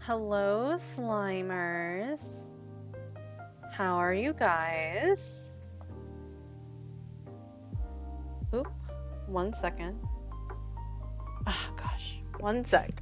Hello, Slimers. How are you guys? Oop, 1 second. Oh gosh, 1 sec.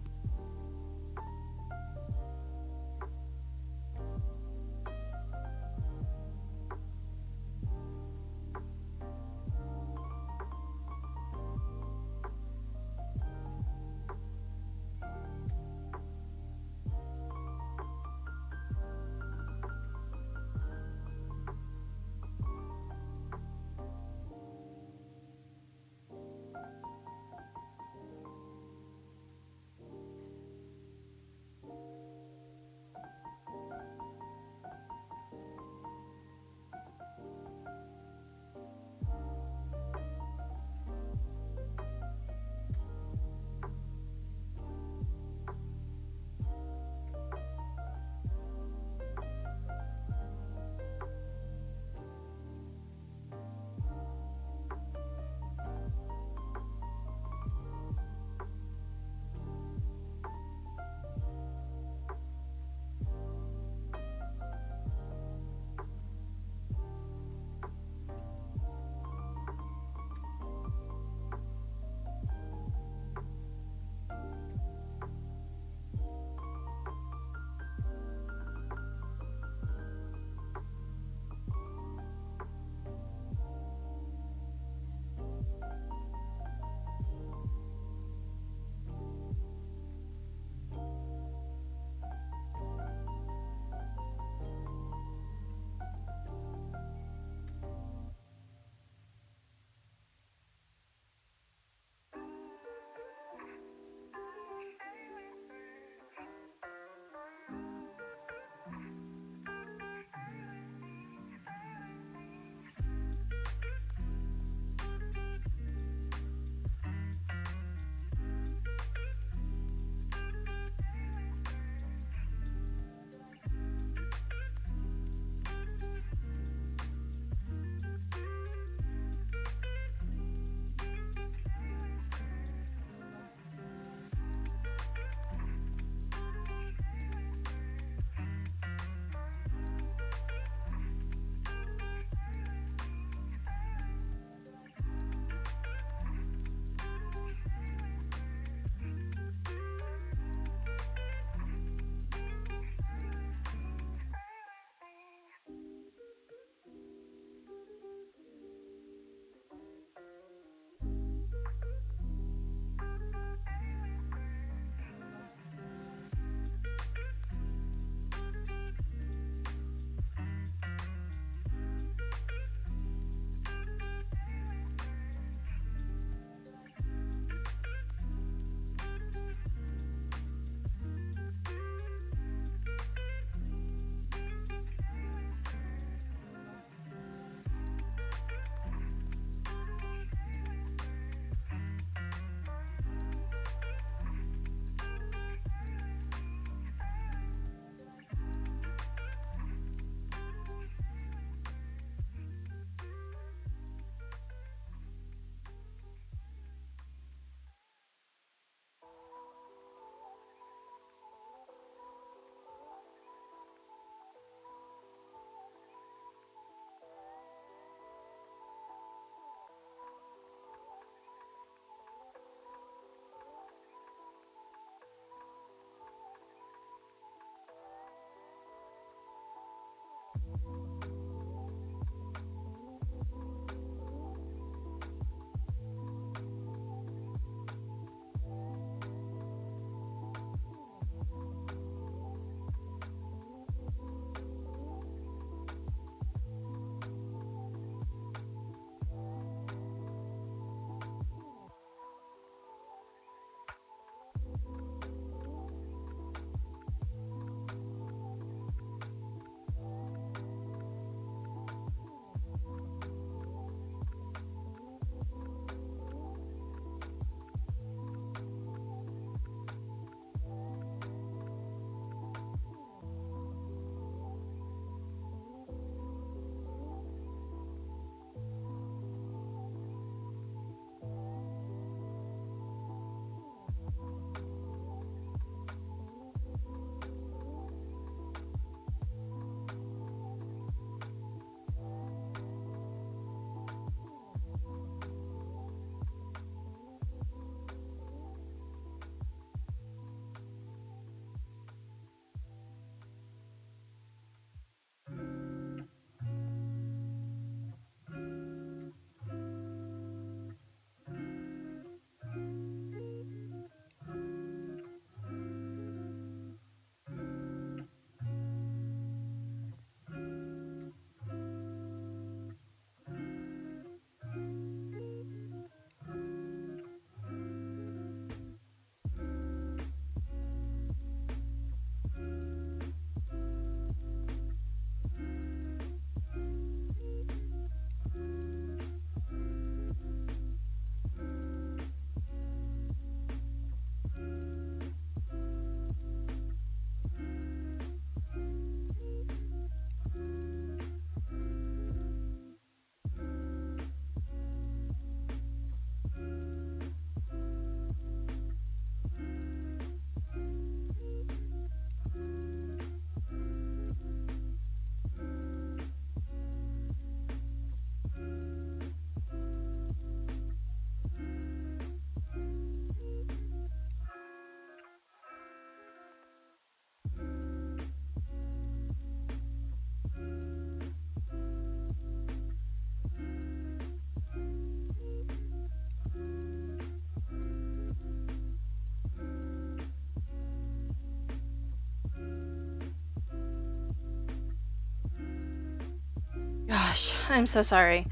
Gosh, I'm so sorry.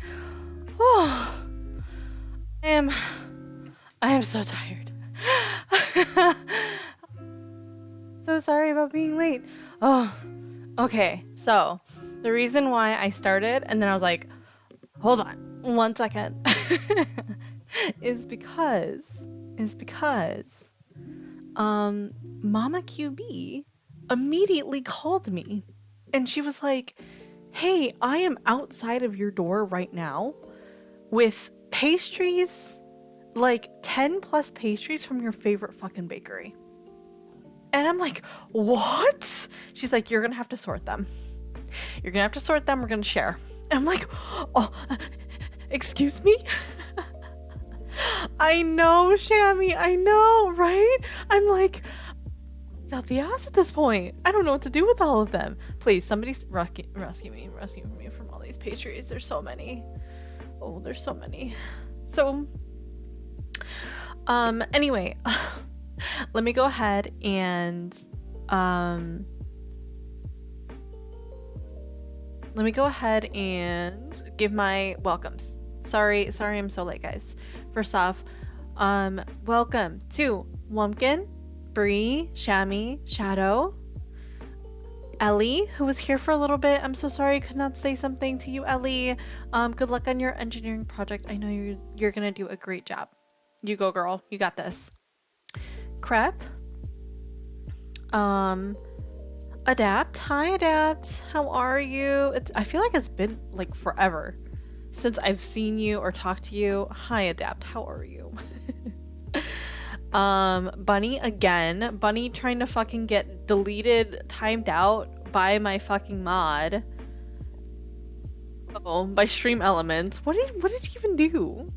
Oh, I am so tired. So sorry about being late. Oh, okay. So the reason why I started and then I was like, hold on 1 second, is because Mama QB immediately called me and she was like, hey, I am outside of your door right now with pastries, like 10 plus pastries from your favorite fucking bakery. And I'm like, what? She's like, you're gonna have to sort them. You're gonna have to sort them. We're gonna share. And I'm like, oh, excuse me? I know, Shami. I know, right? I'm like, out the ass at this point. I don't know what to do with all of them. Please, somebody rescue me from all these pastries. There's so many. Oh, there's so many. So, anyway, let me go ahead and, give my welcomes. Sorry, I'm so late, guys. First off, welcome to Wumpkin, Bree, Shami, Shadow, Ellie, who was here for a little bit. I'm so sorry I could not say something to you, Ellie. Good luck on your engineering project. I know you're gonna do a great job. You go, girl. You got this. Crep. Adapt. Hi, Adapt. How are you? I feel like it's been like forever since I've seen you or talked to you. Hi, Adapt. How are you? Bunny again. Bunny trying to fucking get deleted, timed out by my fucking mod. Oh, by Stream Elements. What did you even do?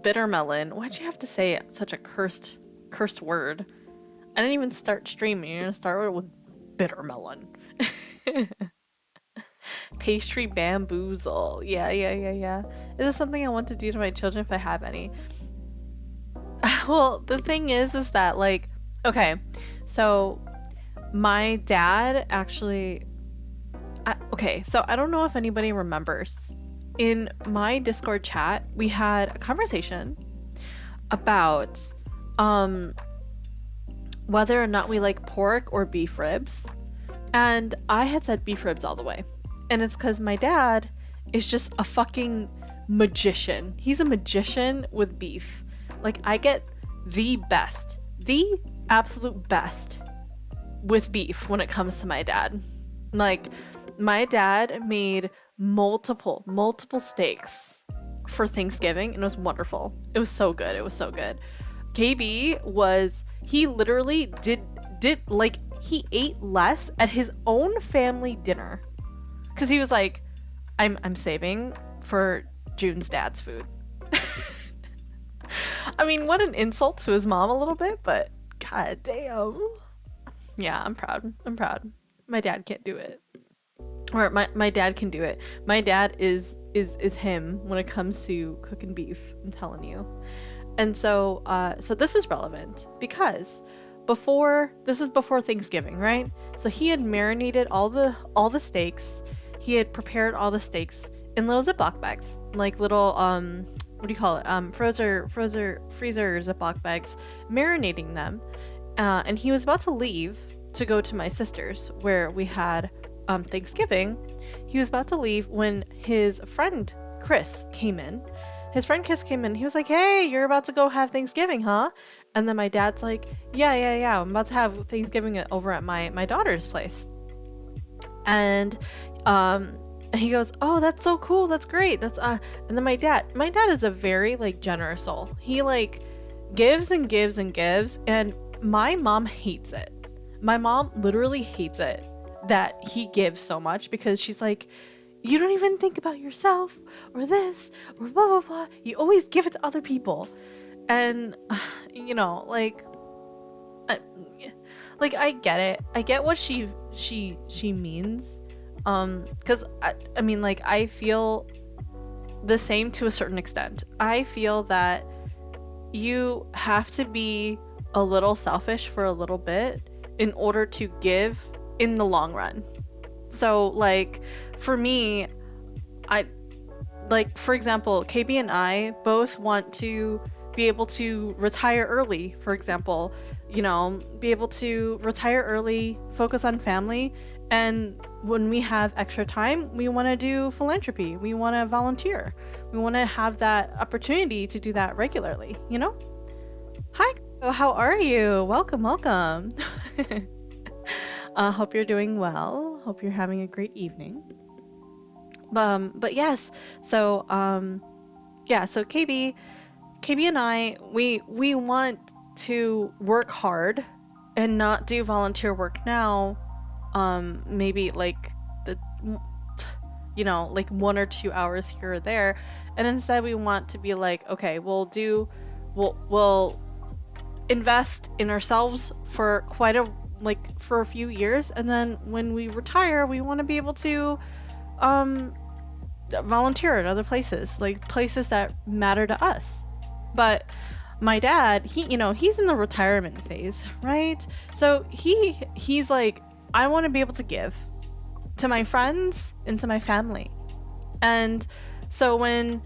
Bitter melon. Why'd you have to say such a cursed word? I didn't even start streaming. You're gonna start with bitter melon. Pastry bamboozle. Yeah. Is this something I want to do to my children if I have any? Well, the thing is that, like, okay, so my dad actually, so I don't know if anybody remembers. In my Discord chat, we had a conversation about whether or not we like pork or beef ribs. And I had said beef ribs all the way. And it's because my dad is just a fucking magician. He's a magician with beef. Like, I get the absolute best with beef when it comes to my dad. Like, my dad made multiple steaks for Thanksgiving, and it was wonderful. It was so good. KB he literally did like, he ate less at his own family dinner because he was like, I'm saving for Jun's dad's food. I mean, what an insult to his mom a little bit, but god damn. Yeah, I'm proud. My dad can't do it. Or my dad can do it. My dad is him when it comes to cooking beef, I'm telling you. And so this is relevant because this is before Thanksgiving, right? So he had marinated all the steaks. He had prepared all the steaks in little Ziploc bags, like little what do you call it? Freezer Ziploc bags, marinating them. And he was about to leave to go to my sister's where we had Thanksgiving. He was about to leave when his friend Chris came in. He was like, hey, you're about to go have Thanksgiving, huh? And then my dad's like, yeah, I'm about to have Thanksgiving over at my daughter's place. And he goes, oh, that's so cool, that's great, and then my dad is a very like generous soul. He like gives and gives and gives, and my mom hates it. My mom literally hates it that he gives so much, because she's like, you don't even think about yourself or this or blah blah blah, you always give it to other people. And you know, like I get it, I get what she means, because I mean, like, I feel the same to a certain extent. I feel that you have to be a little selfish for a little bit in order to give in the long run. So like for me, for example, KB and I both want to be able to retire early, for example, you know, be able to retire early, focus on family, and when we have extra time, we want to do philanthropy, we want to volunteer, we want to have that opportunity to do that regularly, you know? Hi, how are you? Welcome. Hope you're doing well. Hope you're having a great evening. But yes, so so KB and I, we want to work hard and not do volunteer work now. Maybe like like 1 or 2 hours here or there, and instead we want to be like, okay, we'll invest in ourselves for for a few years, and then when we retire, we want to be able to volunteer at other places, like places that matter to us. But my dad, he's in the retirement phase, right? So he's like, I want to be able to give to my friends and to my family. And so when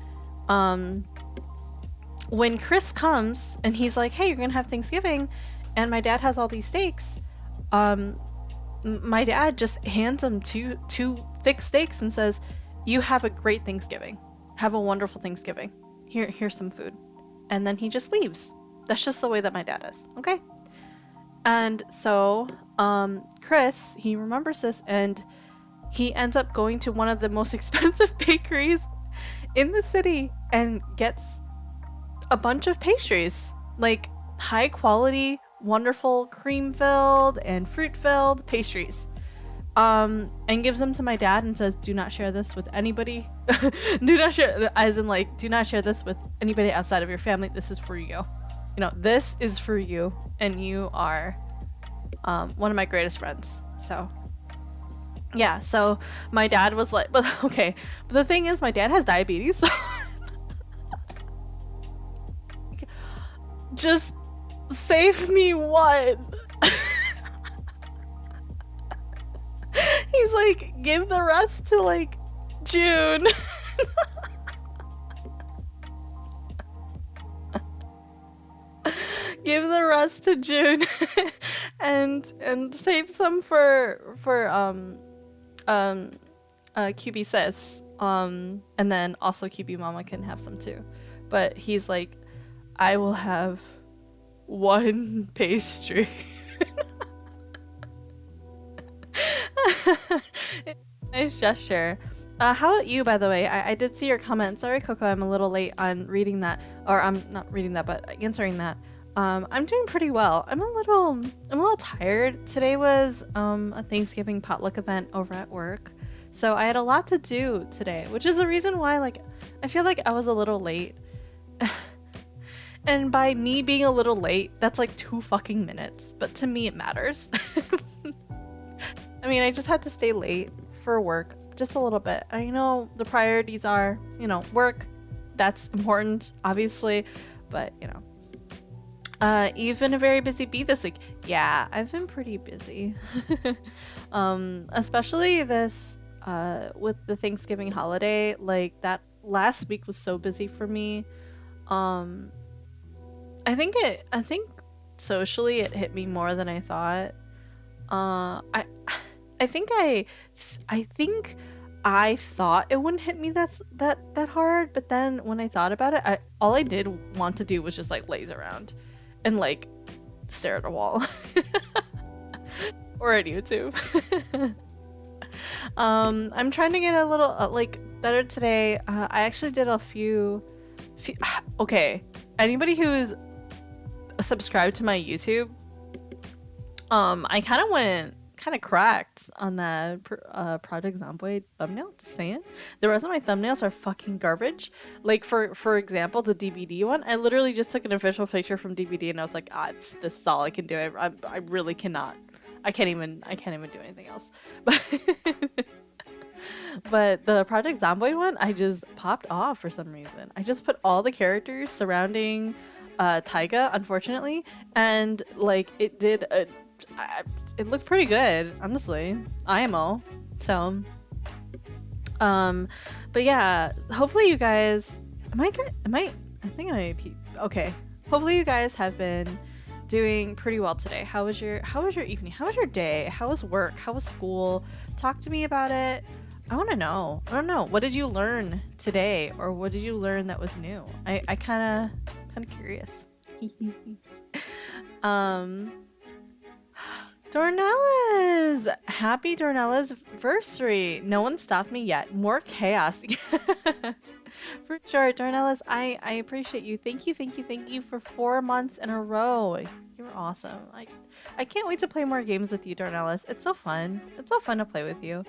Chris comes and he's like, hey, you're gonna have Thanksgiving, and my dad has all these steaks, my dad just hands him two thick steaks and says, you have a great Thanksgiving. Have a wonderful Thanksgiving. Here's some food. And then he just leaves. That's just the way that my dad is, okay? And so, Chris, he remembers this, and he ends up going to one of the most expensive bakeries in the city and gets a bunch of pastries, like high quality, wonderful cream-filled and fruit-filled pastries. And gives them to my dad and says, do not share this with anybody. Do not share this with anybody outside of your family. This is for you. This is for you, and you are one of my greatest friends. So yeah, so my dad was like, but the thing is, my dad has diabetes, so just save me one. He's like, give the rest to like Jun. Give the rest to Jun and save some for QB sis. And then also QB mama can have some too. But he's like, I will have one pastry. Nice gesture. How about you, by the way? I did see your comment. Sorry, Coco, I'm a little late on reading that, or I'm not reading that, but answering that. I'm doing pretty well. I'm a little tired. Today was a Thanksgiving potluck event over at work, so I had a lot to do today, which is the reason why I feel like I was a little late. And by me being a little late, that's like 2 fucking minutes, but to me it matters. I mean, I just had to stay late for work just a little bit. I know the priorities are, work. That's important, obviously, but you've been a very busy bee this week. Yeah, I've been pretty busy. Especially this with the Thanksgiving holiday. Like, that last week was so busy for me. I think socially it hit me more than I thought. I think I thought it wouldn't hit me that hard, but then when I thought about it, all I did want to do was just like laze around and like stare at a wall or at YouTube. I'm trying to get a little better today. I actually did a few okay, anybody who is subscribed to my YouTube, I kind of went cracked on that Project Zomboid thumbnail, just saying. The rest of my thumbnails are fucking garbage. Like, for example, the DVD one, I literally just took an official picture from DVD and I was like, this is all I can do. I really cannot. I can't even do anything else. But the Project Zomboid one, I just popped off for some reason. I just put all the characters surrounding Taiga, unfortunately, and like it did a it looked pretty good, honestly. IMO. So, but yeah, hopefully you guys, I think I might be, okay. Hopefully you guys have been doing pretty well today. How was your evening? How was your day? How was work? How was school? Talk to me about it. I want to know. I don't know. What did you learn today, or what did you learn that was new? I kind of curious. Dornella's! Happy Dornella's anniversary! No one stopped me yet. More chaos. For sure, Dornella's, I appreciate you. Thank you for 4 months in a row. You're awesome. I can't wait to play more games with you, Dornella's. It's so fun. It's so fun to play with you.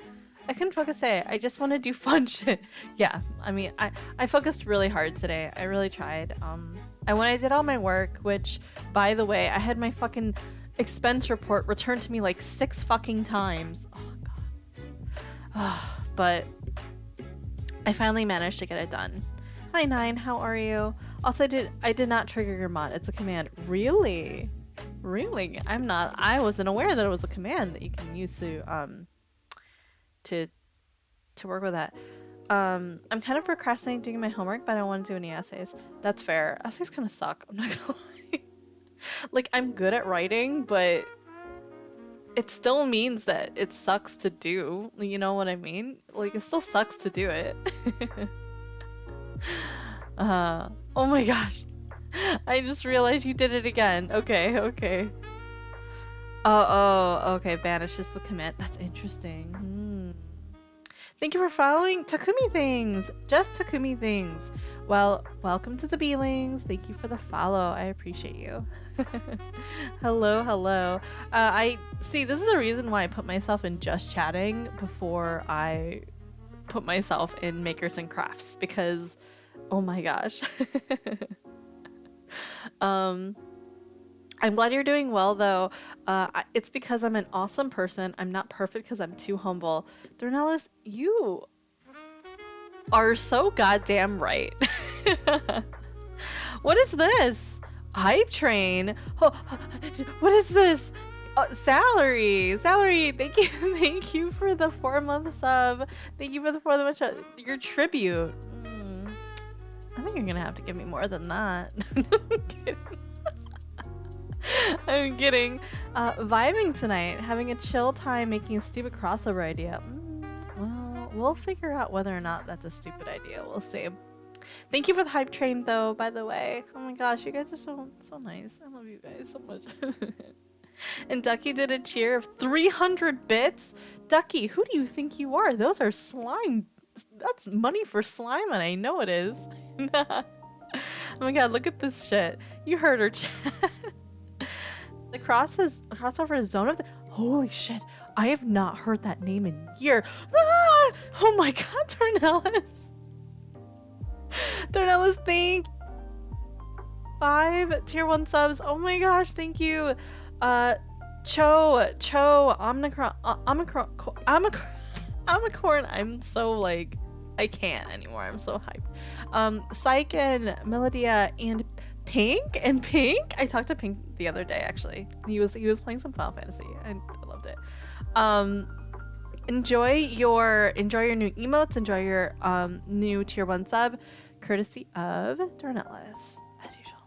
I couldn't focus today. I just want to do fun shit. Yeah, I mean, I focused really hard today. I really tried. And when I did all my work, which, by the way, I had my fucking expense report returned to me like 6 fucking times. Oh god. But I finally managed to get it done. Hi Nine, how are you? Also, I did not trigger your mod. It's a command. Really? Really? I wasn't aware that it was a command that you can use to work with that. I'm kind of procrastinating doing my homework, but I don't want to do any essays. That's fair. Essays kind of suck. I'm not gonna lie. Like, I'm good at writing, but it still means that it sucks to do. You know what I mean? Like, it still sucks to do it. Oh my gosh. I just realized you did it again. Okay. Oh, okay. Banishes the commit. That's interesting. Thank you for following Takumi Things. Just Takumi Things. Well, welcome to the beelings. Thank you for the follow. I appreciate you. Hello. I see, this is the reason why I put myself in just chatting before I put myself in makers and crafts, because oh my gosh. I'm glad you're doing well, though. It's because I'm an awesome person. I'm not perfect because I'm too humble. Dornella's, you are so goddamn right. What is this? Hype train? Oh, what is this? Salary, thank you for the 4-month sub. Thank you for the 4-month sub. Your tribute. I think you're gonna have to give me more than that. I'm kidding. Vibing tonight, having a chill time, making a stupid crossover idea. Well, we'll figure out whether or not that's a stupid idea. We'll see. Thank you for the hype train, though, by the way. Oh my gosh, you guys are so nice. I love you guys so much. And Ducky did a cheer of 300 bits. Ducky, who do you think you are? Those are slime. That's money for slime, and I know it is. Oh my god, look at this shit. You heard her chat. The crossover zone of the— holy shit, I have not heard that name in years. Ah! Oh my god, Dornella's, thank 5 tier 1 subs. Oh my gosh, thank you. Cho, Omnicorn. I'm so like, I can't anymore. I'm so hyped. Psych and Melodia and Pink. I talked to Pink the other day, actually. He was playing some Final Fantasy and I loved it. Enjoy your new emotes, enjoy your new tier 1 sub, courtesy of Dornella's, as usual.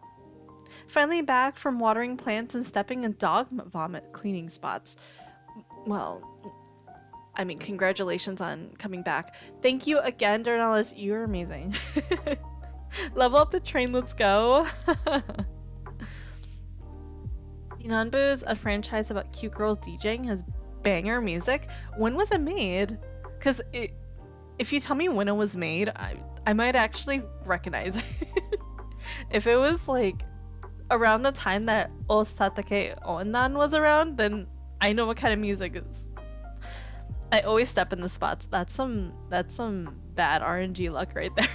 Finally back from watering plants and stepping in dog vomit cleaning spots. Well, I mean, congratulations on coming back. Thank you again, Dornella's. You're amazing. Level up the train, let's go. Nanbu's, a franchise about cute girls DJing, has banger music. When was it made? Because if you tell me when it was made, I might actually recognize it. If it was like around the time that Osatake Onan was around, then I know what kind of music is. I always step in the spots. That's some bad RNG luck right there.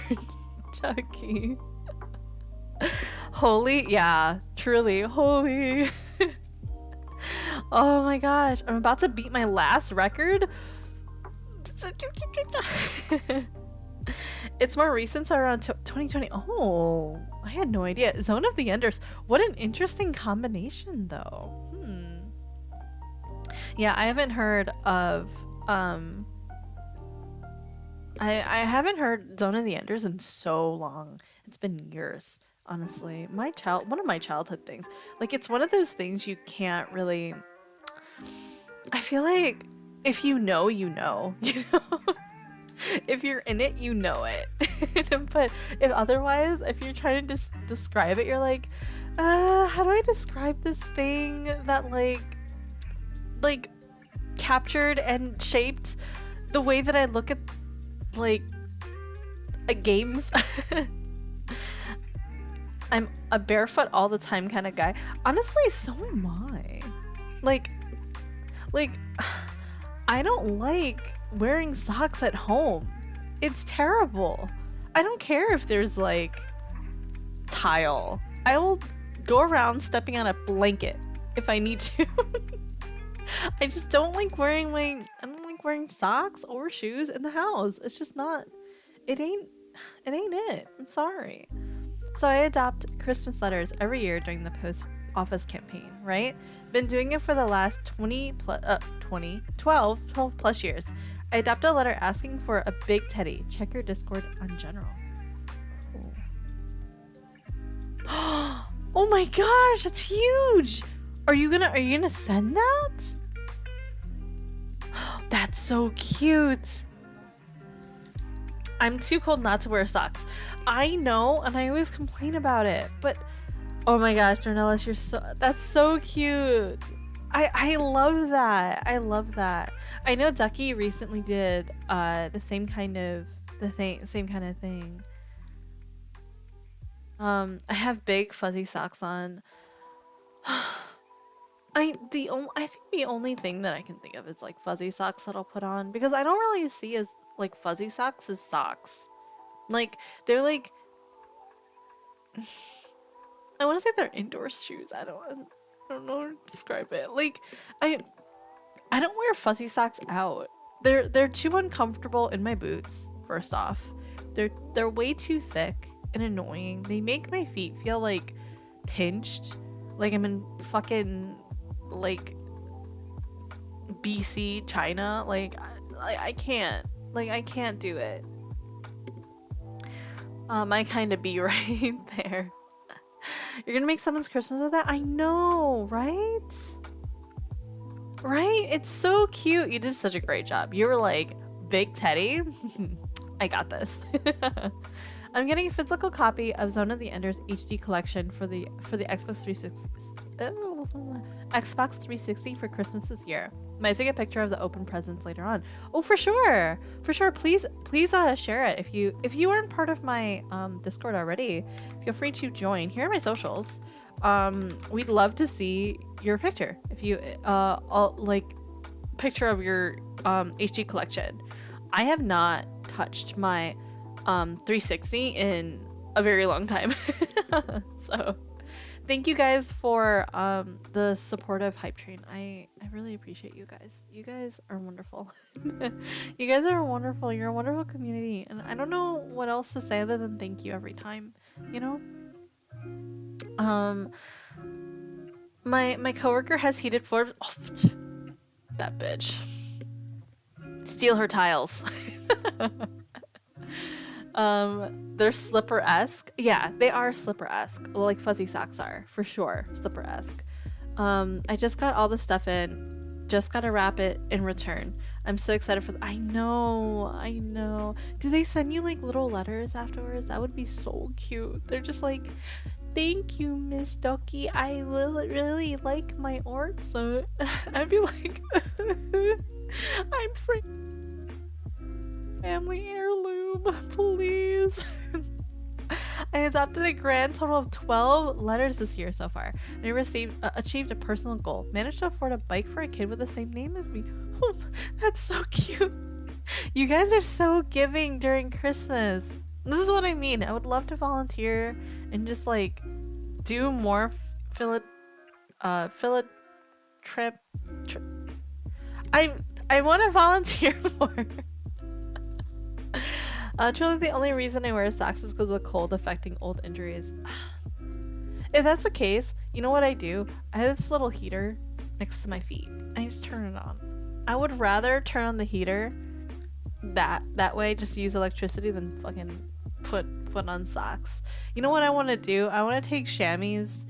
Ducky. Holy, yeah, truly holy. Oh my gosh, I'm about to beat my last record. It's more recent, so around 2020. Oh, I had no idea. Zone of the Enders. What an interesting combination, though. Yeah, I haven't heard of I haven't heard Zone of the Enders in so long. It's been years, honestly. One of my childhood things. Like, it's one of those things you can't really, I feel like if you know, you know, you know? If you're in it, you know it. But if otherwise, if you're trying to describe it, you're like, how do I describe this thing that like captured and shaped the way that I look at like games? I'm a barefoot all the time kind of guy. Honestly, so am I. Like I don't like wearing socks at home. It's terrible. I don't care if there's like tile. I will go around stepping on a blanket if I need to. I just don't like wearing socks or shoes in the house. It's just not, it ain't it. I'm sorry. So I adopt Christmas letters every year during the post office campaign, right? Been doing it for the last 12 plus years. I adopt a letter asking for a big teddy. Check your Discord on general. Oh, oh my gosh, that's huge. Are you gonna send that? That's so cute. I'm too cold not to wear socks. I know, and I always complain about it, but oh my gosh, Dornelis, that's so cute. I love that. I love that. I know Ducky recently did the same kind of thing. I have big fuzzy socks on. I think the only thing that I can think of is like fuzzy socks that I'll put on, because I don't really see as like fuzzy socks as socks. Like they're like I want to say they're indoor shoes. I don't know how to describe it. Like I don't wear fuzzy socks out. They're too uncomfortable in my boots. First off, they're way too thick and annoying. They make my feet feel like pinched, like I'm in fucking like BC China. Like I can't do it. I kind of be right there. You're gonna make someone's Christmas with that? I know, right? Right? It's so cute. You did such a great job. You were like, big teddy? I got this. I'm getting a physical copy of Zone of the Enders HD collection for the Xbox 360 for Christmas this year. Might take a picture of the open presents later on. Oh, for sure. Please share it. If you aren't part of my Discord already, feel free to join. Here are my socials. We'd love to see your picture. If you like picture of your HD collection. I have not touched my 360 in a very long time. So thank you guys for the supportive hype train. I really appreciate you guys. You guys are wonderful. You guys are wonderful. You're a wonderful community, and I don't know what else to say other than thank you every time, you know. My coworker has heated floors. Oh, that bitch. Steal her tiles. They're slipper-esque. Yeah, they are slipper-esque, like fuzzy socks are, for sure. Slipper-esque. I just got all the stuff in, just gotta wrap it in return. I'm so excited for I know. Do they send you like little letters afterwards? That would be so cute. They're just like, thank you, Miss Ducky, I really like my art, so I'd be like, I'm free. Family heirloom, please. I adopted a grand total of 12 letters this year so far. I achieved a personal goal. Managed to afford a bike for a kid with the same name as me. That's so cute. You guys are so giving during Christmas. This is what I mean. I would love to volunteer and just like do more trip. I want to volunteer more. Truly the only reason I wear socks is because of the cold affecting old injuries. If that's the case, you know what I do? I have this little heater next to my feet. I just turn it on. I would rather turn on the heater that way, just use electricity, than fucking put on socks. You know what I want to do? I want to take Shami's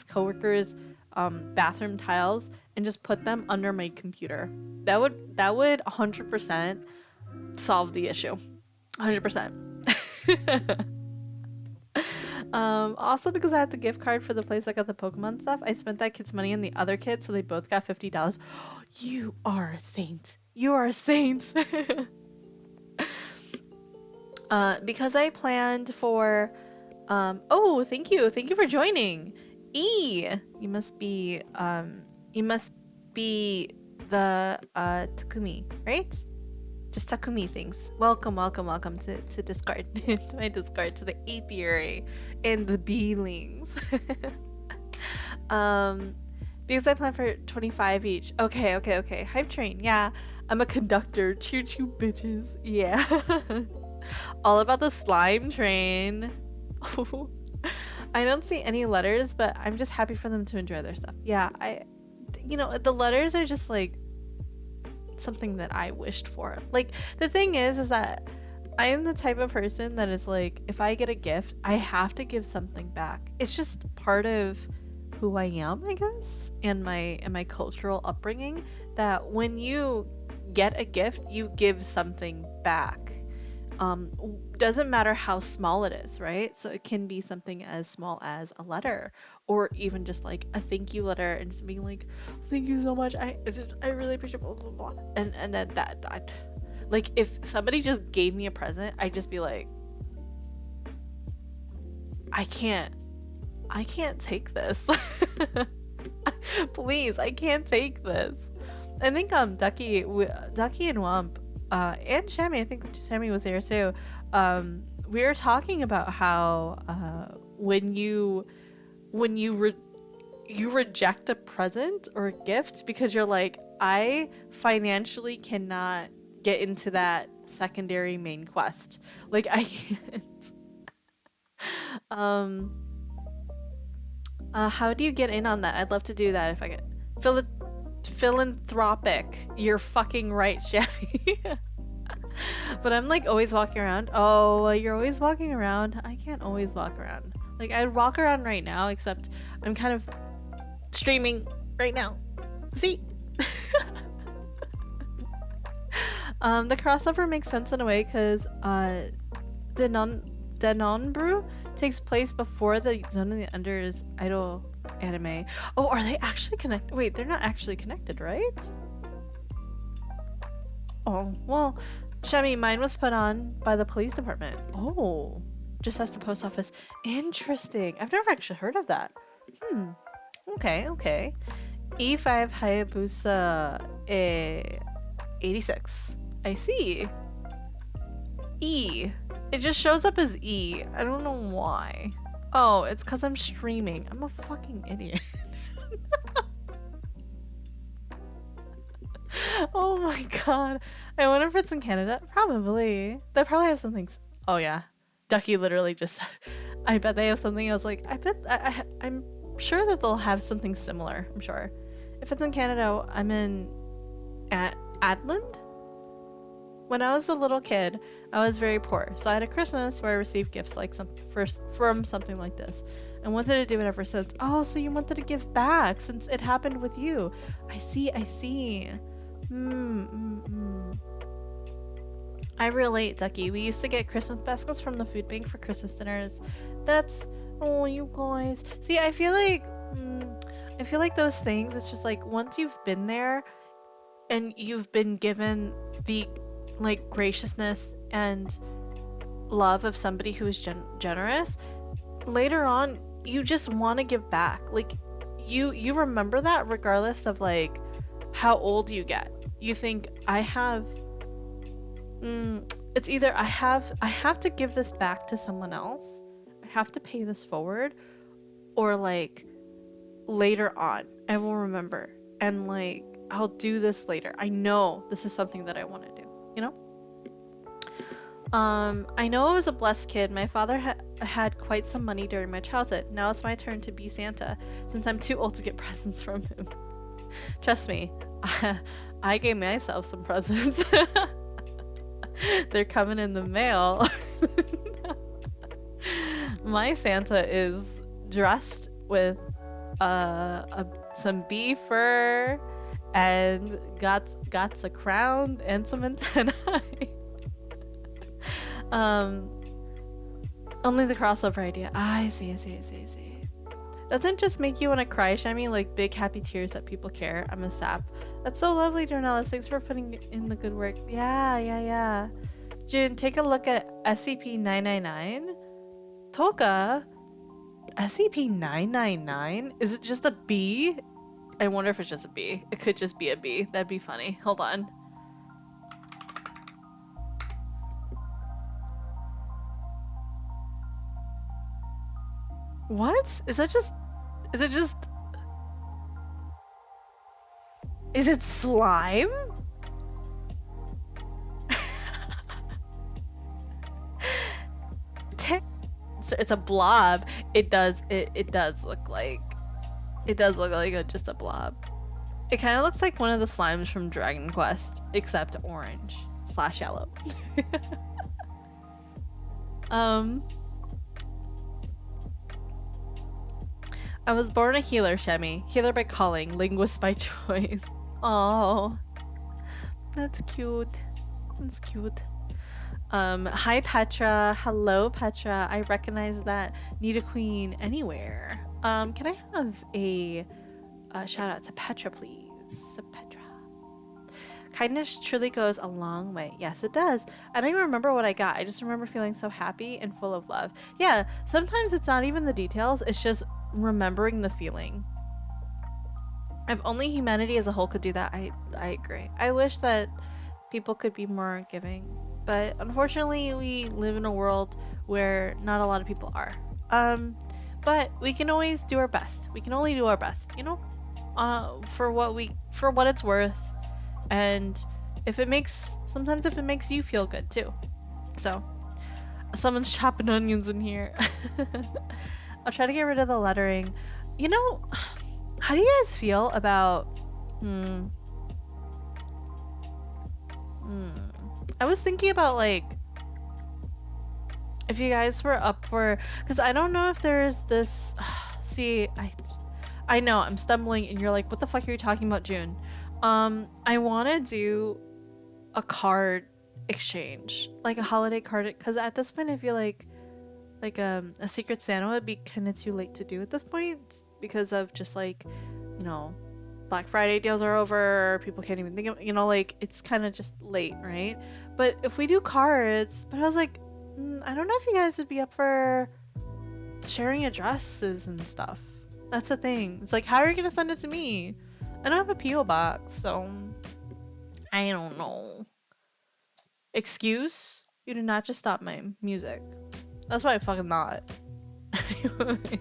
coworkers bathroom tiles and just put them under my computer. That would 100% solve the issue. 100%. Also, because I had the gift card for the place I got the Pokemon stuff, I spent that kid's money on the other kid, so they both got $50. You are a saint. You are a saint. Because I planned for oh, thank you for joining. You must be the Takumi, right? Just Takumi things. Welcome to Discord, to my Discord, to the apiary and the beelings. Because I planned for 25 each. Okay. Hype train. Yeah, I'm a conductor. Choo choo bitches. Yeah. All about the slime train. I don't see any letters, but I'm just happy for them to enjoy their stuff. Yeah, the letters are just like something that I wished for. Like, the thing is that I am the type of person that is like, if I get a gift, I have to give something back. It's just part of who I am, I guess, and my cultural upbringing, that when you get a gift, you give something back. Doesn't matter how small it is, right? So it can be something as small as a letter, or even just like a thank you letter, and just being like, thank you so much, I really appreciate blah blah blah. And then that like, if somebody just gave me a present, I'd just be like, I can't take this. Please, I can't take this. I think Ducky and Wump and Shami, I think Shami was there too. We were talking about how when you reject a present or a gift because you're like, I financially cannot get into that secondary main quest. Like, I can't. How do you get in on that? I'd love to do that if I get philanthropic. You're fucking right, Shami. But I'm like always walking around. Oh, you're always walking around. I can't always walk around. Like, I'd walk around right now, except I'm kind of streaming right now. See? The crossover makes sense in a way because Denonbrew takes place before the Zone of the Under's idol anime. Oh, are they actually connected? Wait, they're not actually connected, right? Oh, well, Shami, mine was put on by the police department. Oh, just as the post office. Interesting. I've never actually heard of that. Okay. E5 Hayabusa 86. I see. E. It just shows up as E. I don't know why. Oh, it's because I'm streaming. I'm a fucking idiot. Oh my god. I wonder if it's in Canada. Probably. They probably have something. Oh yeah. Ducky literally just said, I bet they have something. I was like, I'm sure that they'll have something similar. I'm sure. If it's in Canada, I'm in Adland. When I was a little kid, I was very poor, so I had a Christmas where I received gifts like from something like this, and wanted to do it ever since. Oh, so you wanted to give back since it happened with you. I see. I relate, Ducky. We used to get Christmas baskets from the food bank for Christmas dinners. Oh, you guys. See, I feel like those things, it's just like, once you've been there and you've been given the like graciousness and love of somebody who is generous, later on you just want to give back. Like, you remember that regardless of like how old you get. You think, it's either I have to give this back to someone else, I have to pay this forward, or like later on I will remember and like I'll do this later. I know this is something that I want to do. You know? I know I was a blessed kid. My father had quite some money during my childhood. Now it's my turn to be Santa, since I'm too old to get presents from him. Trust me, I gave myself some presents. They're coming in the mail. My Santa is dressed with some bee fur and got a crown and some antennae. Only the crossover idea. I see. Doesn't just make you want to cry, Shami? Like big happy tears that people care. I'm a sap. That's so lovely, Journalist. Thanks for putting in the good work. Yeah. Jun, take a look at SCP-999. Toka, SCP-999? Is it just a bee? I wonder if it's just a bee. It could just be a bee. That'd be funny. Hold on. What? Is it slime? It's a blob. It does look like just a blob. It kind of looks like one of the slimes from Dragon Quest, except orange / yellow. I was born a healer, Shami. Healer by calling, linguist by choice. Oh, that's cute. Hi Petra. Hello Petra. I recognize that. Need a queen anywhere. Can I have a shout out to Petra, please? Petra. Kindness truly goes a long way. Yes, it does. I don't even remember what I got. I just remember feeling so happy and full of love. Yeah, sometimes it's not even the details. It's just remembering the feeling. If only humanity as a whole could do that, I agree. I wish that people could be more giving, but unfortunately we live in a world where not a lot of people are. But we can always do our best. We can only do our best, you know, for what it's worth, and sometimes if it makes you feel good too. So someone's chopping onions in here. I'll try to get rid of the lettering. You know, how do you guys feel about I was thinking about like if you guys were up for, because I don't know if there's this see, I know I'm stumbling and you're like, what the fuck are you talking about, June? I want to do a card exchange, like a holiday card, because at this point I feel like a Secret Santa would be kind of too late to do at this point because of just like, you know, Black Friday deals are over, people can't even think of, you know, like it's kind of just late, right? But if we do cards, but I was like, I don't know if you guys would be up for sharing addresses and stuff. That's the thing. It's like, how are you gonna send it to me? I don't have a PO box, so I don't know. Excuse? You did not just stop my music. That's why I fucking thought. Anyway.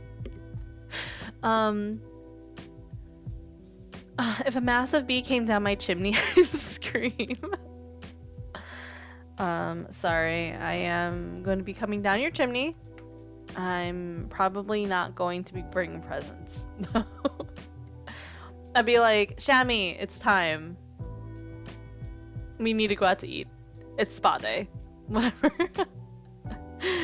If a massive bee came down my chimney, I'd scream. Sorry, I am going to be coming down your chimney. I'm probably not going to be bringing presents. I'd be like, Shami, it's time. We need to go out to eat. It's spa day. Whatever.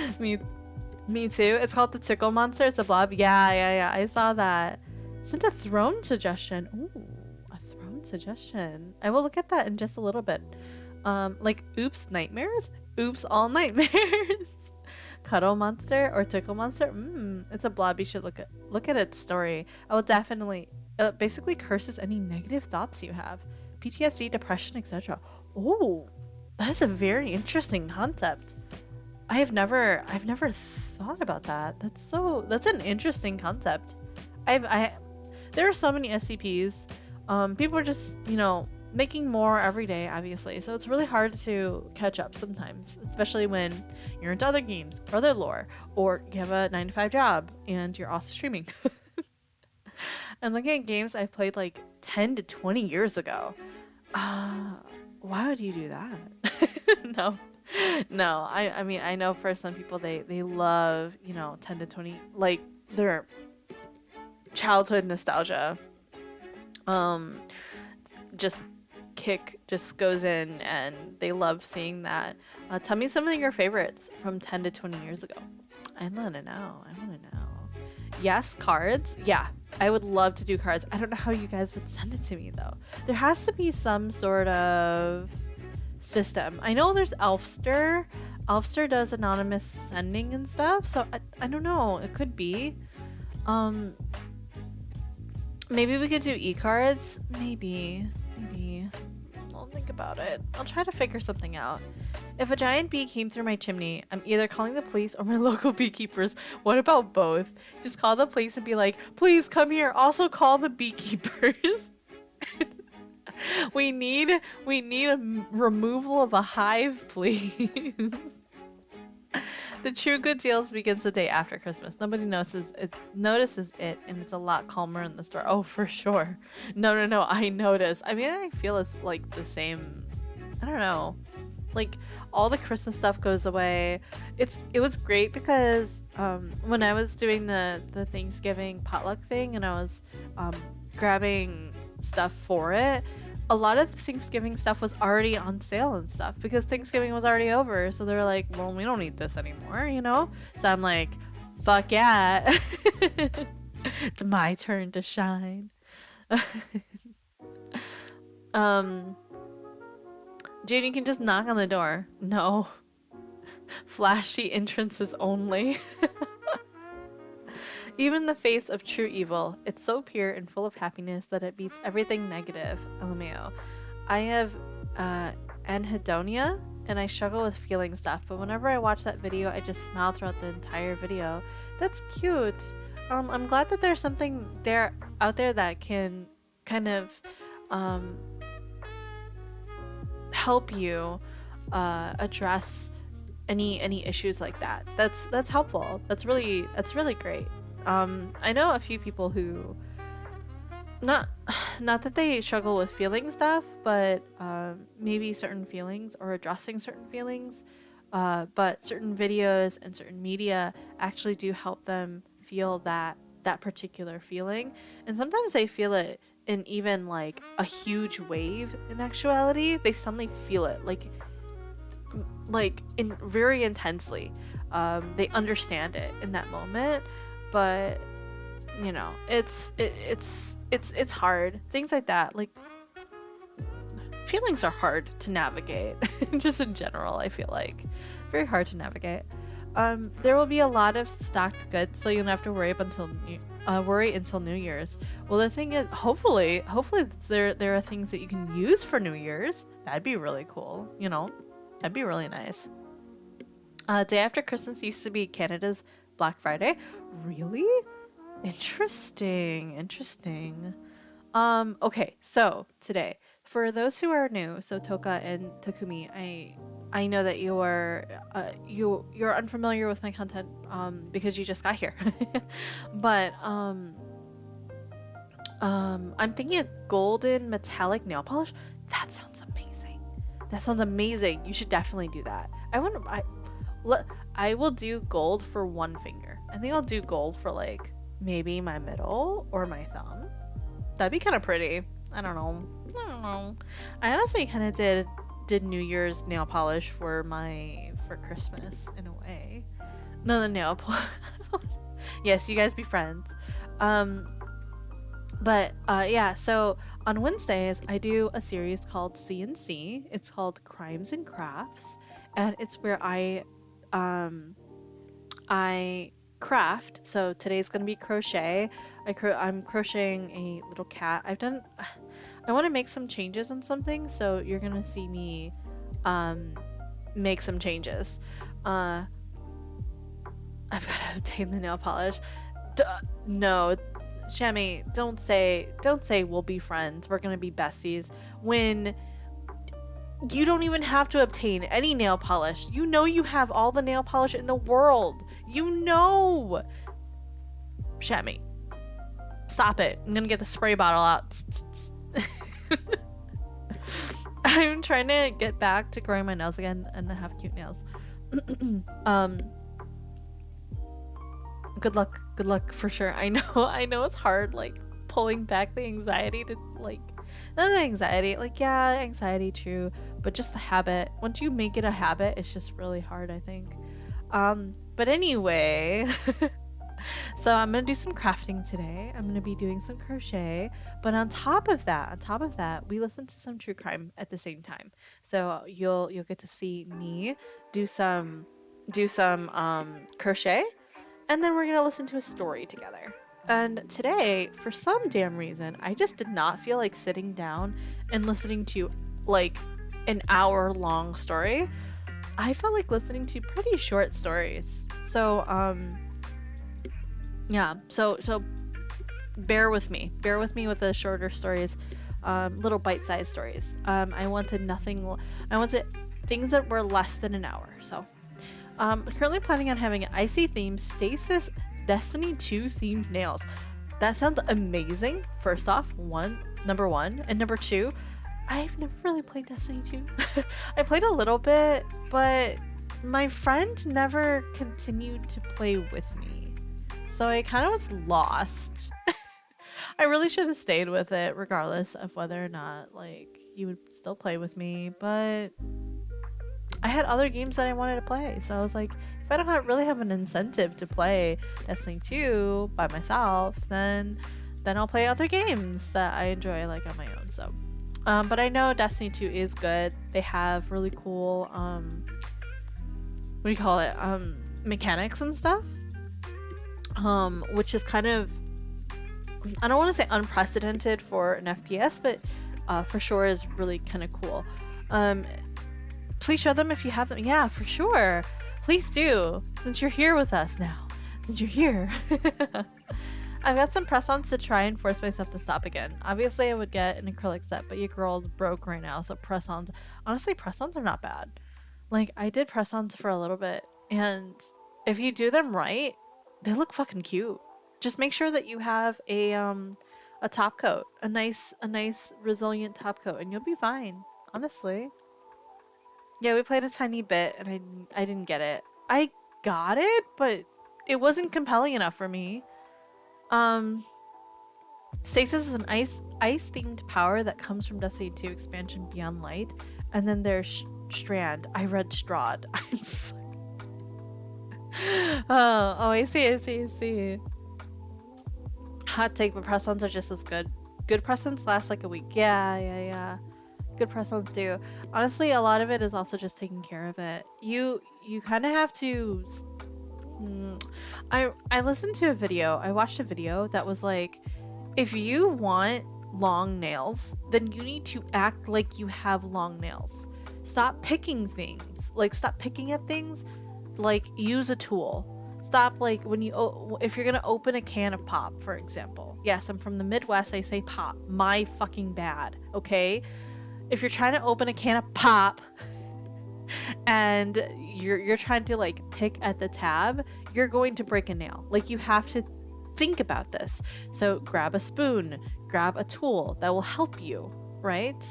Me too. It's called the Tickle Monster. It's a blob. Yeah. I saw that. Sent a throne suggestion. Ooh, a throne suggestion. I will look at that in just a little bit. Like oops nightmares? Oops all nightmares. Cuddle monster or tickle monster? It's a blob. You should look at its story. I will definitely basically curses any negative thoughts you have. PTSD, depression, etc. Oh, that is a very interesting concept. I've never thought about that. That's an interesting concept. There are so many SCPs. People are just, you know, making more every day, obviously. So it's really hard to catch up sometimes, especially when you're into other games or other lore, or you have a 9-to-5 job and you're also streaming. And looking at games I played like 10 to 20 years ago. Why would you do that? No. I mean, I know for some people they love, you know, 10 to 20, like their childhood nostalgia. um just just goes in, and they love seeing that. Tell me some of your favorites from 10 to 20 years ago. I want to know. Yes, cards. Yeah, I would love to do cards. I don't know how you guys would send it to me though. There has to be some sort of system. I know there's Elfster. Elfster does anonymous sending and stuff, so I don't know. It could be. Maybe we could do e-cards. Maybe. I'll think about it. I'll try to figure something out. If a giant bee came through my chimney, I'm either calling the police or my local beekeepers. What about both? Just call the police and be like, please come here. Also call the beekeepers. we need a removal of a hive, please. The true good deals begins the day after Christmas. Nobody notices it, and it's a lot calmer in the store. Oh, for sure. No, I notice. I mean, I feel it's like the same. I don't know. Like all the Christmas stuff goes away. It was great because when I was doing the Thanksgiving potluck thing and I was grabbing stuff for it, a lot of the Thanksgiving stuff was already on sale and stuff because Thanksgiving was already over. So they're like, well, we don't need this anymore, you know? So I'm like, fuck yeah. It's my turn to shine. June, you can just knock on the door. No. Flashy entrances only. Even the face of true evil, it's so pure and full of happiness that it beats everything negative. LMAO. I have anhedonia and I struggle with feeling stuff, but whenever I watch that video, I just smile throughout the entire video. That's cute. I'm glad that there's something out there that can kind of help you address any issues like that. That's helpful. That's really great. I know a few people who not that they struggle with feeling stuff, but maybe certain feelings or addressing certain feelings, but certain videos and certain media actually do help them feel that particular feeling, and sometimes they feel it in even like a huge wave. In actuality, they suddenly feel it like in very intensely. They understand it in that moment. But you know, it's hard. Things like that, like feelings are hard to navigate. Just in general, I feel like very hard to navigate. There will be a lot of stocked goods, so you don't have to worry until New Year's. Well, the thing is, hopefully there are things that you can use for New Year's. That'd be really cool. You know, that'd be really nice. Day after Christmas used to be Canada's Black Friday. Really? Interesting. Okay, so today, for those who are new, so Toka and Takumi, I know that you're unfamiliar with my content because you just got here. But I'm thinking a golden metallic nail polish. That sounds amazing. You should definitely do that. I will do gold for one finger. I think I'll do gold for like maybe my middle or my thumb. That'd be kind of pretty. I don't know. I honestly kind of did New Year's nail polish for Christmas in a way. No, the nail polish. Yes, you guys be friends. But yeah, so on Wednesdays I do a series called C&C. It's called Crimes and Crafts, and it's where I craft. So today's gonna be crochet. I'm crocheting a little cat. I want to make some changes on something, so you're gonna see me make some changes. I've got to obtain the nail polish. No, Shami, don't say we'll be friends, we're gonna be besties, when you don't even have to obtain any nail polish. You know you have all the nail polish in the world. You know. Shami, stop it. I'm gonna get the spray bottle out. I'm trying to get back to growing my nails again and have cute nails. Good luck for sure. I know it's hard, like pulling back the anxiety to like, not the anxiety, like yeah, anxiety, true, but just the habit. Once you make it a habit, it's just really hard, I think. But anyway, so I'm gonna do some crafting today. I'm gonna be doing some crochet, but on top of that, we listen to some true crime at the same time. So you'll get to see me do some crochet, and then we're gonna listen to a story together. And today, for some damn reason, I just did not feel like sitting down and listening to like an hour-long story. I felt like listening to pretty short stories. So yeah, so bear with me with the shorter stories, little bite-sized stories. I wanted things that were less than an hour. So currently planning on having an icy theme, stasis, Destiny 2 themed nails. That sounds amazing. First off, number one, and number two, I've never really played Destiny 2. I played a little bit, but my friend never continued to play with me, so I kind of was lost. I really should have stayed with it regardless of whether or not like he would still play with me, but I had other games that I wanted to play, so I was like, if I don't really have an incentive to play Destiny 2 by myself, then I'll play other games that I enjoy like on my own. So but I know Destiny 2 is good. They have really cool what do you call it, mechanics and stuff, which is kind of, I don't want to say unprecedented for an FPS, but for sure is really kind of cool. Please show them if you have them. Yeah, for sure. Please do, since you're here with us now. Since you're here. I've got some press-ons to try and force myself to stop again. Obviously, I would get an acrylic set, but your girl's broke right now, so press-ons. Honestly, press-ons are not bad. Like, I did press-ons for a little bit, and if you do them right, they look fucking cute. Just make sure that you have a top coat, a nice resilient top coat, and you'll be fine. Honestly. Yeah, we played a tiny bit, and I didn't get it. I got it, but it wasn't compelling enough for me. Stasis is an ice themed power that comes from Destiny 2 expansion Beyond Light, and then there's Strand. I read Strahd. oh, I see. Hot take, but press-ons are just as good. Good press-ons last like a week. Yeah. Good press-ons do. Honestly, a lot of it is also just taking care of it. You kind of have to. I listened to a video. I watched a video that was like, if you want long nails, then you need to act like you have long nails. Stop picking things. Like, stop picking at things. Like, use a tool. Stop, like, if you're gonna open a can of pop, for example. Yes, I'm from the Midwest. I say pop. My fucking bad. Okay. If you're trying to open a can of pop and you're trying to like pick at the tab, you're going to break a nail. Like, you have to think about this. So grab a spoon, grab a tool that will help you, right?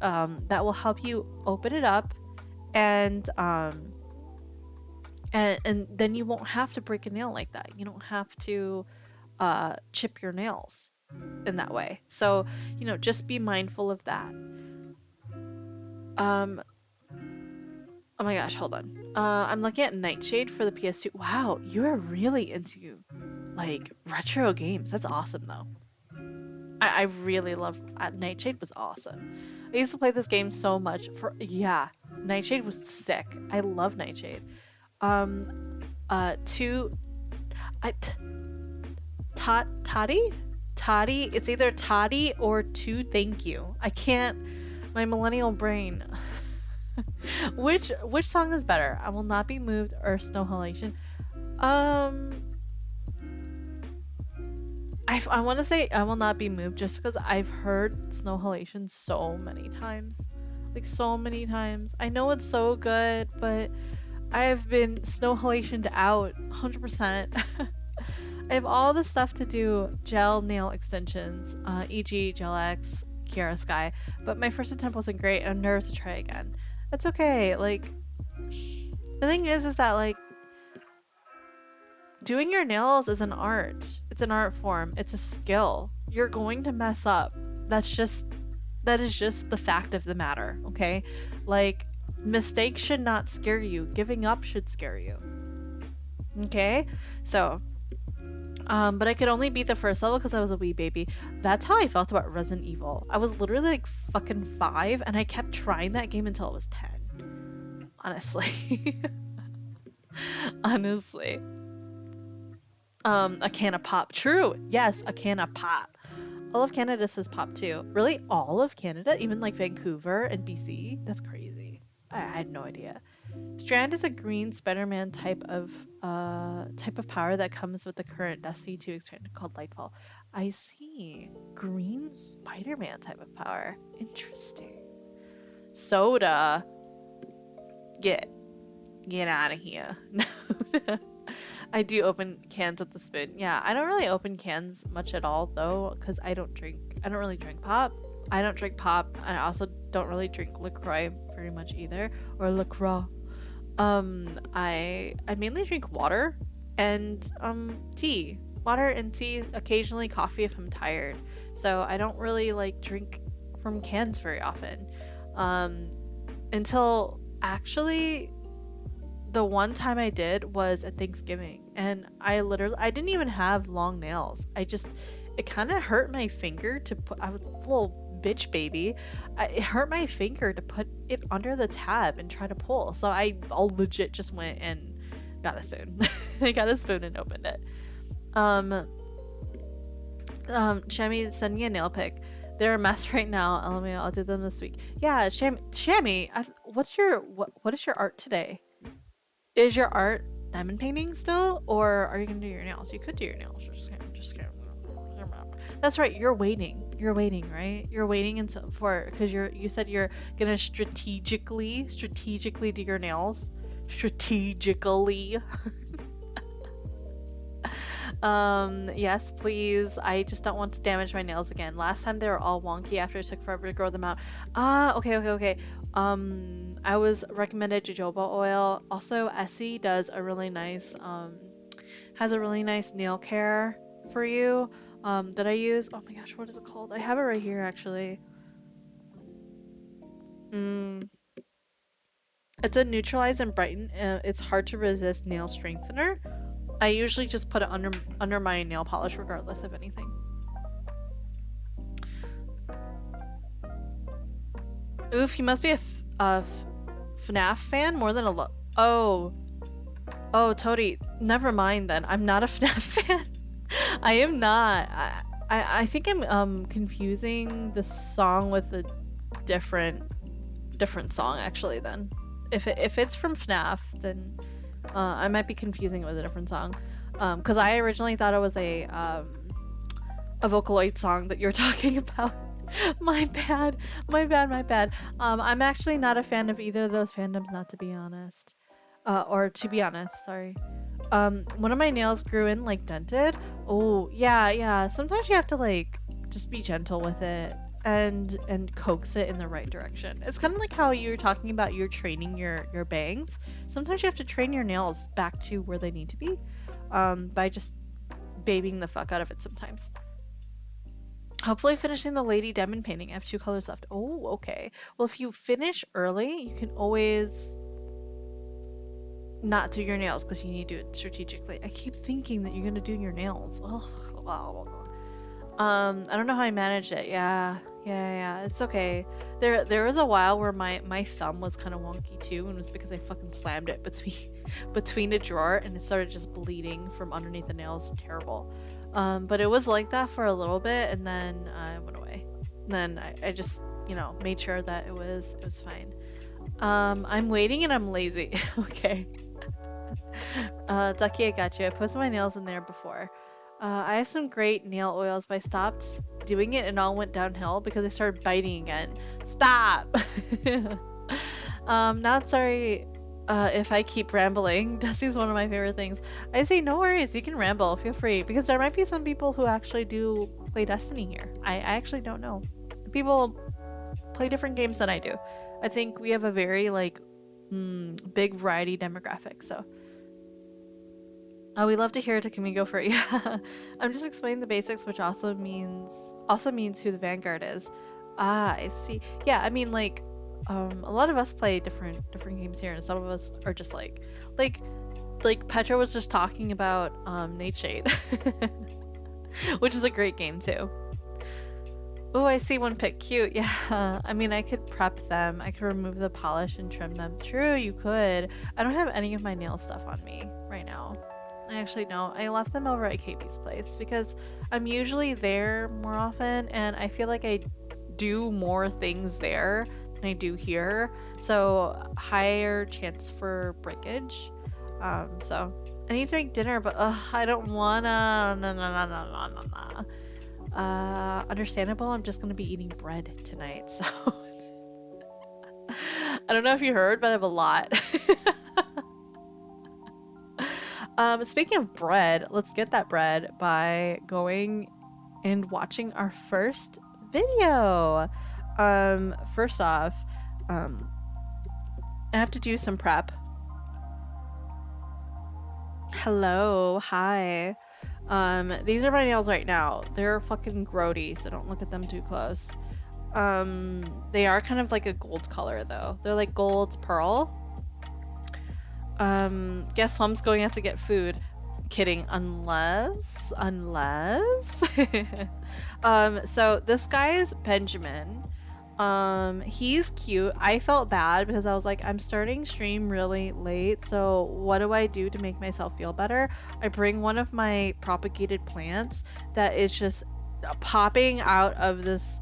That will help you open it up, and then you won't have to break a nail like that. You don't have to chip your nails in that way. So, just be mindful of that. Oh my gosh, hold on. I'm looking at Nightshade for the PS2. Wow, you are really into like retro games. That's awesome though. I really love Nightshade. Was awesome. I used to play this game so much. Nightshade was sick. I love Nightshade. Toddy. It's either Toddy or to thank you. I can't. My millennial brain. Which song is better? I Will Not Be Moved or Snow Halation? I want to say I Will Not Be Moved just because I've heard Snow Halation so many times. Like, so many times. I know it's so good, but I've been Snow Halationed out 100%. I have all the stuff to do gel nail extensions, e.g. Gel X, Kiara Sky, but my first attempt wasn't great and I'm nervous to try again. That's okay. Like, the thing is that like doing your nails is an art. It's an art form. It's a skill. you're going to mess up. That is just the fact of the matter, okay? Like, mistakes should not scare you. Giving up should scare you. Okay? So, but I could only beat the first level because I was a wee baby. That's how I felt about Resident Evil. I was literally like fucking 5 and I kept trying that game until I was 10. Honestly. Honestly. A can of pop. True. Yes, a can of pop. All of Canada says pop too. Really? All of Canada? Even like Vancouver and BC? That's crazy. I had no idea. Strand is a green Spider-Man type of power that comes with the current Destiny 2 expansion called Lightfall. I see. Green Spider-Man type of power. Interesting. Soda. Get out of here. I do open cans with the spoon. Yeah, I don't really open cans much at all though, because I don't really drink pop. I don't drink pop. I also don't really drink LaCroix very much either, or LaCroix. I mainly drink water and tea. Water and tea, occasionally coffee if I'm tired. So I don't really like drink from cans very often. Until actually the one time I did was at Thanksgiving, and I didn't even have long nails. It kind of hurt my finger to put, I was a little bitch baby. It hurt my finger to put it under the tab and try to pull. So I'll legit just went and got a spoon. I got a spoon and opened it. Shami, send me a nail pic. They're a mess right now. LMAO, I'll do them this week. Yeah, Shami, what is your art today? Is your art diamond painting still, or are you gonna do your nails? You could do your nails. Just kidding. That's right. You're waiting. You're waiting, right? You're waiting because you said you're gonna strategically do your nails. Strategically. Yes, please. I just don't want to damage my nails again. Last time they were all wonky after it took forever to grow them out. Okay. I was recommended jojoba oil. Also, Essie does a really nice, has a really nice nail care for you, that I use. Oh my gosh, what is it called? I have it right here, actually. It's a neutralize and brighten. It's hard to resist nail strengthener. I usually just put it under my nail polish regardless of anything. Oof, you must be a FNAF fan more than a Oh, Toady, never mind then. I'm not a FNAF fan. I am not. I think I'm confusing the song with a different song actually then. If it's from FNAF, then I might be confusing it with a different song. Because I originally thought it was a Vocaloid song that you're talking about. My bad. I'm actually not a fan of either of those fandoms, not to be honest. Or to be honest, sorry. One of my nails grew in like dented. Oh, yeah. Sometimes you have to like just be gentle with it and coax it in the right direction. It's kind of like how you were talking about you're training your bangs. Sometimes you have to train your nails back to where they need to be, by just babying the fuck out of it sometimes. Hopefully finishing the Lady Demon painting. I have 2 colors left. Oh, okay. Well, if you finish early, you can always not do your nails because you need to do it strategically. I keep thinking that you're gonna do your nails. Ugh, wow. I don't know how I managed it. Yeah, it's okay. There was a while where my thumb was kind of wonky too, and it was because I fucking slammed it between a drawer and it started just bleeding from underneath the nails. Terrible. But it was like that for a little bit, and then I went away. And then I just, made sure that it was fine. I'm waiting and I'm lazy. Okay. Ducky, I got you. I posted my nails in there before. I have some great nail oils, but I stopped doing it and all went downhill because I started biting again. Stop! Not sorry if I keep rambling. Dusty's one of my favorite things. I say no worries, you can ramble, feel free, because there might be some people who actually do play Destiny here. I actually don't know. People play different games than I do. I think we have a very big variety demographic, so Oh, we love to hear it. Can we go for it? Yeah. I'm just explaining the basics, which also means who the Vanguard is. Ah, I see. Yeah, I mean like a lot of us play different games here, and some of us are just like Petra was just talking about Nightshade. Which is a great game too. Oh, I see one pick. Cute. Yeah. I mean, I could prep them. I could remove the polish and trim them. True, you could. I don't have any of my nail stuff on me right now. I actually don't. I left them over at KB's place because I'm usually there more often, and I feel like I do more things there than I do here. So higher chance for breakage. So I need to make dinner, but I don't wanna. No. Understandable. I'm just gonna be eating bread tonight, so I don't know if you heard, but I have a lot. Speaking of bread, let's get that bread by going and watching our first video. First off, I have to do some prep. Hello, hi. These are my nails right now. They're fucking grody, so don't look at them too close. They are kind of like a gold color though. They're like gold pearl. Guess Mom's going out to get food. Kidding, unless so this guy is Benjamin. He's cute. I felt bad because I was like, I'm starting stream really late, so what do I do to make myself feel better? I bring one of my propagated plants that is just popping out of this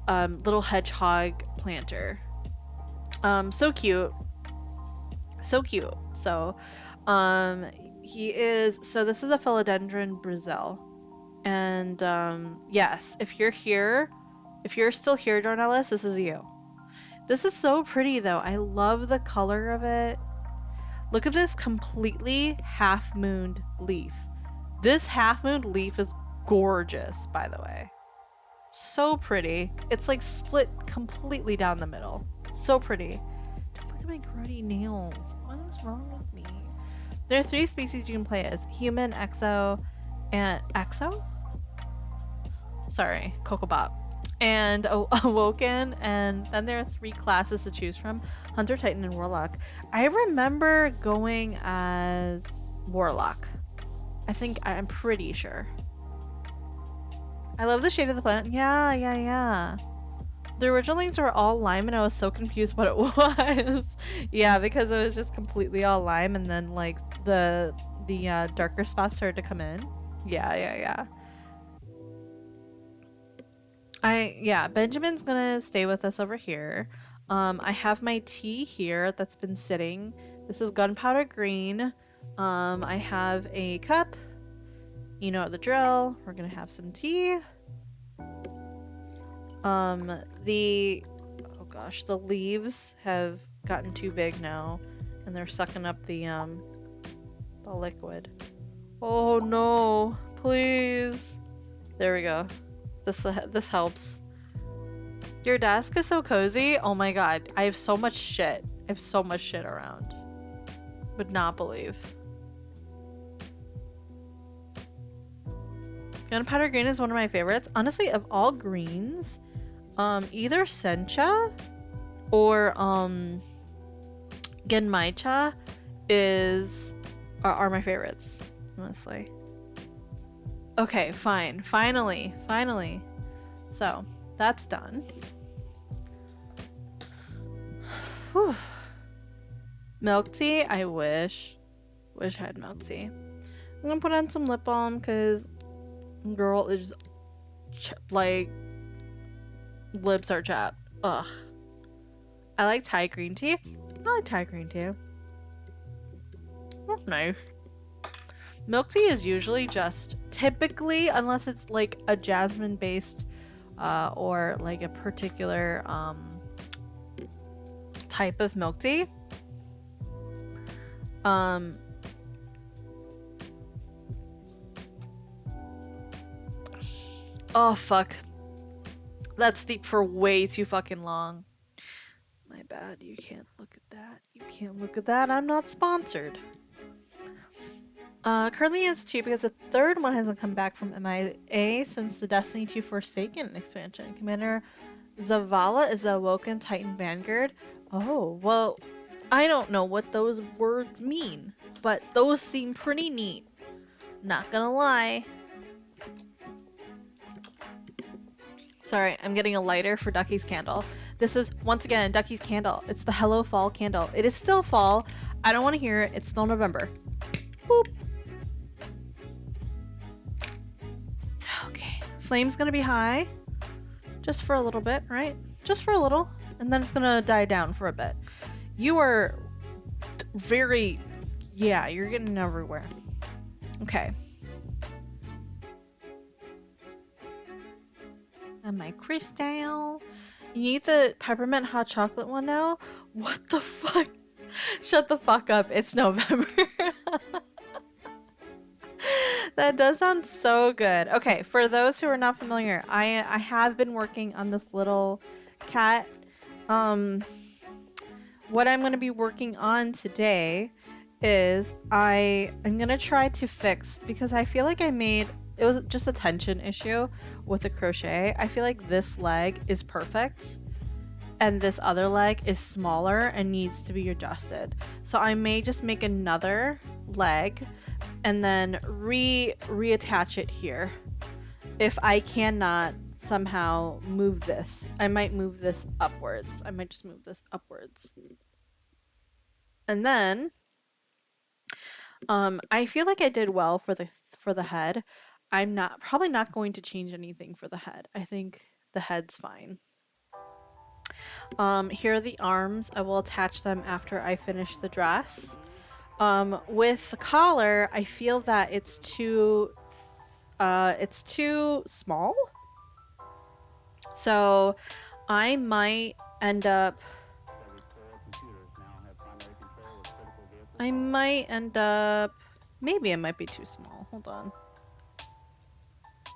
little hedgehog planter. So cute. So cute. So this is a philodendron Brazil. And yes, if you're still here, Dornelis, this is you. This is so pretty though. I love the color of it. Look at this completely half-mooned leaf. This half-mooned leaf is gorgeous, by the way. So pretty. It's like split completely down the middle. So pretty. Don't look at my grody nails. What is wrong with me? There are 3 species you can play as. Human, Exo, and... Exo? Sorry, Cocobop. And Awoken, and then there are 3 classes to choose from: Hunter, Titan, and Warlock. I remember going as Warlock. I'm pretty sure. I love the shade of the plant. Yeah. The original leaves were all lime, and I was so confused what it was. Yeah, because it was just completely all lime, and then like the darker spots started to come in. Yeah. Benjamin's gonna stay with us over here. I have my tea here that's been sitting. This is gunpowder green. I have a cup. You know the drill. We're gonna have some tea. The leaves have gotten too big now, and they're sucking up the liquid. Oh no, please. There we go. This helps. Your desk is so cozy. Oh my god, I have so much shit. I have so much shit around. Would not believe. Gunpowder green is one of my favorites. Honestly, of all greens, either sencha or genmaicha are my favorites, honestly. Okay, fine. Finally. So, that's done. Whew. Milk tea? I wish. Wish I had milk tea. I'm gonna put on some lip balm because girl is like lips are chapped. Ugh. I like Thai green tea. I like Thai green tea. That's nice. Milk tea is usually just typically, unless it's like a jasmine based or like a particular type of milk tea. Oh fuck. That's deep for way too fucking long. My bad. You can't look at that. You can't look at that. I'm not sponsored. Currently it's 2 because the third one hasn't come back from MIA since the Destiny 2 Forsaken expansion. Commander Zavala is the Awoken Titan Vanguard. Oh, well, I don't know what those words mean, but those seem pretty neat. Not gonna lie. Sorry, I'm getting a lighter for Ducky's candle. This is, once again, Ducky's candle. It's the Hello Fall candle. It is still fall. I don't want to hear it. It's still November. Boop. Okay. Flame's gonna be high. Just for a little bit, right? Just for a little. And then it's gonna die down for a bit. You are very... Yeah, you're getting everywhere. Okay. And my crystal. You need the peppermint hot chocolate one now? What the fuck? Shut the fuck up. It's November. That does sound so good. Okay, for those who are not familiar, I have been working on this little cat. What I'm going to be working on today is I'm going to try to fix, because I feel like it was just a tension issue with the crochet. I feel like this leg is perfect and this other leg is smaller and needs to be adjusted. So I may just make another leg and then reattach it here. If I cannot somehow move this, I might move this upwards. I might just move this upwards. And then I feel like I did well for the head. I'm probably not going to change anything for the head. I think the head's fine. Here are the arms. I will attach them after I finish the dress. With the collar, I feel that it's too small. So I might end up maybe it might be too small. Hold on.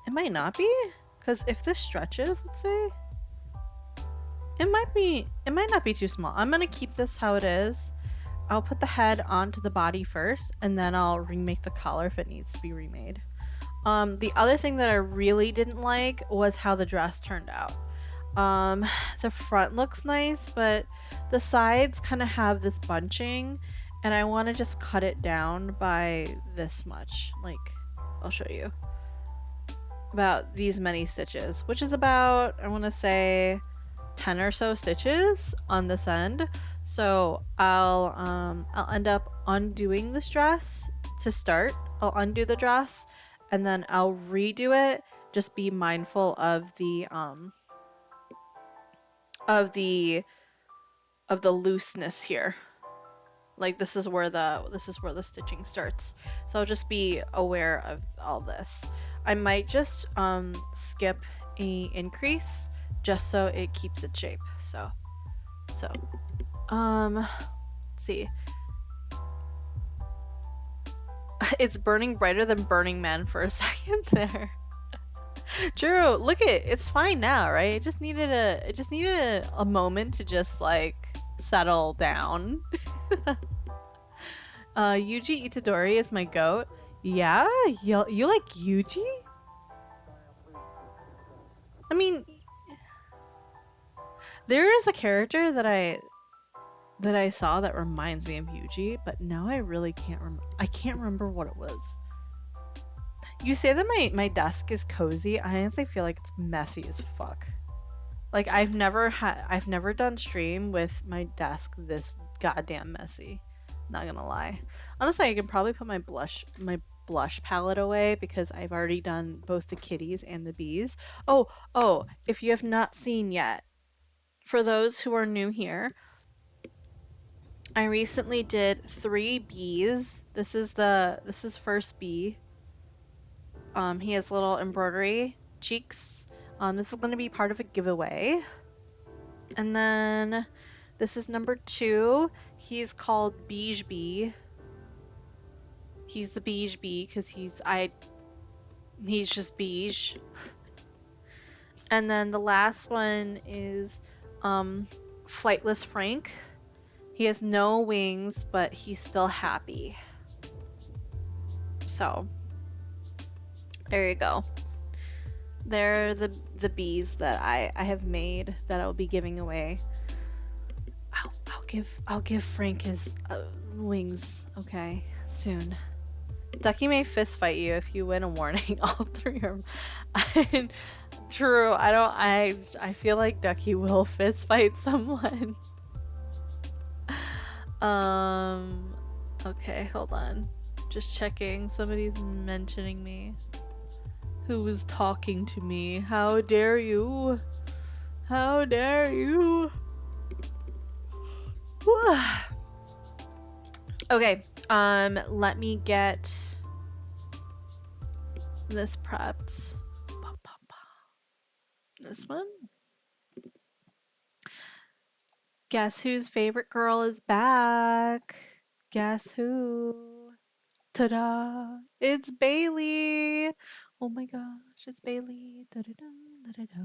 It might not be, because if this stretches, let's say, it might not be too small. I'm gonna keep this how it is. I'll put the head onto the body first, and then I'll remake the collar if it needs to be remade. The other thing that I really didn't like was how the dress turned out. The front looks nice, but the sides kind of have this bunching, and I want to just cut it down by this much. Like, I'll show you. About these many stitches, which is about, I want to say, 10 or so stitches on this end. So I'll end up undoing this dress to start. I'll undo the dress and then I'll redo it. Just be mindful of the looseness here. Like this is where the stitching starts. So I'll just be aware of all this. I might just skip a increase just so it keeps its shape. So let's see. It's burning brighter than Burning Man for a second there. True. Look it's fine now, right? It just needed a moment to just like settle down. Yuji Itadori is my goat. Yeah, you like Yuji? I mean, there is a character that I saw that reminds me of Yuji, but now I really can't remember. I can't remember what it was. You say that my desk is cozy. I honestly feel like it's messy as fuck. Like I've never done stream with my desk this goddamn messy. Not gonna lie. Honestly, I can probably put my blush palette away because I've already done both the kitties and the bees. Oh, if you have not seen yet, for those who are new here, I recently did 3 bees. This is first bee. He has little embroidery cheeks. This is going to be part of a giveaway. And then this is number 2. He's called Beige Bee. He's the beige bee because he's just beige. And then the last one is Flightless Frank. He has no wings, but he's still happy. So there you go. They're the bees that I have made that I'll be giving away. I'll give Frank his wings. Okay, soon. Ducky may fist fight you if you win a warning. All three are. True. I feel like Ducky will fist fight someone. Okay, hold on. Just checking. Somebody's mentioning me. Who is talking to me? How dare you? How dare you? Okay, let me get this prepped. This one? Guess whose favorite girl is back? Guess who? Ta-da! It's Bailey! Oh my gosh, it's Bailey. Da-da-da, da-da-da,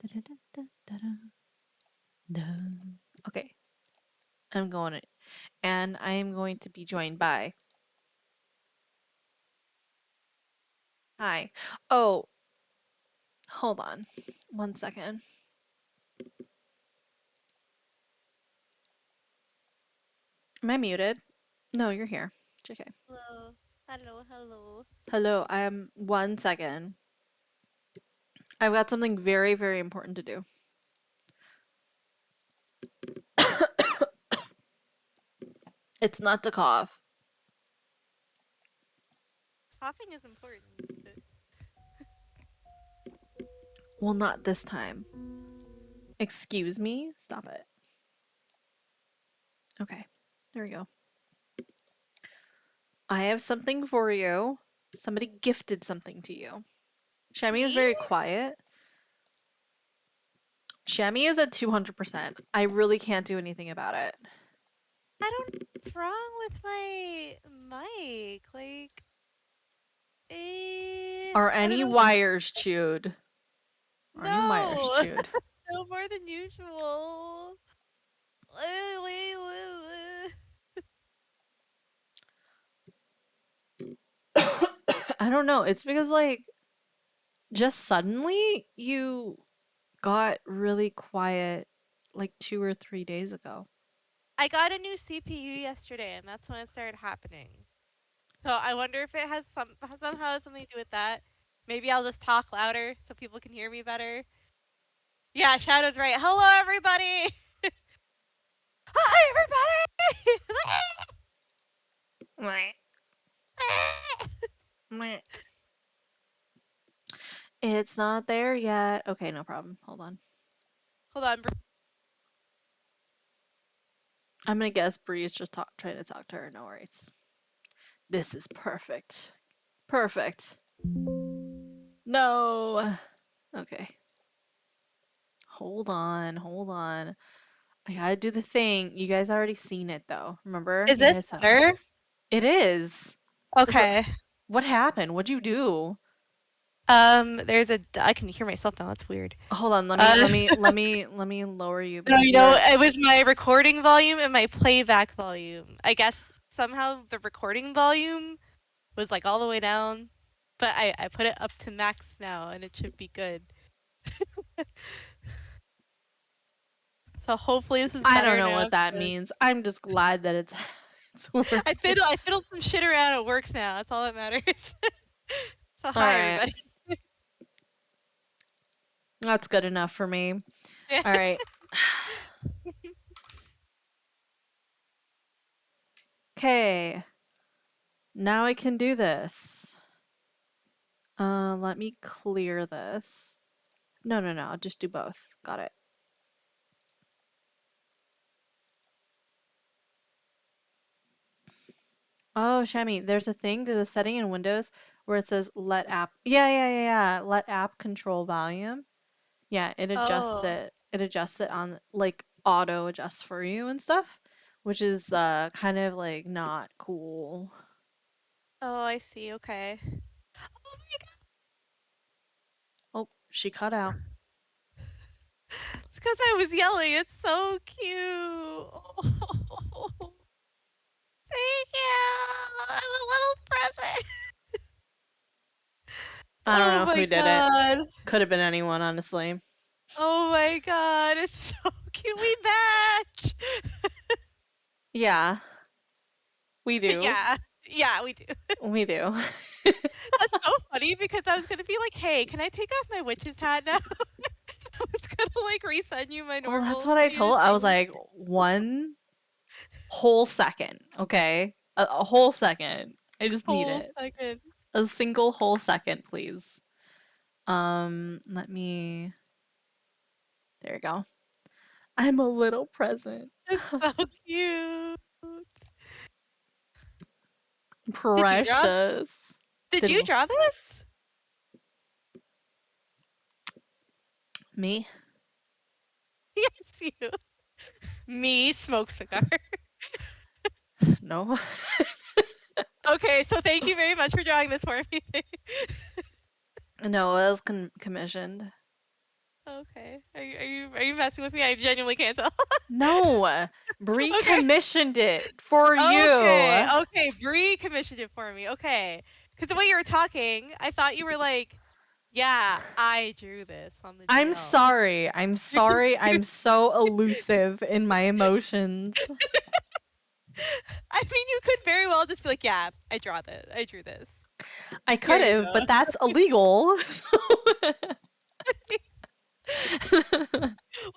da-da-da, da-da-da. Okay. I'm going it. And I am going to be joined by. Hi. Oh. Hold on. 1 second. Am I muted? No, you're here. It's okay. Hello. Hello, hello. Hello, I am 1 second. I've got something very, very important to do. It's not to cough. Coughing is important. Well, not this time. Excuse me? Stop it. Okay, there we go. I have something for you. Somebody gifted something to you. Shami is Me? very quiet. Shami is at 200%. I really can't do anything about it. I don't know what's wrong with my mic. Like, Are I don't any know. wires chewed? Are any wires No! chewed? No more than usual. I don't know. It's because, like, just suddenly you got really quiet like 2 or 3 days ago. I got a new CPU yesterday, and that's when it started happening. So I wonder if it has somehow something to do with that. Maybe I'll just talk louder so people can hear me better. Yeah, Shadow's right. Hello, everybody! Hi, everybody! It's not there yet. Okay, no problem. Hold on. Hold on. I'm gonna guess Bree's just trying to talk to her. No worries. This is perfect. Perfect. No. Okay. Hold on. Hold on. I gotta do the thing. You guys already seen it though. Remember? Is You this guys saw. better? It is. So, Okay. what happened? What'd you do? There's I can hear myself now. That's weird. Hold on. Uh, Let me lower you no, because you know, you're. it was my recording volume and my playback volume. I guess somehow the recording volume was like all the way down, but I put it up to max now and it should be good. So hopefully this is I don't better know now. what that means. I'm just glad that it's it's working. I fiddled some shit around. It works now. That's all that matters. So All hi right. everybody. That's good enough for me. Yeah. All right. Okay. Now I can do this. Let me clear this. No, I'll just do both. Got it. Oh, Shami, there's a setting in Windows where it says let app. Yeah. Let app control volume. Yeah, it adjusts Oh. it. It adjusts it on like auto adjusts for you and stuff, which is kind of like not cool. Oh, I see. Okay. Oh my god. Oh, she cut out. It's because I was yelling. It's so cute. Oh, thank you. I'm a little present. I don't Oh know my who did god. it. Could have been anyone, honestly. Oh my god. It's so cute. We match. Yeah, we do. Yeah. Yeah, we do. We do. That's so funny because I was gonna be like, hey, can I take off my witch's hat now? I was gonna like resend you my normal. Well, that's what I told. I was like, 1 whole second, okay? A whole second. I just need whole it. second. A single whole second, please. Let me. There you go. I'm a little present. It's so cute. Did you draw? Precious. Did you draw this? Me? Yes, you. Me smoke cigar. No. Okay, so thank you very much for drawing this for me. No, it was commissioned. Okay. Are you messing with me? I genuinely can't tell. No, Bree Okay. commissioned it for Okay. you. Okay. Bree commissioned it for me. Okay. Because the way you were talking, I thought you were like, yeah, I drew this on the DL. I'm sorry. I'm sorry. I'm so elusive in my emotions. I mean, you could very well just be like, yeah, I drew this. I could Here you have, go. but that's illegal.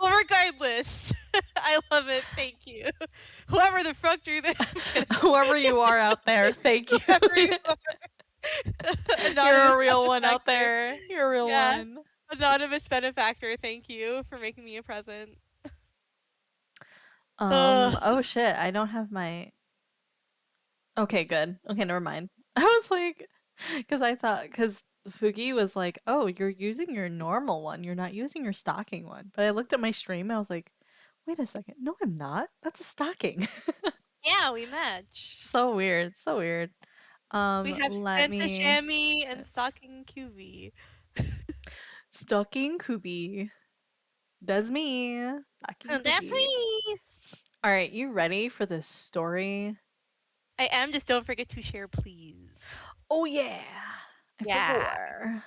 Well, regardless, I love it. Thank you. Whoever the fuck drew this, I'm kidding. Whoever you are out there, thank you. Whoever you are. You're a Anonymous real one out benefactor. there. You're a real Yeah. one. Anonymous benefactor, thank you for making me a present. Oh shit, I don't have my. Okay, good. Okay, never mind. I was like, because Fugi was like, oh, you're using your normal one. You're not using your stocking one. But I looked at my stream and I was like, wait a second. No, I'm not. That's a stocking. Yeah, we match. So weird. So weird. We have Let spent the me. Shami and Yes. stocking QV. Stocking Kubi. That's me. Stocking That's Kubi. me. All right, you ready for this story? I am. Just don't forget to share, please. Oh yeah. Yeah.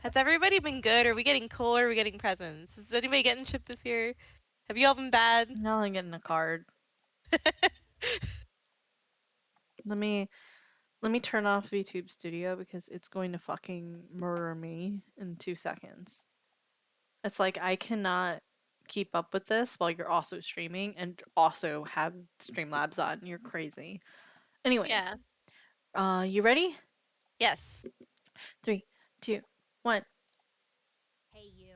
Has everybody been good? Are we getting cool? Or are we getting presents? Is anybody getting shit this year? Have you all been bad? Now I'm getting a card. Let me turn off VTube Studio because it's going to fucking murder me in 2 seconds. It's like I cannot keep up with this while you're also streaming and also have Streamlabs on. You're crazy. Anyway. Yeah. You ready? Yes. 3, 2, 1. Hey you,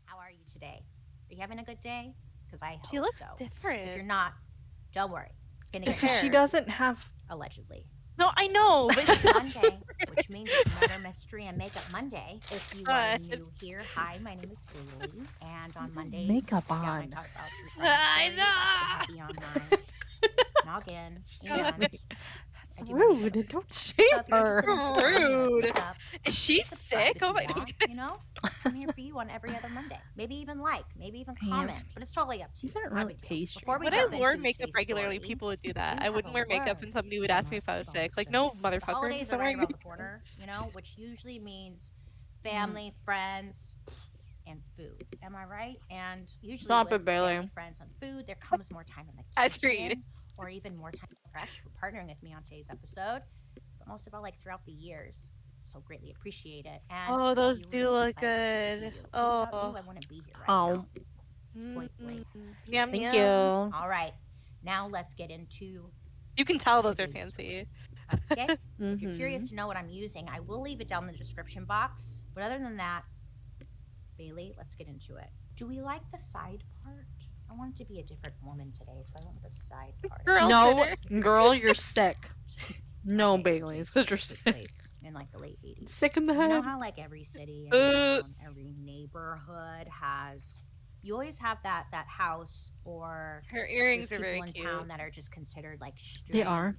how are you today? Are you having a good day? Because I hope She looks so. different. If you're not, don't worry. It's gonna get Because she better. doesn't have. Allegedly. No, I know, but It's Monday, which means it's another Mystery and Makeup Monday. If you are new here, hi, my name is Bailey, and on Mondays, Makeup sit down on. and talk about true crime I stories, know. that's been heavy on my noggin, and I That's do my rude. videos. Don't So shame if you're her. interested in true crime, Rude. makeup, Is she subscribe sick? if Oh you my want, you know? I'm here for you on every other Monday. Maybe even maybe even Damn. comment, but it's totally up to you. These aren't Not a really big deal. pastry. Before we When jump I wore into makeup today's regularly, story, people would do we that. do I have wouldn't a wear makeup word and somebody would ask me if I was from our sick. Like, no, sponsors. The motherfucker. holidays I'm are right wearing around the makeup. corner, you know, which usually means family, friends, and food. Am I right? And usually Stop with it, Bailey. family, friends, and food, there comes more time in the As agreed. kitchen, or even more time fresh for partnering with me on today's episode. But most of all, like throughout the years. So greatly appreciate it. And Oh, those you do really look like you. good. 'Cause without Oh. you, I wouldn't be here right Oh. now. Point blank. Yum, Thank yum. you. All right, now let's get into You can tell those are today's fancy. okay. If you're curious to know what I'm using, I will leave it down in the description box. But other than that, Bailey, let's get into it. Do we like the side part? I want it to be a different woman today, so I went with the side part. Girl No, sitter. girl, you're sick. No, Okay, Bailey, it's because you're took sick. place in like the late 80s. Sick in the You know head. how like every city and town, every neighborhood has, you always have that house or Her earrings there's are people very in cute. town that are just considered like strange. They are.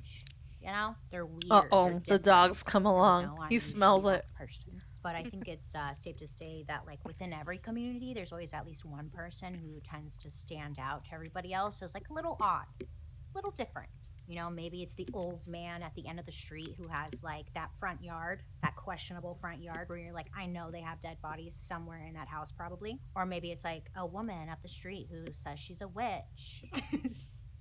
You know, they're weird. Uh-oh, they're the different. dog's come And, you along. know, I'm He usually smells that it. person. But I think it's safe to say that like within every community, there's always at least one person who tends to stand out to everybody else as like a little odd, a little different. You know, maybe it's the old man at the end of the street who has like that front yard, that questionable front yard where you're like, I know they have dead bodies somewhere in that house probably. Or maybe it's like a woman up the street who says she's a witch.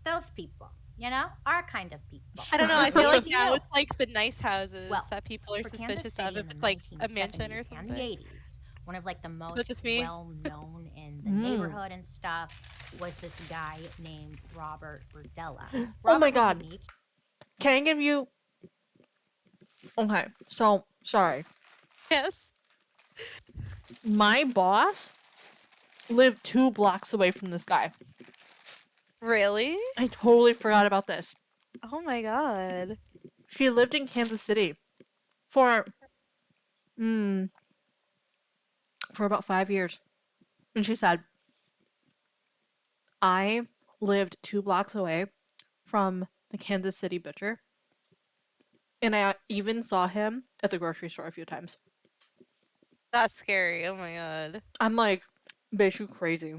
Those people, you know, are kind of people. I don't know. I feel like Who's now you? it's like the nice houses Well, that people are for Kansas suspicious City of. in If the it's like a mansion or 1970s and the something. 80s, one of like the Is that most just me? well known in the neighborhood and stuff was this guy named Robert Burdella. Oh Robert my was God. unique. Can I give you? Okay, so sorry. Yes. My boss lived 2 blocks away from this guy. Really? I totally forgot about this. Oh my god. She lived in Kansas City for about 5 years. And she said, I lived 2 blocks away from the Kansas City butcher. And I even saw him at the grocery store a few times. That's scary. Oh my god. I'm like, bitch, you crazy.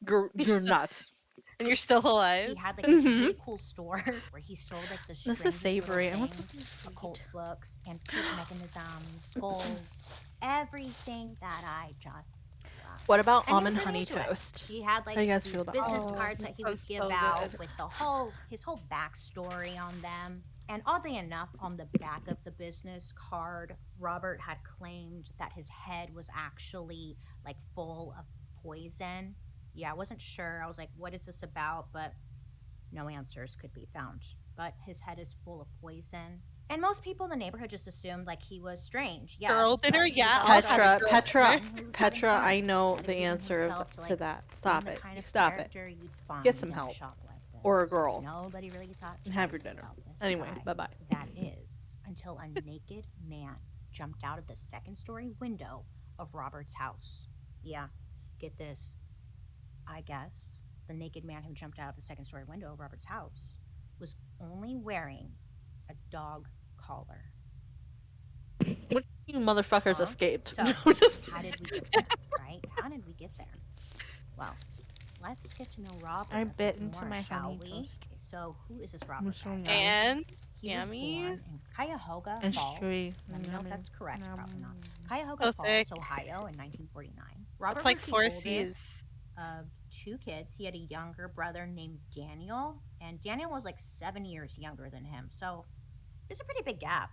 You're so- nuts. And you're still alive? He had like this really cool store where he sold like the This is strangest little savory. I want things, something sweet. occult books, antique mechanisms, skulls, everything that I just love. What about And he almond was honey into it. toast? He had like How do you guys these feel about business that? cards Oh, that he that would sounds give so out good. with his whole backstory on them. And oddly enough, on the back of the business card, Robert had claimed that his head was actually like full of poison. Yeah, I wasn't sure. I was like, what is this about? But no answers could be found. But his head is full of poison. And most people in the neighborhood just assumed like he was strange. Yes, Girl but dinner? he was Yeah, also I'll Petra, have a Petra, person who was having Petra, fun, I know the dedicating answer himself to like, that. being Stop the it. kind of Stop it. character you'd find Get some in a help. shop like this. Or a girl. Nobody really thought And have your twice dinner. about this Anyway, guy. bye-bye. That is until a naked man jumped out of the second-story window of Robert's house. Yeah, get this. I guess the naked man who jumped out of the second-story window of Robert's house was only wearing a dog collar. You motherfuckers Huh? escaped. So, Just- how did we get there, right? How did we get there? Well, let's get to know Robert. I a bit bit into more, my shall honey we? toast. Okay, so, who is this Robert? so guy? yummy. And He was Yummy. born in Cuyahoga And Falls. chewy. Let me know if Yummy. that's correct. Probably not. Yum. Cuyahoga So Falls, thick. Ohio, in 1949. Robert it's like was the 4 oldest C's. of 2 kids. He had a younger brother named Daniel, and Daniel was like 7 years younger than him. So there's a pretty big gap.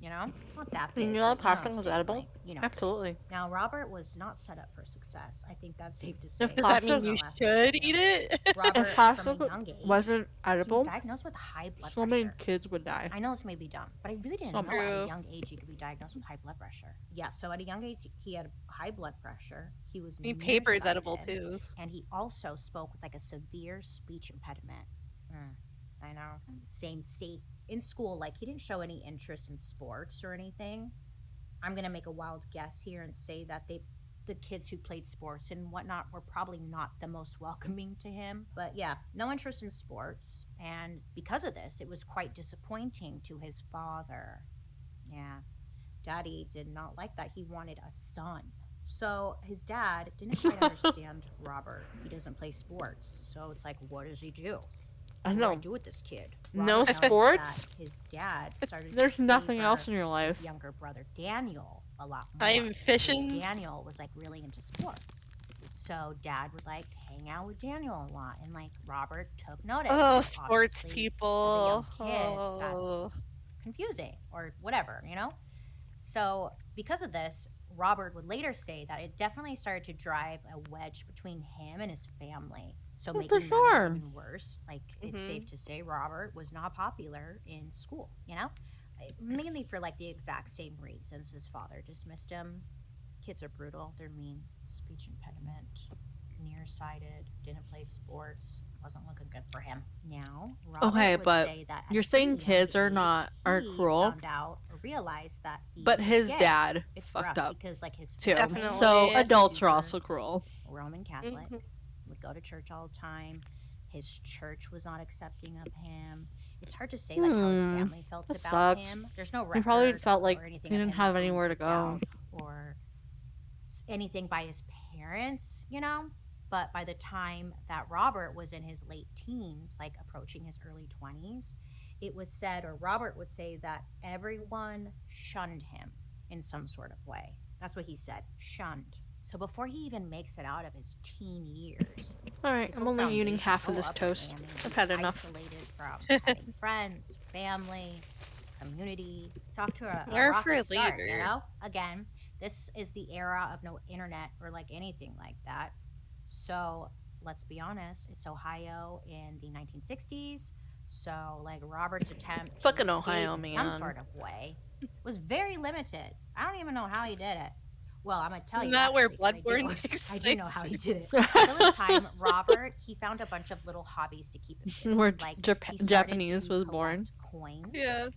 You know, it's not that big. You know that but what popcorn I'm was saying, edible? like, you know. Absolutely. Now Robert was not set up for success. I think that's safe to say. If Does that mean Pasta- you Left, should you eat know. it? Robert, If from pasta a young age, wasn't he was edible, diagnosed with high blood so pressure. many kids would die. I know this may be dumb, but I really didn't Some know at a True. young age you could be diagnosed with high blood pressure. Yeah, so at a young age he had high blood pressure. He was I mean, paper is edible nearsighted, too. and he also spoke with like a severe speech impediment. I know. Same. See, in school, like he didn't show any interest in sports or anything. I'm gonna make a wild guess here and say that the kids who played sports and whatnot were probably not the most welcoming to him. But yeah, no interest in sports, and because of this, it was quite disappointing to his father. Yeah, Daddy did not like that. He wanted a son. So his dad didn't quite understand Robert. He doesn't play sports. So it's like, what does he do? I What do I know. do with this kid? No Robert noticed that sports? His dad started to There's nothing favor else in your life. his younger brother Daniel a lot more. Not even because fishing? Daniel was like really into sports. So dad would like hang out with Daniel a lot, and like Robert took notice. Oh, and sports obviously, people. As a young kid, Oh. that's confusing or whatever, you know? So because of this, Robert would later say that it definitely started to drive a wedge between him and his family. So Oh, for making sure. matters even worse, like it's Mhm. safe to say Robert was not popular in school, you know? Mainly for like the exact same reasons his father dismissed him. Kids are brutal, they're mean, speech impediment, nearsighted, didn't play sports, wasn't looking good for him. Now, Robert Okay, would but say that at you're a saying pretty kids young are age, not- are he cruel? Found out or realized that he But was his gay. dad It's fucked rough up because like his too. family Definitely. So was adults are super also cruel. Roman Catholic, Mhm. would go to church all the time. His church was not accepting of him. It's hard to say like how his family felt that about sucks. him. There's no record. He probably felt like or anything he of didn't him have being anywhere to kicked go. out or anything by his parents, you know. But by the time that Robert was in his late teens, like approaching his early 20s, it was said, or Robert would say, that everyone shunned him in some sort of way. That's what he said, shunned. So before he even makes it out of his teen years, All right, I'm only eating half of this toast. I've had enough. Isolated from having friends, family, community. It's off to a Or rocky for start, later. you know? Again, this is the era of no internet or like anything like that. So let's be honest, it's Ohio in the 1960s. So like Robert's attempt Fucking to Ohio, escape in some man. sort of way was very limited. I don't even know how he did it. Well, I'm gonna tell you. Isn't that where actually, 'cause Bloodborne takes I do know how place? he did it. So this time, Robert, he found a bunch of little hobbies to keep him busy. Where Like he started Japanese to was collect born. Coins. Yeah.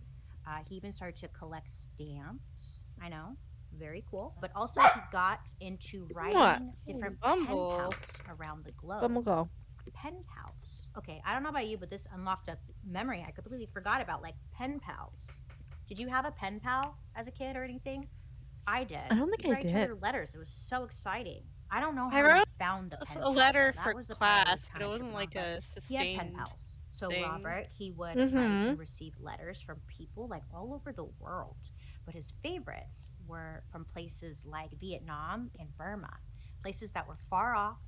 He even started to collect stamps. I know, very cool. But also, he got into writing different pen Bumble. pals around the globe. Then we'll go. Pen pals. Okay, I don't know about you, but this unlocked a memory I completely forgot about, like pen pals. Did you have a pen pal as a kid or anything? I did. I don't think We'd I write each did. other letters. It was so exciting. I don't know I how wrote he found the pen A pal. letter That for was the part that class, but kinda it tripped wasn't me like out, a but he had pen sustained pals. So thing. Robert, he would Mhm. write and receive letters from people like all over the world. But his favorites were from places like Vietnam and Burma, places that were far off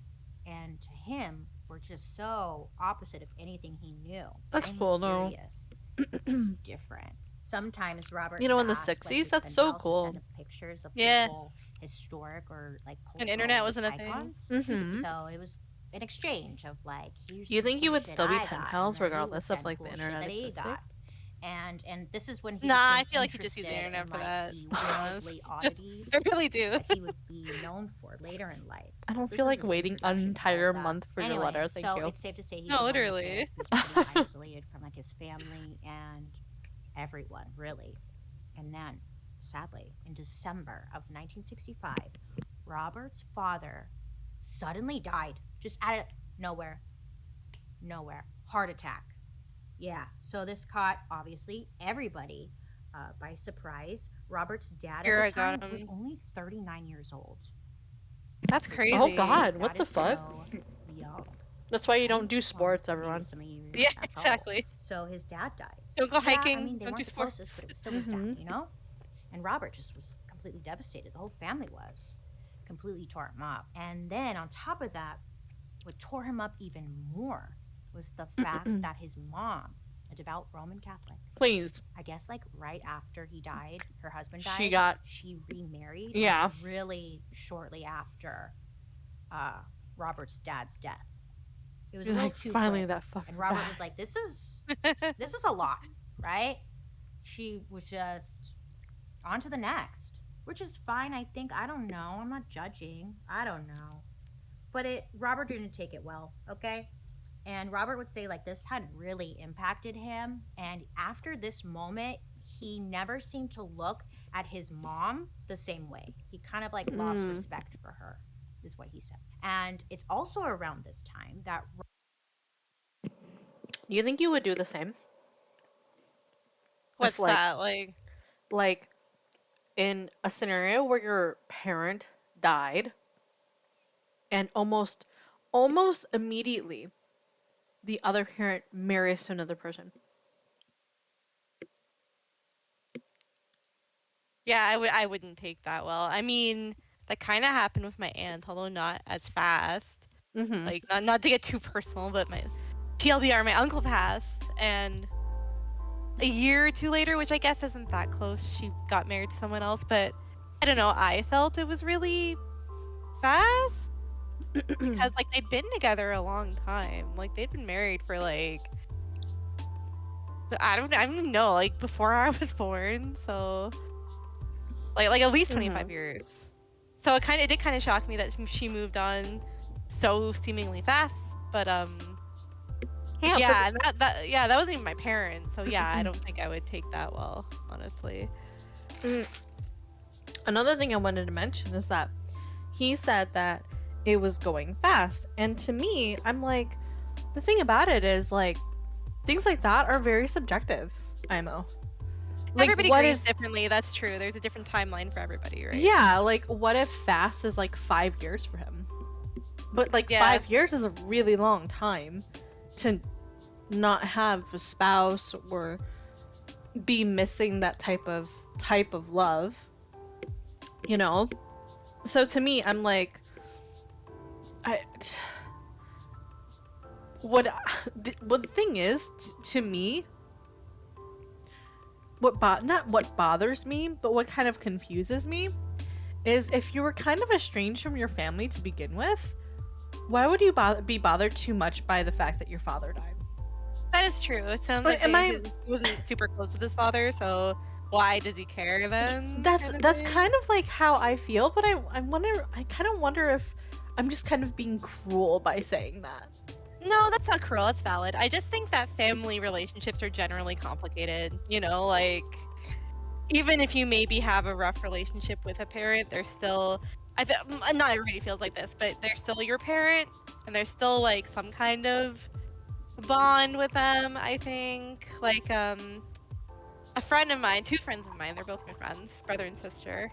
and to him were just so opposite of anything he knew. That's and cool, though. mysterious. Just different. Sometimes Robert, You know, in the would ask, like, 60s, his that's pen so pals to cool. send him pictures of Yeah. local historic or like cultural And internet wasn't a thing. icons. Mhm. So it was an exchange of like, here's You some think you cool would shit still be I pen got, pals and then he would regardless of, send like, the cool shit internet that he existing? got. And this is when he Nah, I became feel like you just use the interested internet in, for like, that, the to be honest. worldly oddities I really do. that he would be known for later in life. I don't This feel was like an waiting an introduction to all entire that. month for your Anyway, letter. Thank so you. it's safe to say he's No, a wonderful literally. kid. He's pretty isolated from like his family and everyone, really. And then, sadly, in December of 1965, Robert's father suddenly died, just out of nowhere. Heart attack. Yeah, so this caught, obviously, everybody by surprise. Robert's dad Here, I at the got time was him. only 39 years old. That's crazy. Oh, God. That What the is fuck? so young. That's why you don't do 24, sports, maybe everyone. some of you Yeah, that's old. exactly. So his dad dies. Don't go Yeah, I hiking, mean, they don't weren't do the sports. closest, but it was still his dad, Mhm. you know? And Robert just was completely devastated. The whole family was. Completely tore him up. And then on top of that, what tore him up even more was the fact that his mom, a devout Roman Catholic, Please. I guess like right after he died, her husband She died. She remarried. like, Yeah. really shortly after Robert's dad's death. It was You're a little like, too finally quick. that fucking And Robert guy. was like, "This is a lot, right?" She was just on to the next, which is fine. I think. I don't know. I'm not judging. I don't know, but Robert didn't take it well. Okay. And Robert would say like this had really impacted him. And after this moment, he never seemed to look at his mom the same way. He kind of like lost respect for her, is what he said. And it's also around this time that Do you think you would do the same? What's like- that? Like, in a scenario where your parent died, and almost immediately, the other parent marries to another person. Yeah, I wouldn't take that well. I mean, that kind of happened with my aunt, although not as fast. Mm-hmm. Like, not to get too personal, but my TLDR, my uncle passed, and a year or two later, which I guess isn't that close, she got married to someone else. But I don't know, I felt it was really fast because like they'd been together a long time. Like they'd been married for like I don't even know, like before I was born. So like at least 25 years. So it did kind of shock me that she moved on so seemingly fast. But yeah, that wasn't even my parents. So yeah, I don't think I would take that well, honestly. Another thing I wanted to mention is that he said that it was going fast, and to me, I'm like, the thing about it is like things like that are very subjective. IMO. Like, Everybody what grieves is differently. That's true. There's a different timeline for everybody, right? Yeah, like what if fast is like 5 years for him? But like 5 years is a really long time to not have a spouse or be missing that type of love, you know? So to me, I'm like, the thing is, to me, not what bothers me, but what kind of confuses me is if you were kind of estranged from your family to begin with, why would you be bothered too much by the fact that your father died? That is true. It sounds like he wasn't super close with his father, so why does he care then? That's kind of like how I feel, but I kind of wonder if I'm just kind of being cruel by saying that. No, that's not cruel. That's valid. I just think that family relationships are generally complicated. You know, like, even if you maybe have a rough relationship with a parent, they're still... not everybody feels like this, but they're still your parent, and there's still, like, some kind of bond with them, I think. Like, a friend of mine, 2 friends of mine, they're both my friends, brother and sister,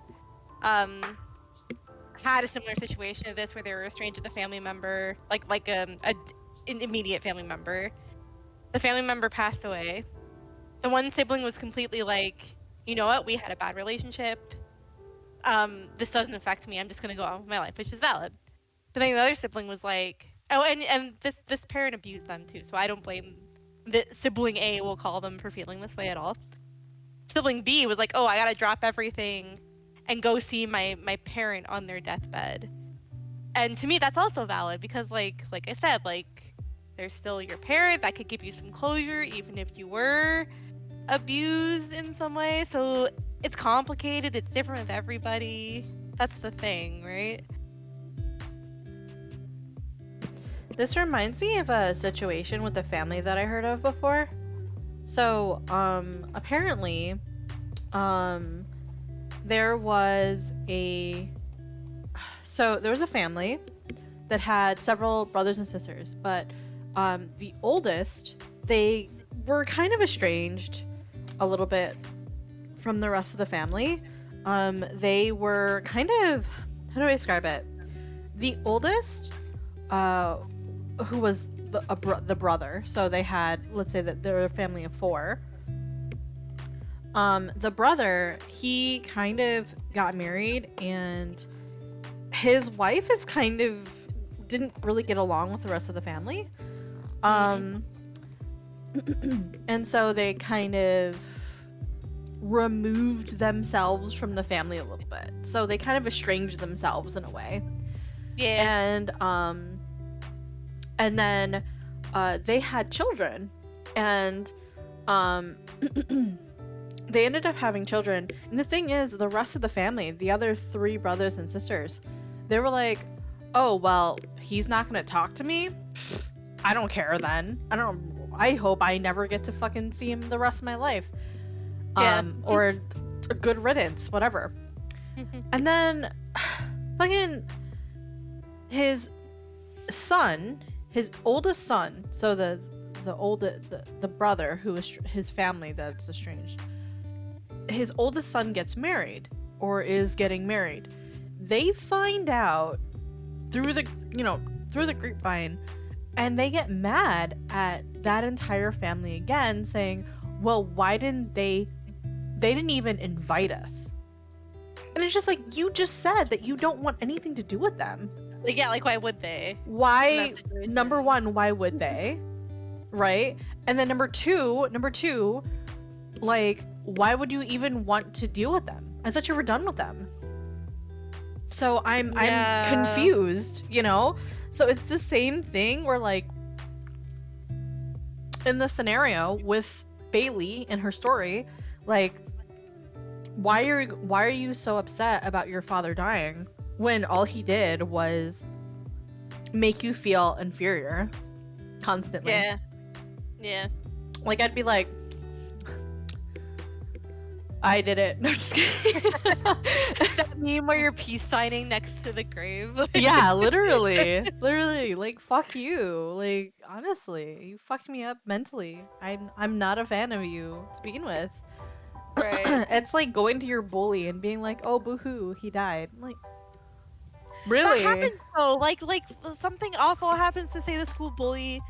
had a similar situation of this where they were estranged with a family member, an immediate family member. The family member passed away. The one sibling was completely like, you know what, we had a bad relationship. This doesn't affect me. I'm just gonna go on with my life, which is valid. But then the other sibling was like, oh, and this parent abused them too, so I don't blame the sibling A, we'll call them, for feeling this way at all. Sibling B was like, oh, I gotta drop everything and go see my parent on their deathbed. And to me, that's also valid because, like I said, like, they're still your parent. That could give you some closure, even if you were abused in some way. So it's complicated. It's different with everybody. That's the thing, right? This reminds me of a situation with a family that I heard of before. So, apparently, there was a family that had several brothers and sisters, but the oldest, they were kind of estranged a little bit from the rest of the family. They were kind of, how do I describe it? The oldest, who was the brother, so they had, let's say that they're a family of 4. The brother, he kind of got married, and his wife is kind of didn't really get along with the rest of the family. And so they kind of removed themselves from the family a little bit. So they kind of estranged themselves in a way. Yeah. And then they had children, and they ended up having children. And the thing is, the rest of the family, the other 3 brothers and sisters, they were like, oh, well, he's not gonna talk to me? I don't care then. I hope I never get to fucking see him the rest of my life. Yeah. Or a good riddance, whatever. And then fucking his son, his oldest son, so the brother who is his family that's estranged, his oldest son gets married or is getting married. They find out through the grapevine, and they get mad at that entire family again, saying, well, why didn't they didn't even invite us. And it's just like, you just said that you don't want anything to do with them. Like, yeah, like, why would they? Why, number 1, why would they? Right? And then number two, like, why would you even want to deal with them? I thought you were done with them. So I'm confused, you know? So it's the same thing where, like, in the scenario with Bailey and her story, like, why are you so upset about your father dying when all he did was make you feel inferior constantly? Yeah. Like, I'd be like, I did it. No, just kidding. That meme where you're peace signing next to the grave. Yeah, literally, like, fuck you. Like, honestly, you fucked me up mentally. I'm not a fan of you to begin with. Right. It's like going to your bully and being like, oh, boo-hoo, he died. I'm like, Really? That happens though. Like something awful happens to, say, the school bully,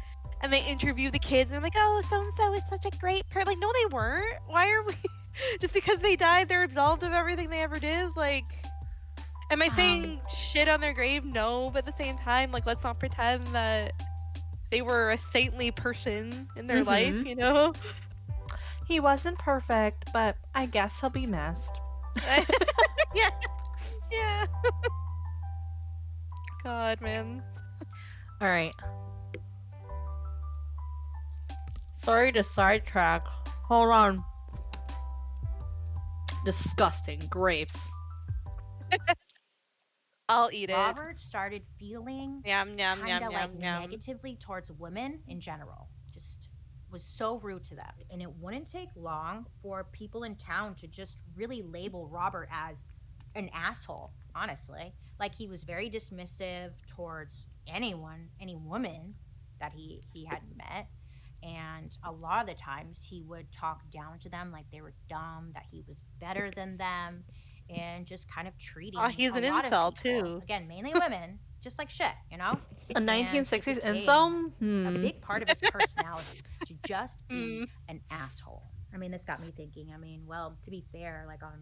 and they interview the kids and they're like, "Oh, so and so is such a great person." Like, no, they weren't. Why are we? Just because they died, they're absolved of everything they ever did? Like, am I saying shit on their grave? No, but at the same time, like, let's not pretend that they were a saintly person in their life, you know? He wasn't perfect, but I guess he'll be missed. Yeah. Yeah. God, man. All right. Sorry to sidetrack. Hold on. Disgusting grapes. I'll eat it. Robert started feeling Yum, yum, kind yum, of like yum, yum. negatively towards women in general. Just was so rude to them. And it wouldn't take long for people in town to just really label Robert as an asshole, honestly. Like, he was very dismissive towards anyone, any woman that he had met. And a lot of the times he would talk down to them like they were dumb, that he was better than them, and just kind of treating he's a an lot incel, of people, too. again, mainly women, just like shit, you know? A And 1960s it became incel? a big part of his personality to just be an asshole. I mean, this got me thinking, well, to be fair, like, on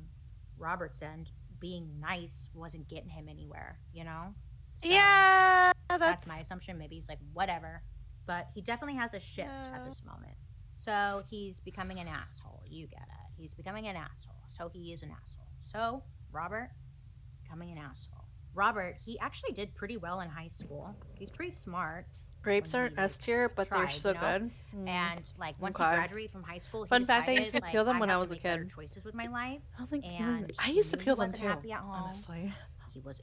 Robert's end, being nice wasn't getting him anywhere, you know? So Yeah, that's my assumption. Maybe he's like, whatever. But he definitely has a shift at this moment. So he's becoming an asshole. You get it. He's becoming an asshole. So he is an asshole. So Robert, becoming an asshole. Robert, he actually did pretty well in high school. He's pretty smart. Grapes aren't S tier, but they're so you know? good. And like, once he Okay. graduated from high school, he Fun fact, I decided, used to like, peel them I when have I to was a make better kid. choices with my life. I don't think And I he used to knew peel he them wasn't too, happy at home. honestly.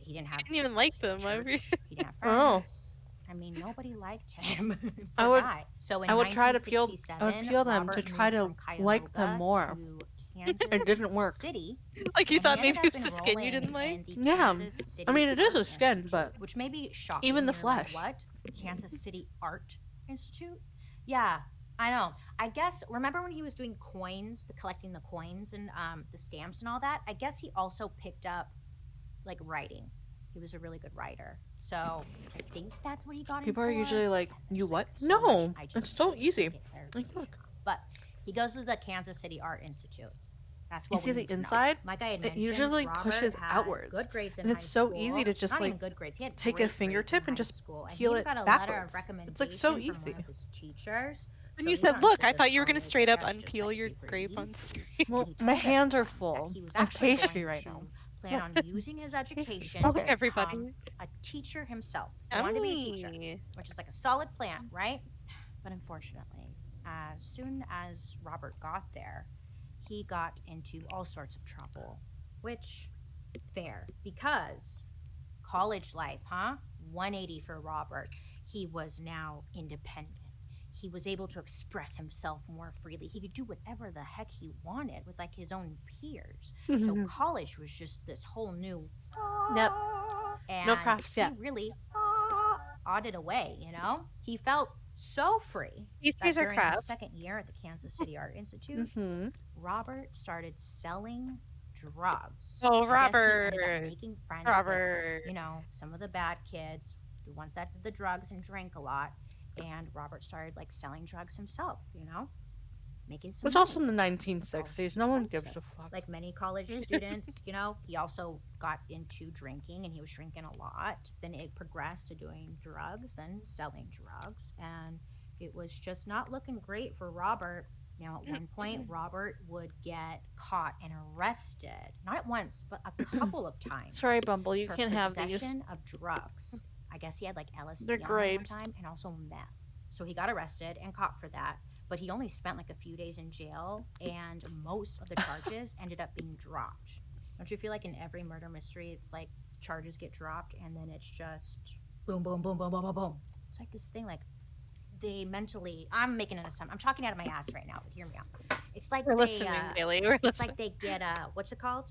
He didn't have I didn't even like them. church. He didn't have Oh. friends. I mean, nobody liked him. I would- So in I would try to peel. I would 1967, peel them Robert to try moved to from like them Cuyahoga more. to Kansas It didn't work. City, Like, you and thought he maybe ended it up was the skin you didn't enrolling like? in the Yeah. Kansas City I mean, it is Art a skin, Institute, but which may be shocking. even the You're like, flesh. what? Kansas City Art Institute? Yeah, I know. I guess, remember when he was doing coins, collecting the coins and the stamps and all that? I guess he also picked up, like, writing. He was a really good writer. So I think that's what he got People in are for. usually like, And "You there's, what?" like, so No, much I it's just so couldn't easy. get Like, clarification look. on. But he goes to the Kansas City Art Institute. That's You what see we the need to know. inside? Like I had It mentioned, usually Robert pushes had outwards. good grades in And it's high so school. easy to just, Not like, even good grades. He had take a great grades fingertip in and high just school. And peel he it got a backwards. letter of It's, recommendation like, so from easy. one of his teachers. And So you he said, got look, into I this thought you were going to college straight that up has just, unpeel like, your super grape on ease. screen. Well, And he my told hands are everyone that full he was of actually pastry going right to now. plan on using his education Look, to everybody. become a teacher himself. He wanted to be a teacher, Yummy. which is like a solid plan, right? But unfortunately, as soon as Robert got there, he got into all sorts of trouble, which fair, because college life, 180 for Robert. He was now independent. He was able to express himself more freely. He could do whatever the heck he wanted with, like, his own peers. So college was just this whole new. Yep. And No crafts yet. he really odded away, you know? He felt so free These that trees are during crap. his second year at the Kansas City Art Institute, Mm-hmm. Robert started selling drugs. Oh, I guess he ended up Robert. making friends Robert. with, you know, some of the bad kids, the ones that did the drugs and drank a lot. And Robert started, like, selling drugs himself, you know? Making some Which money. also in the 1960s, no one gives a fuck. Like many college students, you know, he also got into drinking, and he was drinking a lot. Then it progressed to doing drugs, then selling drugs, and it was just not looking great for Robert. Now, at one point, Robert would get caught and arrested, not at once, but a couple of times. Sorry, Bumble, you for can't have these. possession of drugs. I guess he had, like, LSD They're on him grapes. one time, and also meth. So he got arrested and caught for that. But he only spent, like, a few days in jail, and most of the charges ended up being dropped. Don't you feel like in every murder mystery, it's like charges get dropped, and then it's just boom, boom, boom, boom, boom, boom, boom. It's like this thing, like, they mentally. I'm making an assumption. I'm talking out of my ass right now, but hear me out. It's like We're they. listening, Bailey. We're It's listening. like they get what's it called?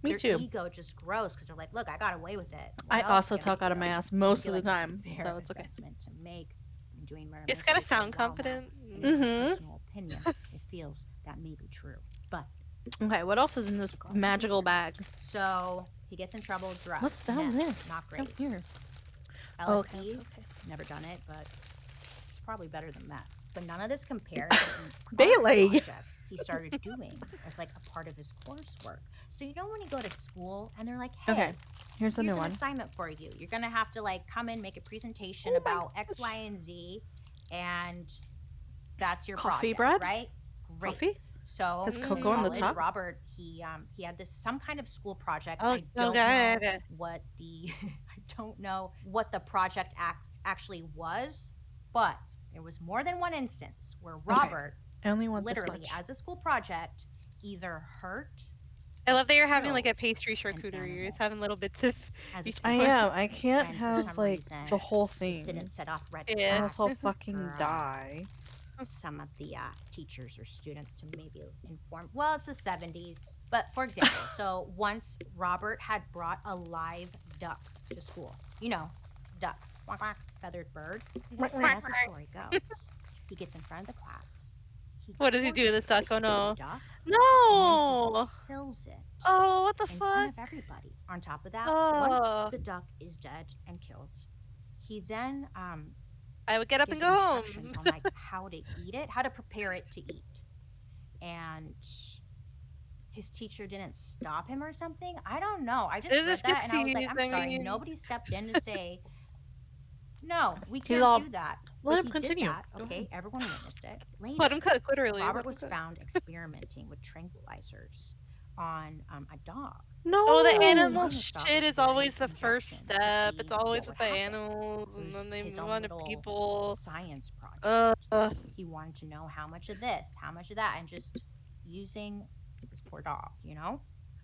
Me Their too. ego just grows because they're like, look, I got away with it. What I else also can I talk out of my do? ass I most feel of the like it's a time, fair so it's okay. assessment to make when doing murder It's gotta mysteries for a sound while now. confident. And in my Mhm. personal opinion, it feels that may be true. But Okay, what else is in this magical bag? so He gets in trouble, drugs. What's down meth, this? Not great. Down here. LSD, Oh, okay. never done it, but it's probably better than that. But none of this compares to the Bailey. projects he started doing as like a part of his coursework. So you know when you go to school and they're like, hey, Okay, here's a new an one. assignment for you. You're gonna have to like come in, make a presentation about X, Y, and Z, and that's your Coffee project, bread? right? Great. Coffee? So Has in cocoa on the college, top? Robert, he had this some kind of school project. Oh, I so don't know good. what the I don't know what the project actually was, but there was more than one instance where Robert I only want literally this much. as a school project either hurt. I love that you're having like a killed pastry an charcuterie. You're animal. just having little bits of As a each school I one. am. I can't And for have some like reason, the whole This thing. didn't set off red Yeah. Or flags else I'll fucking for, die. some of the teachers or students to maybe inform. Well, it's the 70s. But for example, so once Robert had brought a live duck to school. You know, duck. Quack, quack, feathered bird. And as the story goes, he gets in front of the class. What does he do to this duck? Oh, no. Duck, No! and then he kills it. Oh, what the In front fuck? of everybody. On top of that, Oh. once the duck is dead and killed, he then I would get up and gives go home. instructions on like how to eat it, how to prepare it to eat. And his teacher didn't stop him or something. I don't know. I just This is read that and I was like, 60s, I'm I sorry. mean. Nobody stepped in to say, no, we He's can't all, do that. "Let But him he did continue. that, Go okay, ahead." everyone witnessed it. Later, Let him cook, literally. Robert Let him was cook. found experimenting with tranquilizers on a dog. No. Oh, the He animal even started shit is various always the first injections to step. see It's always what with would the happen. animals, It and was then they his move own on to little people. science project. Uh, He wanted to know how much of this, how much of that, and just using this poor dog, you know?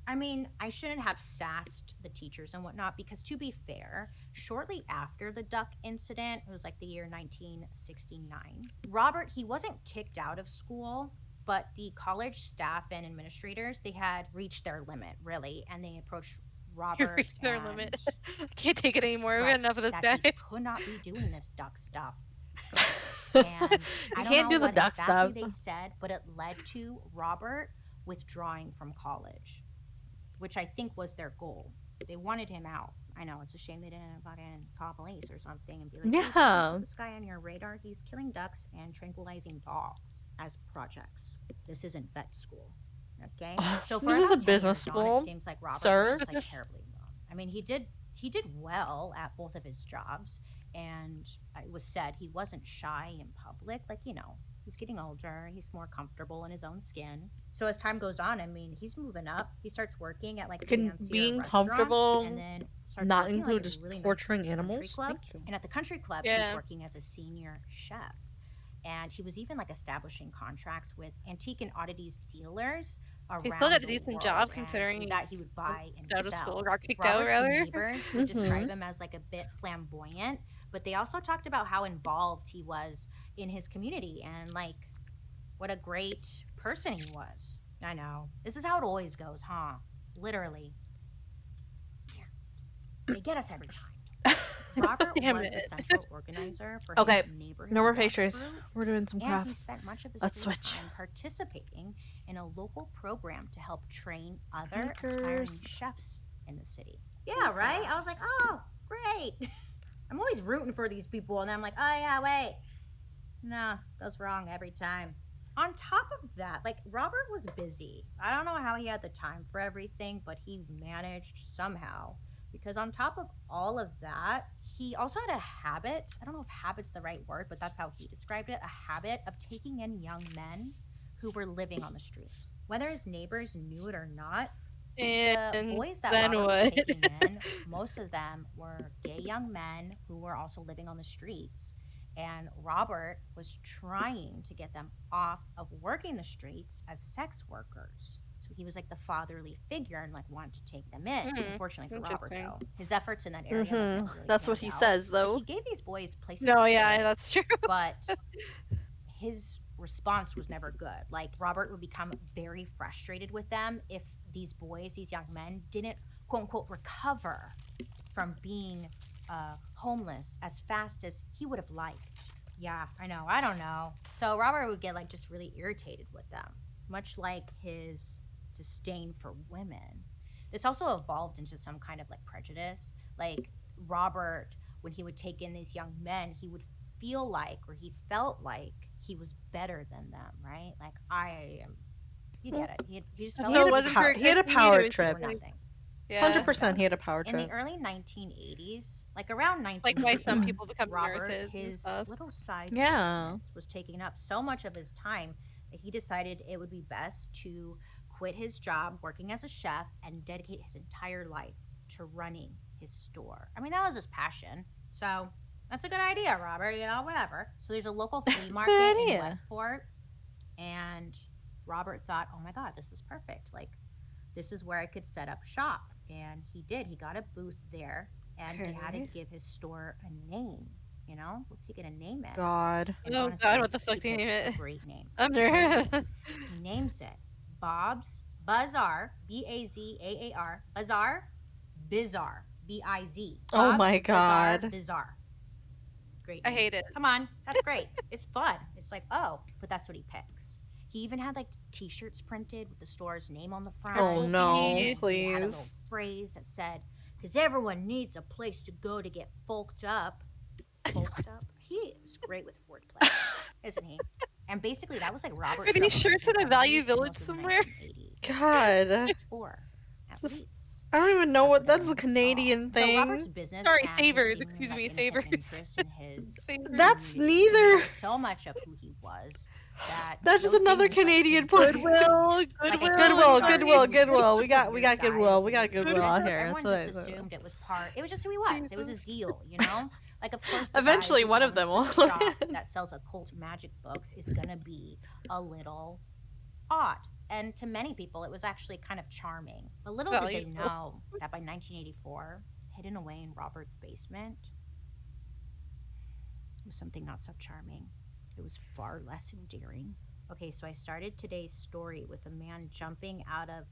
I mean, I shouldn't have sassed the teachers and whatnot because, to be fair, shortly after the duck incident, it was like the year 1969, Robert, he wasn't kicked out of school, but the college staff and administrators, they had reached their limit, really, and they approached Robert reached their and limit. I can't take it anymore. We got enough of this expressed guy. that he could not be doing this duck stuff. And I You don't can't know do the what duck exactly stuff. they said, but it led to Robert withdrawing from college, which I think was their goal. They wanted him out. I know, it's a shame they didn't fucking call police or something and be like, "Hey, Yeah. put this guy on your radar. He's killing ducks and tranquilizing dogs as projects. This isn't vet school." Okay? So for This is about a 10 business years on, school, it seems like Robert sir. was just like terribly wrong. I mean, he did well at both of his jobs, and it was said he wasn't shy in public. Like, you know, he's getting older, he's more comfortable in his own skin. So as time goes on, I mean, he's moving up. He starts working at like Can fancier being restaurants, comfortable and then starts not working, like, include at a just really nice torturing country animals? club. Thank you. And at the country club, he was Yeah. working as a senior chef. And he was even like establishing contracts with antique and oddities dealers around He still got a the decent world, job and considering through that he would buy and out of sell. school, got kicked out Robert's rather. neighbors would describe Mhm. him as like a bit flamboyant, but they also talked about how involved he was in his community and like what a great person he was. I know. This is how it always goes, huh? Literally. They get us every time. Robert Damn was the it. central organizer for Okay, his neighborhood no more watch pastries. group, We're doing some and he crafts. spent much of his Let's free switch. time participating in a local program to help train other aspiring Makers. chefs in the city. Yeah, right? I was like, oh, great. I'm always rooting for these people, and then I'm like, oh, yeah, wait. No, goes wrong every time. On top of that, like, Robert was busy. I don't know how he had the time for everything, but he managed somehow. Because on top of all of that, he also had a habit. I don't know if habit's the right word, but that's how he described it. A habit of taking in young men who were living on the street. Whether his neighbors knew it or not, the And boys that then Robert was what? taking in, most of them were gay young men who were also living on the streets. And Robert was trying to get them off of working the streets as sex workers. So he was like the fatherly figure and like wanted to take them in. Unfortunately for Robert, Interesting. though, his efforts in that area never really That's what panned he out. says, Like, though. he gave these boys places No, to yeah, stay, that's true. but his response was never good. Like, Robert would become very frustrated with them if these boys, these young men, didn't quote unquote recover from being homeless as fast as he would have liked. Yeah, I know. I don't know. So Robert would get like just really irritated with them, much like his disdain for women. This also evolved into some kind of like prejudice. Like Robert, when he would take in these young men, he would feel like, or he felt like he was better than them, right? Like I am, you get it. He just felt No, like it wasn't for he he had a power trip. was nothing. Yeah. 100% he had a power In the trip. early 1980s, like around Like why 1980, some people become Robert, nurses and his stuff. little side Yeah. business was taking up so much of his time that he decided it would be best to quit his job working as a chef and dedicate his entire life to running his store. I mean, that was his passion. So that's a good idea, Robert, you know, whatever. So there's a local flea market in idea. Westport, and Robert thought, oh my God, this is perfect. Like, this is where I could set up shop. And he did. He got a booth there, and he had to give his store a name. You know, what's he gonna name it? God. And Oh honestly, God, what the fuck he do you name picks it? a great name. I'm there. He names it Bob's Bazaar, Bazaar, Bazaar, Bizarre, B-I-Z. Oh Bob's my Bazaar God. Bizarre. Great I name. hate it. Come on, that's great. It's fun. It's like, oh, but that's what he picks. He even had like T-shirts printed with the store's name on the front. Oh no, And he had a little please. phrase that said, "Because everyone needs a place to go to get folked up." Folked up. He is great with wordplay, isn't he? And basically, that was like Robert. Are these shirts in a Value Village somewhere? God. Or at This is- least. I don't even know what that's a everyone Canadian saw. So thing. Robert's business Sorry, and his Savers, seemingly, excuse me, innocent Savers. interest in his Savers. That's community neither. made so much of who he was that That's just those another things, like, Canadian his point. Goodwill, Like I said, Goodwill, sorry, Goodwill, he was Goodwill. We just a got weird Goodwill. guy We got with Goodwill interest. out here. Everyone That's just what I- assumed it was part. It was just who he was. It was his deal, you know. Like, of course, the Eventually, guy who one of owns them the will. shop that sells occult magic books is gonna be a little odd. And to many people, it was actually kind of charming. But little did they Valuable. know that by 1984, hidden away in Robert's basement, was something not so charming. It was far less endearing. Okay, so I started today's story with a man jumping out of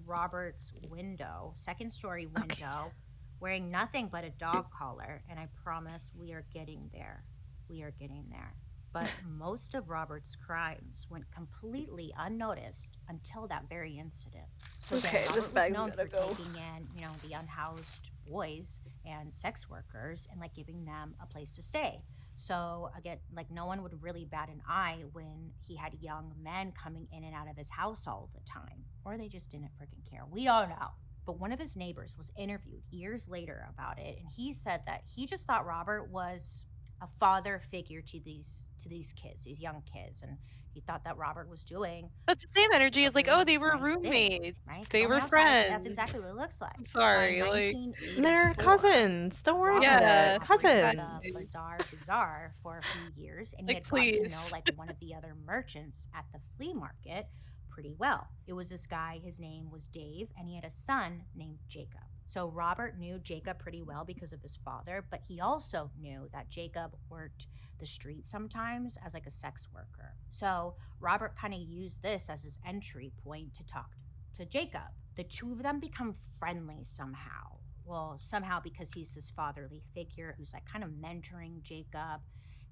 Robert's window, second story window, wearing nothing but a dog collar, and I promise we are getting there. We are getting there. But most of Robert's crimes went completely unnoticed until that very incident. So again, Okay, Robert this was bag's known gotta for go. taking in, you know, the unhoused boys and sex workers and like giving them a place to stay. So again, like no one would really bat an eye when he had young men coming in and out of his house all the time, or they just didn't freaking care. We don't know. But one of his neighbors was interviewed years later about it, and he said that he just thought Robert was a father figure to these kids, these young kids, and he thought that Robert was doing That's the same energy as like, really oh, they were nice thing, roommates. right? They Someone were outside, friends. that's exactly what it looks like. I'm sorry, By like 1984, They're cousins. Don't worry Robert about Yeah, it. operated Cousins. the Bazaar for a few years, and he Like, had gotten to please. know like one of the other merchants at the flea market pretty well. It was this guy, his name was Dave, and he had a son named Jacob. So Robert knew Jacob pretty well because of his father, but he also knew that Jacob worked the street sometimes as like a sex worker. So Robert kind of used this as his entry point to talk to Jacob. The two of them become friendly somehow. Well, somehow because he's this fatherly figure who's like kind of mentoring Jacob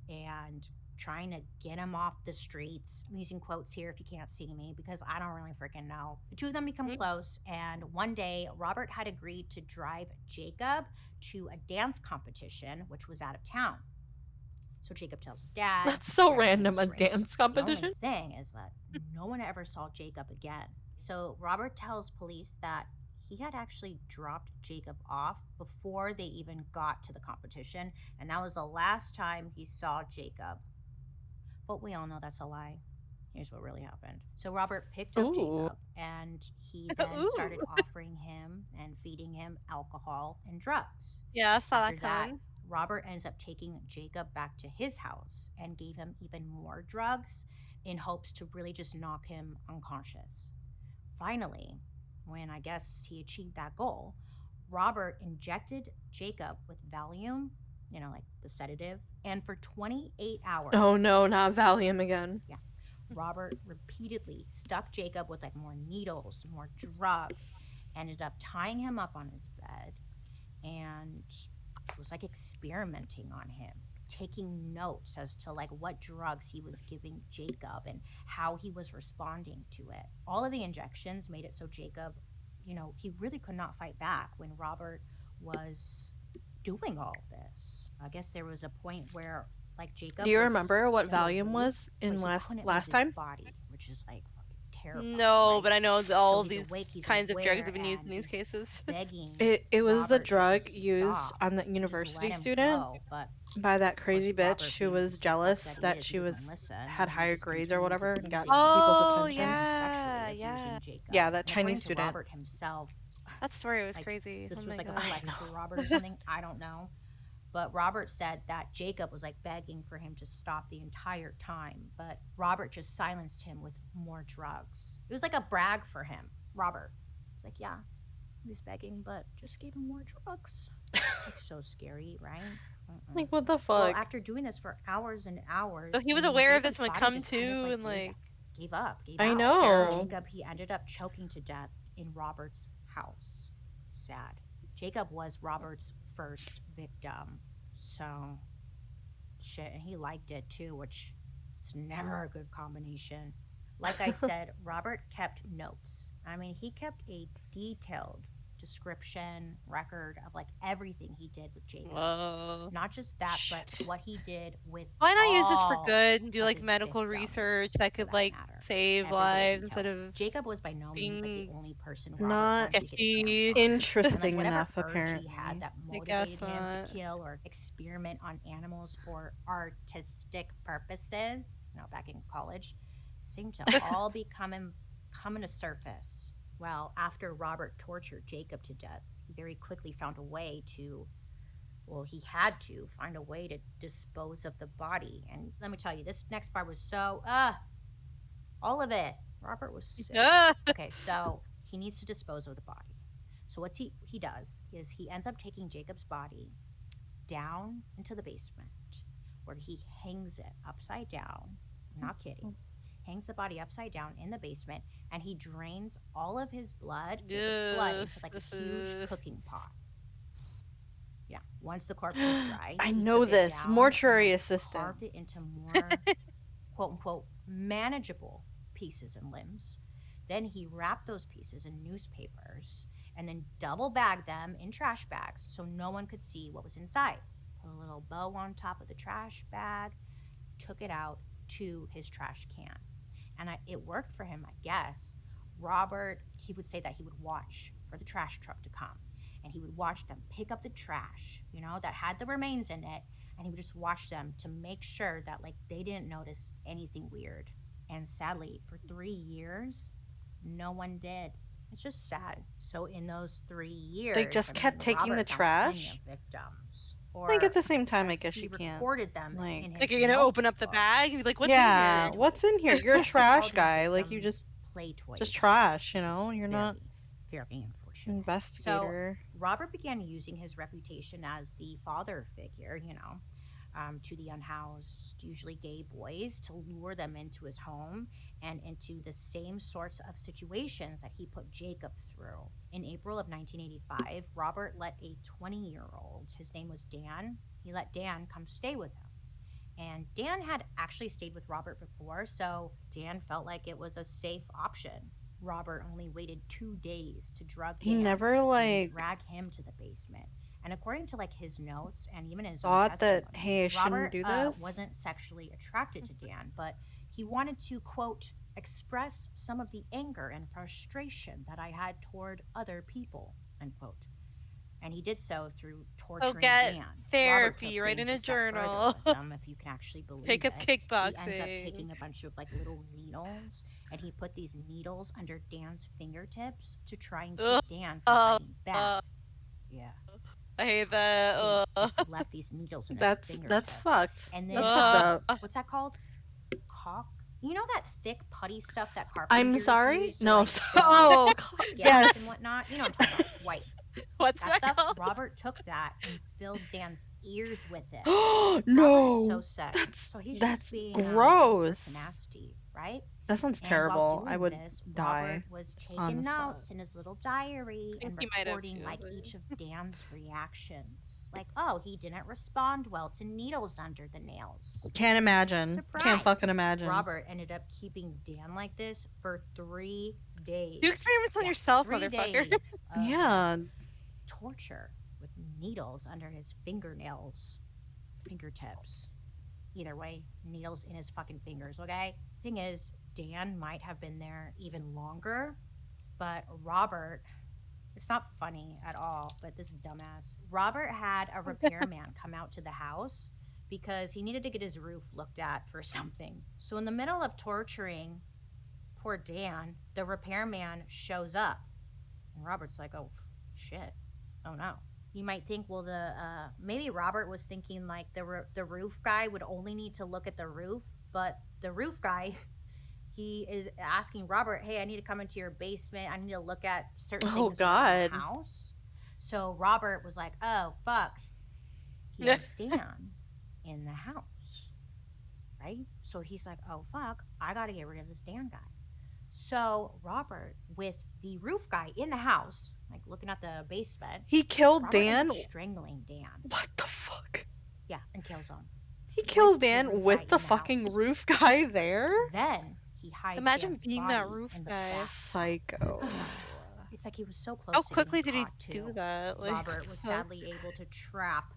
and trying to get him off the streets. I'm using quotes here if you can't see me because I don't really freaking know. The two of them become close, and one day Robert had agreed to drive Jacob to a dance competition, which was out of town. So Jacob tells his dad. That's so everything's random, a great. dance competition? The only thing is that no one ever saw Jacob again. So Robert tells police that he had actually dropped Jacob off before they even got to the competition, and that was the last time he saw Jacob. But we all know that's a lie. Here's what really happened. So Robert picked up Ooh. Jacob, and he then started offering him and feeding him alcohol and drugs. Yeah, I saw After that that, coming. Robert ends up taking Jacob back to his house and gave him even more drugs in hopes to really just knock him unconscious. Finally, when I guess he achieved that goal, Robert injected Jacob with Valium, you know, like the sedative, and for 28 hours. Oh no, not Valium again. Robert repeatedly stuck Jacob with like more needles, more drugs, ended up tying him up on his bed, and was like experimenting on him, taking notes as to like what drugs he was giving Jacob and how he was responding to it. All of the injections made it so Jacob, you know, he really could not fight back when Robert was doing all this. I guess there was a point where, like, Jacob. Do you was remember what still Valium awake, was but in he last couldn't leave his time? body, which is like fucking terrifying. No, right? but I know So all he's these awake, he's kinds of drugs aware, have been used in and these is cases. begging It was the Robert to drug just used stop, on the just university let him student go, but by that of course, crazy Robert, bitch who being was the fuck jealous he that is, she he doesn't was listen, had and he higher just grades or continues whatever and got abusing people's Oh, attention. and yeah, sexually abusing yeah. Jacob. Yeah, that And Chinese according to student. Robert himself, That story was like, crazy. this Oh was my like a God. flex for Robert or something. I don't know. But Robert said that Jacob was like begging for him to stop the entire time, but Robert just silenced him with more drugs. It was like a brag for him. Robert was like, yeah, he was begging, but just gave him more drugs. It's like so scary, right? Like, what the Well, fuck? after doing this for hours and hours, So he was I mean, aware of Jacob's this when it body come just kind of, to, like, and like, gave up, gave I out. know. Jacob, he ended up choking to death in Robert's house. Sad. Jacob was Robert's first victim, so shit, and he liked it too, which is never a good combination. Like I said, Robert kept notes. I mean, he kept a detailed description, record of like everything he did with Jacob. whoa. Not just that, Shit. but what he did with Why not use this for all good and do of like his medical victims, research that for could that like matter. save Every little lives detail. instead of Jacob was by no means like the being only person not Robert wanted to get his hands sketchy. on. And, interesting like, whatever enough, urge apparently. he had that I guess motivated him not. to kill or experiment on animals for artistic purposes, you know, back in college, seemed to all be coming to surface. Well, after Robert tortured Jacob to death, he very quickly found a way to, well, he had to find a way to dispose of the body. And let me tell you, this next part was so, all of it. Robert was sick. Okay, so he needs to dispose of the body. So what he does is he ends up taking Jacob's body down into the basement, where he hangs it upside down. I'm not kidding. Hangs the body upside down in the basement, and he drains all of his blood, Jacob's blood, into like a huge cooking pot. Yeah. Once the corpse was dry, I he know took it this. down Mortuary and assistant. carved it into more quote unquote manageable pieces and limbs. Then he wrapped those pieces in newspapers and then double bagged them in trash bags so no one could see what was inside. Put a little bow on top of the trash bag, took it out to his trash can. And it worked for him, I guess. Robert, he would say that he would watch for the trash truck to come, and he would watch them pick up the trash, you know, that had the remains in it, and he would just watch them to make sure that, like, they didn't notice anything weird. And sadly, for 3 years, no one did. It's just sad. So in those 3 years, They just kept taking Robert the found plenty trash? of victims. Like, at the Or same time, I as guess he you can't. recorded them Like- in his Like you're gonna open up the notebook. bag and be like, what's Yeah, in here? what's in here? You're a He trash called his guy. Like, you victims just play toys. trash, you This is know? You're not very unfortunate. investigator. So Robert began using his reputation as the father figure, you know, to the unhoused, usually gay boys, to lure them into his home and into the same sorts of situations that he put Jacob through. In April of 1985, Robert let a 20-year-old, his name was Dan, he let Dan come stay with him. And Dan had actually stayed with Robert before, so Dan felt like it was a safe option. Robert only waited 2 days to drug He Dan never, and like, drag him to the basement. And according to like his notes and even his own thought that, testimony, hey, I shouldn't Robert do this? wasn't sexually attracted to Dan, but he wanted to, quote, express some of the anger and frustration that I had toward other people, unquote. And he did so through torturing get Dan. therapy, Robert took write in things a step further journal. with him, if you can actually believe Take up it. He ends up kickboxing. taking a bunch of like little needles, and he put these needles under Dan's fingertips to try and keep Dan from fighting back. Yeah. I hate that. So he just left these needles in his That's fingertips. fucked. And then That's fucked up. what's that called? Caulk? You know that thick putty stuff that carpenters I'm sorry? use to, No, like, so- fill oh, gas yes. and whatnot? You know what I'm talking about. It's white. What's That that stuff, called? Robert took that and filled Dan's ears with it. No, Robert is so sick. that's- so he's that's just being gross. nasty, right? That sounds And terrible. while doing I would this, die. Robert was just on taking the spot. notes in his little diary think and he might have recording too, like but- each of Dan's reactions. Like, oh, he didn't respond well to needles under the nails. Can't imagine. Surprise. Can't fucking imagine. Robert ended up keeping Dan like this for 3 days. You experiments on Yeah, yourself, 3 motherfucker. days of Yeah. torture with needles under his fingertips. Either way, needles in his fucking fingers, okay? Thing is, Dan might have been there even longer, but Robert, it's not funny at all, but this dumbass, Robert had a repairman come out to the house because he needed to get his roof looked at for something. So in the middle of torturing poor Dan, the repairman shows up. And Robert's like, oh, shit. Oh, no. You might think, well, maybe Robert was thinking like the roof guy would only need to look at the roof, but the roof guy, he is asking Robert, hey, I need to come into your basement. I need to look at certain things around the house. So Robert was like, oh, fuck. Here's Dan in the house, right? So he's like, oh, fuck, I got to get rid of this Dan guy. So Robert, with the roof guy in the house, like looking at the basement, He killed Robert ends Dan? up strangling Dan. What the fuck? Yeah, and kills him. He kills the Dan roof guy with in the the fucking house. roof guy there? Then he hides Imagine Dan's being body that roof in the guy. back. Psycho. It's like he was so close How to quickly getting did he caught, do too. that? Like, Robert was fuck. sadly able to trap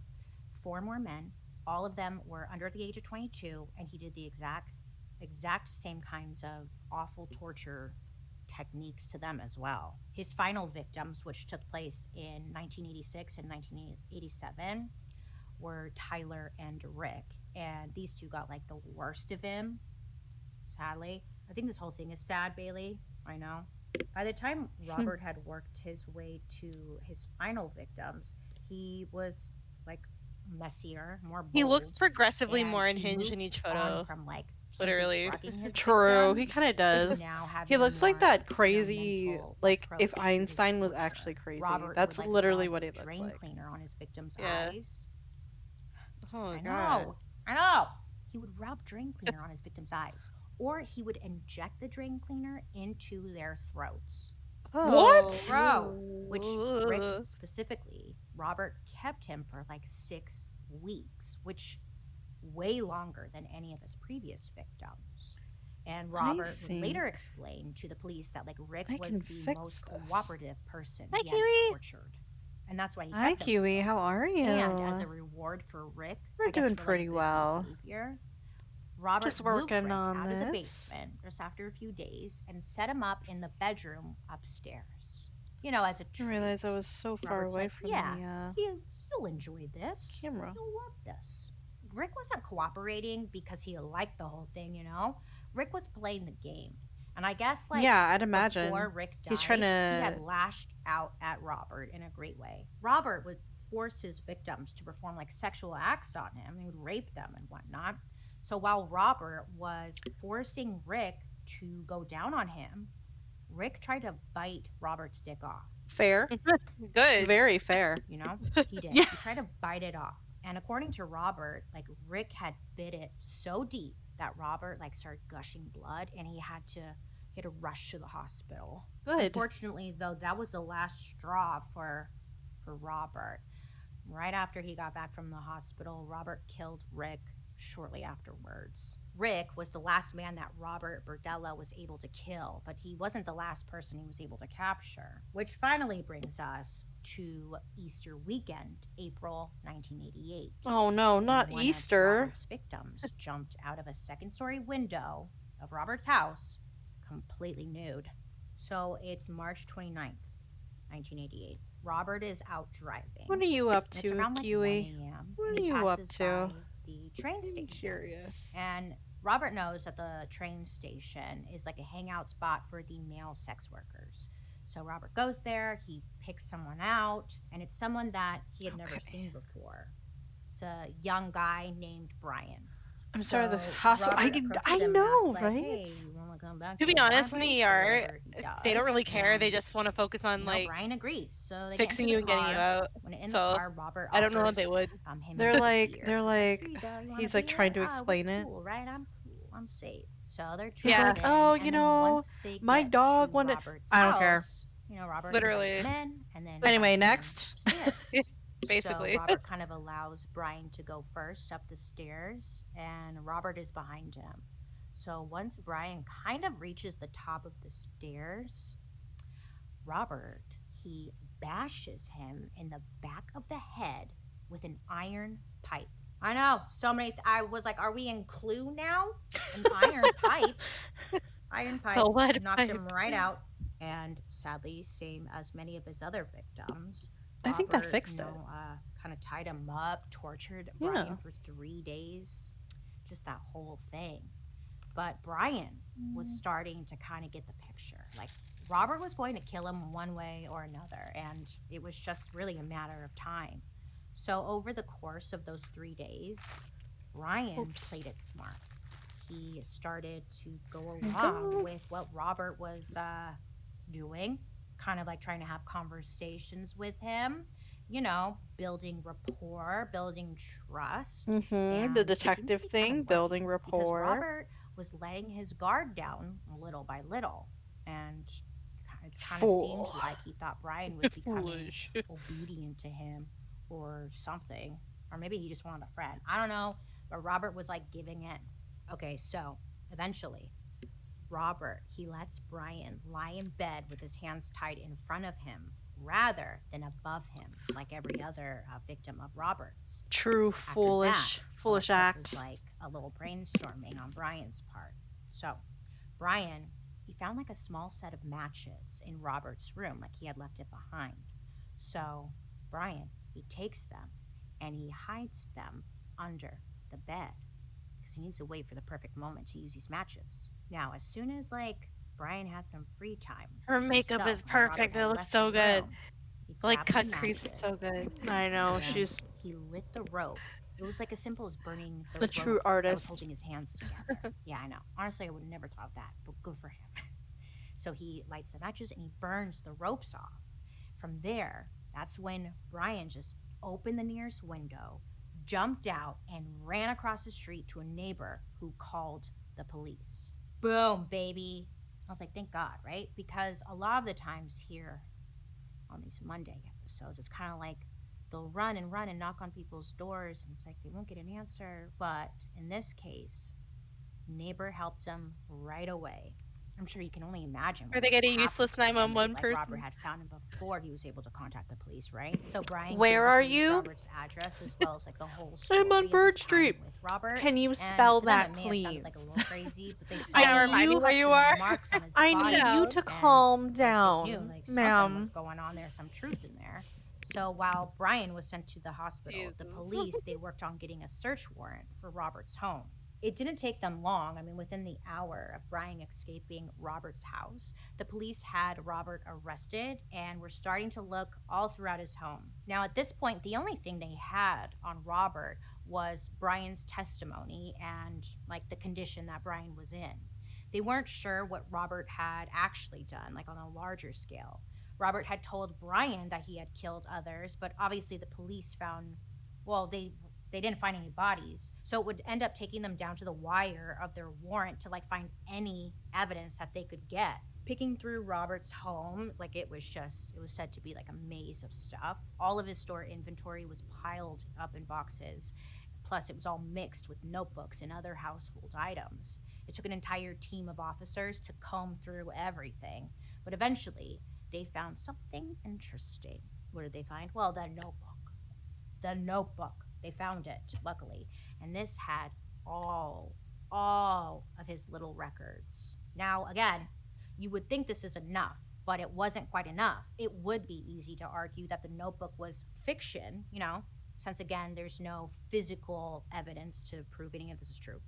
4 more men. All of them were under the age of 22, and he did the exact same kinds of awful torture techniques to them as well. His final victims, which took place in 1986 and 1987, were Tyler and Rick, and these two got like the worst of him, sadly. I think this whole thing is sad, Bailey. I know. By the time Robert had worked his way to his final victims, he was like messier, more bold. He looks progressively and more he unhinged in moved each on photo. from like Literally. drugging his True, he victims kind of to does. now having He a looks like more that crazy, experimental like approach if to his Einstein was torture. actually crazy. Robert That's would, like, literally rub what he looks drain like. cleaner on his victims' Yeah. eyes. Oh I god. know. I know. He would rub drain cleaner on his victims' eyes, or he would inject the drain cleaner into their throats. What? Bro, which Rick Ugh. specifically, Robert kept him for like 6 weeks, which way longer than any of his previous victims. And Robert would later think explain to the police that like Rick I was can the fix most this. cooperative person Hi, he had Kiwi. tortured. And that's why he Hi, kept him Kiwi. so How are you? And as a reward for Rick, We're I guess doing for, like, pretty good well. behavior, Robert Just moved working Rick on out of the this. basement just after a few days and set him up in the bedroom upstairs. You know, as a I treat. realized I was so far Robert's away like, from yeah, the You'll enjoy this. camera. You'll love this. Rick wasn't cooperating because he liked the whole thing, you know? Rick was playing the game. And I guess, like, yeah, I'd imagine. before Rick died, He's trying he had to. lashed out at Robert in a great way. Robert would force his victims to perform, like, sexual acts on him. He would rape them and whatnot. So while Robert was forcing Rick to go down on him, Rick tried to bite Robert's dick off. Fair. Good. Very fair. You know, he did. Yeah. He tried to bite it off. And according to Robert, like Rick had bit it so deep that Robert like started gushing blood and he had to rush to the hospital. Good. Unfortunately, though, that was the last straw for Robert. Right after he got back from the hospital, Robert killed Rick shortly afterwards. Rick was the last man that Robert Berdella was able to kill, but he wasn't the last person he was able to capture. Which finally brings us to Easter weekend, April 1988. Oh no, not One of Easter. Robert's victims jumped out of a second-story window of Robert's house, completely nude. So it's March 29th, 1988. Robert is out driving. What are you up And it's to, around like Kiwi? 1 a.m. What and are he you up passes to? by the train I'm station. curious. And Robert knows that the train station is like a hangout spot for the male sex workers. So Robert goes there, he picks someone out, and it's someone that he had never Okay. seen before. It's a young guy named Brian. I'm sorry, the So hospital. Robert approaches I him and know, asks, like, right? Hey, you wanna come back To be my honest, in place?" the Or ER, whatever he they don't does. really care. They And, just want to focus on you know, like Brian agrees. So they fixing get you into and the getting you car. out. When in So, the car, Robert I don't know what offers, they would. him They're a like, beer. they're He's like, "Here you go. You want he's a like trying to beer?" "Ah, we're explain it. cool, right? I'm cool. I'm safe. So they're He's like, chatting, oh, and you then know, once they my get dog to wanted. Robert's I don't house, care. Robert Literally. invites him in, and then Anyway, invites him next. upstairs. Basically. So Robert kind of allows Brian to go first up the stairs, and Robert is behind him. So once Brian kind of reaches the top of the stairs, Robert, he bashes him in the back of the head with an iron pipe. I know, so many. I was like, are we in Clue now? An iron pipe. Iron pipe. The lead knocked pipe. him right out. And sadly, same as many of his other victims, I think that Robert, fixed it. kind of tied him up, tortured Yeah. Brian for 3 days. Just that whole thing. But Brian was starting to kind of get the picture. Like, Robert was going to kill him one way or another, and it was just really a matter of time. So over the course of those 3 days, Brian played it smart. He started to go along with what Robert was doing, kind of like trying to have conversations with him, building rapport, building trust. And The detective it seemed to be kind thing, of building working, because rapport. Robert was letting his guard down little by little, and it kind of seemed like he thought Brian was becoming obedient to him or something, or maybe he just wanted a friend. I don't know, but Robert was like giving in. Okay, so eventually, Robert, he lets Brian lie in bed with his hands tied in front of him rather than above him, like every other victim of Robert's. True foolish act. It was like a little brainstorming on Brian's part. So, Brian, he found like a small set of matches in Robert's room, like he had left it behind. So, Brian, he takes them and he hides them under the bed, because he needs to wait for the perfect moment to use these matches. Now, as soon as Brian had some free time, Her makeup is perfect. It looks so good. Like cut crease, it's so good. I know, he lit the rope. It was like as simple as burning the true artist that was holding his hands together. Yeah, I know. Honestly, I would have never thought of that, but good for him. So he lights the matches and he burns the ropes off. From there, that's when Brian just opened the nearest window, jumped out, and ran across the street to a neighbor who called the police. Boom, baby. I was like, thank God, right? Because a lot of the times here on these Monday episodes, it's kind of like they'll run and knock on people's doors, and it's like they won't get an answer. But in this case, neighbor helped them right away. I'm sure you can only imagine. Or they get a useless 911 person. Robert had found him before he was able to contact the police, right? So Brian, where are you? Robert's address, as well as the whole story. I'm on Bird Street. With Robert. Can you spell that, please? Like a little crazy, but they I need where you are. I need you to calm down, ma'am. What's going on there? Some truth in there. So while Brian was sent to the hospital, the police, they worked on getting a search warrant for Robert's home. It didn't take them long. I mean, within the hour of Brian escaping Robert's house, the police had Robert arrested and were starting to look all throughout his home. Now, at this point, the only thing they had on Robert was Brian's testimony and the condition that Brian was in. They weren't sure what Robert had actually done, on a larger scale. Robert had told Brian that he had killed others, but obviously the police found, they didn't find any bodies. So it would end up taking them down to the wire of their warrant to find any evidence that they could get. Picking through Robert's home, it was said to be a maze of stuff. All of his store inventory was piled up in boxes. Plus, it was all mixed with notebooks and other household items. It took an entire team of officers to comb through everything. But eventually, they found something interesting. What did they find? Well, the notebook. The notebook. They found it, luckily. And this had all of his little records. Now, again, you would think this is enough, but it wasn't quite enough. It would be easy to argue that the notebook was fiction, since, again, there's no physical evidence to prove any of this is true.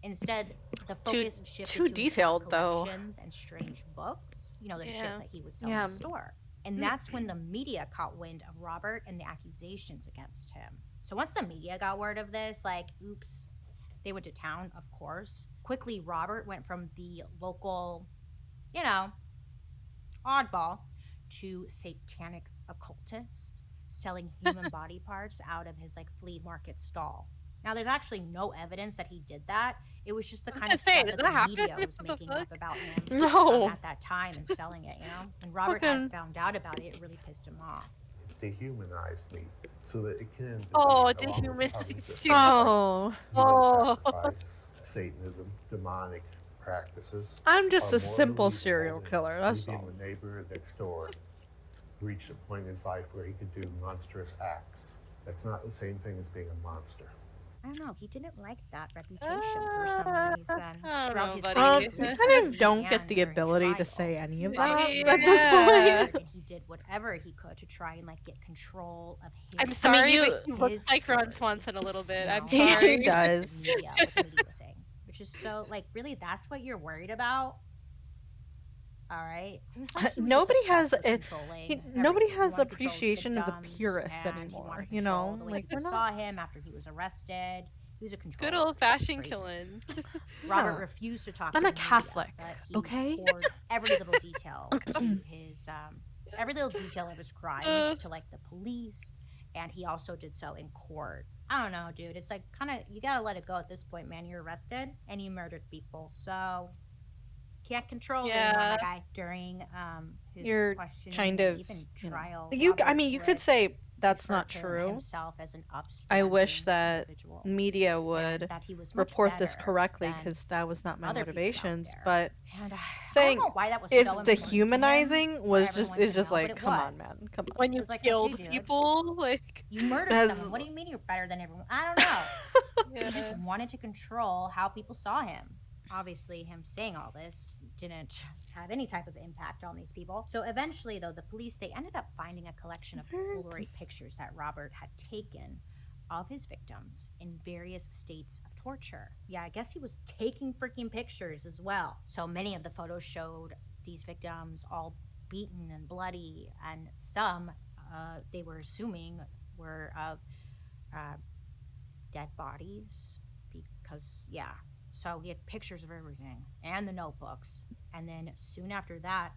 Instead, the focus shifted too to detailed, though. Collections and strange books, the shit that he would sell in the store. And that's when the media caught wind of Robert and the accusations against him. So once the media got word of this, oops, they went to town, of course. Quickly, Robert went from the local, oddball to satanic occultist, selling human body parts out of his flea market stall. Now, there's actually no evidence that he did that. It was just the I was kind gonna of say, stuff did that that the media happen? was What the making up fuck? about him No. at that time and selling it, you know? When Robert had Fucking- found out about it, it really pissed him off. It's dehumanized me so that it can be, Oh, along with dehumanized other you. things like Oh. human Oh. sacrifice, Satanism, demonic practices. I'm just are a more simple believable serial than killer, that's leaving all. the neighbor next door reached a point in his life where he could do monstrous acts. That's not the same thing as being a monster. I don't know. He didn't like that reputation for some reason. I don't Throughout know, his buddy. time, You police kind of used don't his get hand the during ability to trial. say any of Robert that Yeah. at this point. and he did whatever he could to try and like get control of his. I'm sorry, you- but he looks his like Ron story. Swanson a little bit. You I'm know, He sorry. does. The media, what the media was saying, which is so like really that's what you're worried about. All right. It was like he was Nobody just has obsessed with a- controlling nobody everything. He has wanted to control his appreciation of the victims, purists and he anymore, wanted to you control know? the way Like, people we're not- saw him after he was arrested. He was a control. Good old fashioned freak. killing. Robert Yeah. refused to talk I'm to a the media, Catholic, but he okay? poured every little detail to his every little detail of his crimes to like the police, and he also did so in court. I don't know, dude. It's like kind of you gotta let it go at this point, man. You're arrested and you murdered people, so can't control it anymore, Yeah. my guy. During his You're questioning kind and of, even you know. trial. I Robert mean, you could would say that's refer not to true. himself as an I upstanding wish that individual, media and would that he was much report this better correctly, than because that was not my other people out motivations. there. But And I saying don't know why that was it's so important to him dehumanizing for was everyone just to it's just know, but like, it come on, was. man, come on. When you was like, killed okay, dude. people, like You murdered As- someone. What do you mean you're better than everyone? I don't know. He yeah. just wanted to control how people saw him. Obviously, him saying all this didn't have any type of impact on these people. So eventually, though, the police, they ended up finding a collection of Polaroid pictures that Robert had taken of his victims in various states of torture. Yeah, I guess he was taking freaking pictures as well. So many of the photos showed these victims all beaten and bloody, and some they were assuming were of dead bodies because, yeah. So he had pictures of everything and the notebooks. And then soon after that,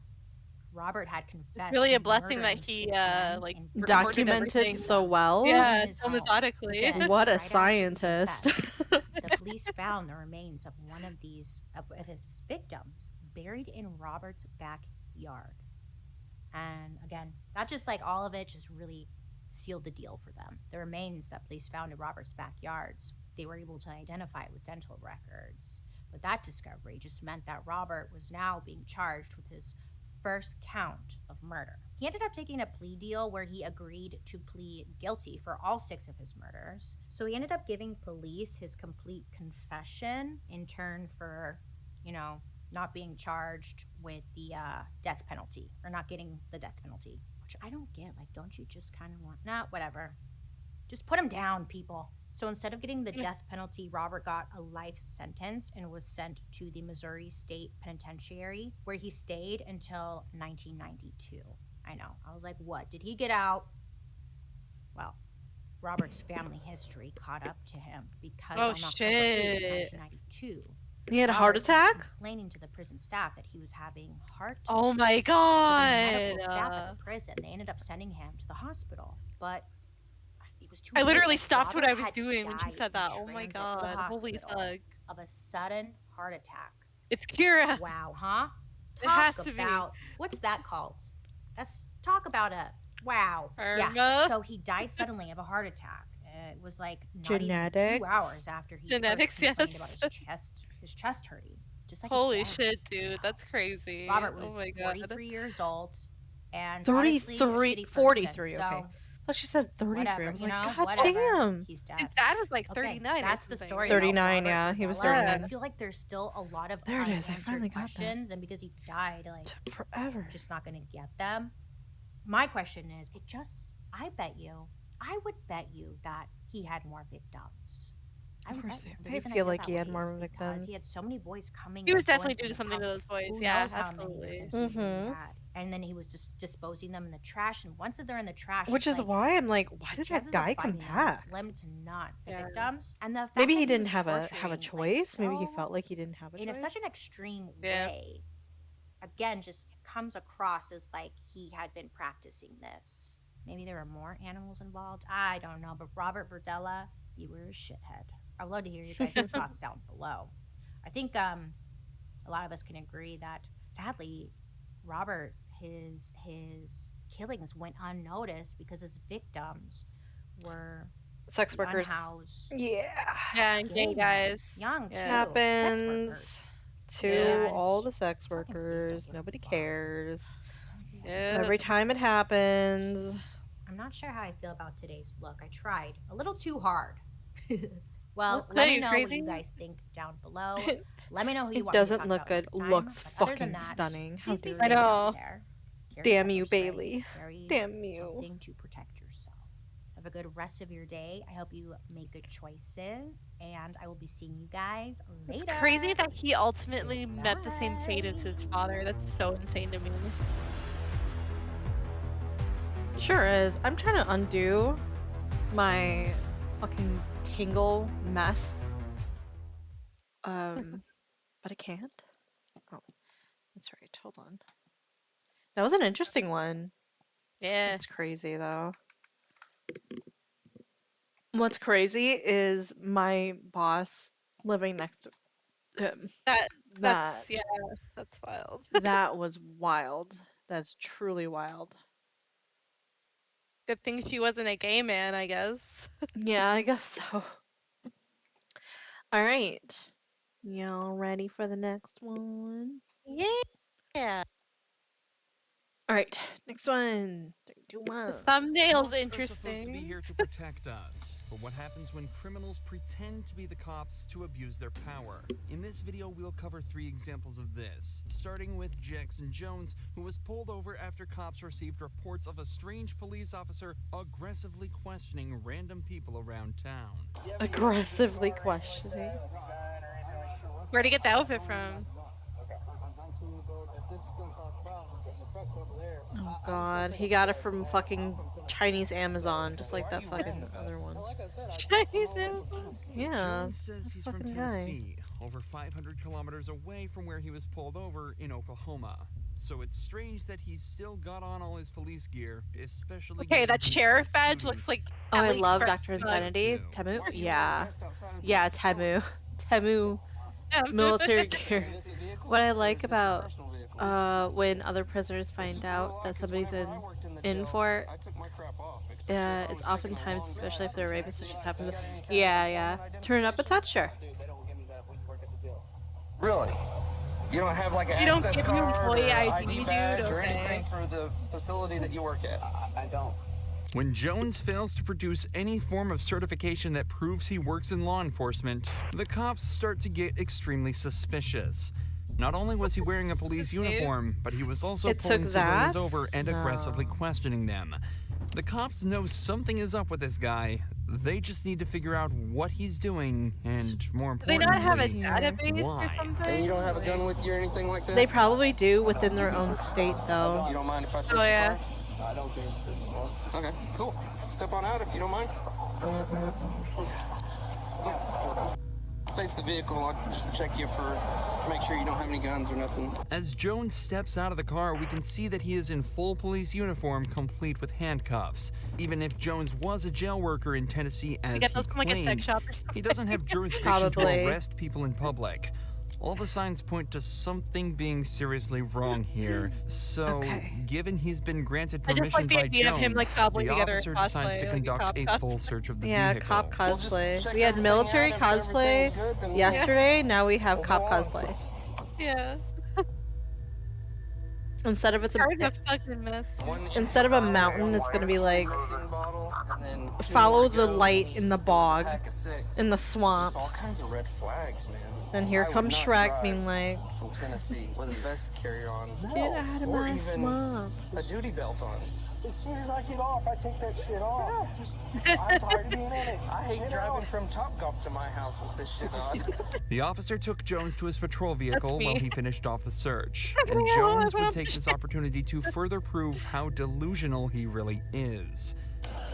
Robert had confessed. Really a to blessing that murdering he 6 men like in recorded Documented everything. so well. Yeah, in his so home. methodically. But then, What a right after he scientist. confessed, the police found the remains of one of these of his victims buried in Robert's backyard. And again, that just like all of it just really sealed the deal for them. The remains that police found in Robert's backyards, they were able to identify with dental records. But that discovery just meant that Robert was now being charged with his first count of murder. He ended up taking a plea deal where he agreed to plead guilty for all 6 of his murders. So he ended up giving police his complete confession in turn for, you know, not being charged with the death penalty, or not getting the death penalty, which I don't get. Like, don't you just kind of want, nah, whatever. Just put him down, people. So instead of getting the death penalty, Robert got a life sentence and was sent to the Missouri State Penitentiary, where he stayed until 1992. I know. I was like, what? Did he get out? Well, Robert's family history caught up to him because Oh, on October 8th, shit. 1992, He had a heart Robert was attack? complaining to the prison staff that he was having heart Oh my So the god. medical staff at the prison, they ended up sending him to the hospital, but it was too I late. literally Like, stopped what Robert I was had doing when she died said in that. Oh my transit to the god. Holy hospital fuck. of a sudden heart attack. It's Kira. Wow, huh? It has Talk to be. about what's that called? That's talk about a wow. Yeah. Irma. So he died suddenly of a heart attack. It was like not even Genetics. 2 hours after he Genetics, first complained yes. about his chest hurting. Just like Holy his dad. shit, dude. That's crazy. Robert was oh my god. 43 years old and 33 honestly, a shitty 43, person, okay. so I thought she said 33. whatever, I was you like, know, God whatever. damn. He's His dead. dad was like Okay, 39. or that's the something. story. about 39, Robert yeah, he was Burdella. 39. I feel like there's still a lot of There it is, I unanswered finally got that. questions, and because he died, like, Took forever. just not gonna get them. My question is, I would bet you that he had more victims. I Of would course bet you. he- The I reason feel feel like that he had way more is because victims. He had so many boys coming. He was and going definitely from doing his something to house. those boys. Who Yeah, knows how many absolutely. victims he really Mhm. had. And then he was just disposing them in the trash. And once they're in the trash, Which it's is like, why I'm like, why the did that chances of guy come finding them is back? slim to none. The Yeah. victims and the fact Maybe that he was didn't have a torturing, like, choice. Maybe he so felt like he didn't have a in choice. such an extreme Yeah. way. Again, just comes across as like he had been practicing this. Maybe there were more animals involved. I don't know. But Robert Burdella, You were a shithead. I'd love to hear your guys' thoughts down below. I think a lot of us can agree that sadly, Robert, his killings went unnoticed because his victims were Sex workers. unhoused. Yeah, gay guys. Young too. Yeah. Sex Happens to Yeah. all the sex Fucking please don't workers. give a Nobody fuck. cares. Yeah. Every time it happens. I'm not sure how I feel about today's look. I tried a little too hard. Well, Looks let good, me you know what crazy? you guys think down below. Let me know who you It want me to doesn't talk look about good. next time. Looks But other than fucking that, stunning. How please be dare safe you? I out know. there. Carry Damn pepper you, spray. Bailey. Carry Damn you. something to protect yourselves. Have a good rest of your day. I hope you make good choices, and I will be seeing you guys later. It's crazy that he ultimately met the same fate as his father. That's so insane to me. Sure is. I'm trying to undo my fucking Tingle mess. But I can't. Oh, that's right. Hold on. That was an interesting one. Yeah. It's crazy though. What's crazy is my boss living next to him. That's that's wild. That was wild. That's truly wild. Good thing she wasn't a gay man, I guess. Yeah, I guess so. All right. Y'all ready for the next one? Yeah. All right, next one. 3, 2, The 1. thumbnail's Cops are supposed to be interesting. here to protect us, but what happens when criminals pretend to be the cops to abuse their power? In this video, we'll cover 3 examples of this, starting with Jackson Jones, who was pulled over after cops received reports of a strange police officer aggressively questioning random people around town. Aggressively questioning. Where'd he get the outfit from? Oh god, he got it from fucking Chinese Amazon, just like that fucking other one. Chinese Amazon. Yeah, Jones says he's from fucking Tennessee, over 500 kilometers away from where he was pulled over in Oklahoma. So it's strange that he's still got on all his police gear, especially. Okay, that given his sheriff active badge duty. looks like. Oh, I Ellie's love first Dr. son. Insanity. Temu? Yeah. Yeah, Temu. Temu military gear. What I like about when other prisoners find out that somebody's in for it, it's oftentimes, especially if they're rapists, it just happens. Yeah. Turn up a touch, sure. Really? You don't have like an You don't access give me card or employee ID, ID dude, badge or okay. anything for the facility that you work at? I don't. When Jones fails to produce any form of certification that proves he works in law enforcement, the cops start to get extremely suspicious. Not only was he wearing a police uniform, but he was also It pulling took civilians that? over and No. aggressively questioning them. The cops know something is up with this guy. They just need to figure out what he's doing and, more Do they importantly, not have a Here. database Why? or something? And you don't have a gun with you or anything like that? They probably do within their own state, though. You don't mind if I search Oh, yeah. your car? I don't think. Okay, cool. Step on out if you don't mind. Face the vehicle. I'll just check you for, make sure you don't have any guns or nothing. As Jones steps out of the car, we can see that he is in full police uniform, complete with handcuffs. Even if Jones was a jail worker in Tennessee, as get he those from like a sex claims, shop or something. he doesn't have jurisdiction Probably. to arrest people in public. All the signs point to something being seriously wrong here. So, Okay. given he's been granted I just permission like the by idea of Jones, him, like, gobbling the together officer in decides cosplay, to like a conduct cop a cosplay. full search of the Yeah, vehicle. cop Well, just cosplay. check We had everything military out. If cosplay everything's good, then yesterday, now we have cop cosplay. Yeah. Instead of it's Car's a a fucking mess. instead of a mountain, it's gonna be like bottle, and then follow the light in the bog, pack of 6. in the swamp. Just all kinds of red flags, man. Then here I would comes not Shrek drive being like, from Tennessee with a vest carrier on. "Get out of Or my even swamp." a duty belt on. As soon as I get off, I take that shit off. I'm tired of being in it. I hate driving from Topgolf to my house with this shit on. The officer took Jones to his patrol vehicle me. while he finished off the search, and Oh, Jones I would love take this opportunity to further prove how delusional he really is.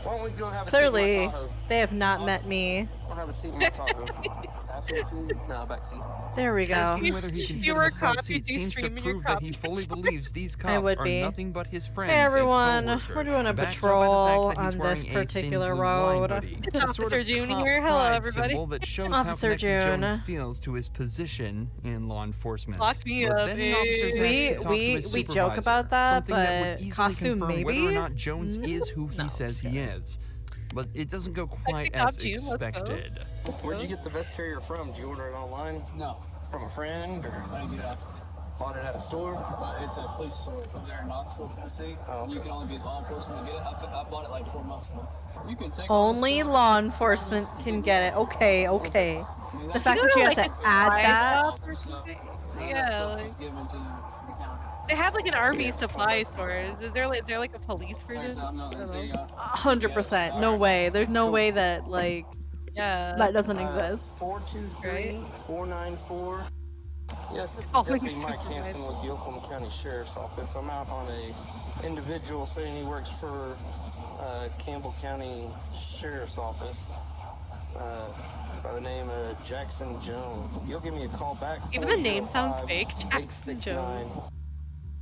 Why don't we go have a Clearly, seat in my Tahoe? they have not met me. We'll have a seat in my Tahoe. No, back seat. There we go. Asking whether he can You sit in were the front cops, seat you seems to stream in your prove that cop he fully believes these I cops would are be. nothing but his friends. Hey everyone, and we're doing a backed up by the fact patrol that he's on this wearing a thin particular blue line road. hoodie, It's a sort Officer of Jun cop here. Hello, pride everybody. symbol that shows Officer how connected Jun. Jones feels to his position in law enforcement. Lock me But up, then the officers asked to talk to his we joke supervisor, about that, something that would but easily costume confirm maybe? whether or not Jones is who he No, says just he is. But it doesn't go quite cop as Jun, let's go. expected. Where'd you get the vest carrier from? Did you order it online? No, From a friend or I didn't get it. bought it at a store? It's a police store up there in Knoxville, Tennessee. Oh, okay. You can only be law enforcement to get it. I bought it like 4 months ago. You can take Only all the law enforcement can get it. Okay, okay. The fact that you have to add that. Yeah, like, given to the county. they have like an RV supply store. Is there like a police version? I'm not gonna say 100%. No way. There's no way that like Yeah. that doesn't exist. 423-494. Yes, this is Oh, Deputy my Mike God. Hansen with the Oklahoma County Sheriff's Office. I'm out on a individual saying he works for Campbell County Sheriff's Office by the name of Jackson Jones. You'll give me a call back. Even the name sounds fake. Jackson 869. Jones.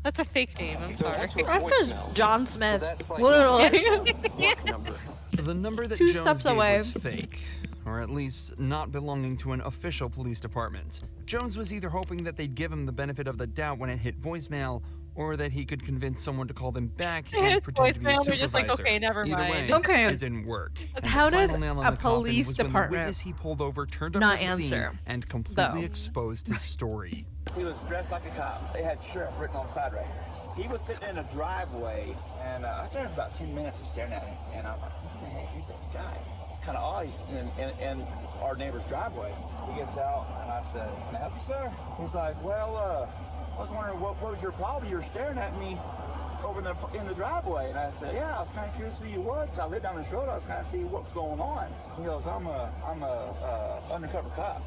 That's a fake name. I'm So I sorry. went to a That's voicemail. John So Smith. that's like Literally. work number. The number that Two Jones steps gave away. was fake, or at least not belonging to an official police department. Jones was either hoping that they'd give him the benefit of the doubt when it hit voicemail, or that he could convince someone to call them back His and pretend to be a voicemail, they're just like, supervisor. okay, never Either mind. way, Okay. it didn't work. And How the does final nail in a the coffin police was when the department witness he pulled over turned up not at the scene answer, and completely though? exposed his story. He was dressed like a cop. They had sheriff written on the side right here. He was sitting in a driveway, and I started for about 10 minutes of staring at him, and I'm like, what the heck is this guy? It's kind of odd. He's in our neighbor's driveway. He gets out, and I said, can I help you, sir? He's like, well, I was wondering what was your problem? You were staring at me over in the driveway. And I said, yeah, I was kind of curious who you was. I lived down the road. I was kind of see what was going on. He goes, I'm a undercover cop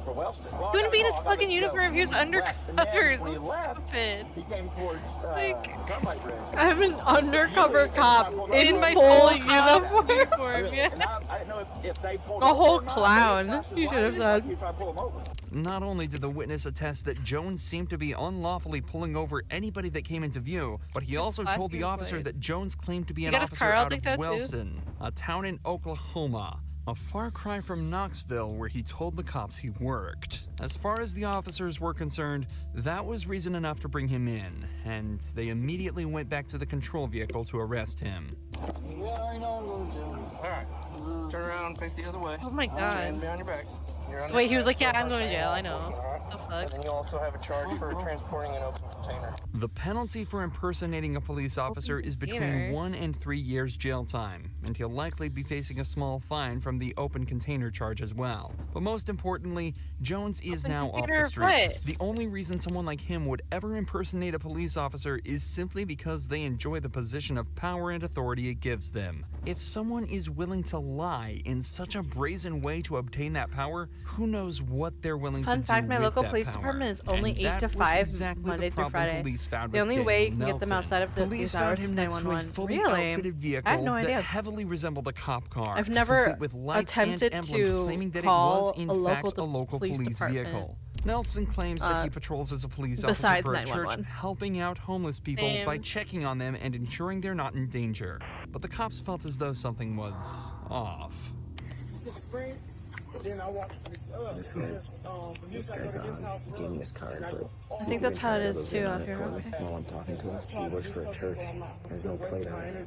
for Wellston. Well, He wouldn't be in his I gotta fucking let you go. uniform if he was And then undercover. when he left, Stupid. he came towards Like- Turnpike Bridge. I'm an undercover cop In my full full uniform. uniform, Really? yeah. And I didn't know if they pulled A him whole over or not. clown, He flashed his you should have lights, like said. he tried to pull him over. Not only did the witness attest that Jones seemed to be unlawfully pulling over anybody that came into view, but he also told the flashing officer lights. that Jones claimed to be an got his officer car out out like of that too? Wellston, a town in Oklahoma. A far cry from Knoxville, where he told the cops he worked. As far as the officers were concerned, that was reason enough to bring him in, and they immediately went back to the control vehicle to arrest him. Yeah, I know I'm going to jail. All right. Turn around, face the other way. Oh my god. Hand behind your back. You're under Wait, he was like, arrest yeah, for I'm going to first jail. I aid. know. Alright. The And fuck? then you also have a charge for transporting an open container. The penalty for impersonating a police officer is between container. 1 and 3 years jail time, and he'll likely be facing a small fine from the open container charge as well. But most importantly, Jones is Open now off container the of street. what? The only reason someone like him would ever impersonate a police officer is simply because they enjoy the position of power and authority it gives them. If someone is willing to lie in such a brazen way to obtain that power, who knows what they're willing Fun to fact, do my with local that police power. department is only And 8 that to was 5, exactly Monday the through problem Friday. police found The with only Daniel way you can get them Nelson. outside of Police these found hours him is next to a 911. fully Really? outfitted vehicle I had no that idea. heavily resembled a cop car. I've never complete with lights attempted and emblems to claiming that call it was in a fact local a local police department. vehicle. Nelson claims that he patrols as a police officer besides for a church, 911. helping out homeless people by Same. checking on them and ensuring they're not in danger. But the cops felt as though something was off. Then I walked This guy's gave me his card, but I think that's how it is too out here. Okay. while I'm talking to him, he works for a church. There's no plate on it.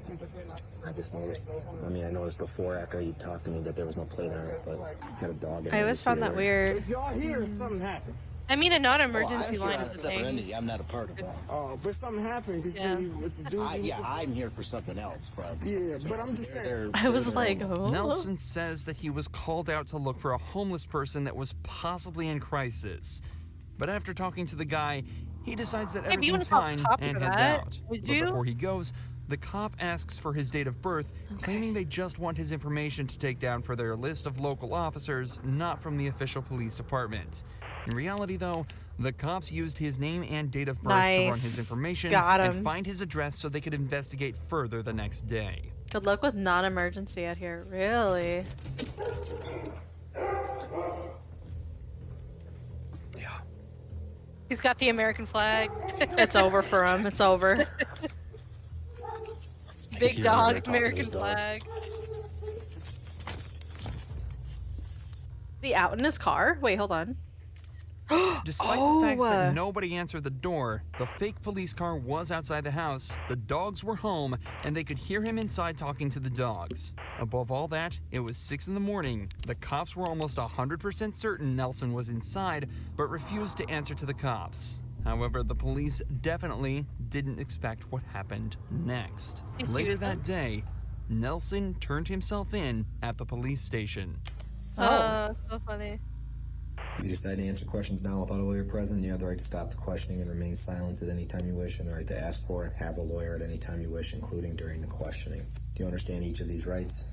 I just noticed. I mean, I noticed before after he talked to me that there was no plate on it, but he's got a dog. I always found that weird. If y'all here, something happened. I mean, a non-emergency line is the separate thing. entity. I'm not a part of it. Oh, but something happened. Because Yeah. it's a dude. I'm here for something else, but Yeah, but I'm just saying. I was like, oh. Nelson says that he was called out to look for a homeless person that was possibly in crisis. But after talking to the guy, he decides that Hey, but you everything's wouldn't fine call a cop and for heads that, out. would But you? before he goes, the cop asks for his date of birth, claiming they just want his information to take down for their list of local officers, not from the official police department. In reality, though, the cops used his name and date of birth to run his Nice. information Got and him. find his address so they could investigate further the next day. Good luck with non-emergency out here. Really? Yeah. He's got the American flag. It's over for him. It's over. Big hear dog, everybody talking to American his dogs. flag. The out in his car? Wait, hold on. Despite the fact that nobody answered the door, the fake police car was outside the house, the dogs were home, and they could hear him inside talking to the dogs. Above all that, it was 6 in the morning. The cops were almost 100% certain Nelson was inside, but refused to answer to the cops. However, the police definitely didn't expect what happened next. Later that day, Nelson turned himself in at the police station. So funny. If you decide to answer questions now without a lawyer present, you have the right to stop the questioning and remain silent at any time you wish, and the right to ask for and have a lawyer at any time you wish, including during the questioning. Do you understand each of these rights?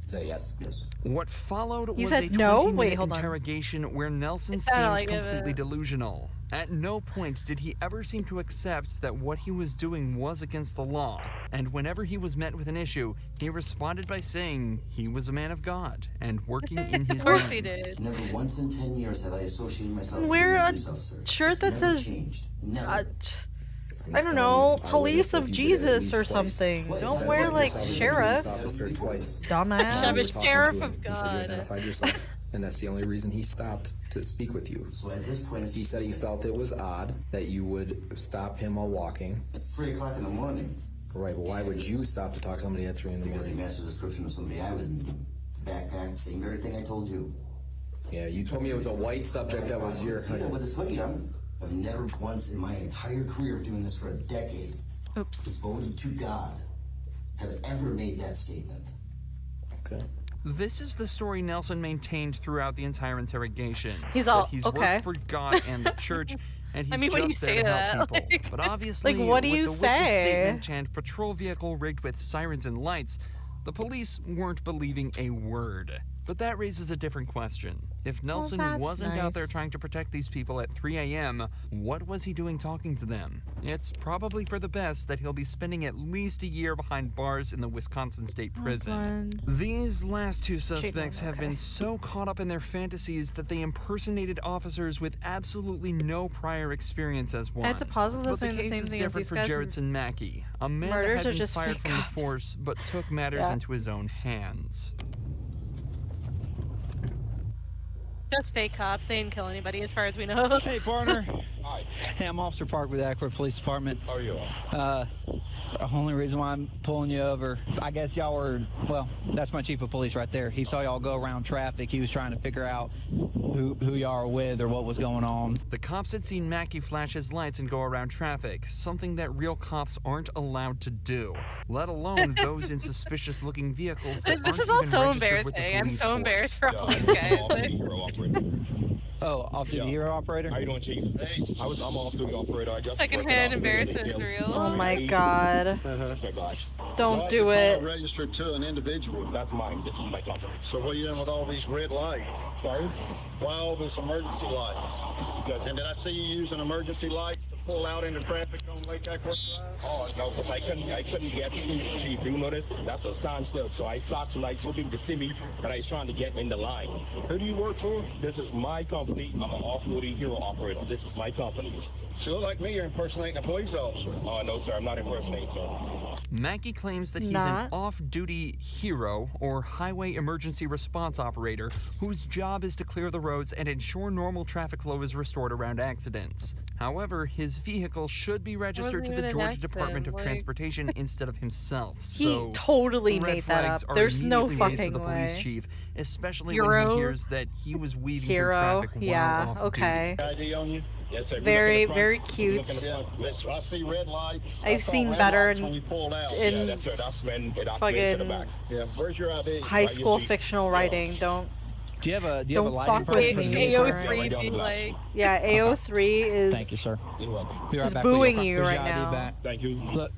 Say yes. Yes. What followed He was said a no? 20-minute Wait, hold on. interrogation where Nelson It seemed sounded like completely it. delusional. At no point did he ever seem to accept that what he was doing was against the law, and whenever he was met with an issue, he responded by saying he was a man of God and working in his Of course he name. did. Never once in 10 years have I associated myself Wear with a police officer. shirt It's that never says, changed. Never. I don't know, police of Jesus or something. Don't wear like sheriff. Dumbass. Sheriff, Sheriff of God. Identified yourself, and that's the only reason he stopped to speak with you. So at this point, He said he felt it was odd that you would stop him while walking. it's 3 o'clock in the morning. Right, but why would you stop to talk to somebody at 3 in the Because he morning? matched the description of somebody I was meeting. Backpack, same very thing I told you. Yeah, you told me it was a white subject that was your See that with his hoodie on? I've never once in my entire career of doing this for a decade, Oops. devoted to God, have ever made that statement. Okay. This is the story Nelson maintained throughout the entire interrogation. He's all, that he's okay. worked for God and the church, and he's I mean, when you just there say to help that, people. like- But obviously, Like, what do with you the witness say? statement and patrol vehicle rigged with sirens and lights, the police weren't believing a word. But that raises a different question. If Nelson that's wasn't out there nice. trying to protect these people at 3 a.m., what was he doing talking to them? It's probably for the best that he'll be spending at least a year behind bars in the Wisconsin State Prison. These last two suspects have been so caught up in their fantasies that they impersonated officers with absolutely no prior experience as one. I had to pause with But us the doing the case same is thing as different these for guys. Jarrettson Mackey, a man Murders that are had been just fired fake from the cops. force but took matters Yeah. into his own hands. Just fake cops. They didn't kill anybody as far as we know. Hey, partner. Hi. Hey, I'm Officer Park with the Akron Police Department. How are you? The only reason why I'm pulling you over, I guess y'all were, well, that's my chief of police right there. He saw y'all go around traffic. He was trying to figure out who y'all are with or what was going on. The cops had seen Mackey flash his lights and go around traffic, something that real cops aren't allowed to do, let alone those in suspicious-looking vehicles that This aren't is all even so registered with the embarrassing. I'm police so force. embarrassed for all these guys. Hero operator. Oh, off-duty hero operator? How you doing, Chief? Hey, I'm off-duty operator. I just Secondhand embarrassment is real. Oh my god. That's my badge. Don't do it. Registered to an individual. That's mine. This is my company. So what are you doing with all these red lights? Sorry? Why all this emergency lights? And did I see you using emergency lights to pull out into traffic on Lake Eckworth Drive? Oh, no, because I couldn't get through, Chief. You notice? That's a standstill. So I flashed the lights so people could see me, but I was trying to get in the line. Who do you work for? This is my company. I'm an off-duty hero operator. This is my company. So like me, you're impersonating a police officer. Oh, no, sir. I'm not impersonating, sir. Mackey claims that he's Not. an off-duty hero or highway emergency response operator whose job is to clear the roads and ensure normal traffic flow is restored around accidents. However, his vehicle should be registered to Wasn't the even an Georgia Department of accident, like- Transportation instead of himself. He So totally the red made that flags up. are There's no immediately raised to fucking the police way. chief, especially when Hero. he hears that he was weaving through Hero. traffic while Yeah, off okay. ID on you? Yes, sir. Very, very cute. Yeah, I see red lights. I've I saw seen red better lights in- when you pulled out. in Yeah, that's right. That's when it fucking operated to the back. Yeah. Where's your ID? high Right, school your fictional writing. Don't. Do you have a Don't lighting fuck permit with for the me. vehicle? AO3 down be the glass. like, Yeah, AO3 is. Thank you, sir. You're welcome. Be right He's back with you. booing you There's right your ID now. back. Thank you. Look,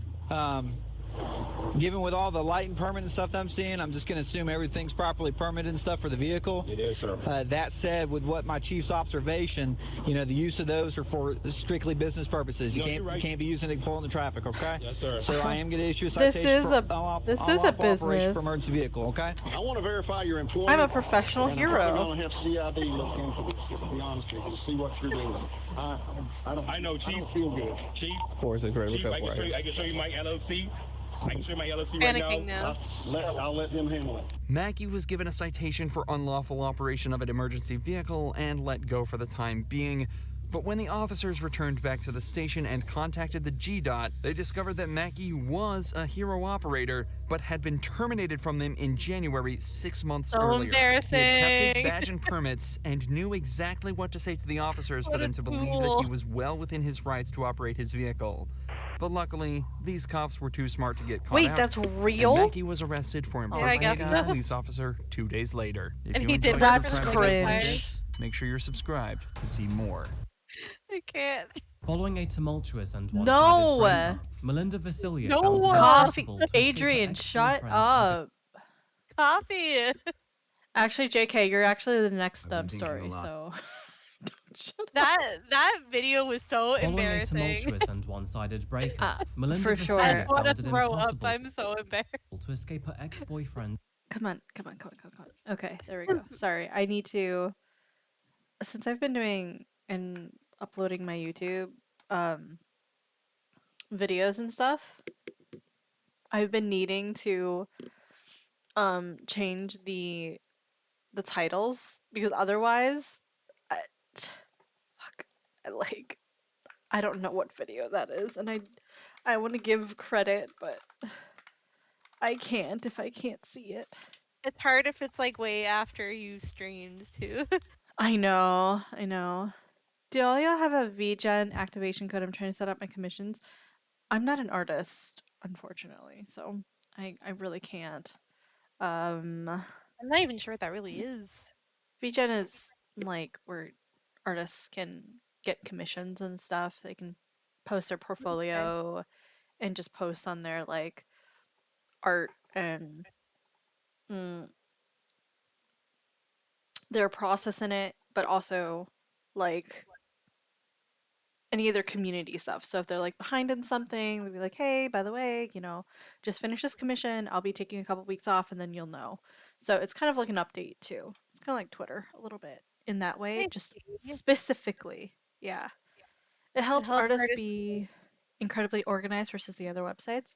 Given with all the light and permit and stuff that I'm seeing, I'm just going to assume everything's properly permitted and stuff for the vehicle. It is, sir. That said, with what my chief's observation, you know, the use of those are for strictly business purposes. You can't be using it to pull in the traffic, okay? Yes, sir. So I am going to issue a citation This is a operation business. for emergency vehicle, okay? I want to verify your employment. I'm a professional and hero. I'm going to have CID look into this, to be honest with you, to see what you're doing. I know, Chief. I don't feel good. Chief. Of course, it's great. Chief, I can show you my LLC. I can show you my LLC right Panicking now. I'll let them handle it. Mackie was given a citation for unlawful operation of an emergency vehicle and let go for the time being. But when the officers returned back to the station and contacted the GDOT, they discovered that Mackie was a hero operator, but had been terminated from them in January 6 months earlier. Embarrassing. He had kept his badge and permits and knew exactly what to say to the officers for them to believe that he was well within his rights to operate his vehicle. But luckily, these cops were too smart to get caught out. Wait, that's real? And Mackie was arrested for impersonating a police officer 2 days later. If And you he enjoyed did this That's kind of cringe. content, make sure you're subscribed to see more. I can't. Following a tumultuous and No. one-sided breakup, Melinda Vasilia No. found it Coffee. impossible to escape her Adrian, shut ex-boyfriend up. Coffee. Actually, JK, you're actually the next story, so. That video was so Following a embarrassing. tumultuous and one-sided breakup, Melinda for Vasilia sure. I want found to it throw up. impossible I'm so embarrassed. to escape her ex-boyfriend. Come on. Okay, there we go. Sorry, I need to. Since I've been doing and uploading my YouTube videos and stuff, I've been needing to change the titles because otherwise, I don't know what video that is, and I want to give credit, but I can't if I can't see it. It's hard if it's like way after you streamed too. I know. Do all y'all have a VGen activation code? I'm trying to set up my commissions. I'm not an artist, unfortunately, so I really can't. I'm not even sure what that really is. VGen is like where artists can get commissions and stuff. They can post their portfolio and just post on their like art and their process in it, but also like any other community stuff. So if they're like behind in something, they'll be like, hey, by the way, just finish this commission. I'll be taking a couple weeks off and then you'll know. So it's kind of like an update too. It's kind of like Twitter a little bit in that way, just specifically. Yeah. It helps artists be incredibly organized versus the other websites.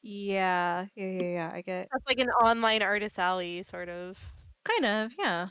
Yeah. I get. That's like an online artist alley, sort of. Kind of, yeah.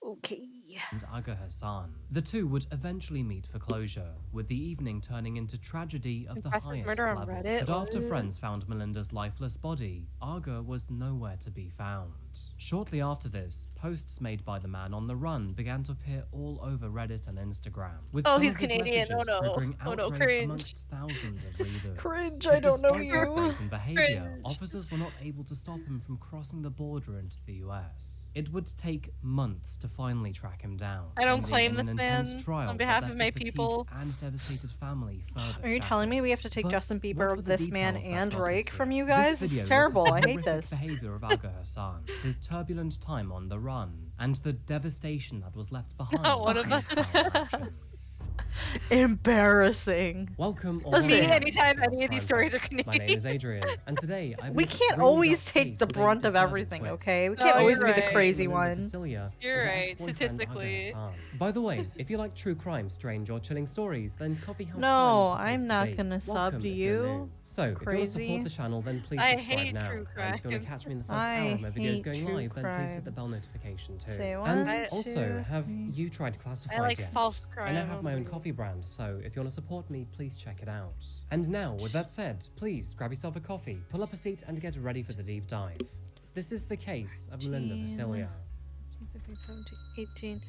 Okay. And Aga Hassan. The two would eventually meet for closure, with the evening turning into tragedy of the highest murder on level. Reddit. But after What? friends found Melinda's lifeless body, Aga was nowhere to be found. Shortly after this, posts made by the man on the run began to appear all over Reddit and Instagram, with some he's of his Canadian. messages Oh, no. triggering Oh, no, outrage cringe. amongst thousands of readers. Cringe, But I don't know despite his you. brazen behavior, Cringe. officers were not able to stop him from crossing the border into the US. It would take months to finally track him down. I don't ending claim in an this intense man trial on that behalf left of a my fatigued people. and devastated family further Are you telling me we have to take But Justin what Bieber, were the This Man, details that and got us Drake here? from you This guys? This video is terrible. looks I at the hate horrific this. behavior of Aga Hassan, his turbulent time on the run, and the devastation that was left behind. Not one by of his us. foul actions. Embarrassing. Welcome or Listen, welcome anytime to any of these stories are Crime Fights. My name Canadian. is Adrian, and today I've We been can't really always dark take case the with a brunt of disturbing everything, twist. okay? We No, can't always you're be the right. crazy Melinda one. Vasilia You're and her right, ex-boyfriend, statistically. Aga Hassan. By the way, if you like true crime, strange, or chilling stories, then Coffeehouse No, Crime is I'm the place not to be. gonna sub Welcome to if you're you. new. So, if you want to Crazy. support the channel, then please I subscribe hate now. true And if you want to crime. catch me in the first I hour of my videos hate going true live, then please hit crime. the bell notification too. Say And one, also, two, have three. you tried classified I like yet? false I now crime have my own only. coffee brand, so if you want to support me, please check it out. And now, with that said, please grab yourself a coffee, pull up a seat, and get ready for the deep dive. This is the case of Melinda Vasilia. 17, 18,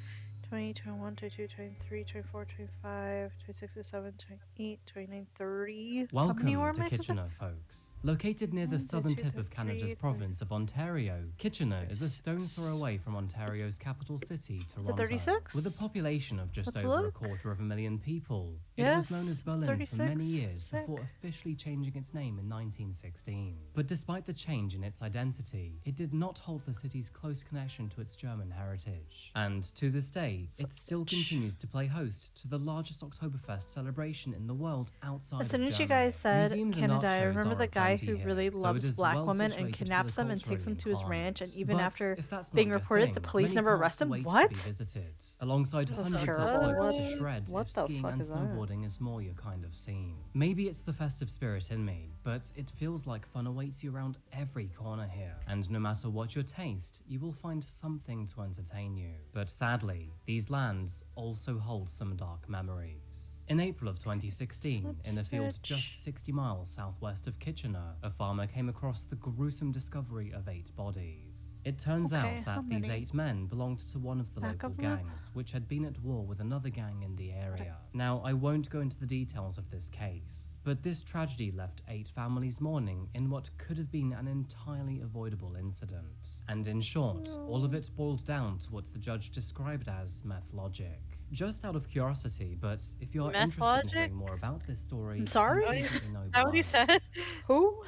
20, 21, 22, 23, 24, 25, 26, 27, 28, 29, 30. How many Welcome more to am I supposed Kitchener, folks. Located near the 1, southern 2, tip of 3, Canada's 3. province of Ontario, Kitchener is a stone's throw away from Ontario's capital city, Toronto. 36? With a population of just Let's over look. 250,000 people, it Yes, was known as it's Berlin for many 36. years Sick. before officially changing its name in 1916. But despite the change in its identity, it did not hold the city's close connection to its German heritage. And to this day, it still continues to play host to the largest Oktoberfest celebration in the world outside As of soon as you Germany. guys said Museums and Canada, art I shows remember are the guy aplenty who here, really so it loves is black well women and situated for the kidnaps them and takes them culturally to his ranch, and inclined. even But after if that's being not your reported, thing, the police many never parks arrest him. await to What? be visited, alongside That's hundreds of terrible. slopes to shred What if the skiing fuck and is that? snowboarding is more your kind of scene. Maybe it's the festive spirit in me, but it feels like fun awaits you around every corner here, and no matter what your taste, you will find something to entertain you. But sadly, these lands also hold some dark memories. In April of 2016, in a field just 60 miles southwest of Kitchener, a farmer came across the gruesome discovery of 8 bodies. It turns Okay, out how that these many? 8 men belonged to one of the Back local of them? gangs, which had been at war with another gang in the area. Now, I won't go into the details of this case, but this tragedy left 8 families mourning in what could have been an entirely avoidable incident. And in short, all of it boiled down to what the judge described as meth logic. Just out of curiosity, but if you're Meth interested logic? in hearing more about this story, I'm sorry? you definitely know Is that what you below. said? Who?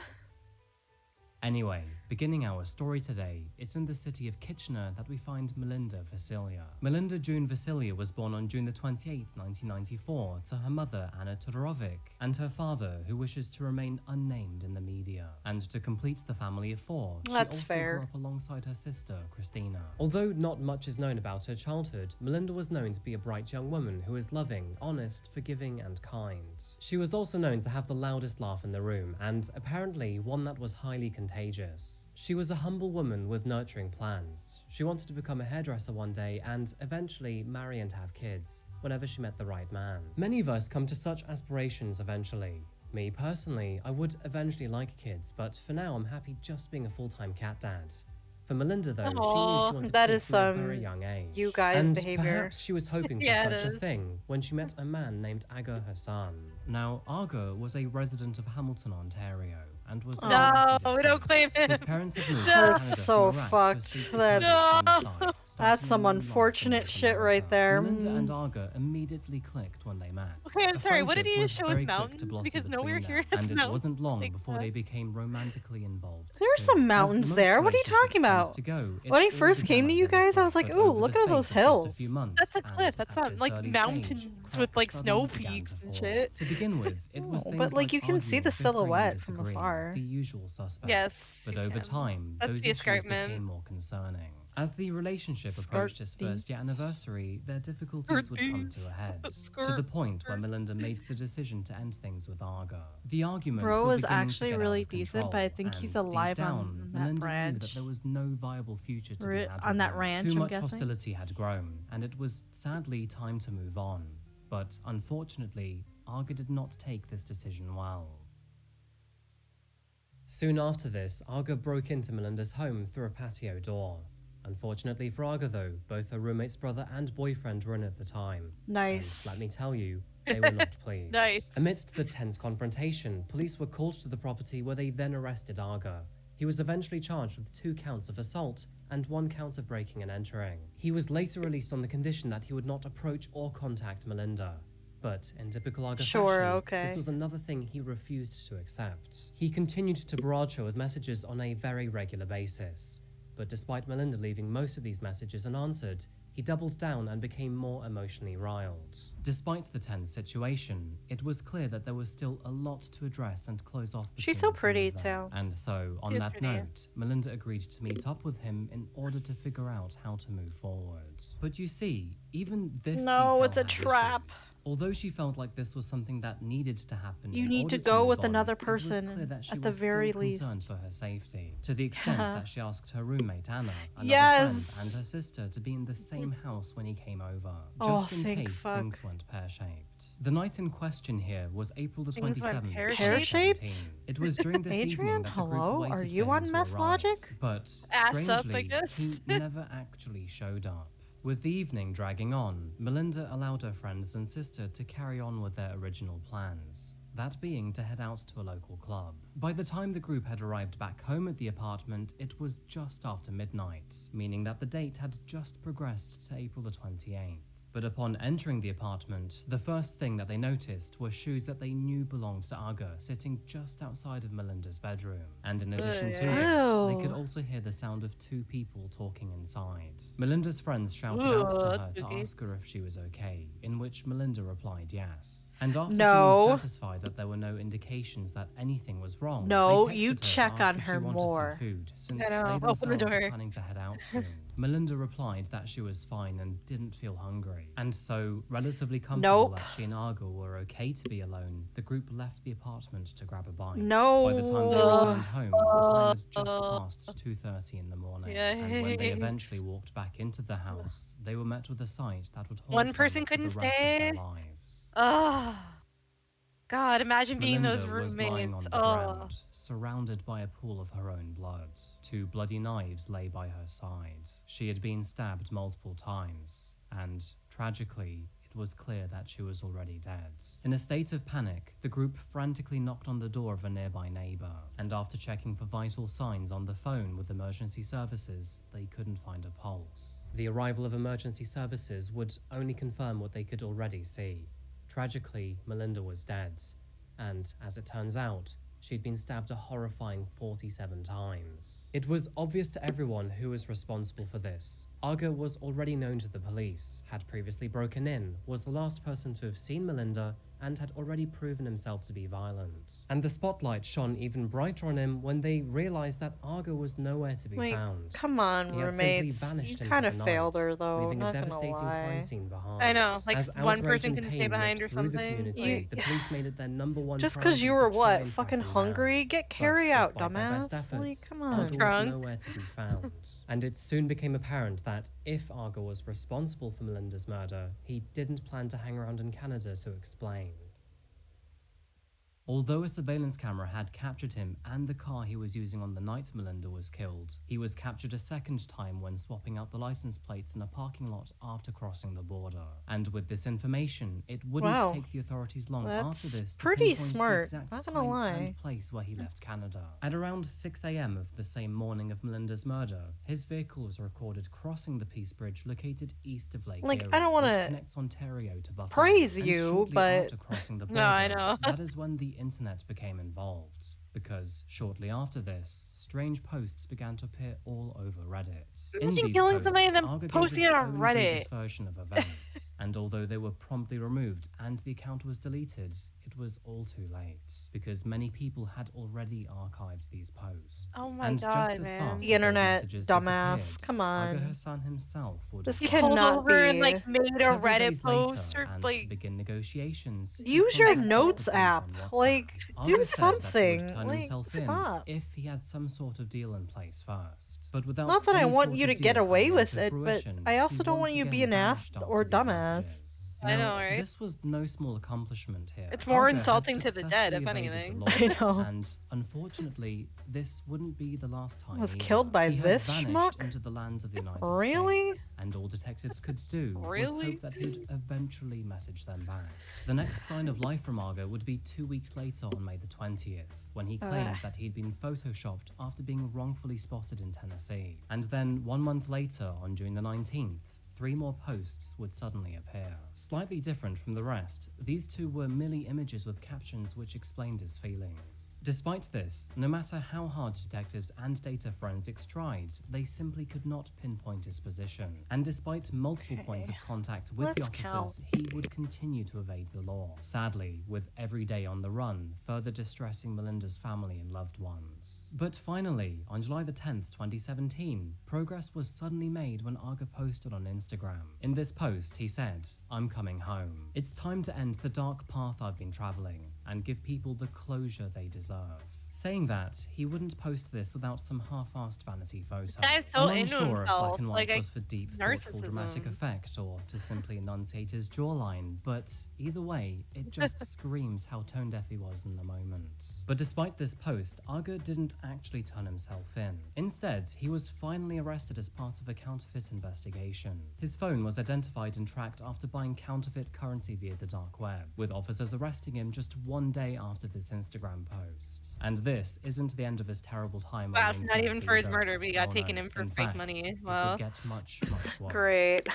Anyway, beginning our story today, it's in the city of Kitchener that we find Melinda Vasilia. Melinda June Vasilia was born on June the 28th, 1994, to her mother Anna Todorovic and her father, who wishes to remain unnamed in the media. And to complete the family of 4, she That's also fair. grew up alongside her sister, Christina. Although not much is known about her childhood, Melinda was known to be a bright young woman who is loving, honest, forgiving, and kind. She was also known to have the loudest laugh in the room, and apparently one that was highly contagious. She was a humble woman with nurturing plans. She wanted to become a hairdresser one day and eventually marry and have kids whenever she met the right man. Many of us come to such aspirations eventually. Me personally, I would eventually like kids, but for now I'm happy just being a full-time cat dad. For Melinda though, she knew Aw, she wanted that kids is from a some very young age. you guys and behavior. Perhaps she was hoping for Yeah, it such a is. thing when she met a man named Aga Hassan. Now, Aga was a resident of Hamilton, Ontario, and was No, of we don't claim him. His parents had moved to No. Canada That's so from Iraq to fucked. escape the That's- conflict on the side, That's starting some a new life in unfortunate North shit right America. there. Melinda and Mm. Aga immediately clicked when they met. Okay, I'm A sorry, what did friendship he was show very with quick mountains? to blossom Because nowhere between here them, has and it mountains wasn't long like before that. they became romantically involved. There's too. some As mountains most there. What are you relationships talking tend about? to go, it When I all first began came to you very guys, I was quick, like, but ooh, over look the at those space of just a hills. few months, That's a and cliff. That's at not this like early mountains stage, with cracks like snow suddenly began peaks to and form. shit. To begin with, it was Oh, things but, like, you can see arguing, the bickering, and silhouette from disagreeing, afar. the usual suspects. Yes, But you over can. time, That's those the issues escarpment. became more concerning. As the relationship approached its first year anniversary, their difficulties would come to a head, to the point where Melinda made the decision to end things with Aga. The arguments Bro were was beginning to actually get out really of decent, control, but I think he's and deep alive down, on that Melinda knew branch. that there was no viable future to be had On with that him. ranch, Too I'm much guessing? hostility had grown, and it was sadly time to move on. But unfortunately, Aga did not take this decision well. Soon after this, Aga broke into Melinda's home through a patio door. Unfortunately for Aga though, both her roommate's brother and boyfriend were in at the time. Nice. And let me tell you, they were not pleased. Nice. Amidst the tense confrontation, police were called to the property where they then arrested Aga. He was eventually charged with 2 counts of assault and 1 count of breaking and entering. He was later released on the condition that he would not approach or contact Melinda. But in typical Aga Sure, fashion, okay. this was another thing he refused to accept. He continued to barrage her with messages on a very regular basis. But despite Melinda leaving most of these messages unanswered, he doubled down and became more emotionally riled. Despite the tense situation, it was clear that there was still a lot to address and close off. She's between so the two pretty, of them. too. And so, on She is that pretty. note, Melinda agreed to meet up with him in order to figure out how to move forward. But you see, even this No, detail it's a had trap. issues. Although she felt like this was something that needed to happen, You in need order to go move with on, another it was person clear that she at the was still very concerned least. for her safety, to the extent that she asked her roommate Anna, another Yes. friend, and her sister to be in the same house when he came over, Oh, just in thank case fuck. things went pear-shaped. The night in question here was April the Things went 27th, pear-shaped? 2017. It was during this evening Adrian, that the group hello? waited Are for you him on to meth arrive. logic? But Ass up, I strangely, guess. he never actually showed up. With the evening dragging on, Melinda allowed her friends and sister to carry on with their original plans, that being to head out to a local club. By the time the group had arrived back home at the apartment, it was just after midnight, meaning that the date had just progressed to April the 28th. But upon entering the apartment, the first thing that they noticed were shoes that they knew belonged to Aga sitting just outside of Melinda's bedroom. And in addition to this, they could also hear the sound of two people talking inside. Melinda's friends shouted out to her to ask her if she was okay, in which Melinda replied yes. And after feeling satisfied that there were no indications that anything was wrong, they texted you her check to ask on if she her wanted more. some food, since they themselves were planning to head out soon. Melinda replied that she was fine and didn't feel hungry. And so, relatively comfortable that she and Aga were okay to be alone, the group left the apartment to grab a bite. By the time they returned home, the time had just passed 2:30 in the morning. And when they eventually walked back into the house, they were met with a sight that would haunt One them person for couldn't the rest stay. of their lives. Oh, God, imagine being Melinda those roommates. was lying on the ground, surrounded by a pool of her own blood. Two bloody knives lay by her side. She had been stabbed multiple times, and tragically, it was clear that she was already dead. In a state of panic, the group frantically knocked on the door of a nearby neighbor, and after checking for vital signs on the phone with emergency services, they couldn't find a pulse. The arrival of emergency services would only confirm what they could already see. Tragically, Melinda was dead, and as it turns out, she'd been stabbed a horrifying 47 times. It was obvious to everyone who was responsible for this. Aga was already known to the police, had previously broken in, was the last person to have seen Melinda, and had already proven himself to be violent. And the spotlight shone even brighter on him when they realized that Aga was nowhere to be found. Come on, He had roommates. simply vanished You into kind the of night, failed her, though. leaving a Not gonna devastating lie. crime scene behind. I know, like As one outrage person and couldn't stay pain behind ripped or through the something. community, the police made it their #1 Just priority because you to were try and fucking track him hungry, down. get But carry out, despite their best dumbass. Like, efforts, come Aga on. was nowhere to be found. And it soon became apparent that if Aga was responsible for Melinda's murder, he didn't plan to hang around in Canada to explain. Although a surveillance camera had captured him and the car he was using on the night Melinda was killed, he was captured a second time when swapping out the license plates in a parking lot after crossing the border. And with this information, it wouldn't take the authorities long after this to pretty pinpoint smart, the exact not gonna time lie. and place where he left Canada. At around 6 a.m. of the same morning of Melinda's murder, his vehicle was recorded crossing the Peace Bridge located east of Lake Like, Erie, I don't want which to connects Ontario to Buffalo. praise And you, shortly but after crossing the No, border, I know. that is when the internet became involved, because shortly after this, strange posts began to appear all over Reddit. Imagine killing somebody and then Aga gave posting his it on own Reddit. previous version of events, and although they were promptly removed and the account was deleted, it was all too late, because many people had already archived these posts. Oh my and God, just as man. fast as The those internet, messages dumbass. disappeared, Come on. Aga Hassan himself would This He apply. pulled cannot over and be. like made a Several Reddit days later, post or and to like begin negotiations, he Use your contacted notes the police app. on WhatsApp. Like, Aga do said that he would something. turn Like, himself in stop. if he had some sort of deal in place first. But without Not that I any want sort you of to get deal away coming with into it, but fruition, I he also don't once want you again being ass vanished or after these dumbass. messages. I Now, know, right? This was no small accomplishment here. It's more Aga had insulting to the dead, if successfully evaded anything. the law, I know. And unfortunately, this wouldn't be the last time. Was either. killed by He had this vanished schmuck? into the lands of the United Really? States, and all detectives could do was Really? hope that he'd eventually message them back. The next sign of life from Aga would be 2 weeks later on May the 20th, when he claimed that he'd been photoshopped after being wrongfully spotted in Tennessee. And then 1 month later, on June the 19th, 3 more posts would suddenly appear. Slightly different from the rest, these 2 were merely images with captions which explained his feelings. Despite this, no matter how hard detectives and data forensics tried, they simply could not pinpoint his position. And despite multiple points of contact with Let's the officers, he would continue to evade the law. Sadly, with every day on the run, further distressing Melinda's family and loved ones. But finally, on July the 10th, 2017, progress was suddenly made when Aga posted on Instagram. In this post, he said, "I'm coming home. It's time to end the dark path I've been traveling and give people the closure they deserve." saying that he wouldn't post this without some half-assed vanity photo. guy's so I'm into unsure if black himself, and white like, was for deep, thoughtful, dramatic effect or to simply enunciate his jawline, but either way, it just screams how tone-deaf he was in the moment. But despite this post, Aga didn't actually turn himself in. Instead, he was finally arrested as part of a counterfeit investigation. His phone was identified and tracked after buying counterfeit currency via the dark web, with officers arresting him just one day after this Instagram post. And this isn't the end of his terrible time. Wow, on the it's not even internet for his either. murder, but he got Oh, taken no. in for In fake fact, money. it Wow. would get much, much worse. Great.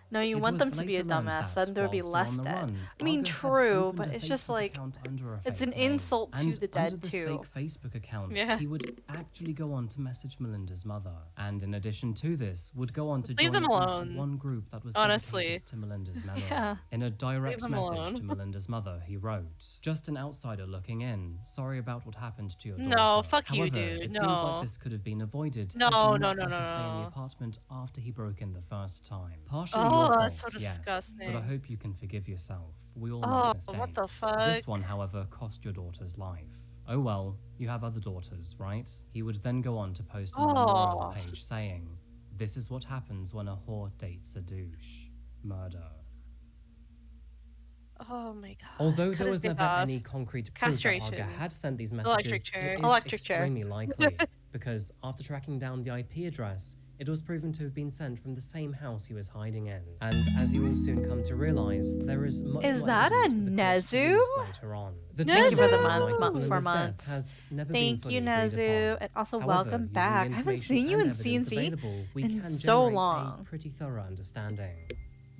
No, you It want was them to be a later learned dumbass, that then there would be while less still on the dead. run, I mean, Aga had true, opened but a it's just Facebook like, account under a it's fake an name. insult to And the under dead this too. fake Facebook account, Yeah. he would actually go on to message Melinda's mother, and in addition to this, would go on to Leave join them at least alone. one group that was Honestly. dedicated to Melinda's memory. Yeah. In a direct them message alone. to Melinda's mother, he wrote, "Just an outsider looking in. Sorry about what happened to your daughter." No, fuck you, However, dude. it No. seems like this could have been avoided No, had you no, not no, let no, her stay in the no. apartment after he broke in the first time. Partially Oh, your that's fault, so yes, disgusting. but I hope you can forgive yourself. We all Oh, make mistakes. what the fuck? This one, however, cost your daughter's life. Oh well, you have other daughters, right? He would then go on to post a memorial Oh. page saying, "This is what happens when a whore dates a douche. Murder." Oh my god. Although Cut there his was dick never off. any concrete proof that Aga Castration. had sent these Electric messages, chair. it is Electric chair. extremely likely, because after tracking down the IP address, it was proven to have been sent from the same house he was hiding in. And as you will soon come to realize, there is much Is more that a evidence for the court to Nezu? use later on. The Thank you for the timeline month, of for Melinda's death months. has never Thank been you, fully agreed Nezu, upon. and also However, welcome using the back. I haven't information seen you and in evidence CNC available, we in can so generate long. a pretty thorough understanding.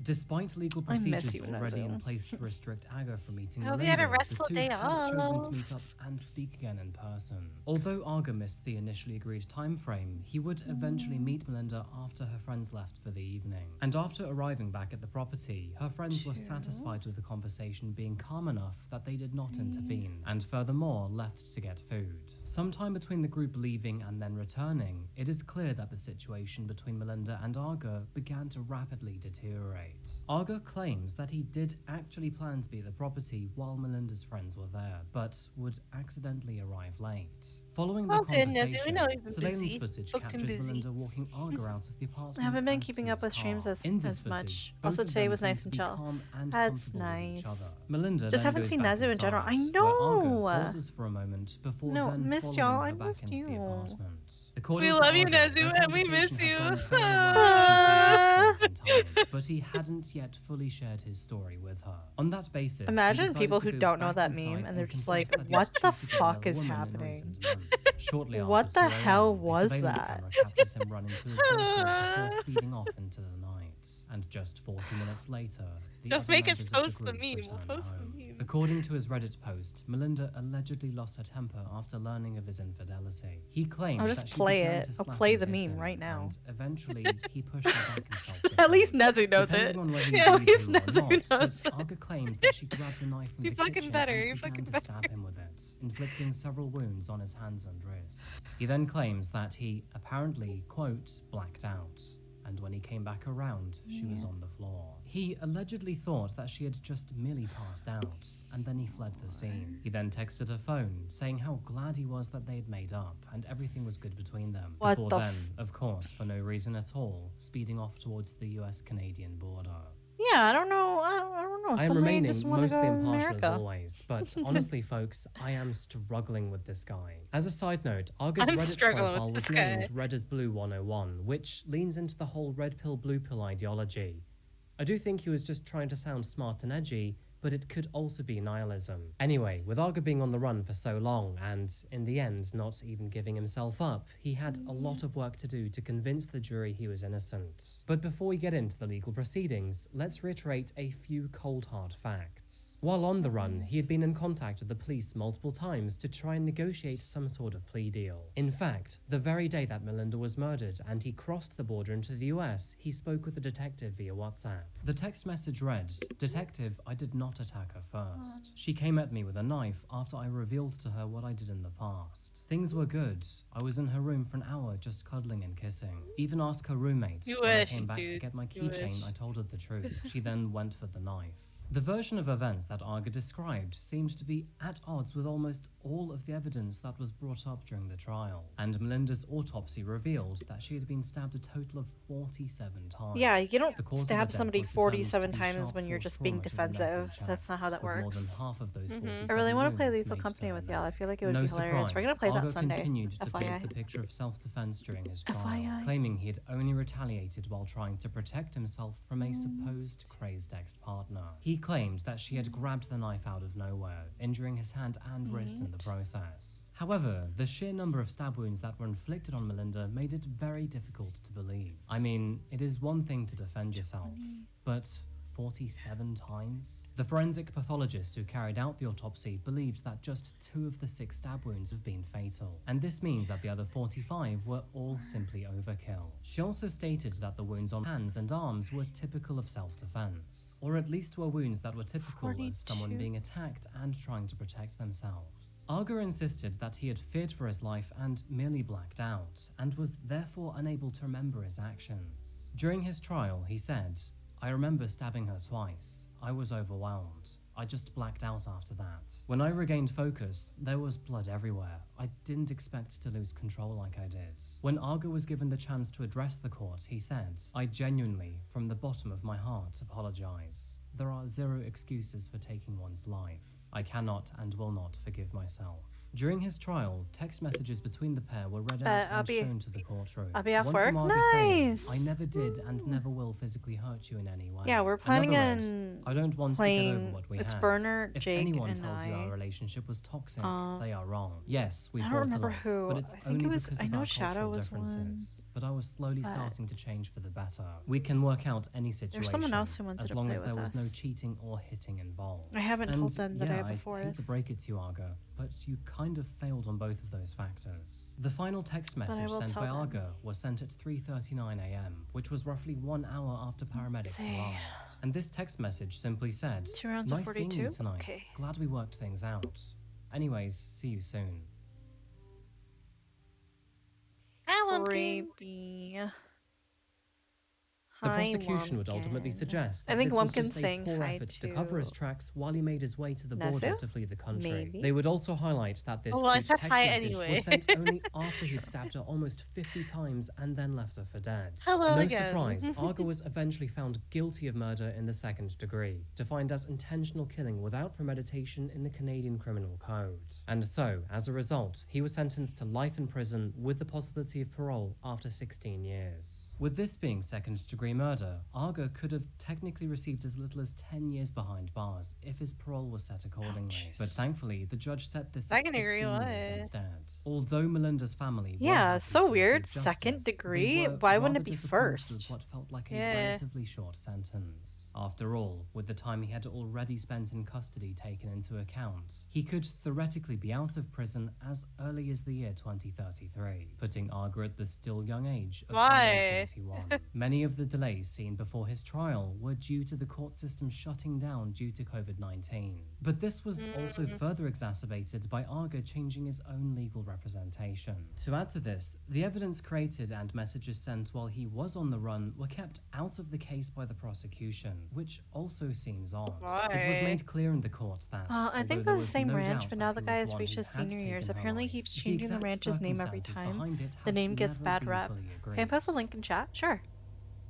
Despite legal I miss procedures you, already in Nezu. place to restrict Aga from meeting I hope you had a Melinda, restful the two day had chosen off. to meet up and speak again in person. Although Aga missed the initially agreed time frame, he would eventually meet Melinda after her friends left for the evening. And after arriving back at the property, her friends were satisfied with the conversation being calm enough that they did not intervene, and furthermore left to get food. Sometime between the group leaving and then returning, it is clear that the situation between Melinda and Aga began to rapidly deteriorate. Aga claims that he did actually plan to be at the property while Melinda's friends were there, but would accidentally arrive late. Following the Oh, goodness, we conversation, know he's been surveillance busy. footage Booked and captures busy. Melinda walking Aga out of the apartment. I haven't been and keeping to up his with streams car. as In this much. footage, Also, both of today them was seem nice to and be chill. calm and That's comfortable with each nice. other. Melinda Just then haven't goes seen back Nezu in general. I inside, where Aga know. pauses for a moment before No, then missed following y'all. her I back missed into the you. apartment. According We to love you, Aga, Nezu, their and we miss conversation had you. gone very well up until this point in time, but he hadn't yet fully shared his story with her. On that basis, he Imagine decided people to who go don't know back that inside meme and they're just confess like, that he what the cheated with fuck another is woman in happening? recent months. Shortly What after the 2 hell a.m., was a surveillance that? camera captures him running to his vehicle before speeding off into the night. And just 40 minutes later, the Don't other make us members of the post the group meme. We'll returned post the home. meme. According to his Reddit post, Melinda allegedly lost her temper after learning of his infidelity. He claims I'll just that she play began it. to I'll slap play and the kiss meme him, right now. And eventually, he pushed her back himself. At least Nezu knows Depending it. on whether Yeah, at you least believe him or Nezu not, knows but Aga claims that she grabbed a knife from You the fucking kitchen better, and you began fucking to better. stab him with it, inflicting several wounds on his hands and wrists. He then claims that he apparently, quote, blacked out, and when he came back around, she was on the floor. He allegedly thought that she had just merely passed out, and then he fled the scene. He then texted her phone, saying how glad he was that they had made up, and everything was good between them. What Before the then, of course, for no reason at all, speeding off towards the US-Canadian border. Yeah, I don't know. I don't know. I am Somebody remaining just wanna mostly go to impartial America. as always, but honestly, folks, I am struggling with this guy. As a side note, Aga's I'm Reddit struggling with profile was this guy. named Red as Blue 101, which leans into the whole red pill, blue pill ideology. I do think he was just trying to sound smart and edgy, but it could also be nihilism. Anyway, with Aga being on the run for so long, and in the end not even giving himself up, he had a lot of work to do to convince the jury he was innocent. But before we get into the legal proceedings, let's reiterate a few cold hard facts. While on the run, he had been in contact with the police multiple times to try and negotiate some sort of plea deal. In fact, the very day that Melinda was murdered and he crossed the border into the US, he spoke with a detective via WhatsApp. The text message read, "Detective, I did not attack her first. She came at me with a knife after I revealed to her what I did in the past. Things were good. I was in her room for an hour just cuddling and kissing. Even asked her roommate. You When I wish, came back to dude. get my You keychain, wish. I told her the truth. She then went for the knife." The version of events that Arga described seemed to be at odds with almost all of the evidence that was brought up during the trial, and Melinda's autopsy revealed that she had been stabbed a total of 47 times. Yeah, you don't The cause of stab the death somebody was determined 47 to be times sharp when you're force just being trauma to the neck and defensive. That's not how that chest, with more than works. half of those 47 I really want to play wounds Lethal made Company to with her y'all. I neck. feel like it would No be hilarious. We're gonna surprise, play that Arga Sunday. continued to paint FYI. the picture of self-defense during his trial, FYI. claiming he had only retaliated while trying to protect himself from a supposed crazed ex-partner. He claimed that she had grabbed the knife out of nowhere, injuring his hand and wrist in the process. However, the sheer number of stab wounds that were inflicted on Melinda made it very difficult to believe. I mean, it is one thing to defend yourself, but 47 times? The forensic pathologist who carried out the autopsy believed that just 2 of the 6 stab wounds have been fatal, and this means that the other 45 were all simply overkill. She also stated that the wounds on hands and arms were typical of self-defense, or at least were wounds that were typical of someone being attacked and trying to protect themselves. Arga insisted that he had feared for his life and merely blacked out, and was therefore unable to remember his actions. During his trial, he said, "I remember stabbing her twice. I was overwhelmed. I just blacked out after that. When I regained focus, there was blood everywhere. I didn't expect to lose control like I did." When Arga was given the chance to address the court, he said, "I genuinely, from the bottom of my heart, apologize. There are 0 excuses for taking one's life. I cannot and will not forgive myself." During his trial, text messages between the pair were read out and shown to the courtroom. I'll be off One work. from Arga saying, Nice. "I never did and never will physically hurt you in any way." Yeah, we're planning Another on read, "I don't want to get over what we it's had. Burner, If Jake, anyone and tells you I. our relationship was toxic, they are wrong. Yes, we I fought don't a remember lot, who. but it's I think only it was. because I of know our Shadow cultural was one. differences. But I was slowly but- starting to change for the better. We can work out any situation. There's someone else who wants as to long play as there with was no us. cheating or hitting involved. I haven't And told them that I yeah, have a I fourth. hate to break it to you, Arga, but you kind of failed on both of those factors. The final text message will sent tell by them. Arga was sent at 3:39 a.m., which was roughly 1 hour after paramedics see. arrived. And this text message simply said, 2 rounds of "Nice seeing you 42? tonight. Okay. Glad we worked things out. Anyways, see you soon." Creepy. The Hi, prosecution would ultimately Wumpkin. suggest that I think this was Wumpkin's just a saying poor hi effort to to cover his tracks while he made his way to the border Nezu? to flee the country. Maybe. They would also highlight that this Oh, well, I cute said text hi message anyway. was sent only after he'd stabbed her almost 50 times and then left her for dead. Hello no again. surprise, Arga was eventually found guilty of murder in the 2nd degree, defined as intentional killing without premeditation in the Canadian Criminal Code. And so, as a result, he was sentenced to life in prison with the possibility of parole after 16 years. With this being 2nd degree murder, Arga could have technically received as little as 10 years behind bars if his parole was set accordingly. But thankfully, the judge set this at 16 years instead. Although Melinda's family were Yeah, happy so to weird. receive 2nd justice, they degree? were Why wouldn't it rather be disappointed with first? what felt like a Yeah. relatively short sentence. After all, with the time he had already spent in custody taken into account, he could theoretically be out of prison as early as the year 2033, putting Arga at the still young age of Why? 41. Many of the delays seen before his trial were due to the court system shutting down due to COVID-19. But this was also further exacerbated by Arga changing his own legal representation. To add to this, the evidence created and messages sent while he was on the run were kept out of the case by the prosecution, which also seems odd. It was Why? made clear in the court that I although think there they're the was same no ranch, doubt but now that the he guy was has one reached who his had senior taken years. her Apparently life, he keeps the changing the exact ranch's name every circumstances time. behind it The have name gets never bad been rep. fully Can I agreed. post a link in chat? Sure.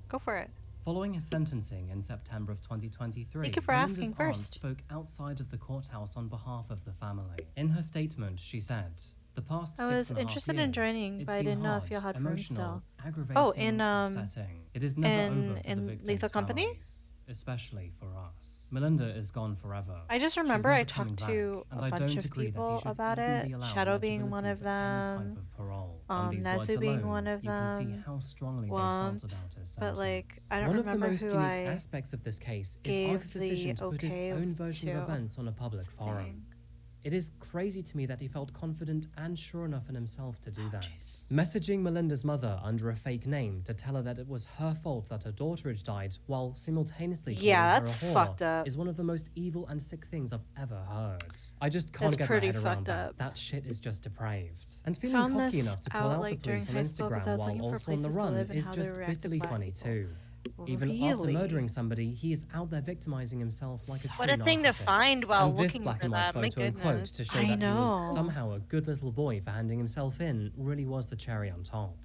Go for it. Following his sentencing in September of 2023, Thank you for Melinda's asking aunt first. spoke outside of the courthouse on behalf of the family. In her statement, she said, "The past I was 6.5 interested years, in joining, it's but I been didn't know if hard, y'all had room emotional, still." aggravating, Oh, in upsetting. It is never over for the in victims' Lethal Company? families, especially for us. Melinda is gone forever. I just She's remember never I coming talked to back, and a I bunch don't of agree that he people should about even it. be allowed Shadow being one eligibility of for any type them. of parole. On these words Nezu being alone, one of you can see them. how strongly they Wump. felt about his But like, sentence. I don't One of the remember most who unique I aspects of this case is gave Arga's decision to the put his okay own version to of events on a public forum. something. It is crazy to me that he felt confident and sure enough in himself to do that. Messaging Melinda's mother under a fake name to tell her that it was her fault that her daughter had died while simultaneously calling Yeah, her that's a whore fucked up. is one of the most evil and sick things I've ever heard. I just can't That's get my pretty head around fucked that. up. That shit is just depraved. And feeling Found cocky this enough to call out, out like, the police on during high school 'cause I Instagram was while looking for also on the places to run live and is how they just react to bitterly black funny people. too. Even after murdering somebody, he is out there victimizing himself like a true What a thing to narcissist. find while And this looking black for and white that. My photo and quote goodness. to show I that he know. was somehow a good little boy for handing himself in really was the cherry on top.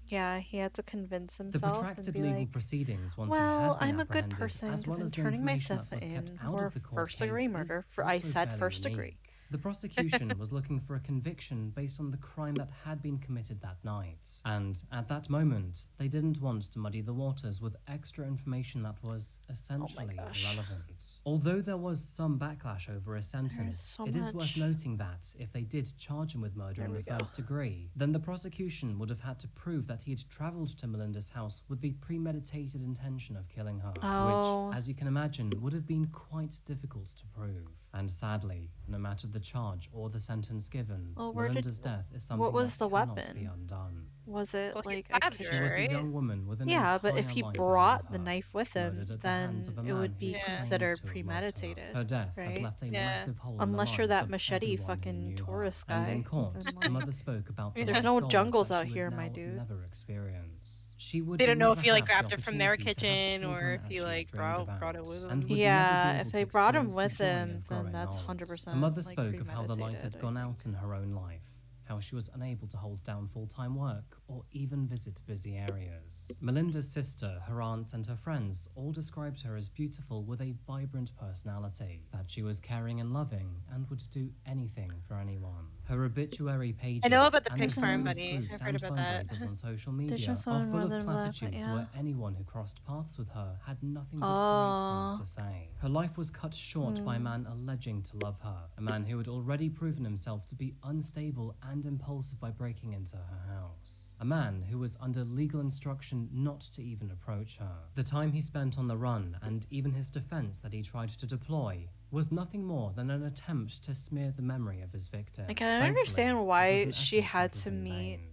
Yeah, he had to convince The himself protracted and be legal like, proceedings once well, he had been I'm a good apprehended, person as well because I'm as the turning information myself that was kept in out for of the court first-degree case murder. is For I also said fairly first degree. unique. The prosecution was looking for a conviction based on the crime that had been committed that night. And at that moment, they didn't want to muddy the waters with extra information that was essentially irrelevant. Although there was some backlash over a sentence, it is worth noting that if they did charge him with murder in the first degree, then the prosecution would have had to prove that he had traveled to Melinda's house with the premeditated intention of killing her, which, as you can imagine, would have been quite difficult to prove. And sadly, no matter the charge or the sentence given, Melinda's death is something what was that the cannot weapon? be undone. Was it like a stabbed kitchen? She was a young woman with an Yeah, but entire if he life brought ahead of the her, knife with him, murdered at the then hands of a it man would who be claimed considered to have loved her. premeditated. Her death has right? left a massive hole in the Unless you're minds that of machete everyone who fucking knew her. tourist And guy. in court, then, the like, mother spoke about the there's life no goals jungles that out she here, would my now dude. never experience. She would They don't know never if he like have the grabbed it from their opportunity to have kitchen or children if as he she like dreamed brought it about, with and him. would never be Yeah, able if to they brought him experience the with joy him, of then growing that's old. 100% Her mother like spoke of how the light had premeditated, gone out in her own life, how she was unable to hold down full-time work or even visit busy areas. Melinda's sister, her aunts, and her friends all described her as beautiful with a vibrant personality, that she was caring and loving and would do anything for anyone. Her obituary pages I know about the and pig farm, anonymous buddy. groups I've heard and about that. fundraisers on social media just are one full rather of than that, platitudes but where anyone who crossed paths with her had nothing but great things to say. Her life was cut short by a man alleging to love her, a man who had already proven himself to be unstable and impulsive by breaking into her house. A man who was under legal instruction not to even approach her. The time he spent on the run, and even his defense that he tried to deploy, was nothing more than an attempt to smear the memory of his victim. Like, I don't Thankfully, understand it was why an she effort that had was to in meet vain.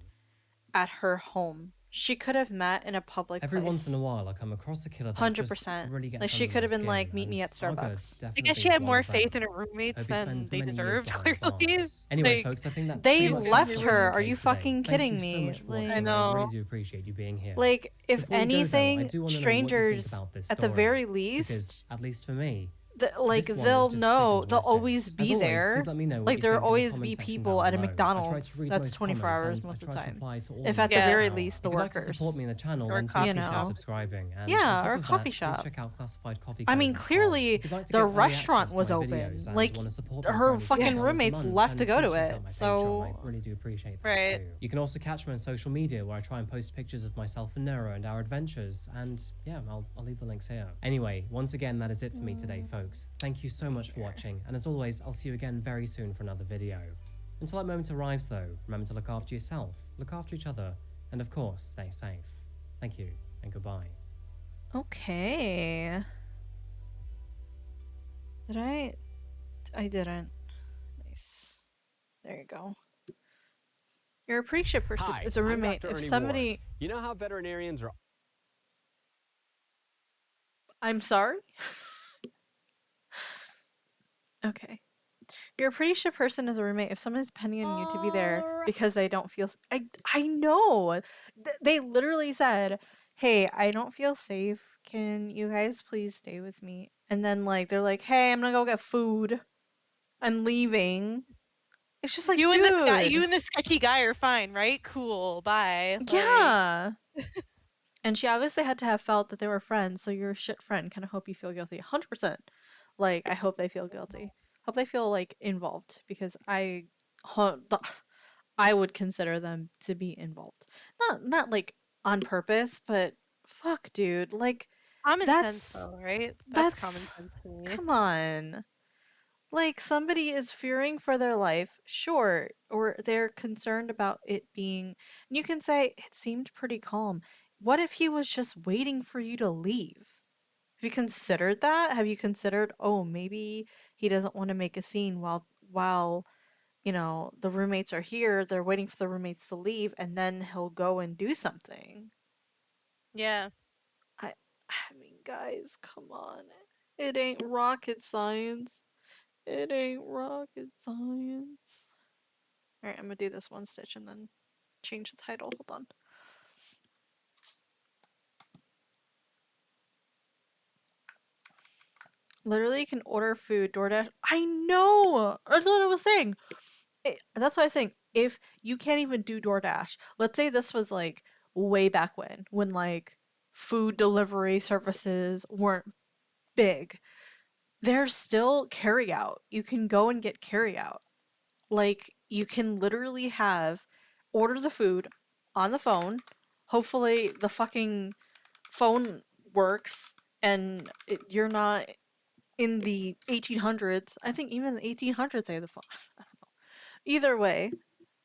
at her home. She could have met in a public Every place. once in a while, I come across a killer that 100%. just really gets Like, she under could my have been skin, like, meet me and at Argo Starbucks. I definitely guess she is had one more of them. faith in her roommates Hope he than spends they many years deserved, behind clearly. bars. Anyway, Like, folks, I think that's They pretty much left it for her. our Are case you today. fucking Thank kidding you so me? much for Like, watching. I really do appreciate you being here. Like, if Before we go, though, I anything, do wanna know what you think strangers, about this at the story, very because, least, at least for me, like, this one was they'll just know, chicken they'll twisted. always As be always, there. please let me know what Like, you there'll think in the always comment be section people down at a below. I try to McDonald's read that's most 24 comments, hours and most I of the try to time. reply to all If of at the them very as well. least, the If you'd like to workers. support me in the channel, Or then a please coffee consider shop. subscribing. And Yeah, on top or a of coffee that, shop. Please check out classifiedcoffee.com. I mean, clearly, If you'd like to the get early restaurant access to was my open. videos and Like, wanna support me for her only fucking $4 a roommates month, left to then go please to check out it. my Patreon. So, I really do appreciate that Right. too. You can also catch me on social media where I try and post pictures of myself and Nero and our adventures. And yeah, I'll leave the links here. Anyway, once again, that is it for me today, folks. Thank you so much for watching. And as always, I'll see you again very soon for another video. Until that moment arrives, though, remember to look after yourself, look after each other, and of course, stay safe. Thank you, and goodbye. okay. Did I? I didn't. Nice. There you go. You're a pretty shit person. Hi, It's a I'm roommate. Dr. If Ernie somebody, Ward. You know how veterinarians are. I'm sorry. Okay. You're a pretty shit person as a roommate if someone's depending on you to be there because they don't feel. I know. They literally said, "Hey, I don't feel safe. Can you guys please stay with me?" And then like they're like, "Hey, I'm gonna go get food. I'm leaving." It's just like, you dude. and the sketchy guy are fine, right? Cool. Bye. Like, Yeah. And she obviously had to have felt that they were friends, so you're a shit friend. Kind of hope you feel guilty. 100%. Like, I hope they feel guilty. Hope they feel, like, involved, because I would consider them to be involved. Not like, on purpose, but fuck, dude. Like, common that's... sense, though, right? That's... common sense to me. Come on. Like, somebody is fearing for their life, sure, or they're concerned about it being... And you can say, it seemed pretty calm. What if he was just waiting for you to leave? Have you considered that? Have you considered, oh, maybe he doesn't want to make a scene while, you know, the roommates are here, they're waiting for the roommates to leave, and then he'll go and do something. Yeah. I mean, guys, come on. It ain't rocket science. It ain't rocket science. Alright, I'm gonna do this one stitch and then change the title. Hold on. Literally, you can order food, DoorDash. I know! That's what I was saying. That's what I was saying. If you can't even do DoorDash, let's say this was like way back when like food delivery services weren't big, there's still carry out. You can go and get carry out. Like, you can literally order the food on the phone. Hopefully, the fucking phone works and you're not in the 1800s. I think even the 1800s they had the phone. I don't know. Either way,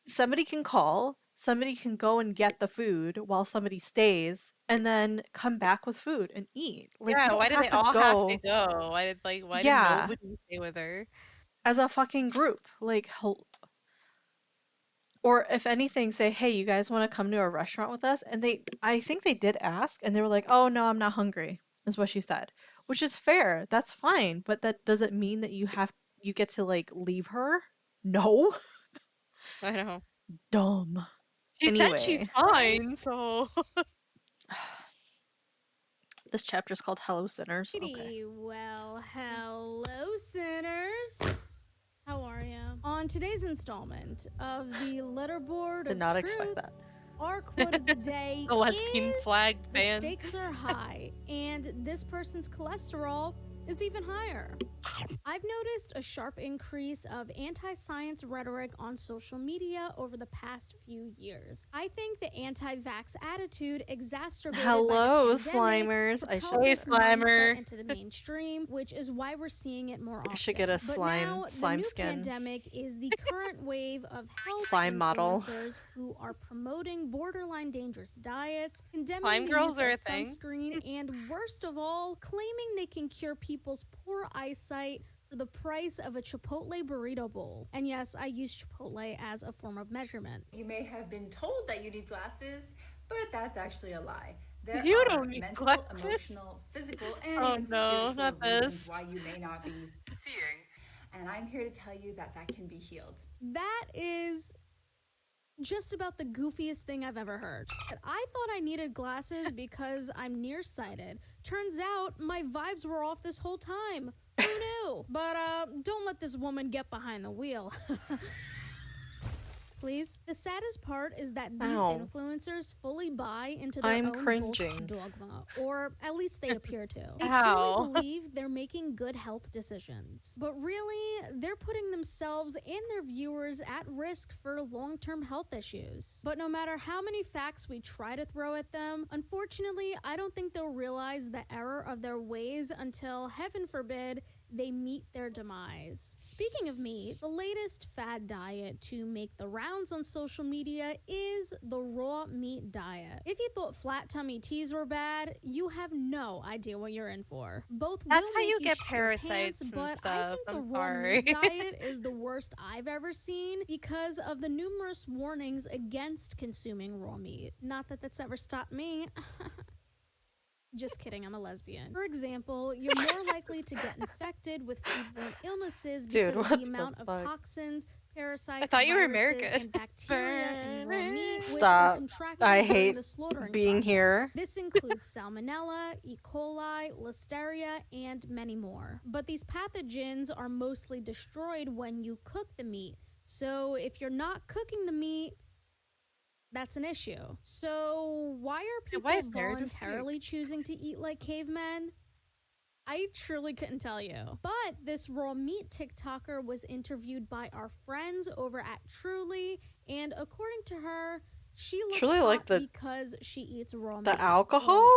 somebody can call, somebody can go and get the food while somebody stays, and then come back with food and eat. Like, you Yeah, don't why did have they to all have to go. go? Why did Yeah, nobody stay with her? as a fucking group. Like, or if anything, say, hey, you guys want to come to a restaurant with us? And I think they did ask, and they were like, oh no, I'm not hungry, is what she said. Which is fair. That's fine. But that doesn't mean that you get to like leave her. No. I know. Dumb. She said she's Anyway, fine, so. this chapter's called Hello Sinners. Okay. Alrighty, well, hello, sinners. How are ya? On today's installment of the Letterboard Did of not Truth, expect that. our quote of the day The lesbian is flag the band. stakes are high, and this person's cholesterol is even higher. I've noticed a sharp increase of anti-science rhetoric on social media over the past few years. I think the anti-vax attitude exacerbated Hello, by the pandemic Slimers. I propelled should this mindset into the mainstream, which is why we're seeing it more often. I should get a But now, slime the new skin. pandemic is the current wave of health Slime model. influencers who are promoting borderline dangerous diets, condemning Slime the girls use are of a thing. sunscreen, and worst of all, claiming they can cure people's poor eyesight for the price of a Chipotle burrito bowl. And yes, I use Chipotle as a form of measurement. You may have been told that you need glasses, but that's actually a lie. There You are don't need mental, glasses. emotional, physical, and Oh even no, spiritual not reasons this. why you may not be seeing. And I'm here to tell you that that can be healed. That is just about the goofiest thing I've ever heard. I thought I needed glasses because I'm nearsighted. Turns out my vibes were off this whole time. Who knew? But don't let this woman get behind the wheel. Please. The saddest part is that these Ow. influencers fully buy into their I'm own cringing. bullshit dogma, or at least they appear to. They Ow. truly believe they're making good health decisions, but really, they're putting themselves and their viewers at risk for long-term health issues. But no matter how many facts we try to throw at them, unfortunately, I don't think they'll realize the error of their ways until, heaven forbid, they meet their demise. Speaking of meat, the latest fad diet to make the rounds on social media is the raw meat diet. If you thought flat tummy teas were bad, you have no idea what you're in for. Both That's will how make you get shit your parasites pants, and but I stuff. think the I'm raw sorry. meat diet is the worst I've ever seen because of the numerous warnings against consuming raw meat. Not that that's ever stopped me. Just kidding, I'm a lesbian. For example, you're more likely to get infected with foodborne illnesses because of the amount of toxins, parasites, I thought you were viruses, American. and bacteria in raw meat, Stop. which are contracted I during hate the slaughtering being process. here. This includes salmonella, E. coli, listeria, and many more. But these pathogens are mostly destroyed when you cook the meat. So if you're not cooking the meat, that's an issue. So why are people why bear to speak? voluntarily choosing to eat like cavemen? I truly couldn't tell you. But this raw meat TikToker was interviewed by our friends over at Truly, and according to her, she looks Truly hot like because she eats raw meat. The alcohol?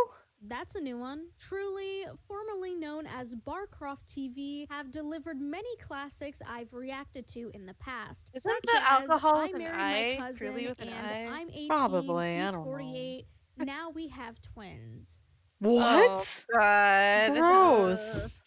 That's a new one. Truly, formerly known as Barcroft TV, have delivered many classics I've reacted to in the past. Isn't such the as alcohol I with an Married I? My Cousin Truly with an and I? I'm 18, Probably, I he's don't know. 48, now we have twins. What? Oh, God. Gross.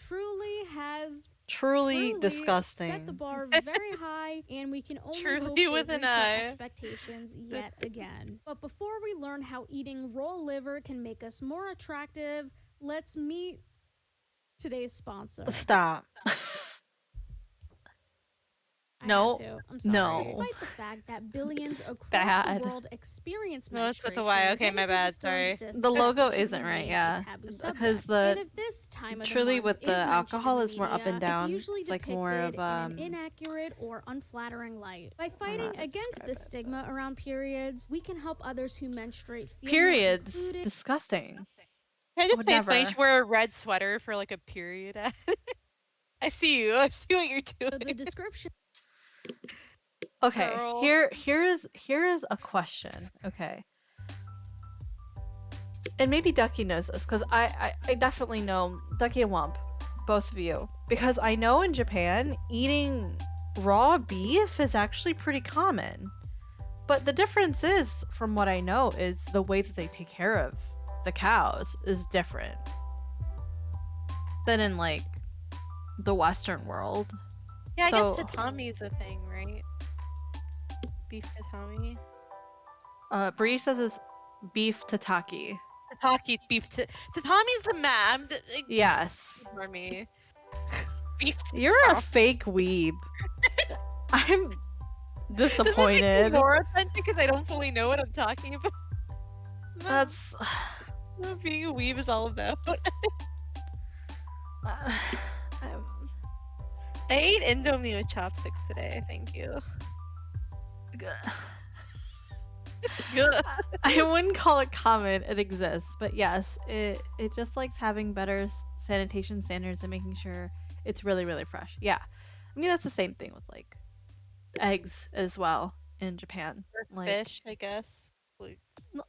Truly disgusting. set the bar very high, and we can only Truly hope they with an reach our I. expectations yet again. But before we learn how eating raw liver can make us more attractive, let's meet today's sponsor. Stop. No. I had to. I'm sorry. No. Despite the fact that billions across Bad. the world experience No, it's menstruation, with a Y. Okay, many my people bad. still Sorry. insist The that logo it should isn't right, remain yeah. a taboo Because subject. the And if this time of the truly month with the is mentioned alcohol in is more up media, and down. It's usually It's like depicted more of in an inaccurate or unflattering light. By fighting to against describe this it, stigma around periods, we can help others who menstruate feel more periods. included. Disgusting. Can I I just would say it's funny you never. should wear a red sweater for like a period ad? I see you. I see what you're doing. The description. Okay, Girl. here's a question. Okay. And maybe Ducky knows this, because I definitely know Ducky and Wump, both of you. Because I know in Japan, eating raw beef is actually pretty common. But the difference is, from what I know, is the way that they take care of the cows is different than in like the Western world. Yeah, I So- guess tatami's a thing, right? Beef tatami. Bree says it's beef tataki. Tataki beef tatami's the mat. Yes. Ignore me. Beef You're a fake weeb. I'm Does it make disappointed. me more authentic because I don't fully know what I'm talking about? That's What being a weeb is all about. I ate Indomie with chopsticks today. Thank you. I wouldn't call it common. It exists, but yes, it just likes having better sanitation standards and making sure it's really really fresh. Yeah, I mean that's the same thing with like eggs as well in Japan. Or Like, fish, I guess. Like,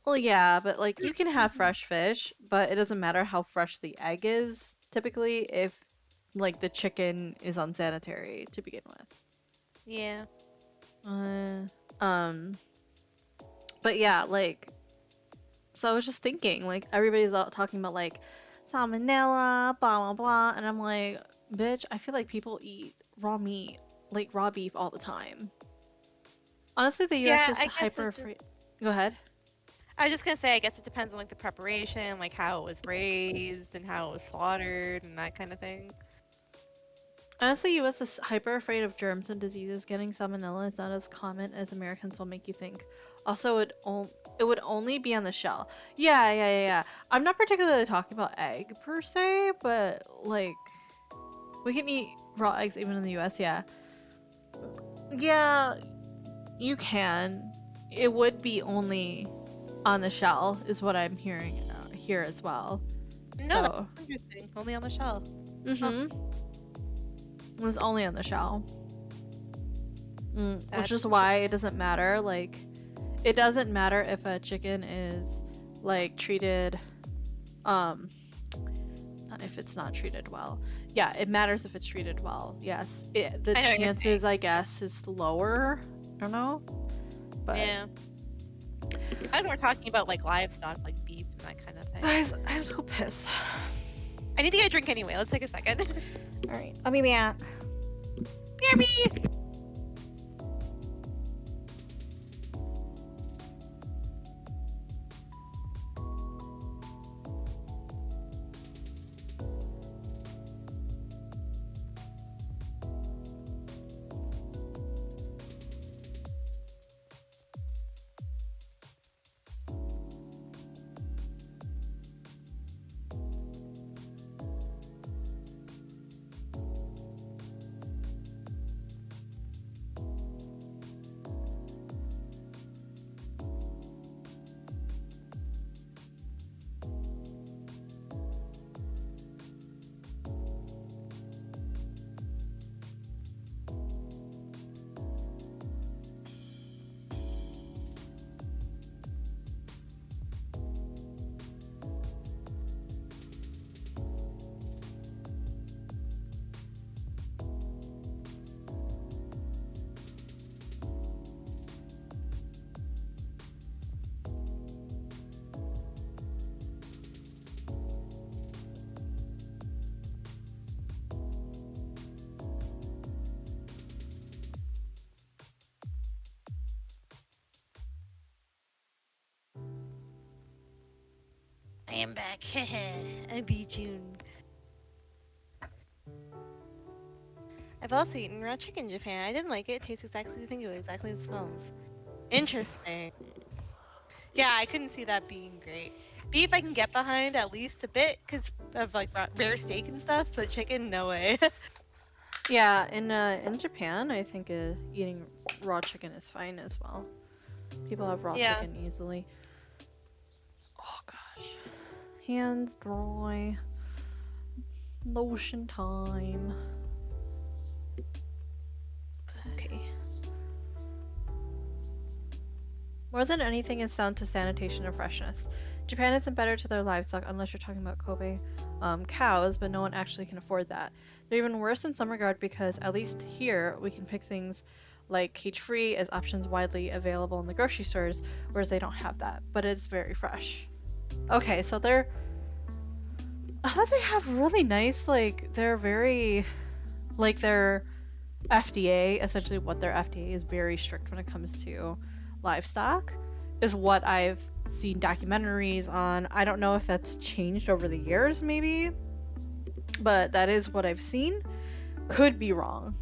well, yeah, but like you can have fresh fish, but it doesn't matter how fresh the egg is. Typically, if like the chicken is unsanitary to begin with. yeah. But yeah, like, so I was just thinking, like, everybody's out talking about like salmonella, blah blah blah, and I'm like, bitch, I feel like people eat raw meat, like raw beef, all the time. Honestly, the U.S. Yeah, is I guess hyper it's afraid. Go ahead. I was just gonna say, I guess it depends on like the preparation, like how it was raised and how it was slaughtered and that kind of thing. Honestly, U.S. is hyper afraid of germs and diseases. Getting salmonella is not as common as Americans will make you think. Also, it would only be on the shell. Yeah. I'm not particularly talking about egg per se, but like, we can eat raw eggs even in the U.S. Yeah, you can. It would be only on the shell, is what I'm hearing here as well. No, So, that's interesting. Only on the shell. It's only on the shell. Which That's is why it doesn't matter. Like, it doesn't matter if a chicken is like treated, not if it's not treated well. Yeah, it matters if it's treated well. Yes, the I know what you're chances, I guess, is lower. I don't know, but Yeah. I know we're talking about like livestock, like beef and that kind of thing. guys, I have to go piss. I need to get a drink anyway. Let's take a second. All right, I'll be back. BRB! I am back. I'm BOZE. I've also eaten raw chicken in Japan. I didn't like it. It tastes exactly the thing, exactly the smells. Interesting. Yeah, I couldn't see that being great. Beef I can get behind at least a bit because of like rare steak and stuff, but chicken, no way. Yeah, in Japan, I think eating raw chicken is fine as well. People have raw chicken easily. Oh gosh, hands dry. Lotion time. Okay. More than anything, it's down to sanitation and freshness. Japan isn't better to their livestock unless you're talking about Kobe cows, but no one actually can afford that. They're even worse in some regard because at least here we can pick things like cage-free as options widely available in the grocery stores, whereas they don't have that, but it's very fresh. Okay, so I thought they have really nice, like, they're very, like, their FDA, essentially what their FDA is very strict when it comes to livestock, is what I've seen documentaries on. I don't know if that's changed over the years, maybe, but that is what I've seen. Could be wrong.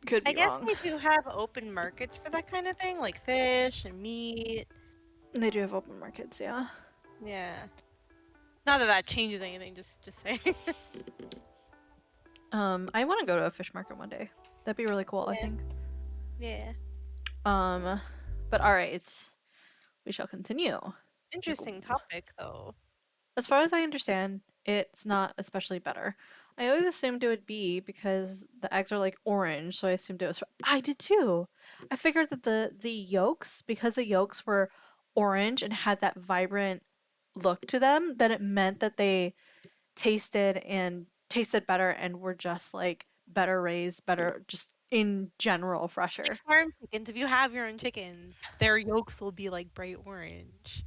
Could be wrong. I guess they do have open markets for that kind of thing, like fish and meat. They do have open markets, yeah. Yeah. Not that that changes anything, just saying. I want to go to a fish market one day. That'd be really cool, I think. Yeah. But alright. We shall continue. Interesting topic, though. As far as I understand, it's not especially better. I always assumed it would be because the eggs are like orange, so I assumed it was. I did too. I figured that the yolks, because the yolks were orange and had that vibrant look to them, that it meant that they tasted better and were just like better raised, better just in general fresher. Like farm chickens, if you have your own chickens, their yolks will be like bright orange.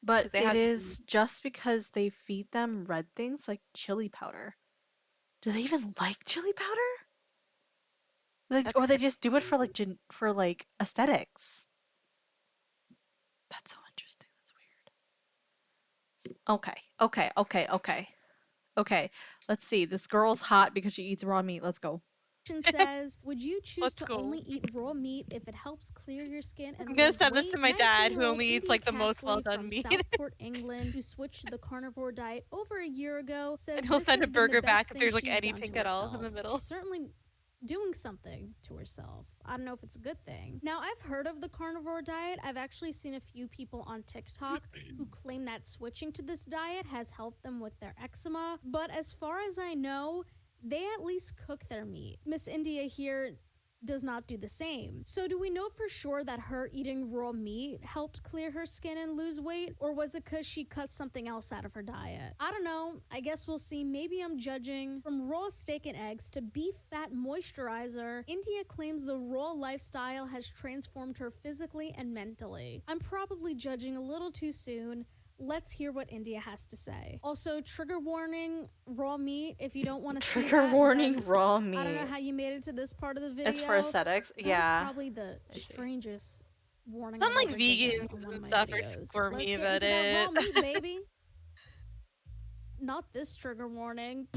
But it is just because they feed them red things like chili powder. Do they even like chili powder? Or they just do it for like aesthetics. That's so interesting. That's weird. Okay. Let's see. This girl's hot because she eats raw meat. Let's go. Says, would you choose to only eat raw meat if it helps clear your skin? And I'm gonna send this to my dad, who only eats like the most well done from meat. Southport, England, who switched to the carnivore diet over a year ago, says And he'll this send has a been the burger best back if thing there's like she's done anything to at all in herself. the middle. She's certainly doing something to herself. I don't know if it's a good thing. Now, I've heard of the carnivore diet. I've actually seen a few people on TikTok who claim that switching to this diet has helped them with their eczema. But as far as I know, they at least cook their meat. Miss India here does not do the same. So do we know for sure that her eating raw meat helped clear her skin and lose weight? Or was it because she cut something else out of her diet? I don't know. I guess we'll see. Maybe I'm judging. From raw steak and eggs to beef fat moisturizer, India claims the raw lifestyle has transformed her physically and mentally. I'm probably judging a little too soon. Let's hear what India has to say. Also, trigger warning, raw meat, if you don't want to see Trigger warning, raw meat. I don't know how you made it to this part of the video. It's for aesthetics. That's probably the strangest warning. Some like I've ever given vegans on one of and my stuff are videos. squirmy Let's about get into that it. raw meat, baby. Not this trigger warning.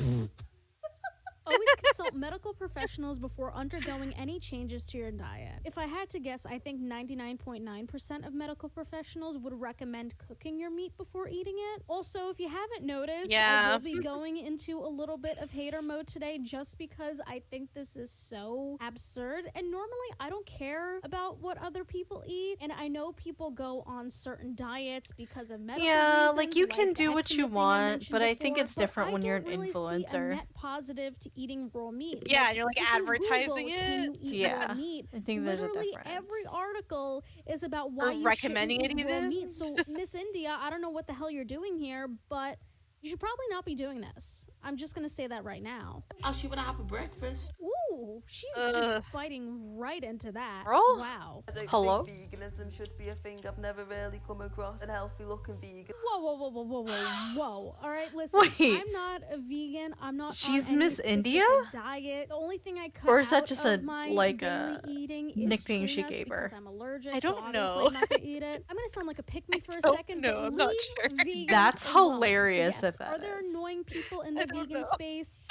Always consult medical professionals before undergoing any changes to your diet. If I had to guess, I think 99.9% of medical professionals would recommend cooking your meat before eating it. Also, if you haven't noticed, I will be going into a little bit of hater mode today just because I think this is so absurd. And normally I don't care about what other people eat. And I know people go on certain diets because of medical reasons, like you can like do what you want, but I think it's different but when I you're an don't really see a influencer. net positive to eating raw meat. Yeah, and you're like if you advertising Google, can you it. eat Yeah, raw meat? I think there's a Literally difference. every article is about why Or you recommending shouldn't it eat raw even. meat. So Miss India, I don't know what the hell you're doing here, but you should probably not be doing this. I'm just gonna say that right now. I'll see what I have for breakfast. Ooh, she's just biting right into that. Girl? Wow. I don't Hello? think veganism should be a thing. I've never really come across an healthy looking vegan. Whoa. All right, listen. Wait. I'm not a vegan. I'm not She's on any Miss India? specific diet. The only thing I cut Or is that out just of a, my like, daily a eating is nickname tree she nuts gave because her? I'm allergic. I so don't obviously know. I'm not gonna eat it. I'm gonna sound like a pick me for a don't second, know, but I'm not leave sure. vegans That's alone. hilarious Yes. if that Are there is. annoying people in the vegan space?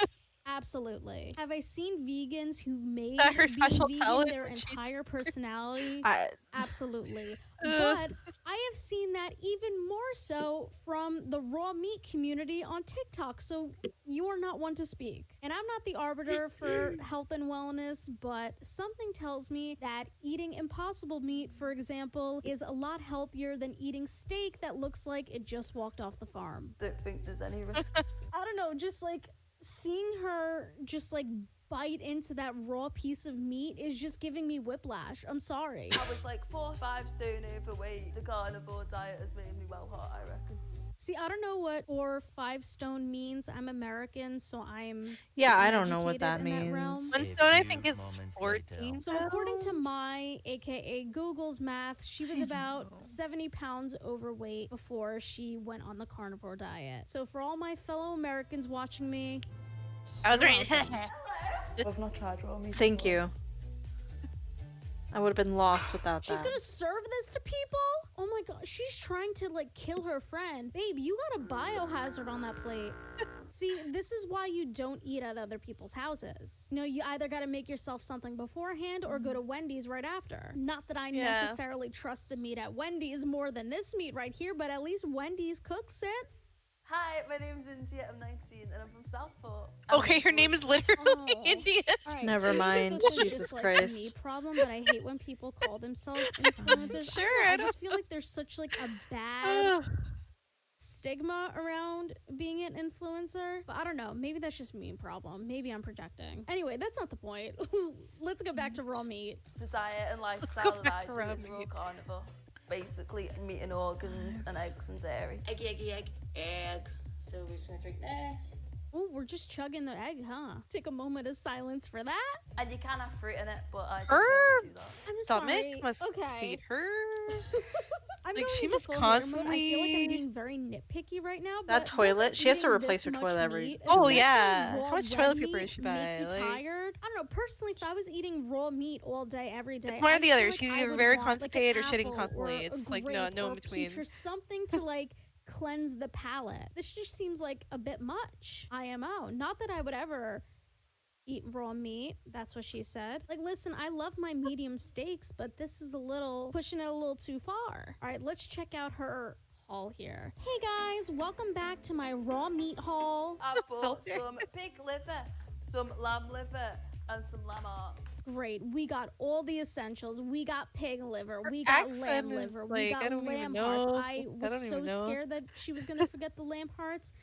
Absolutely. Have I seen vegans who've made That her being special vegan talent their when she entire personality? Absolutely. Ugh. But I have seen that even more so from the raw meat community on TikTok, so you are not one to speak. And I'm not the arbiter for health and wellness, but something tells me that eating impossible meat, for example, is a lot healthier than eating steak that looks like it just walked off the farm. Don't think there's any risks. I don't know, just like seeing her just like bite into that raw piece of meat is just giving me whiplash. I'm sorry. I was like 4 or 5 stone overweight. The carnivore diet has made me well hot, I reckon. See, I don't know what 4 or 5 stone means. I'm American, so I'm Yeah, I don't know what that uneducated in means. realm. 1 stone, I think, is 14. So according to my, aka Google's math, she was about 70 pounds overweight before she went on the carnivore diet. So for all my fellow Americans watching me, I was right. I've not tried raw meat. Thank you. I would have been lost without she's that. gonna serve this to people? Oh my god, she's trying to like kill her friend. Babe, you got a biohazard on that plate. See, this is why you don't eat at other people's houses. You know, you either gotta make yourself something beforehand or go to Wendy's right after. Not that I necessarily trust the meat at Wendy's more than this meat right here, but at least Wendy's cooks it. Hi, my name's India. I'm 19 and I'm from Southport. Okay, her name is literally India. Alright, Never so mind. this is Jesus just, like, Christ. a me problem, but I hate when people call themselves influencers. Sure, I just feel like there's such like a bad stigma around being an influencer. But I don't know. Maybe that's just me problem. Maybe I'm projecting. Anyway, that's not the point. Let's go back to raw meat. The diet and lifestyle that I do is raw carnivore. Basically, meat and organs and eggs and dairy. Egg. So we're just gonna drink this. Ooh, we're just chugging the egg, huh? Take a moment of silence for that. And you can have fruit in it, but I don't Her really do that. I'm stomach sorry. must Okay. hate her. I'm Like, going she into must full hater mode. I feel like constantly- I'm being very nitpicky right now. That But toilet, she has to doesn't replace her eating toilet this every. much meat, Oh, especially yeah. raw How much red toilet paper meat, does she make buy? you Like- tired? I don't know. Personally, if I was eating raw meat all day, every day, It's one or I the feel other. like She's I either would very want, like, an constipated or shitting apple constantly. or a It's like no grape in or a between. peach or something to like cleanse the palate. This just seems like a bit much. IMO. Not that I would ever eat raw meat. That's what she said. Like, listen, I love my medium steaks, but this is a little pushing it a little too far. All right, let's check out her haul here. Hey guys, welcome back to my raw meat haul. I bought some pig liver, some lamb liver, and some lamb hearts. Great. We got all the essentials. We got pig liver. We got lamb accent is liver. like, We I got don't even lamb hearts. know. I I was don't so even know. scared that she was going to forget the lamb hearts.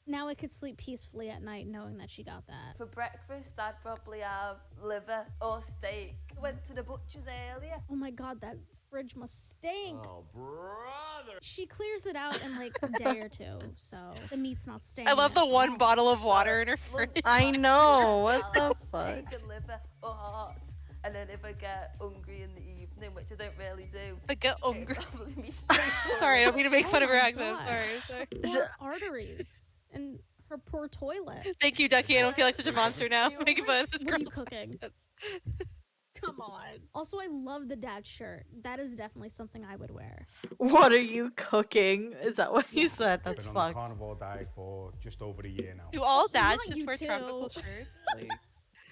Now I could sleep peacefully at night knowing that she got that. For breakfast, I'd probably have liver or steak. Went to the butcher's earlier. Oh my god, that fridge must stink. Oh, brother. She clears it out in like a day or two, so the meat's not staying. I love the that one long. bottle of water in her fridge. I know. What I'll the have fuck? steak and liver or heart. And then if I get hungry in the evening, which I don't really do, I get it'll hungry. probably be steak or Sorry, I don't mean to make Oh fun of her my accent. God. Sorry. Poor arteries and her poor toilet. Thank you, Ducky. I don't feel like such a monster now. Making fun of this What are you girl's cooking? Come on. Also, I love the dad shirt. That is definitely something I would wear. What are you cooking? Is that what you said? That's Been on a fucked. carnivore diet for just over a year now. Do all dads Not just you wear too. tropical shirts? Like,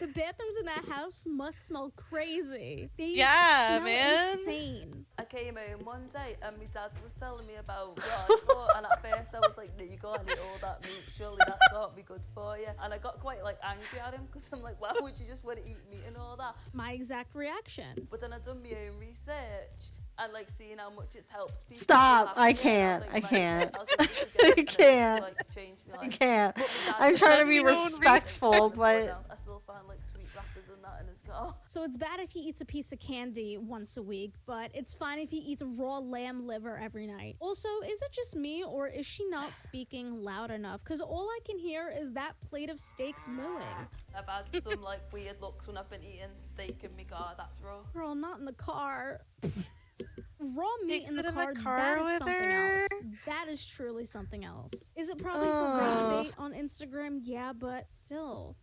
The bathrooms in that house must smell crazy. They Yeah, smell man. insane. I came home one day and my dad was telling me about carnivore, and at first I was like, no, you can't eat all that meat, surely that can't be good for you. And I got quite like angry at him because I'm like, why would you just want to eat meat and all that? My exact reaction. But then I done my own research and like seeing how much it's helped people. Stop. with I acne, and can't. was I like, can't. I'll give this a go. I And it just, can't. like, changed my I life. can't. But my dad I'm was trying to like, be "You don't respectful, research but now." I still find like sweet wrappers and that in his car. So it's bad if he eats a piece of candy once a week, but it's fine if he eats raw lamb liver every night. Also, is it just me or is she not speaking loud enough? Because all I can hear is that plate of steaks mooing. I've had some like weird looks when I've been eating steak in my car. That's raw. Girl, not in the car. Raw meat Takes in the it in the car, car that is with something her? else. That is truly something else. Is it probably for rage bait on Instagram? Yeah, but still.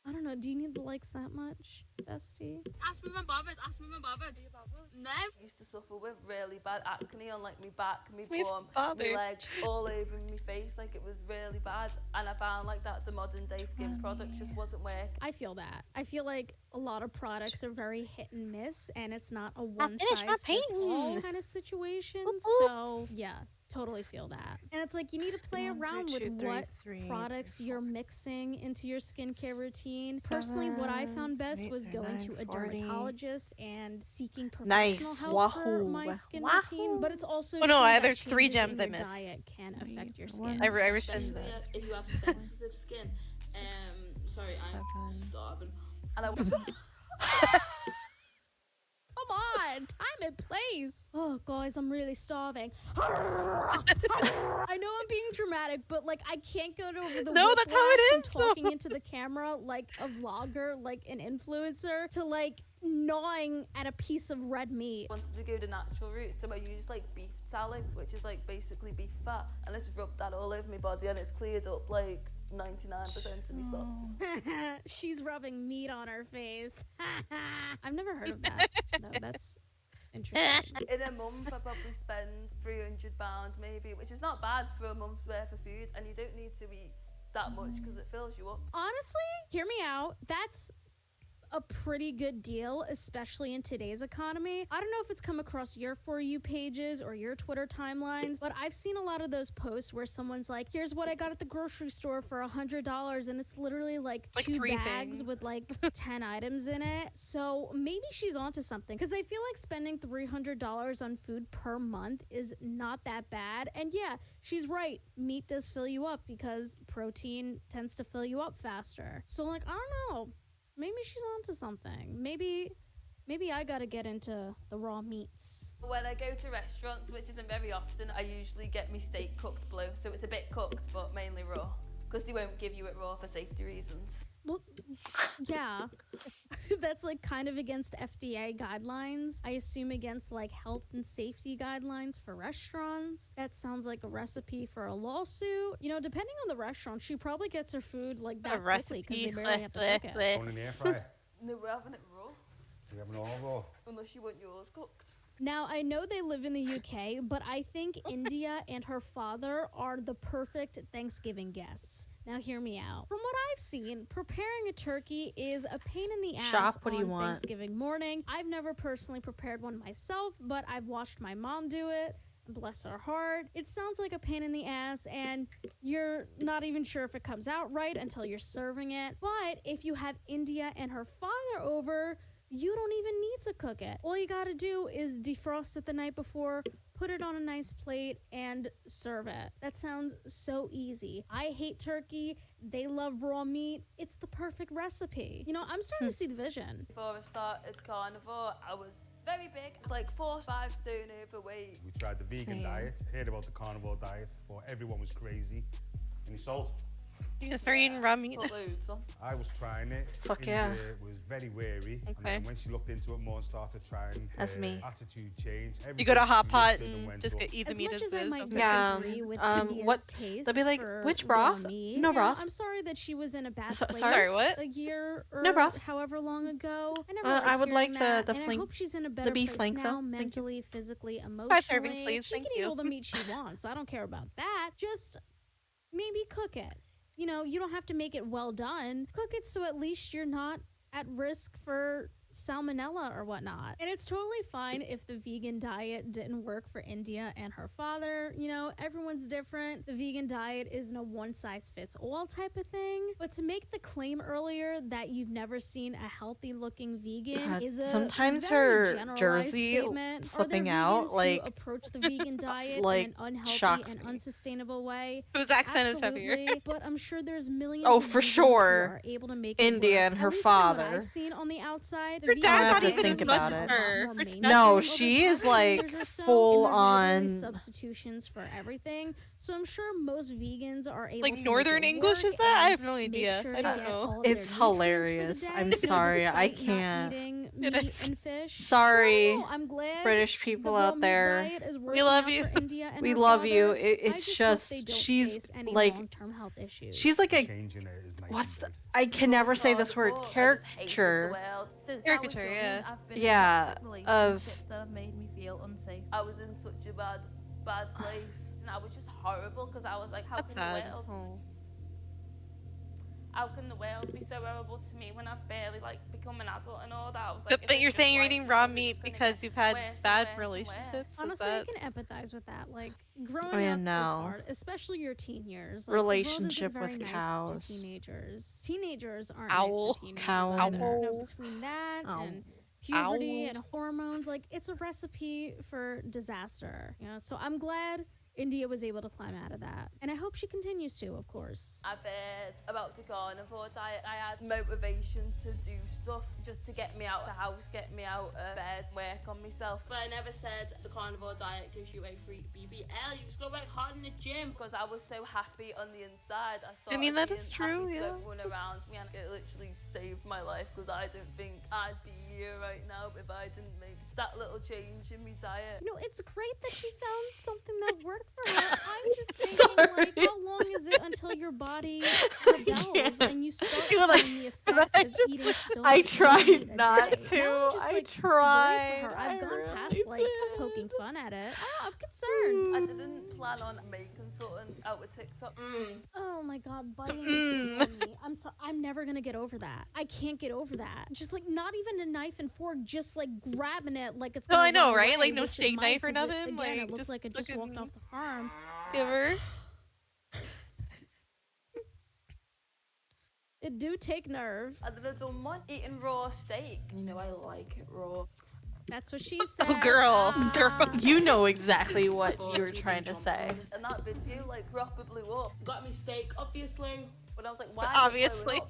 I don't know. Do you need the likes that much, bestie? Ask me when bothered. Ask me when bothered. Are you bothered? No. I used to suffer with really bad acne on like my back, my bum, my legs, all over my face. Like it was really bad. And I found like that the modern day skin products just wasn't working. I feel that. I feel like a lot of products are very hit and miss, and it's not a one size fits all kind of situation. So yeah. Totally feel that. And it's like you need to play around with what products you're mixing into your skincare routine. Personally, what I found best was going to a dermatologist and seeking professional help for my skin routine. But it's also there's 3 gems I missed. Diet can affect your skin. I resend Especially if you have sensitive skin. Sorry, I'm starving. And Come on, time and place. Oh, guys, I'm really starving. I know I'm being dramatic, but like I can't go over the no, that's how it is. From talking into the camera like a vlogger, like an influencer, to like gnawing at a piece of red meat. I wanted to go the natural route, so I used like beef tallow, which is like basically beef fat, and I just rubbed that all over my body, and it's cleared up like 99% of my spots. She's rubbing meat on her face. I've never heard of that. No, that's interesting. In a month, I probably spend £300 maybe, which is not bad for a month's worth of food, and you don't need to eat that much because it fills you up. Honestly, hear me out. That's a pretty good deal, especially in today's economy. I don't know if it's come across your For You pages or your Twitter timelines, but I've seen a lot of those posts where someone's like, here's what I got at the grocery store for $100, and it's literally like 2 bags with like 10 items in it. So maybe she's onto something, because I feel like spending $300 on food per month is not that bad. And yeah, she's right, meat does fill you up because protein tends to fill you up faster. So like, I don't know, maybe she's onto something. Maybe I gotta get into the raw meats. When I go to restaurants, which isn't very often, I usually get my steak cooked blue. So it's a bit cooked, but mainly raw. Because they won't give you it raw for safety reasons. Well, yeah. That's like kind of against FDA guidelines. I assume against like health and safety guidelines for restaurants. That sounds like a recipe for a lawsuit. You know, depending on the restaurant, she probably gets her food like that quickly because they barely have to cook it. Going in the air fryer. No, we're having it raw. We're having it all raw. Unless you want yours cooked. Now, I know they live in the UK, but I think India and her father are the perfect Thanksgiving guests. Now, hear me out. From what I've seen, preparing a turkey is a pain in the ass on Thanksgiving morning. I've never personally prepared one myself, but I've watched my mom do it. Bless her heart. It sounds like a pain in the ass, and you're not even sure if it comes out right until you're serving it. But if you have India and her father over, you don't even need to cook it. All you gotta do is defrost it the night before, put it on a nice plate, and serve it. That sounds so easy. I hate turkey. They love raw meat. It's the perfect recipe. You know, I'm starting to see the vision. Before I started carnivore, I was very big. It's like 4 or 5 stone overweight. We tried the vegan diet, heard about the carnivore diet, thought everyone was crazy, and he sold. You can start eating raw meat. I was trying it. Fuck yeah. Was very wary. And then when she looked into it more and started trying, that's me. Attitude changed. You go to Hot Pot and just eat the meat as much as I might disagree with India's taste, they'll be like, which broth? No broth. I'm sorry that she was in a bad place sorry, what? A year or no broth. However long ago. I would like the flank. I hope she's in a better the beef place flank, now, though. mentally, physically, emotionally. 5 servings, please. She can eat all the meat she wants. I don't care about that. Just maybe cook it. You know, you don't have to make it well done. Cook it so at least you're not at risk for salmonella or whatnot. And it's totally fine if the vegan diet didn't work for India and her father. You know, everyone's different. The vegan diet isn't a one-size-fits-all type of thing. But to make the claim earlier that you've never seen a healthy-looking vegan is a sometimes very her jersey statement. slipping out, like, who approach the vegan diet like, in an unhealthy shocks and me. unsustainable way. Whose accent is heavier? But I'm sure there's millions Oh, of for vegans sure. who are able to make India and her father. I've seen on the outside. Her dad have to think about it. No, she is like full on substitutions for everything. So I'm sure most vegans are able like to Northern English is that? I have no idea. Sure I don't know. It's hilarious. I'm sorry, I can't. It meat is. and fish. Sorry, So, I'm glad British people the raw out meat there. diet is We working love out you. for India and We her love you. father. It's I just hope they just don't she's face any like long-term health issues. she's like a Changing it is nice. what's the, I can never say this word, caricature. Since Caricature, I was young, yeah. I've been Yeah, in toxic of- relationships that have made me feel unsafe. I was in such a bad place, and I was just horrible because I was like, how That's can sad. the world? Oh. How can the world be so horrible to me when I've barely like become an adult and all that? I was like, But is you're this saying just you're life? eating Is raw it meat just gonna because get you've had worse and bad worse and relationships? worse? Honestly, that... I can empathize with that. Like growing Oh, yeah, up is no. hard, especially your teen years. Like, the world isn't Relationship very with nice cows. to teenagers. Teenagers aren't Owl. nice to teenagers Cow. either. No, Owl. between that Owl. and puberty Owl. and hormones, like it's a recipe for disaster. You know, so I'm glad India was able to climb out of that, and I hope she continues to, of course. I've heard about the carnivore diet. I had motivation to do stuff just to get me out of the house, get me out of bed, work on myself. But I never said the carnivore diet gives you a free BBL. You just go work hard in the gym. Because I was so happy on the inside. I started I mean, that being is true, happy to yeah. everyone around me, and it literally saved my life because I don't think I'd be here right now if I didn't make that little change in my diet. You know, it's great that she found something that worked for her. I'm just thinking, like, how long is it until your body rebels and you start You were like, feeling the effects I of just- eating so I much tried meat a not day? to. Now I'm just, I like, tried. worried for her. I've I gone really past like did. poking fun at it. I'm concerned. I didn't plan on making something out of TikTok. Oh my god, biting into raw meat. I'm sorry. I'm never gonna get over that. I can't get over that. Just like not even a knife and fork, just like grabbing it like it's No, gonna I know, run right? away, Like, no which it steak might, knife or 'cause nothing? Again, Like, it looks just like it just walked fucking off the farm. Give her. It do take nerve. I don't mind eating raw steak. You know, I like it raw. That's what she said. Oh, girl. You know exactly what you were trying to say. And that video, like, proper blew up. Got me steak, obviously. But I was like, why? Obviously.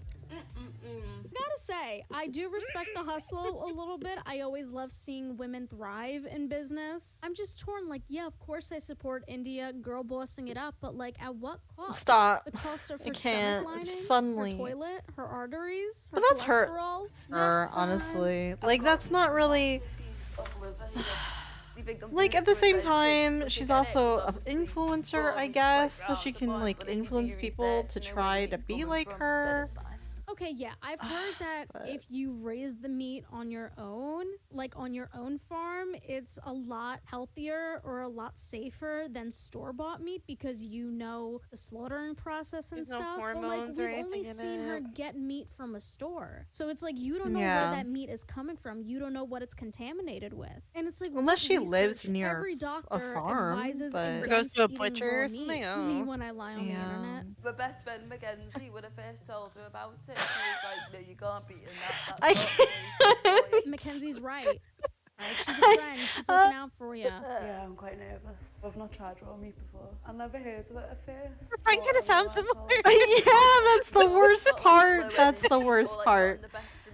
Gotta say, I do respect the hustle a little bit. I always love seeing women thrive in business. I'm just torn, like, yeah, of course I support India, girl bossing it up, but like, at what cost? Stop. The cost of I her can't. stomach lining, Suddenly. her toilet, her arteries, her But that's her. cholesterol. Her, honestly. Like, that's not really. Like, at the same time, she's also an influencer, I guess, so she can, like, influence people to try to be like her. Okay, yeah, I've heard that if you raise the meat on your own, like on your own farm, it's a lot healthier or a lot safer than store-bought meat because you know the slaughtering process and There's no stuff. But like hormones or we've only anything in seen her it. get meat from a store, so it's like you don't know Yeah. where that meat is coming from. You don't know what it's contaminated with, and it's like Unless what she lives research? near every a doctor farm, advises but- against Or goes to a eating butcher raw or something, meat. oh. Me when I lie on the Yeah. internet. My best friend Mackenzie, when I first told her about it, she was like, no, you can't be in that. I That's Mackenzie's right. Right? She's a friend. She's looking out for you. Yeah, I'm quite nervous. I've not tried raw meat before. I never heard of it at first. Her friend but kind I of sounds realised similar. Yeah, that's the worst part. That's the worst part.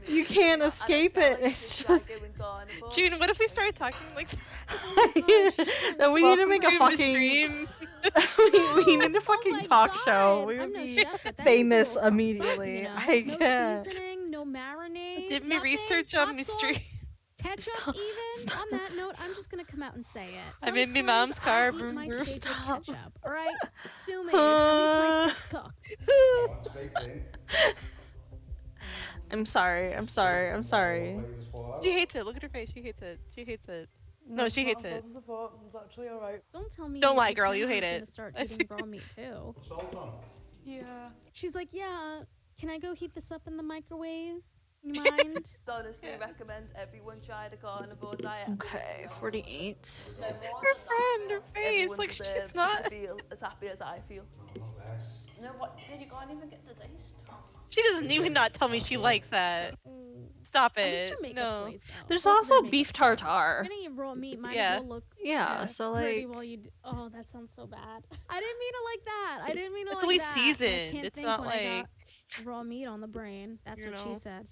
You can't escape it. It's just. June, what if we started talking like No, we need to make a Welcome to the fucking. stream. we need a fucking talk show. We I'm would no be chef, but that famous means a little something, immediately. you know? I No can't. seasoning, no marinade. Did me nothing, research on hot mystery. sauce, ketchup even. On that note, I'm just gonna come out and say it. I'm in my Sometimes mom's car, I eat vroom, my vroom. steak with ketchup. All right, sue me. At least my steak's cooked. I'm sorry. I'm sorry. I'm sorry. She hates it. Look at her face. She hates it. She hates it. No, she hates it. It's actually alright. Don't tell me. Don't lie, girl, you Mackenzie's hate gonna it. Start I eating raw meat too. Yeah. She's like, yeah. Can I go heat this up in the microwave? You mind? honestly recommend everyone try the carnivore diet. Okay, 48. Her friend, her face, Everyone like she's deserves not. to feel as happy as I feel. No, what? Did you can't even get the taste? She doesn't even not tell me she likes that. Stop At least it. her makeup No. slays, though. There's Both of also their makeup beef slays. tartare. You're gonna eat raw meat, might Yeah. as well look Yeah, so pretty like. while you oh, that sounds so bad. I didn't mean it like that. I didn't mean it It's like at least that. I seasoned. can't It's think not when I like- got raw meat on the brain. That's You what know. she said.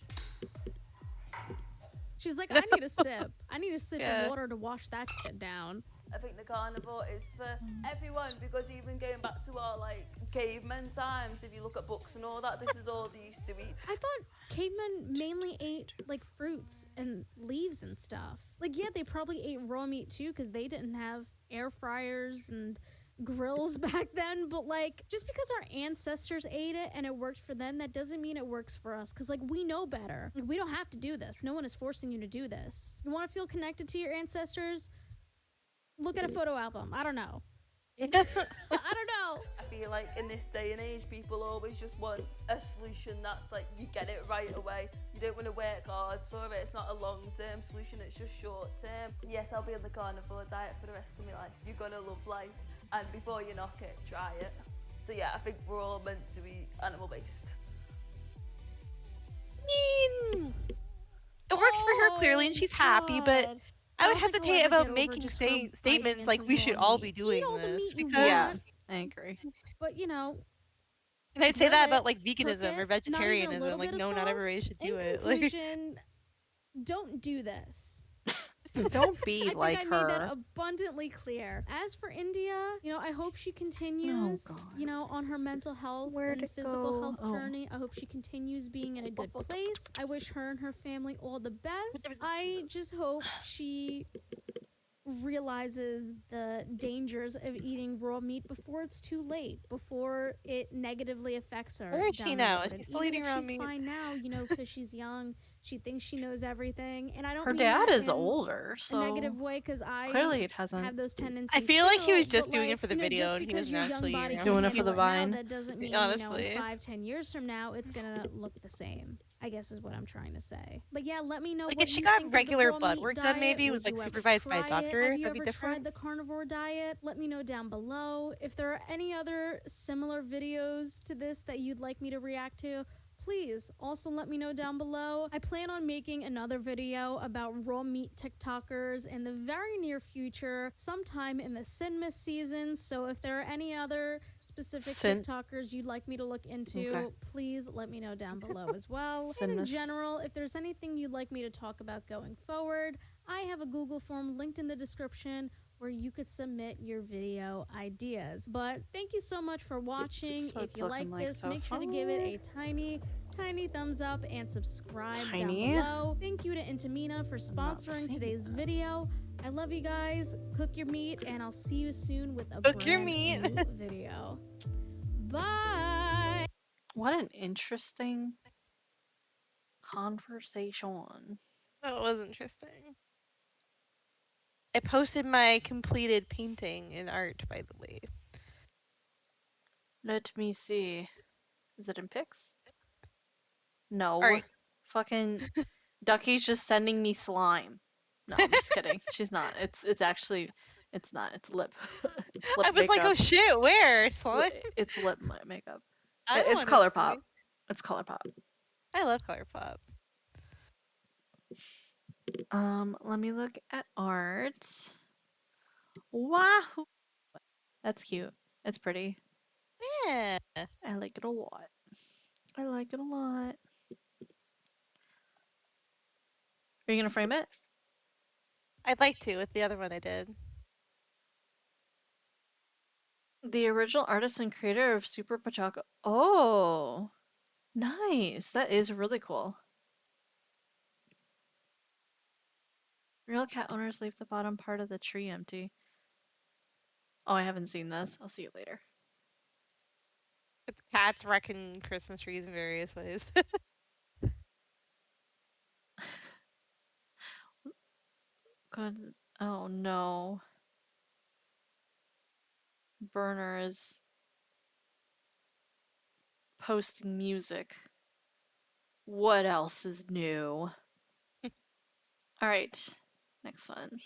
She's like, I need a sip. I need a sip Yeah. of water to wash that shit down. I think the carnivore is for everyone, because even going back to our like caveman times, if you look at books and all that, this is all they used to eat. I thought cavemen mainly ate like fruits and leaves and stuff. Like, yeah, they probably ate raw meat too, because they didn't have air fryers and grills back then. But like, just because our ancestors ate it and it worked for them, that doesn't mean it works for us, because like, we know better. Like, we don't have to do this. No one is forcing you to do this. You want to feel connected to your ancestors? Look at a photo album. I don't know. I don't know. I feel like in this day and age, people always just want a solution that's like, you get it right away. You don't want to work hard for it. It's not a long-term solution, it's just short-term. Yes, I'll be on the carnivore diet for the rest of my life. You're gonna love life, and before you knock it, try it. So yeah, I think we're all meant to be animal-based. I mean, it works for her clearly, and she's happy, but I would hesitate about making statements like we should all be doing this, because yeah, I agree. But you know, and I'd say that about like cook veganism or it, vegetarianism. Like, no, not everybody should do it. Like, conclusion, don't do this. Don't be like I think I made that her. abundantly clear. As for India, you know, I hope she continues, you know, on her mental health and physical health journey. I hope she continues being in a good place. I wish her and her family all the best. I just hope she realizes the dangers of eating raw meat before it's too late, before it negatively affects her. where is she down the now? road. She's And still even eating if raw she's meat. fine now, you know, because she's young. She thinks she knows everything, and I don't. Her mean dad that is in older, so a negative way, because I clearly it hasn't. have those tendencies. I feel like he was too, just but, doing like, it for the you know, video, just and he because wasn't your young actually body around. Doing can it for the handle now, vine. that doesn't mean Honestly. you know 5-10 years from now it's gonna look the same. I guess is what I'm trying to say. But yeah, let me know. Like, what if she you got think of the regular raw blood meat work done, diet. maybe Would with like you ever supervised by a try it? doctor, Have you that'd be ever different. tried the carnivore diet? Let me know down below. If there are any other similar videos to this that you'd like me to react to, please also let me know down below. I plan on making another video about raw meat TikTokers in the very near future, sometime in the Sinmas season. So if there are any other specific TikTokers you'd like me to look into, please let me know down below as well. And in Sinmas. general, if there's anything you'd like me to talk about going forward, I have a Google form linked in the description where you could submit your video ideas. But thank you so much for watching. That's what If it's you like looking like this, so make sure to give it a tiny thumbs up and subscribe down Tiny? below. Thank you to Intamina for sponsoring today's video. I love you guys. Cook your meat, and I'll see you soon with a Cook your brand meat. new video. Bye. What an interesting conversation. That was interesting. I posted my completed painting in art, by the way. Let me see. Is it in pics? No. Alright. Fucking Ducky's just sending me slime. No, I'm just kidding. She's not. It's actually it's not. It's lip. It's lip I was like, makeup. oh shit, where? Slime? It's lip makeup. I It's wanna ColourPop. see. It's ColourPop. I love ColourPop. Let me look at art. Wow. That's cute. It's pretty. Yeah. I like it a lot. I like it a lot. Are you gonna frame it? I'd like to with the other one I did. The original artist and creator of Super Pachaka. Oh, nice. That is really cool. Real cat owners leave the bottom part of the tree empty. Oh, I haven't seen this. I'll see you later. It's cats wrecking Christmas trees in various ways. Good. Oh no. Burner is posting music. What else is new? Alright. Next one.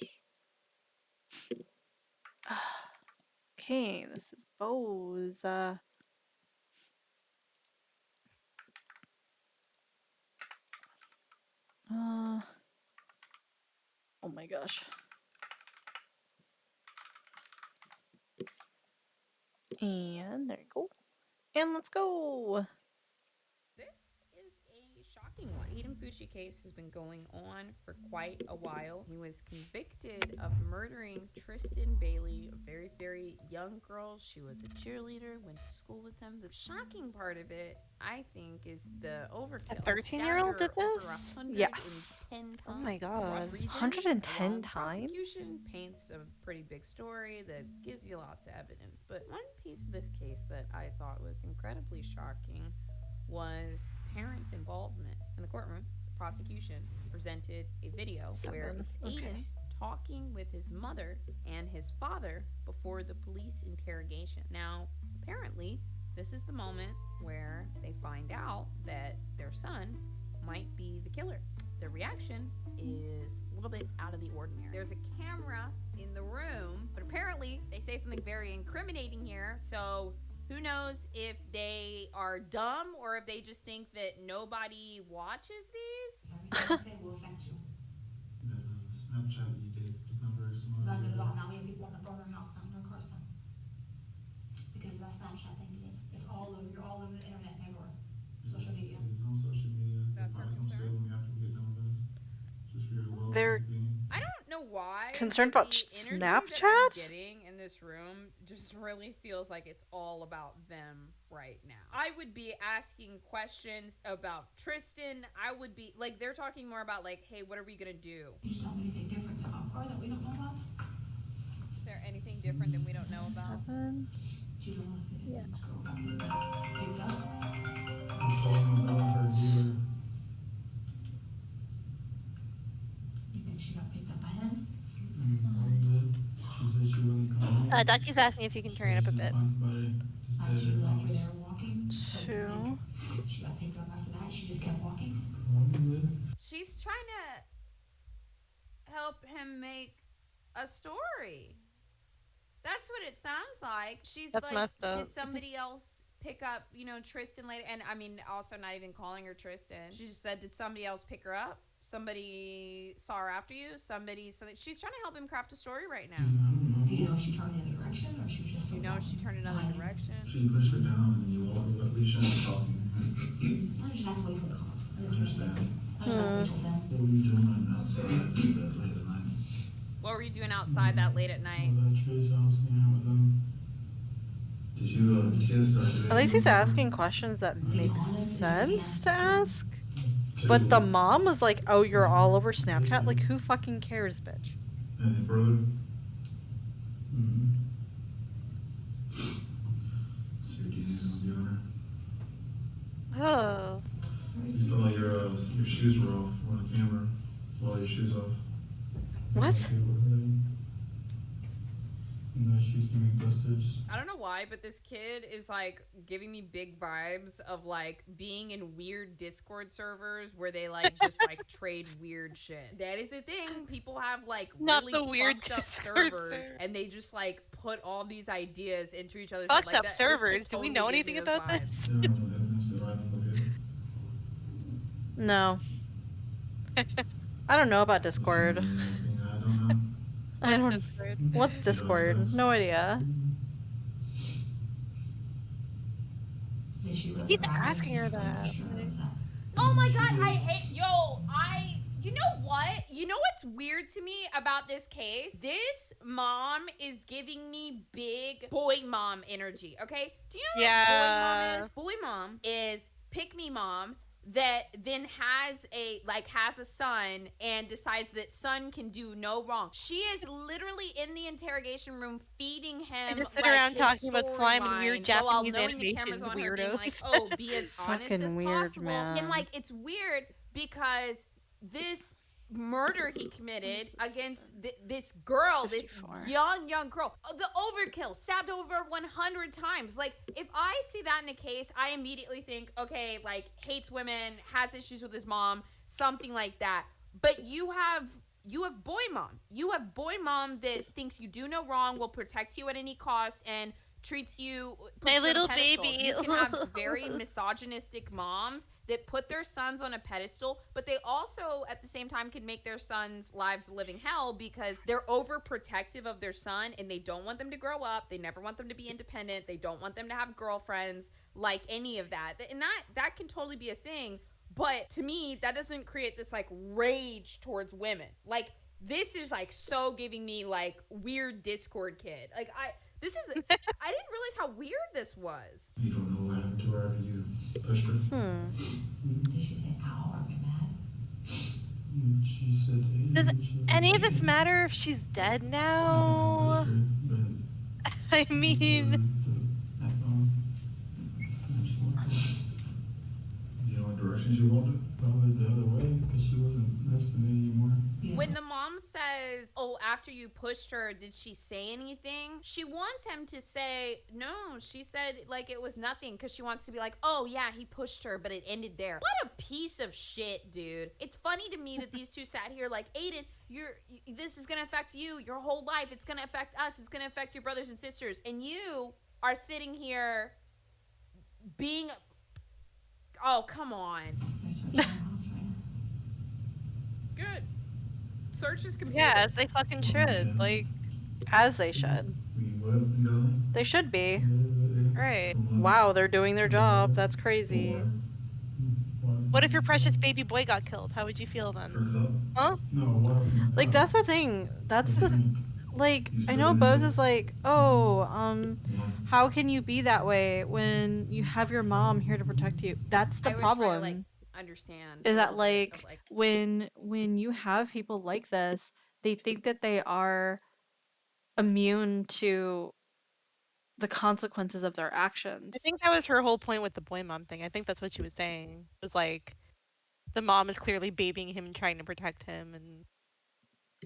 Okay, this is BOZE. Oh my gosh. And there you go. And let's go. This is a shock shocking one. The Eden Fushi case has been going on for quite a while. He was convicted of murdering Tristan Bailey, a very, very young girl. She was a cheerleader, went to school with him. The shocking part of it, I think, is the overkill. A 13-year-old did this? Yes. Oh my God. 110 times? Prosecution paints a pretty big story that gives you lots of evidence. But one piece of this case that I thought was incredibly shocking was parents' involvement in the courtroom. The prosecution presented a video where it's Aiden talking with his mother and his father before the police interrogation. Now, apparently, this is the moment where they find out that their son might be the killer. The reaction is a little bit out of the ordinary. There's a camera in the room, but apparently they say something very incriminating here, so who knows if they are dumb or if they just think that nobody watches these? Everything I say will affect you. That Snapchat that you did was not very smart. Not good at all. Now we have people want to burn our house down or curse them. Because of that Snapchat thing you did. It's all over, you're all over the internet and everywhere. Social media. It's on social media. That's You'll probably come stay with me after we get done with this. Just for your well. I don't know why. Concerned about the energy Snapchat? that I'm getting in this room just really feels like it's all about them right now. I would be asking questions about Tristan. I would be like, they're talking more about like, hey, what are we gonna do? Did you tell me anything different about Car that we don't know about? Is there anything different that we don't know about? She's the one who hit this girl. Picked up. I'm talking about her dealer. You think she got picked up by him? She said she wouldn't come. Ducky's asking if you can turn it up a bit. After you left her there walking? Two. She got picked up after that, she just kept walking? She's trying to help him make a story. That's what it sounds like. She's That's like, messed up. did somebody else pick up, Tristan later? And I mean, also not even calling her Tristan. She just said, did somebody else pick her up? Somebody saw her after you? Something. She's trying to help him craft a story right now. Do you know if she turned the other direction or she was just so You know if she turned another direction? She pushed her down and then you walked away. At least you're not talking. I just asked what he's gonna cause. I understand. I just asked what them. What were you doing outside that late at night? What were you doing outside that late at night? At Trey's house, hanging out with them. Did you kiss? At least he's asking questions that make sense to ask. But the mom was like, oh, you're all over Snapchat? Like, who fucking cares, bitch? Any further? So your DNA's gonna be on her. Oh. You saw your shoes were off on the camera. All your shoes off. What? No, she's giving blisters. I don't know why, but this kid is like giving me big vibes of like being in weird Discord servers where they like just like trade weird shit. That is the thing. People have like Not really the weird fucked up Discord servers server. and they just like put all these ideas into each other's Fucked head. up Like, servers. Do we know anything about this? No. I don't know about Discord. I don't. Discord? What's Discord? No idea. He's asking her that. Oh my god, I hate you know what? You know what's weird to me about this case? This mom is giving me big boy mom energy, okay? Do you know what boy mom is? Boy mom is pick me mom that then has a son and decides that son can do no wrong. She is literally in the interrogation room feeding him And just sit like, around his talking about slime and storyline weird while Japanese knowing the camera's animations, on her, being weirdos. like, oh, be as honest Fucking as weird, possible. man. And like it's weird because this murder he committed against this girl, this young girl, the overkill, stabbed over 100 times. Like, if I see that in a case, I immediately think, okay, like, hates women, has issues with his mom, something like that. But you have boy mom. You have boy mom that thinks you do no wrong, will protect you at any cost, and treats you puts My you on a little pedestal. baby. You can have very misogynistic moms that put their sons on a pedestal, but they also at the same time can make their sons' lives a living hell because they're overprotective of their son and they don't want them to grow up. They never want them to be independent. They don't want them to have girlfriends, like any of that. And that can totally be a thing. But to me, that doesn't create this like rage towards women. Like this is like so giving me like weird Discord kid. Like I didn't realize how weird this was. You don't know what happened to her after you pushed her? Did she say, ow, or get mad? She said, hey, Does any of this matter if she's dead now? I mean, you know what direction she wanted? Probably the other way, because she wasn't next to me anymore. When the mom says, oh, after you pushed her, did she say anything? She wants him to say, no, she said like it was nothing, because she wants to be like, oh yeah, he pushed her, but it ended there. What a piece of shit, dude. It's funny to me that these two sat here like, Aiden, this is gonna affect you your whole life. It's gonna affect us. It's gonna affect your brothers and sisters. And you are sitting here being, oh, come on. Good. Search his computer. yeah, as they fucking should. Like, As they should. They should be. right. Wow, they're doing their job. That's crazy. What if your precious baby boy got killed? How would you feel then? Huh? Like, that's the thing. That's the... Like, I know BOZE is like, oh, how can you be that way when you have your mom here to protect you? That's the I was problem. trying to, like, understand. Is a that little bit like, of, like when you have people like this, they think that they are immune to the consequences of their actions. I think that was her whole point with the boy mom thing. I think that's what she was saying. It was like, the mom is clearly babying him and trying to protect him, and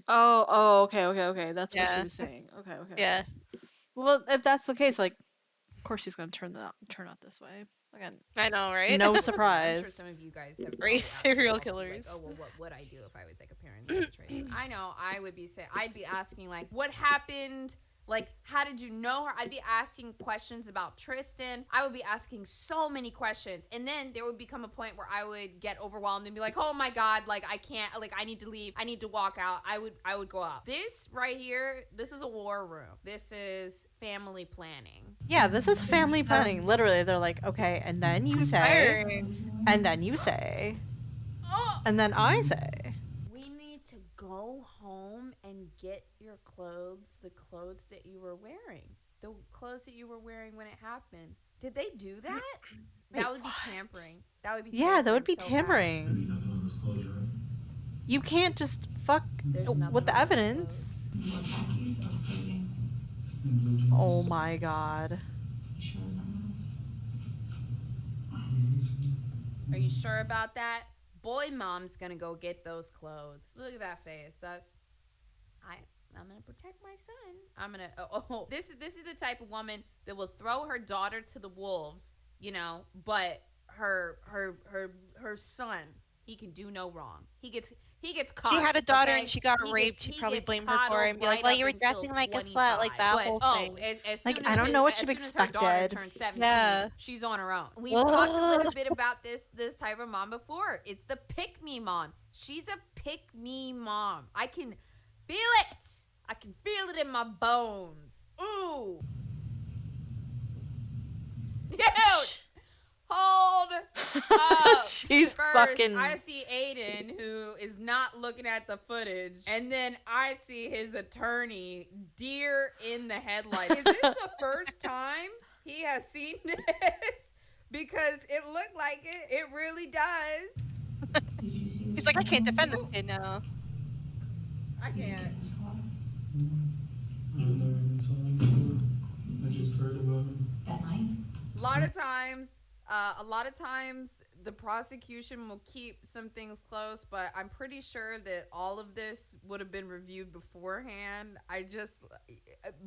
Okay. That's what she Yeah. was saying. Okay. yeah. Well, if that's the case, like, of course she's gonna turn out this way. Again, I know, right? no I'm sure surprise. some of you guys have Race asked serial yourself, too, killers. Like, oh, well, what would I do if I was like a parent in this situation? I know I would be saying, I'd be asking like, what happened? Like, how did you know her? I'd be asking questions about Tristan. I would be asking so many questions. And then there would become a point where I would get overwhelmed and be like, oh my God, like I can't, like I need to leave. I need to walk out. I would go out. This right here, this is a war room. This is family planning. Yeah, this is family planning. Literally, they're like, okay, and then you say, and then you say, and then I say. We need to go home and get your clothes, the clothes that you were wearing. The clothes that you were wearing when it happened. Did they do that? That would be tampering. That would be Yeah, that would be so bad. tampering. You can't just fuck with the evidence. Oh my God. Are you sure about that? Boy mom's gonna go get those clothes. Look at that face. I'm gonna protect my son. I'm gonna this is the type of woman that will throw her daughter to the wolves, you know, but her son, he can do no wrong. He gets caught. She had a daughter okay? and she got raped. She'd probably blame her for it and be like, well, you were dressing like a slut, like that whole thing. As Like, soon I as don't know what you as soon as her daughter expected. turns 17, Yeah. she's on her own. We've talked a little bit about this type of mom before. It's the pick-me mom. She's a pick-me mom. I can feel it. I can feel it in my bones. Ooh. Dude. Hold up. She's First, fucking- I see Aiden, who is not looking at the footage, and then I see his attorney, deer in the headlights. Is this the first time he has seen this? Because it looked like it. It really does. He's like, I can't defend this kid now. I can't. I've never even saw him before. I just heard about him. That night? A lot of times the prosecution will keep some things close, but I'm pretty sure that all of this would have been reviewed beforehand.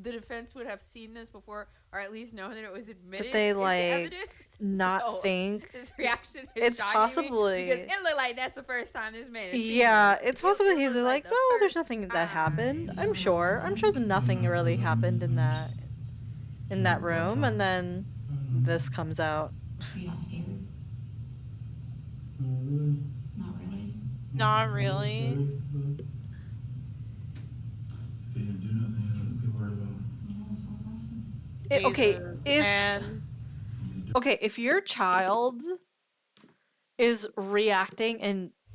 The defense would have seen this before, or at least known that it was admitted. Did they into like evidence. not So, think? his reaction is It's shocking possibly- me because it looked like that's the first time this man has seen Yeah, this. it's possible he's just like, oh, there's nothing that happened. I'm sure that nothing really happened in that room, and then this comes out. Are you not scared? Really? Not really. Not really. If he didn't do nothing, I'd be worried about him. You know, that's what I was asking. Okay, if your child is reacting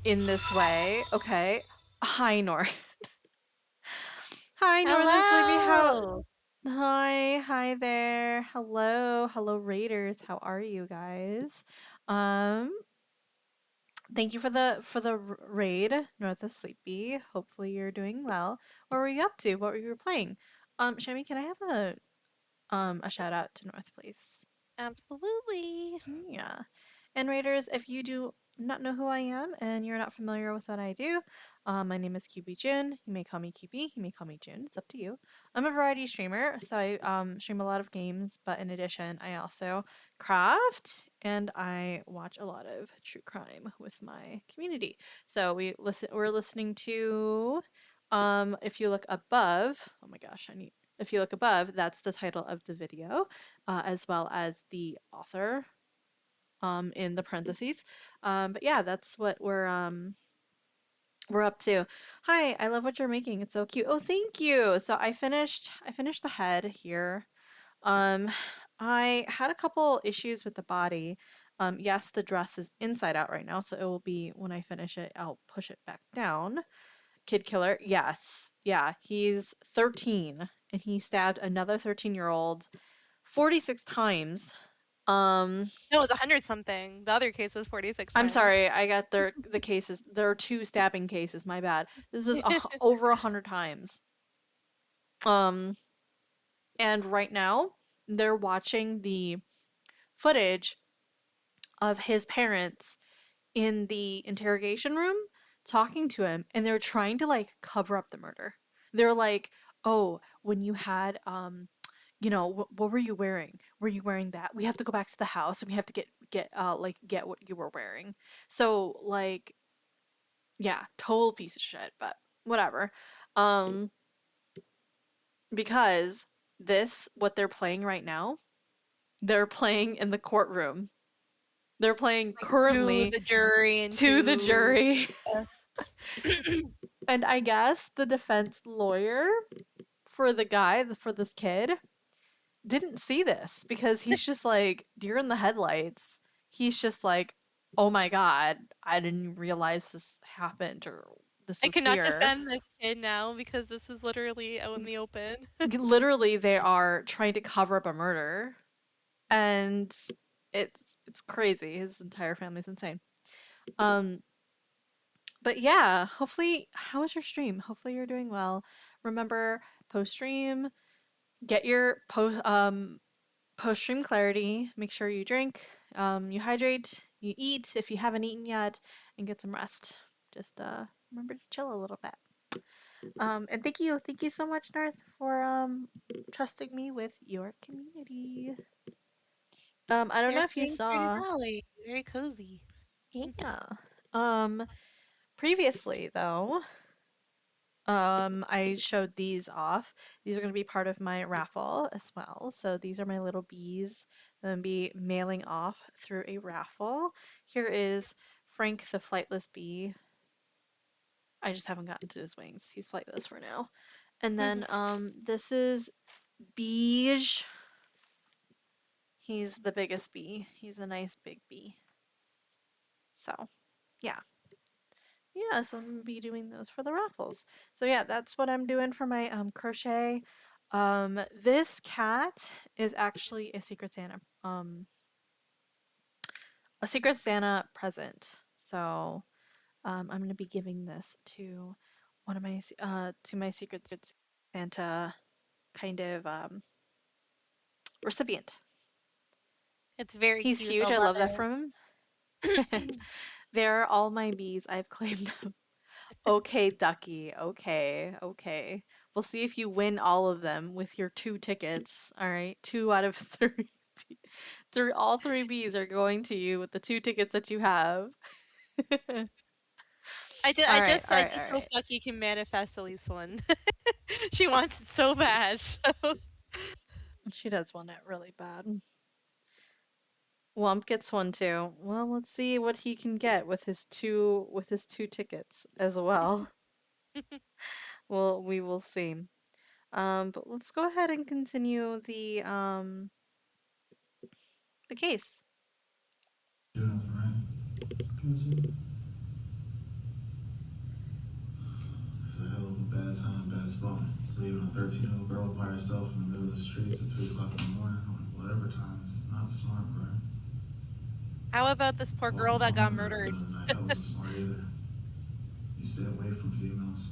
in this way. Okay. Hi, North. Hi, Northern Sleepy. Hello. Hi there. Hello, Raiders. How are you guys? Thank you for the raid, North of Sleepy. Hopefully you're doing well. What were you up to? What were you playing? Shami, can I have a shout out to North, please? Absolutely. Yeah. And Raiders, if you do not know who I am and you're not familiar with what I do, my name is QBJun. You may call me QB, you may call me Jun. It's up to you. I'm a variety streamer, so I stream a lot of games, but in addition, I also craft and I watch a lot of true crime with my community. So we're listening to if you look above, oh my gosh, if you look above, that's the title of the video, as well as the author in the parentheses. But yeah, that's what we're up to. Hi, I love what you're making. It's so cute. Oh, thank you. So I finished the head here. Um I had a couple issues with the body. Yes, the dress is inside out right now, so it will be when I finish it, I'll push it back down. Kid killer. Yes. Yeah, he's 13 and he stabbed another 13-year-old 46 times. No, it was 100 something. The other case was 46 I'm times. sorry, I got the cases. There are 2 stabbing cases, my bad. This is over 100 times. And right now, they're watching the footage of his parents in the interrogation room talking to him, and they're trying to like cover up the murder. They're like, "Oh, when you had what were you wearing? Were you wearing that? We have to go back to the house and we have to get what you were wearing." So like, yeah, total piece of shit, but whatever. Um because what they're playing right now, they're playing in the courtroom. They're playing To currently the jury and to the jury. uh, And I guess the defense lawyer for for this kid didn't see this because he's just like deer in the headlights. He's just like, "Oh my god, I didn't realize this happened or this I was cannot here." defend this kid now because this is literally out in the open. Literally, they are trying to cover up a murder, and it's crazy. His entire family's insane. But yeah, hopefully, how was your stream? Hopefully you're doing well. Remember, post stream, get your post stream clarity. Make sure you drink, you hydrate, you eat if you haven't eaten yet, and get some rest. Just remember to chill a little bit. And thank you so much, Narth, for trusting me with your community. I don't know if you Being pretty saw. jolly, very cozy. Yeah. Previously though, I showed these off. These are going to be part of my raffle as well. So these are my little bees that I'm going to be mailing off through a raffle. Here is Frank the flightless bee. I just haven't gotten to his wings. He's flightless for now. And then this is Beige. He's the biggest bee. He's a nice big bee. So, yeah. Yeah, so I'm gonna be doing those for the raffles. So yeah, that's what I'm doing for my crochet. This cat is actually a Secret Santa present. So I'm gonna be giving this to one of my to my Secret Santa kind of recipient. It's very He's cute. huge. I love that it. from him. They're all my bees. I've claimed them. Okay, Ducky. Okay. We'll see if you win all of them with your 2 tickets. All right, 2 out of 3. All 3 bees are going to you with the 2 tickets that you have. I just All hope right. Ducky can manifest at least one. She wants it so bad. So. She does want it really bad. Wump gets one too. Well, let's see what he can get with his 2 tickets as well. Well, we will see. But let's go ahead and continue the case. Death, right? It's a hell of a bad time, bad spot. Leaving a 13-year-old girl by herself in the middle of the streets at 3 o'clock in the morning, or whatever time, is not smart, bro. How about this poor girl that got murdered? That wasn't smart either. You stay away from females.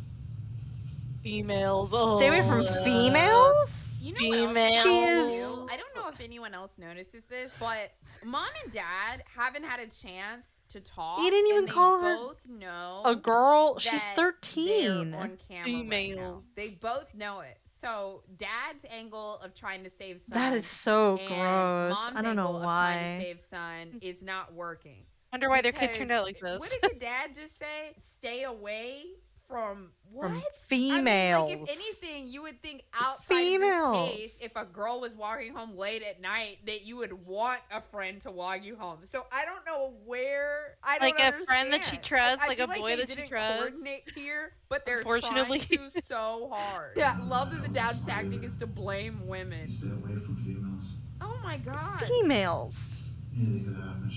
Females. Stay away from females? You know what else? She is. I don't know if anyone else notices this, but mom and dad haven't had a chance to talk. He didn't even call her both know a girl. She's that 13. they're on camera right now. They both know it. So dad's angle of trying to save son. That is so and gross. Mom's I don't know angle of trying why. to save son is not working. Wonder why their kid turned out like this. What did the dad just say? Stay away from what? From females. I mean, like, if anything, you would think outside of this case, if a girl was walking home late at night, that you would want a friend to walk you home. So I don't know where. I don't like a friend that she trusts, I like a feel boy they that she didn't trusts. coordinate here, but they're Unfortunately. trying to so hard. Yeah, love that the dad's tactic is to blame women. You stay away from females. Oh my god. Females. Anything could happen.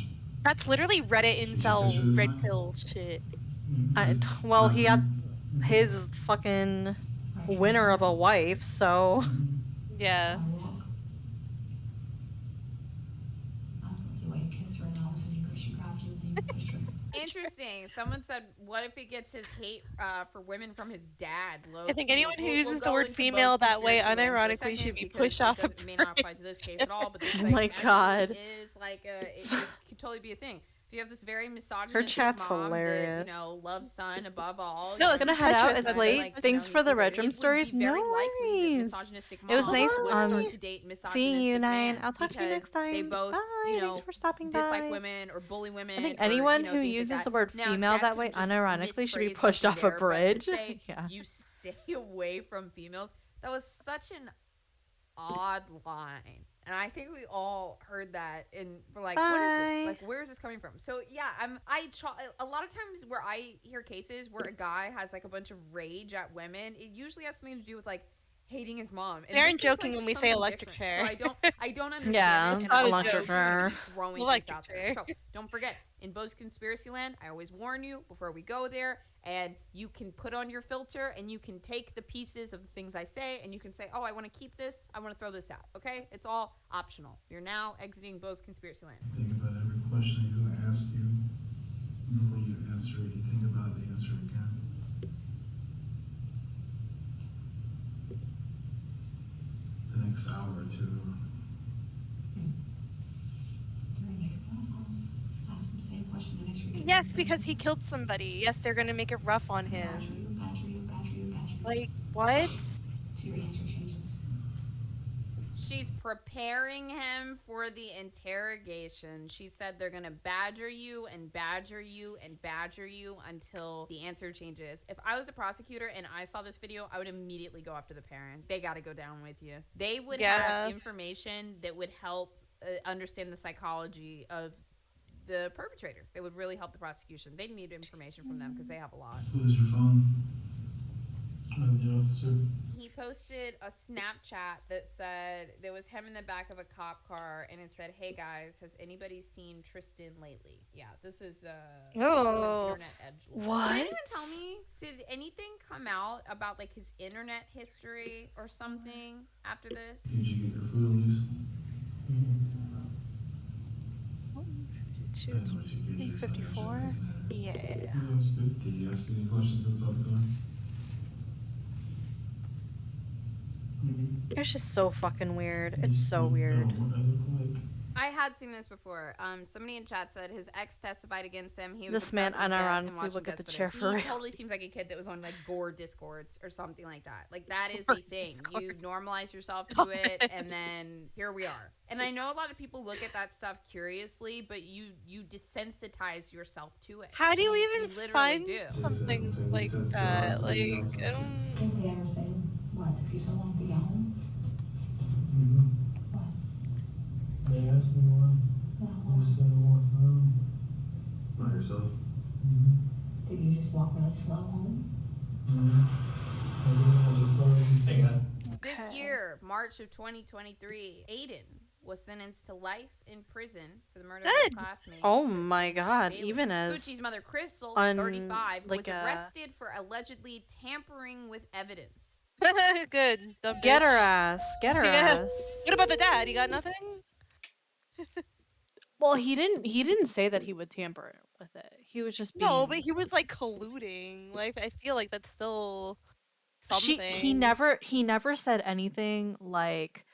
That's literally Reddit incel red pill shit. Well, he had his fucking winner of a wife, so. Yeah. Interesting. Someone said, "What if he gets his hate for women from his dad?" I think anyone who We'll uses go the word into female both that way conspiracy land for a unironically second should be because pushed off. it may not apply to this case at all, but this Oh my God. is like it could totally be a thing. If you have this very misogynistic Her chat's mom hilarious. that, loves son above all. No, it's gonna head out. Tetris It's late. like, Thanks for the it Regim would stories. be very No likely that worries. misogynistic It was moms nice would start to date seeing you, misogynistic Nine. men I'll talk to you because next time. They both, Bye. Thanks for stopping by. dislike women or bully women. I think or, anyone who things like uses that. the word Now, female that could way just unironically should be misphrase pushed off something a there, but to bridge. say Yeah. You stay away from females. That was such an odd line. And I think we all heard that and we're like, what is this? Like, where is this coming from? So yeah, a lot of times where I hear cases where a guy has like a bunch of rage at women, it usually has something to do with like hating his mom. And Aaron this is, joking like, when we say something electric different. chair. So I don't understand. Yeah, it, and I electric just chair. throwing things Electric out there. chair. So don't forget, in BOZE Conspiracy Land, I always warn you before we go there. And you can put on your filter and you can take the pieces of the things I say and you can say, oh, I want to keep this. I want to throw this out. Okay? It's all optional. You're now exiting BOZE Conspiracy Land. Think about every question he's going to ask you. Before you answer it, you think about the answer again. The next hour or two. Yes, because he killed somebody. Yes, they're gonna make it rough on him. Like, what? She's preparing him for the interrogation. She said they're going to badger you and badger you and badger you until the answer changes. If I was a prosecutor and I saw this video, I would immediately go after the parent. They got to go down with you. They would have information that would help understand the psychology of the perpetrator. They would really help the prosecution. They need information from them because they have a lot. Who's your phone? The officer. He posted a Snapchat that said there was him in the back of a cop car and it said, hey guys, has anybody seen Tristan lately? Yeah, this is an internet edgelord. What? Can anyone tell me, did anything come out about like his internet history or something after this? Did you get your food at least? 54? Yeah. Did he ask you any questions inside the car? It's just so fucking weird. It's so weird. I had seen this before. Somebody in chat said his ex testified against him. He was This man obsessed with death and unironically watching look at the death chair footage. for He real. totally seems like a kid that was on like gore discords or something like that. Like that is a thing. You normalize yourself to it, and then here we are. And I know a lot of people look at that stuff curiously, but you desensitize yourself to it. How do you even literally find do. something like that? Like, I don't... Did they ever say why it took you so long to get home? They asked me why. I just said I walked home. By yourself? Did you just walk really slow home? This year, March of 2023, Aiden was sentenced to life in prison for the murder of his classmate. Oh sister, my god, Bailey. even as Gucci's mother, Crystal, un- 35, like was a- arrested for allegedly tampering with evidence. Good. Dumb Get her bitch. ass. Get her Yeah. ass. What about the dad? You got nothing? Well, he didn't say that he would tamper with it. He was just being No, but he was like colluding. Like I feel like that's still something. he never said anything like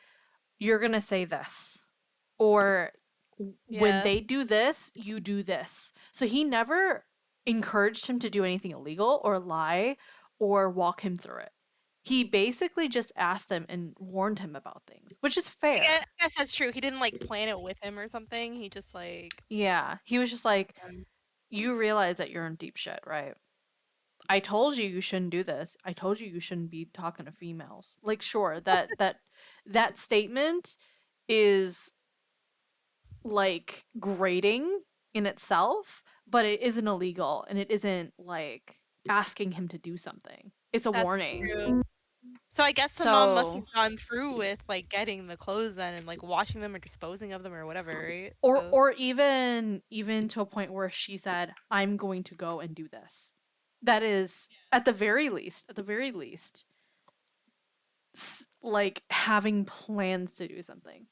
you're going to say this or when Yeah. they do this, you do this. So he never encouraged him to do anything illegal or lie or walk him through it. He basically just asked him and warned him about things, which is fair. I guess that's true. He didn't like plan it with him or something. He just like Yeah, he was just like, you realize that you're in deep shit, right? I told you you shouldn't do this. I told you shouldn't be talking to females. Like, sure, that statement is like grating in itself, but it isn't illegal and it isn't like asking him to do something. It's a that's warning. true. So I guess the mom must So have gone through with like getting the clothes then and like washing them or disposing of them or whatever, right? or So- or even to a point where she said, "I'm going to go and do this." That is at the very least, like having plans to do something.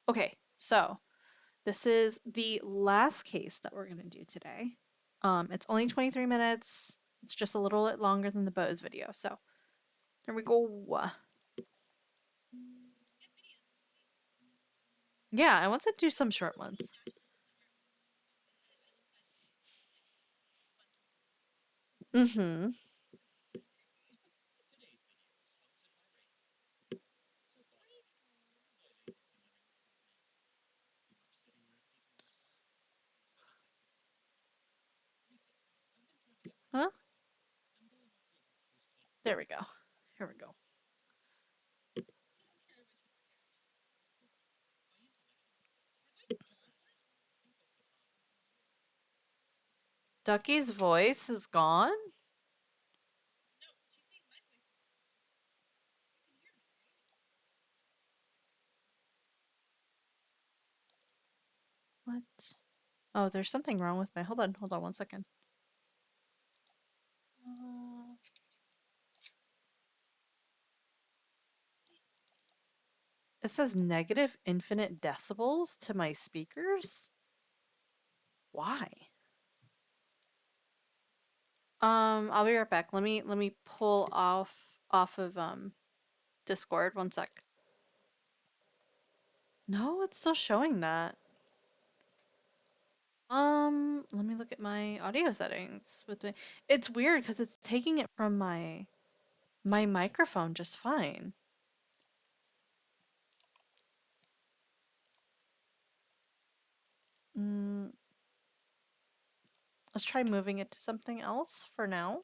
Okay, so this is the last case that we're gonna do today. It's only 23 minutes. It's just a little bit longer than the BOZE video. So here we go. Yeah, I want to do some short ones. Mm-hmm. Huh? There we go. Here we go. Ducky's voice is gone? What? Oh, there's something wrong with my... Hold on 1 second. It says negative infinite decibels to my speakers? Why? I'll be right back. Let me pull off of Discord 1 sec. No, it's still showing that. Let me look at my audio settings with my... It's weird because it's taking it from my microphone just fine. Let's try moving it to something else for now.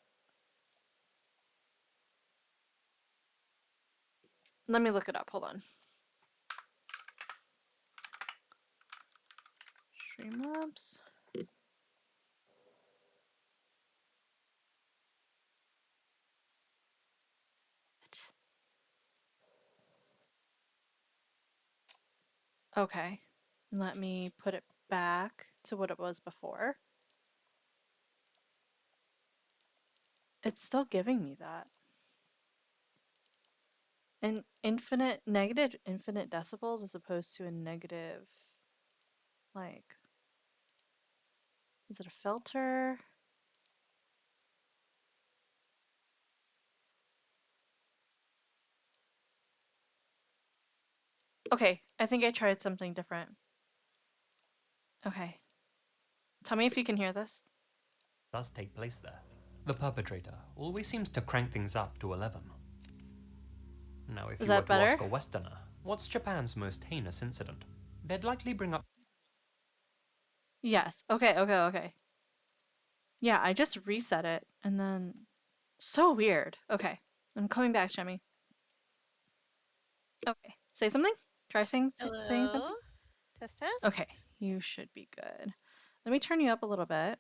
Let me look it up. Hold on. Streamlabs. Okay. Let me put it back to what it was before. It's still giving me that. An negative infinite decibels as opposed to a negative, like, is it a filter? Okay, I think I tried something different. Okay. Tell me if you can hear this. Does take place there. The perpetrator always seems to crank things up to 11. Now, if Is you were that to ask better? a Westerner, what's Japan's most heinous incident? They'd likely bring up... Yes. Okay. Yeah, I just reset it and then... So weird. Okay. I'm coming back, Shami. Okay. Say something? Try saying something? Test test. Okay. You should be good. Let me turn you up a little bit.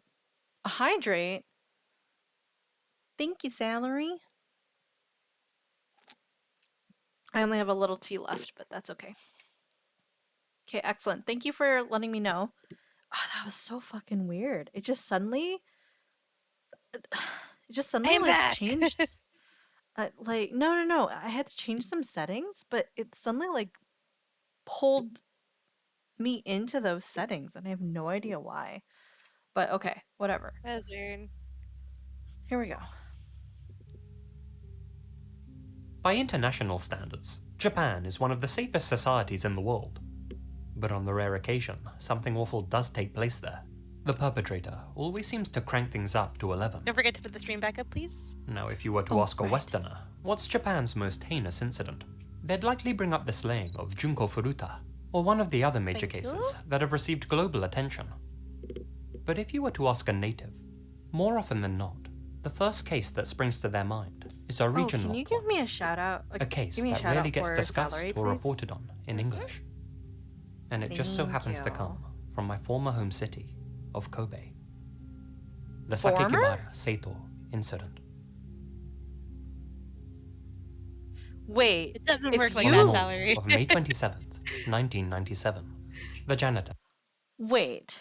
Hydrate? Thank you, Salary. I only have a little tea left, but that's okay. Okay, excellent. Thank you for letting me know. Oh, that was so fucking weird. It just suddenly I'm like back. changed. Like no. I had to change some settings, but it suddenly like pulled me into those settings, and I have no idea why. But okay, whatever. That's weird. Here we go. By international standards, Japan is one of the safest societies in the world. But on the rare occasion, something awful does take place there. The perpetrator always seems to crank things up to 11. Don't forget to put the stream back up, please. Now, if you were to ask a Westerner, what's Japan's most heinous incident? They'd likely bring up the slaying of Junko Furuta, or one of the other major cases that have received global attention. But if you were to ask a native, more often than not, the first case that springs to their mind is a regional can you give me a shout out? a case give me a that shout rarely out gets for discussed Salary, or please? reported on in English. And it just so Thank happens to you. come from my former home city of Kobe. The Former? Sakekibara Seito incident. Wait, It doesn't if work like On that, the morning Salary. of May 27th, 1997, the janitor. Wait.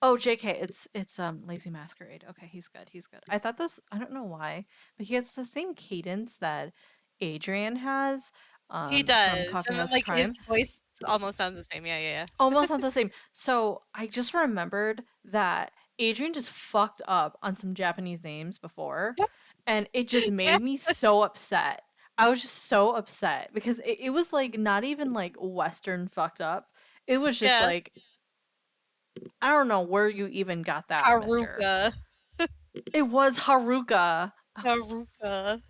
Oh, JK, it's Lazy Masquerade. Okay, he's good. I thought this, I don't know why, but he has the same cadence that Adrian has He from does. And then, Coffeehouse like, Crime. his voice almost sounds the same. Yeah. Almost sounds the same. So I just remembered that Adrian just fucked up on some Japanese names before, and it just made me so upset. I was just so upset because it was like not even like Western fucked up. It was just Yeah. like, I don't know where you even got that, mister. Haruka. It was Haruka. Haruka.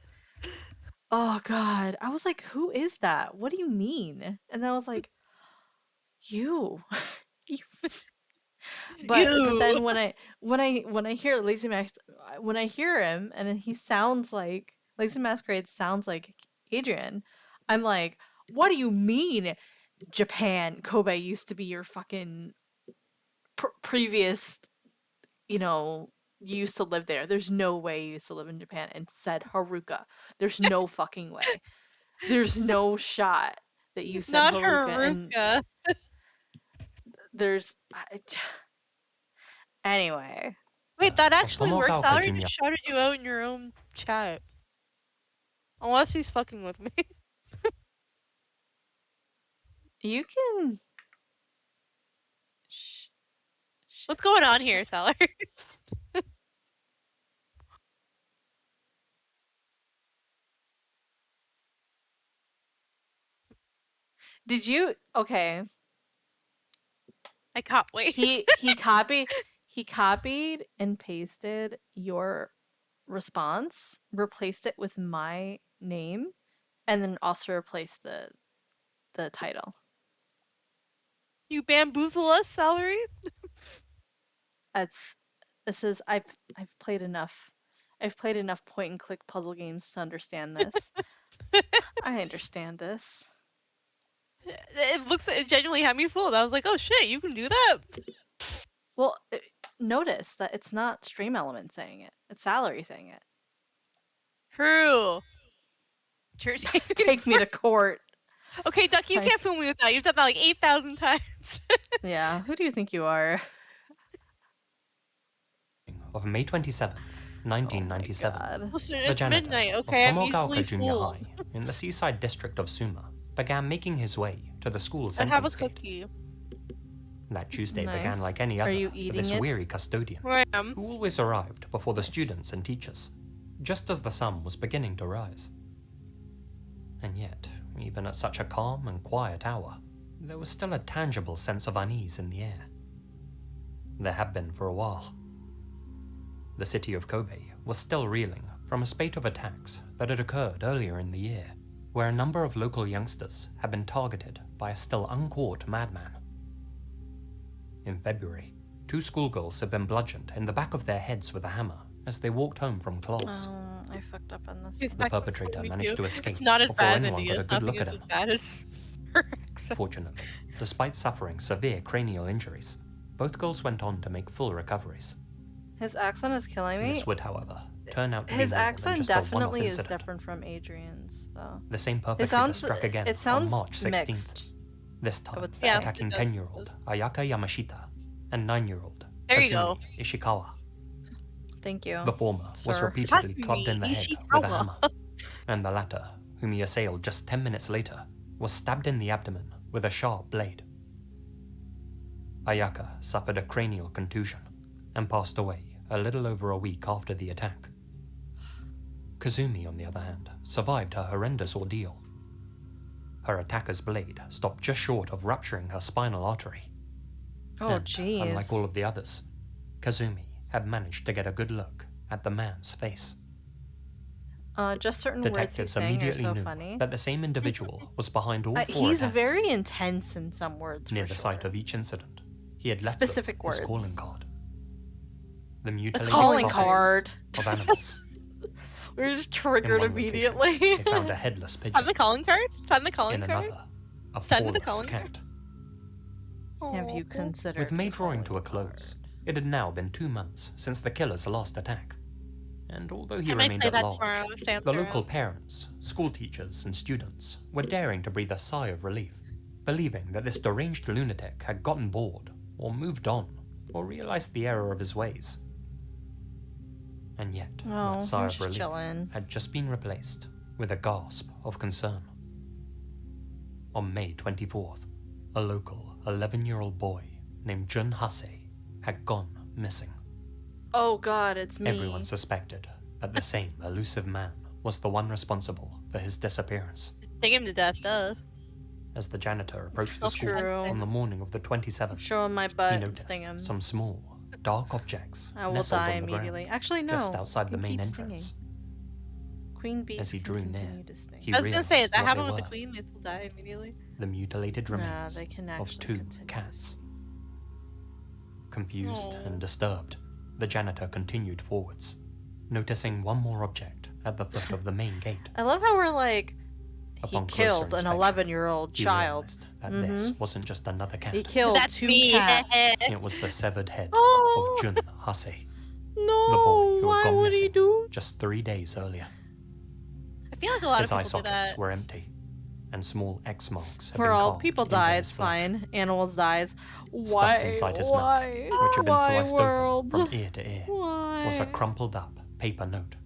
Oh god. I was like, who is that? What do you mean? And then I was like, you. you. But then when I hear Lazy Max, when I hear him and then he sounds like Lazy Masquerade sounds like Adrian, I'm like, what do you mean Japan, Kobe used to be your fucking previous, you used to live there. There's no way you used to live in Japan, and said Haruka. There's no fucking way. There's no shot that you said Not Haruka. Haruka. And there's anyway. Wait, that actually Tomogawa works. Salary Junior. just shouted you out in your own chat. Unless he's fucking with me. You can. What's going on here, Salary? Did you? Okay. I can't wait. He copied and pasted your response, replaced it with my name, and then also replaced the title. You bamboozle us, Salary? This is I've played enough. I've played enough point and click puzzle games to understand this. I understand this. It genuinely had me fooled. I was like, oh shit, you can do that. Well, notice that it's not Stream Element saying it. It's Salary saying it. True. Take me to court. Okay, Ducky, you can't fool me with that. You've done that like 8,000 times. Yeah, who do you think you are? Of May 27th, 1997, Listen, the it's janitor midnight, of okay? I'm Tomogaoka easily Junior fooled. High in the seaside district of Suma began making his way to the school's I have a entrance gate. cookie. That Tuesday began Nice. like any Are other you for eating this it? weary custodian, I am. who always arrived before the students and teachers, just as the sun was beginning to rise. And yet, even at such a calm and quiet hour, there was still a tangible sense of unease in the air. There had been for a while. The city of Kobe was still reeling from a spate of attacks that had occurred earlier in the year, where a number of local youngsters had been targeted by a still uncaught madman. In February, 2 schoolgirls had been bludgeoned in the back of their heads with a hammer as they walked home from class. Oh, I fucked up on this. The perpetrator managed to escape It's not as before bad as anyone got a India's. good Nothing look is at as him. bad as her accent. Fortunately, despite suffering severe cranial injuries, both girls went on to make full recoveries. His accent is killing me. This would, however, turn out to his be more than accent just a one-off definitely is incident. different from Adrian's, though. The same perpetrator sounds- struck again it sounds on March 16th. mixed, This I time would say. attacking 10-year-old Ayaka Yamashita and 9-year-old There you Kasumi go. Ishikawa. Thank you. The former was sir. repeatedly clubbed in the head with a Ishikawa. hammer, and the latter, whom he assailed just 10 minutes later, was stabbed in the abdomen with a sharp blade. Ayaka suffered a cranial contusion and passed away a little over a week after the attack. Kazumi, on the other hand, survived her horrendous ordeal. Her attacker's blade stopped just short of rupturing her spinal artery. Oh, And, jeez. unlike all of the others, Kazumi had managed to get a good look at the man's face. Just certain words he's Detectives saying are immediately so knew funny. that the same individual was behind all four He's attacks. very intense in some words. Near for the sure. site of each incident, he had left Specific his words. calling card. The mutilated calling carcasses card. of animals. We were just In triggered one location, immediately. they found a headless Send pigeon. the calling card? Send the calling In card? another, a Send the pawless calling cat. Have you considered? With May drawing to a close, it had now been 2 months since the killer's last attack. And although he I might remained play at that large, tomorrow, stay up the there. local parents, school teachers, and students were daring to breathe a sigh of relief, believing that this deranged lunatic had gotten bored, or moved on, or realized the error of his ways. And yet, Oh, that sigh I'm of just relief chilling. had just been replaced with a gasp of concern. On May 24th, a local 11-year-old boy named Jun had gone missing. Oh God, it's me. Everyone suspected that the same elusive man was the one responsible for his disappearance. Sting him to death, duh. As the janitor approached the So school true. on the morning of the 27th, Show him my he butt and noticed sting him. some small, dark objects I will nestled die on the immediately. ground, Actually, no. just outside the You main keep stinging. entrance. Queen bees As he can drew near, continue to sting. he I was gonna say, realized that what happened they with the were. queen, they will die immediately. The mutilated Nah, remains they can of actually 2 continue. cats. Confused Aw. and disturbed, the janitor continued forwards, noticing one more object at the foot of the main gate. I love how we're like, he Upon closer killed an inspection, 11-year-old he child. realized that this wasn't just another cat. He killed That's 2 me. cats. It was the severed head Oh. of Jun Hase, No, the boy who why had gone would he missing do? just 3 days earlier. I feel like a lot His eye of people do sockets that. were empty, and small X marks had For been all carved people into die, his it's flesh, fine. Animals dies. Stuffed Why? inside his Why? mouth, which had been Why, sliced world? open from ear to ear, was a Why? crumpled up paper note.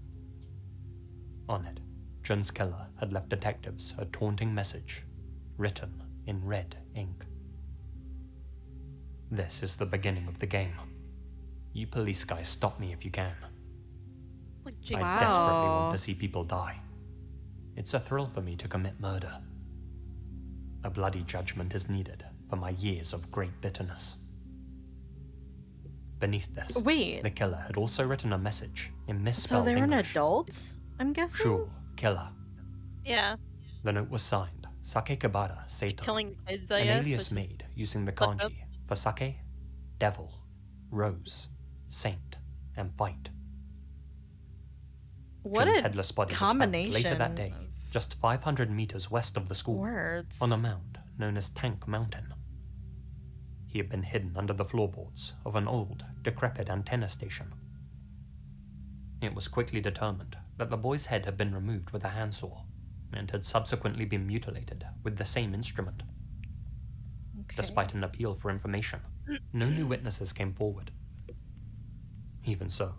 On it, Jun's killer had left detectives a taunting message, written in red ink. This is the beginning of the game. You police guys stop me if you can. Like, I Jigsaw. desperately Wow. want to see people die. It's a thrill for me to commit murder. A bloody judgment is needed for my years of great bitterness. Beneath this, Wait. the killer had also written a message in So misspelled they're an English. adult? I'm guessing? True killer. Yeah. The note was signed Sakekabara Seito, Killing kids, I an guess. alias which is made using the fucked up. kanji for sake, devil, rose, saint, and fight. What Jun's a headless body was found later combination that day, just 500 meters west of the school, words. on a mound known as Tank Mountain. He had been hidden under the floorboards of an old, decrepit antenna station. It was quickly determined that the boy's head had been removed with a handsaw and had subsequently been mutilated with the same instrument. Okay. Despite an appeal for information, no new witnesses came forward. Even so,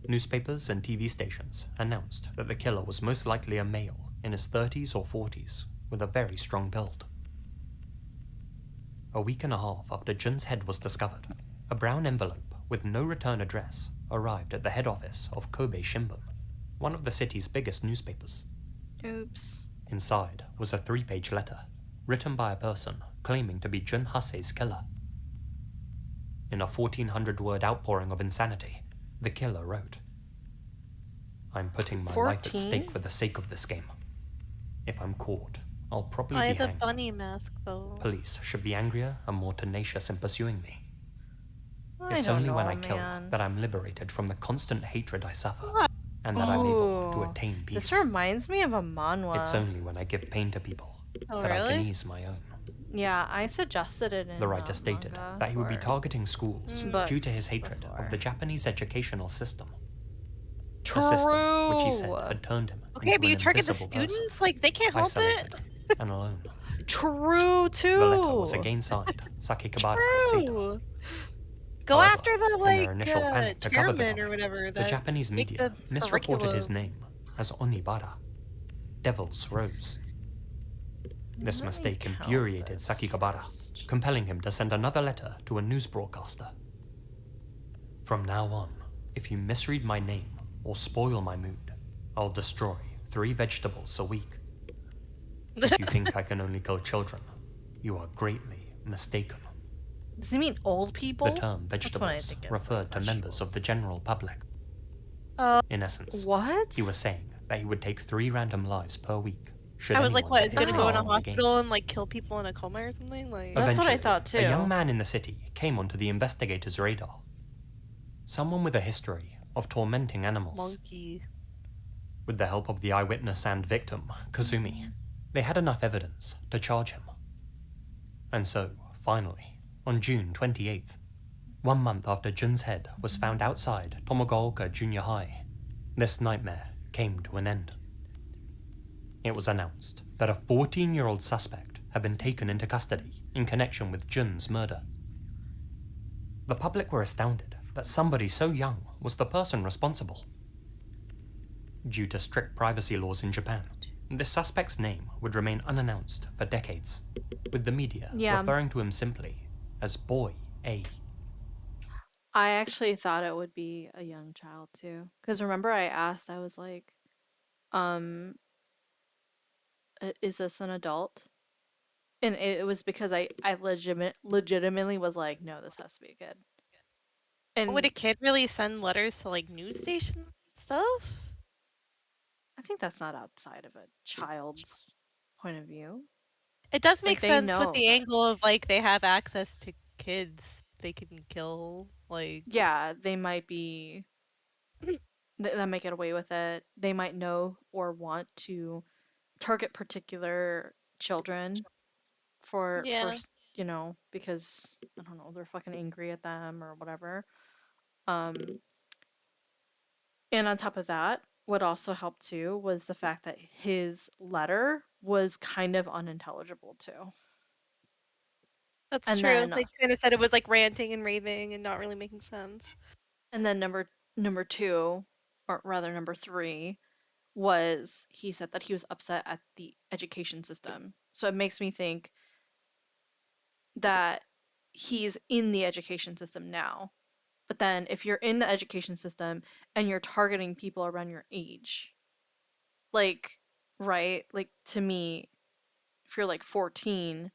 newspapers and TV stations announced that the killer was most likely a male in his 30s or 40s with a very strong build. A week and a half after Jun's head was discovered, a brown envelope with no return address arrived at the head office of Kobe Shimbun, one of the city's biggest newspapers. Oops. Inside was a 3-page letter, written by a person claiming to be Jun Hase's killer. In a 1,400-word outpouring of insanity, the killer wrote, "I'm putting my life at 14? stake for the sake of this game. If I'm caught, I'll probably I be have a hanged. bunny mask, though. Police should be angrier and more tenacious in pursuing me. It's don't only when know, I kill man. that I'm liberated from the constant hatred I suffer, and that I'm able to Ooh. attain peace. This reminds me of a manhwa. It's only when I give pain to people Oh, that I can really? ease my own." Yeah, I suggested it in The writer stated manga that he would be for targeting schools due to his books hatred before. of the Japanese educational system. A system which he said had turned him Okay, into but you an target the invisible person, students? Like, they can't help it. isolated and alone. True, too. The letter was again signed Sakikabara Seta. True. Go However, after the, in their initial panic to cover the chairman or topic, whatever. the Japanese make media the misreported his curriculum. name as Onibara, Devil's Rose. This mistake infuriated Sakikabara, compelling him to send another letter to a news broadcaster. From now on, if you misread my name or spoil my mood, I'll destroy 3 vegetables a week. If you think I can only kill children, you are greatly mistaken. Does he mean old people? The term vegetables referred to members of the general public. In essence, what? he was saying that he would take 3 random lives per week. Should I was like, anyone what? get Is he gonna his go in a name on the game. hospital and like kill people in a coma or something? Like That's what I Eventually, thought too. a young man in the city came onto the investigators' radar. Someone with a history of tormenting animals. Monkey. With the help of the eyewitness and victim, Kazumi, they had enough evidence to charge him. And so, finally, on June 28th, 1 month after Jun's head was found outside Tomogaoka Junior High, this nightmare came to an end. It was announced that a 14-year-old suspect had been taken into custody in connection with Jun's murder. The public were astounded that somebody so young was the person responsible. Due to strict privacy laws in Japan, this suspect's name would remain unannounced for decades, with the media referring to him simply as Boy A. I actually thought it would be a young child too. Because remember I asked, I was like, is this an adult? And it was because I legitimately was like, no, this has to be a kid. And would a kid really send letters to like news stations and stuff? I think that's not outside of a child's point of view. It does Like, make they sense know with the that- angle of like they have access to kids they can kill. Like Yeah, they might be that might get away with it. They might know or want to target particular children for you know, because I don't know, they're fucking angry at them or whatever. And on top of that, what also helped too was the fact that his letter was kind of unintelligible too. That's And true. then- They kind of said it was like ranting and raving and not really making sense. And then number 2, or rather number 3, was he said that he was upset at the education system. So it makes me think that he's in the education system now. But then if you're in the education system and you're targeting people around your age, like, right? Like, to me, if you're like 14,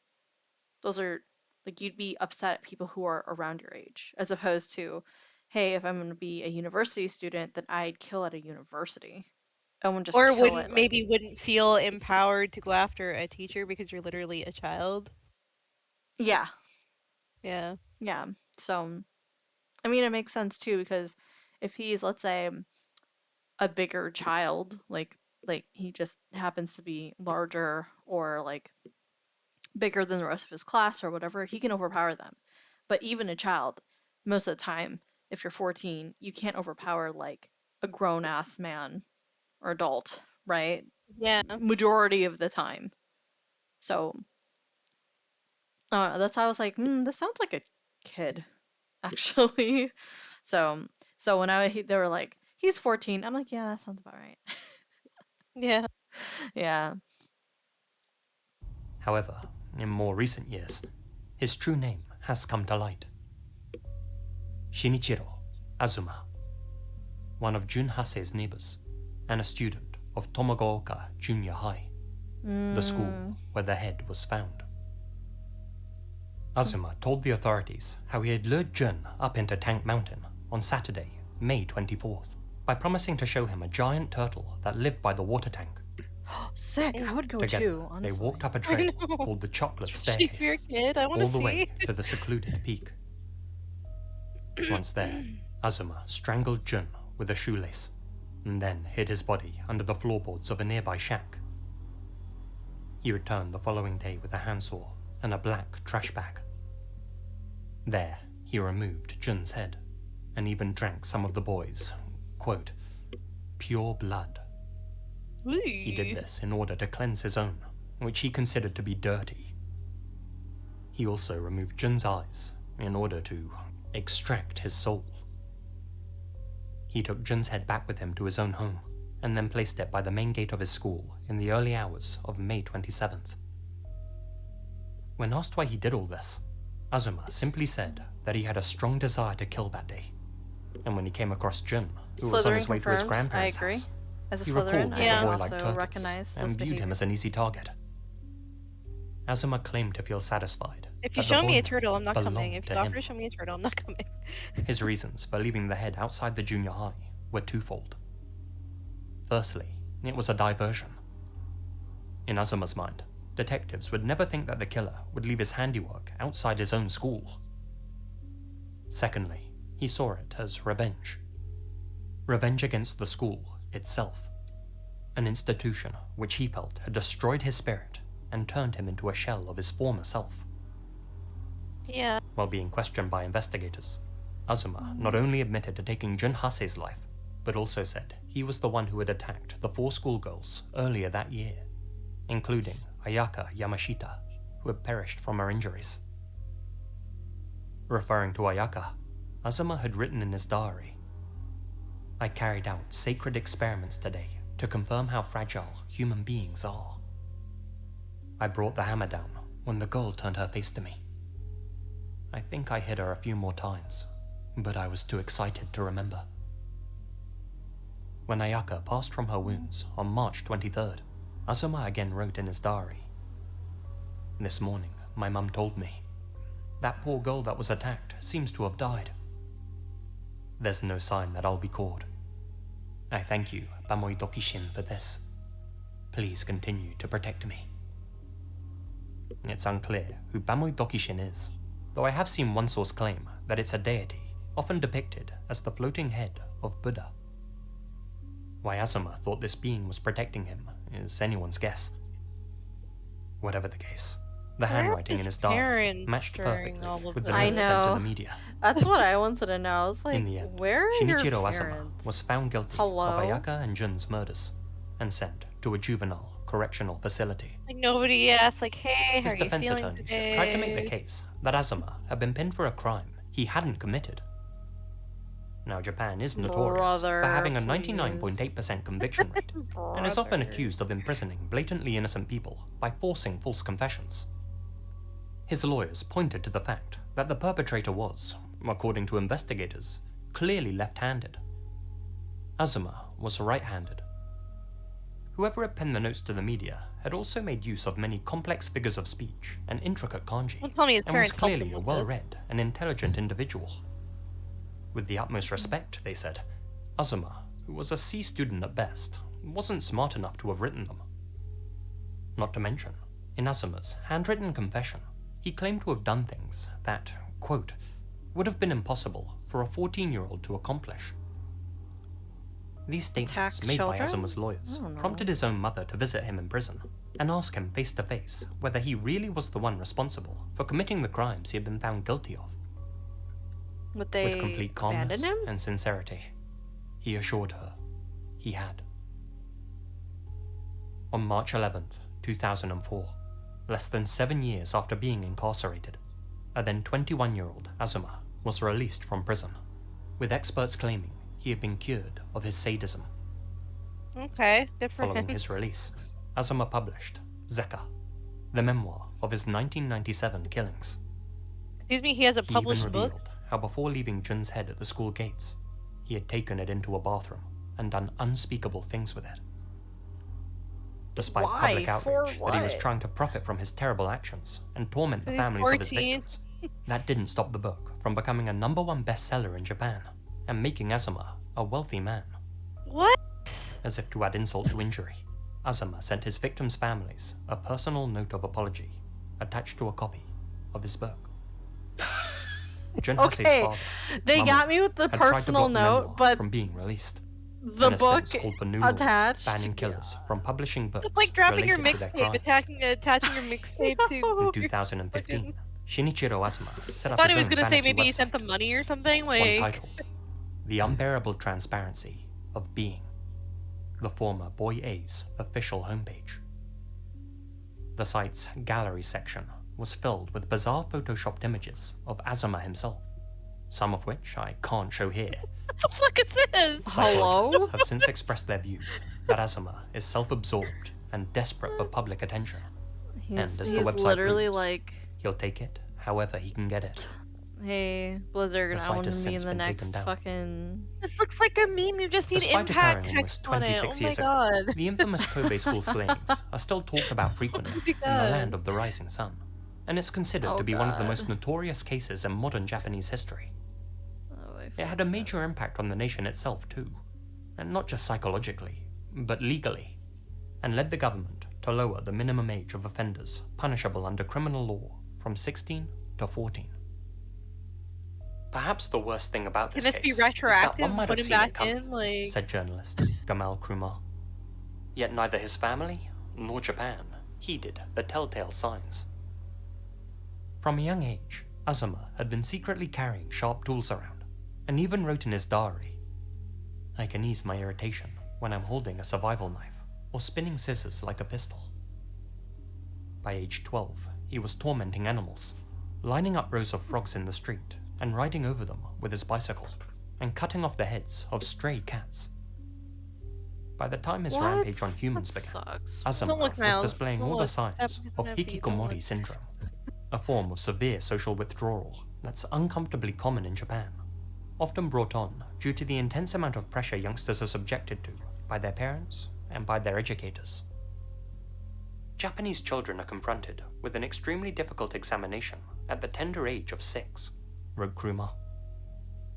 those are like, you'd be upset at people who are around your age, as opposed to, hey, if I'm going to be a university student, then I'd kill at a university. I wouldn't just Or kill wouldn't it, maybe wouldn't feel empowered to go after a teacher because you're literally a child. Yeah. Yeah. Yeah. So, I mean, it makes sense too, because if he's, let's say, a bigger child, like he just happens to be larger or like bigger than the rest of his class or whatever, he can overpower them. But even a child, most of the time, if you're 14, you can't overpower like a grown-ass man or adult, right? Yeah. Majority of the time. So that's how I was like, this sounds like a kid, actually. So when they were like, he's 14, I'm like, yeah, that sounds about right. Yeah. Yeah. However, in more recent years, his true name has come to light. Shinichiro Azuma, one of Jun Hase's neighbors and a student of Tomogaoka Junior High, the school where the head was found. Azuma told the authorities how he had lured Jun up into Tank Mountain on Saturday, May 24th, by promising to show him a giant turtle that lived by the water tank. Sick, I would go Together, too, honestly. they walked up a trail called the Chocolate Shape your Staircase, kid. I want all to the see. way to the secluded peak. Once there, Azuma strangled Jun with a shoelace, and then hid his body under the floorboards of a nearby shack. He returned the following day with a handsaw and a black trash bag. There, he removed Jun's head, and even drank some of the boys', quote, pure blood. He did this in order to cleanse his own, which he considered to be dirty. He also removed Jun's eyes in order to extract his soul. He took Jun's head back with him to his own home, and then placed it by the main gate of his school in the early hours of May 27th. When asked why he did all this, Azuma simply said that he had a strong desire to kill that day, and when he came across Jun, who was on his way to his grandparents' I agree. house, As a he Slytherin, recalled I that the boy also liked turtles recognize this and viewed behavior. him as an easy target. Azuma claimed to feel satisfied If you that the show me boy a turtle, I'm not coming. belonged If to you offer him. to show me a turtle, I'm not coming. His reasons for leaving the head outside the junior high were twofold. Firstly, it was a diversion. In Azuma's mind, detectives would never think that the killer would leave his handiwork outside his own school. Secondly, he saw it as revenge. Revenge against the school itself. An institution which he felt had destroyed his spirit and turned him into a shell of his former self. Yeah. While being questioned by investigators, Azuma not only admitted to taking Jun Hase's life, but also said he was the one who had attacked the 4 schoolgirls earlier that year, including Ayaka Yamashita, who had perished from her injuries. Referring to Ayaka, Azuma had written in his diary, "I carried out sacred experiments today to confirm how fragile human beings are. I brought the hammer down when the girl turned her face to me. I think I hit her a few more times, but I was too excited to remember." When Ayaka passed from her wounds on March 23rd, Azuma again wrote in his diary, "This morning, my mum told me, that poor girl that was attacked seems to have died. There's no sign that I'll be caught. I thank you, Bamoi Dokishin, for this. Please continue to protect me." It's unclear who Bamoi Dokishin is, though I have seen one source claim that it's a deity, often depicted as the floating head of Buddha. Why Azuma thought this being was protecting him is anyone's guess. Whatever the case, the handwriting in his diary matched perfectly with the I notes sent to know. the media. That's what I wanted to know. I was like, In the end, where are your Shinichiro Azuma parents? was found guilty Hello? of Ayaka and Jun's murders and sent to a juvenile correctional facility. Like nobody asked, like, hey, how His are you defense feeling attorneys today? tried to make the case that Azuma had been pinned for a crime he hadn't committed. Now, Japan is notorious Brother, for having a please. 99.8% conviction rate, and is often accused of imprisoning blatantly innocent people by forcing false confessions. His lawyers pointed to the fact that the perpetrator was, according to investigators, clearly left-handed. Azuma was right-handed. Whoever had penned the notes to the media had also made use of many complex figures of speech and intricate kanji, Don't tell me his and was parents helped clearly him a with well-read and intelligent individual. With the utmost respect, they said, Azuma, who was a C student at best, wasn't smart enough to have written them. Not to mention, in Azuma's handwritten confession, he claimed to have done things that, quote, would have been impossible for a 14-year-old to accomplish. These statements made by children? Azuma's lawyers I don't know. prompted his own mother to visit him in prison and ask him face to face whether he really was the one responsible for committing the crimes he had been found guilty of. Would they With complete calmness abandon him? and sincerity, he assured her he had. On March 11th, 2004, less than 7 years after being incarcerated, a then 21-year-old Azuma was released from prison, with experts claiming he had been cured of his sadism. Okay, good for Following him. his release, Azuma published Zeka, the memoir of his 1997 killings. Excuse me, he has a He even published revealed book? how before leaving Jun's head at the school gates, he had taken it into a bathroom and done unspeakable things with it. Despite Why? public For outrage that he was what? trying to profit from his terrible actions and torment the So he's families of his 14. victims, that didn't stop the book from becoming a #1 bestseller in Japan and making Azuma a wealthy man. What? As if to add insult to injury, Azuma sent his victims' families a personal note of apology attached to a copy of his book. Jun Hase's Okay, father, they Mamoru, got me with the had tried to personal block the memoir note, but from being released, the and has book since called for new laws attached. banning killers from publishing books It's like dropping your related to their mixtape, crimes. attaching your mixtape to. In 2015, Shinichiro Azuma set I up thought his he was own gonna say vanity maybe he website, sent the money or something. one Like, titled "The Unbearable Transparency of Being." the former Boy A's official homepage. The site's gallery section was filled with bizarre photoshopped images of Azuma himself, some of which I can't show here. What the fuck is this? Psychologists have since expressed their views that Azuma is self-absorbed and desperate for public attention. And as the website literally proves, like, he'll take it however he can get it. hey, Blizzard, The I site want to has be in since the been taken next down. fucking... This looks like a meme. You just need Despite impact occurring almost text on it. 26 Oh my years ago, god. the infamous Kobe school slayings are still talked about frequently in the God. land of the rising sun, and it's considered to be one of the most notorious cases in modern Japanese history. It had a major impact on the nation itself too, and not just psychologically, but legally, and led the government to lower the minimum age of offenders punishable under criminal law from 16 to 14. Perhaps the worst thing about this Can this case be retroactive? is that one might Put have him seen it back coming, in, like... said journalist Gamal Krumar. Yet neither his family nor Japan heeded the telltale signs. From a young age, Azuma had been secretly carrying sharp tools around, and even wrote in his diary, "I can ease my irritation when I'm holding a survival knife or spinning scissors like a pistol." By age 12, he was tormenting animals, lining up rows of frogs in the street and riding over them with his bicycle, and cutting off the heads of stray cats. By the time his rampage on humans began, Azuma was displaying all the signs of hikikomori syndrome, a form of severe social withdrawal that's uncomfortably common in Japan, often brought on due to the intense amount of pressure youngsters are subjected to by their parents and by their educators. Japanese children are confronted with an extremely difficult examination at the tender age of 6, wrote Krumar.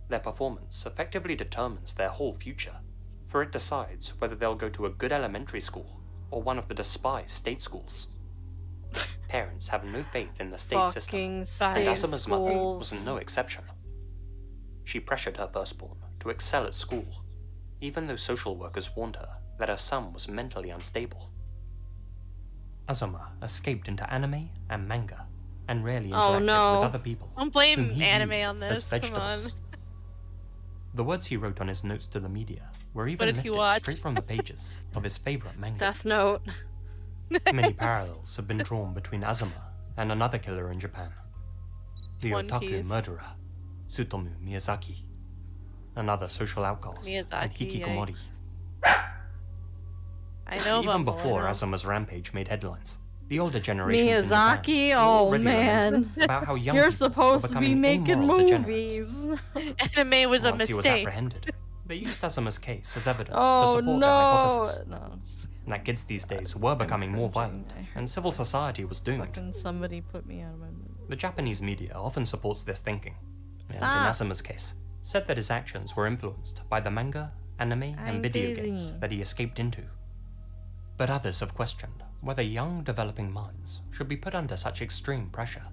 Their performance effectively determines their whole future, for it decides whether they'll go to a good elementary school or one of the despised state schools. Parents have no faith in the state system, and Azuma's mother was no exception. She pressured her firstborn to excel at school, even though social workers warned her that her son was mentally unstable. Azuma escaped into anime and manga, and rarely interacted with other people. Don't blame whom he anime viewed on this. as Come on. vegetables. The words he wrote on his notes to the media were But even if you lifted watch- straight from the pages of his favorite manga. Death Note. Many parallels have been drawn between Azuma and another killer in Japan, the One otaku Piece. murderer, Tsutomu Miyazaki, another social outcast and Miyazaki, hikikomori. I know Even Bumble, before I know. Azuma's rampage made headlines, the older generations Miyazaki, in Japan oh already man. lamented about how young You're people supposed were to be becoming making amoral degenerates. movies. Anime was a Once he was mistake. apprehended, they used Azuma's case as evidence to Oh support their no. hypothesis No, it's that kids these days were becoming more violent, and civil society was doomed. fucking somebody put me out of my mood. The Japanese media often supports this thinking, and in Stop. Azuma's case, said that his actions were influenced by the manga, anime, and I'm video busy. games that he escaped into. But others have questioned whether young, developing minds should be put under such extreme pressure.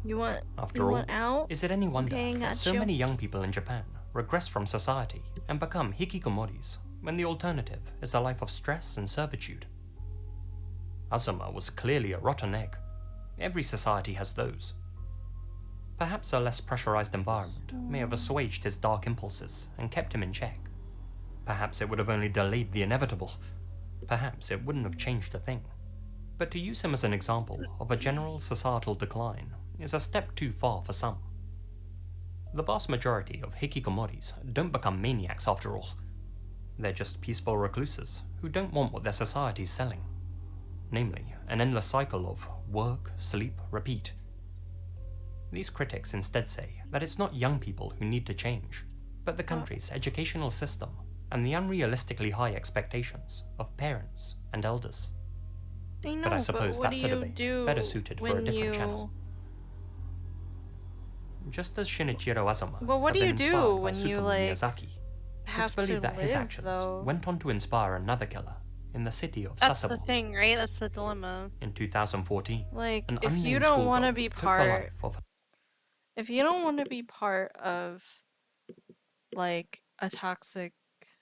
You want After you all, want out? is it any wonder Okay, that got so you. many young people in Japan regress from society and become hikikomoris when the alternative is a life of stress and servitude? Azuma was clearly a rotten egg. Every society has those. Perhaps a less pressurized environment may have assuaged his dark impulses and kept him in check. Perhaps it would have only delayed the inevitable. Perhaps it wouldn't have changed a thing. But to use him as an example of a general societal decline is a step too far for some. The vast majority of hikikomoris don't become maniacs after all. They're just peaceful recluses who don't want what their society's selling. Namely, an endless cycle of work, sleep, repeat. These critics instead say that it's not young people who need to change, but the country's educational system and the unrealistically high expectations of parents and elders. I know, But I suppose what that's do a you debate do better suited for a when different you- channel. Just as Shinichiro Azuma But what had do you been do inspired by when you, Tsutomu like, Miyazaki, have it's believed to that his live, actions though? went on to inspire another killer in the city of That's the Sasebo. thing, right? That's the dilemma. In 2014, Like, an if you unnamed don't want to schoolgirl be took the part, life of if you don't want to be part of, like, a toxic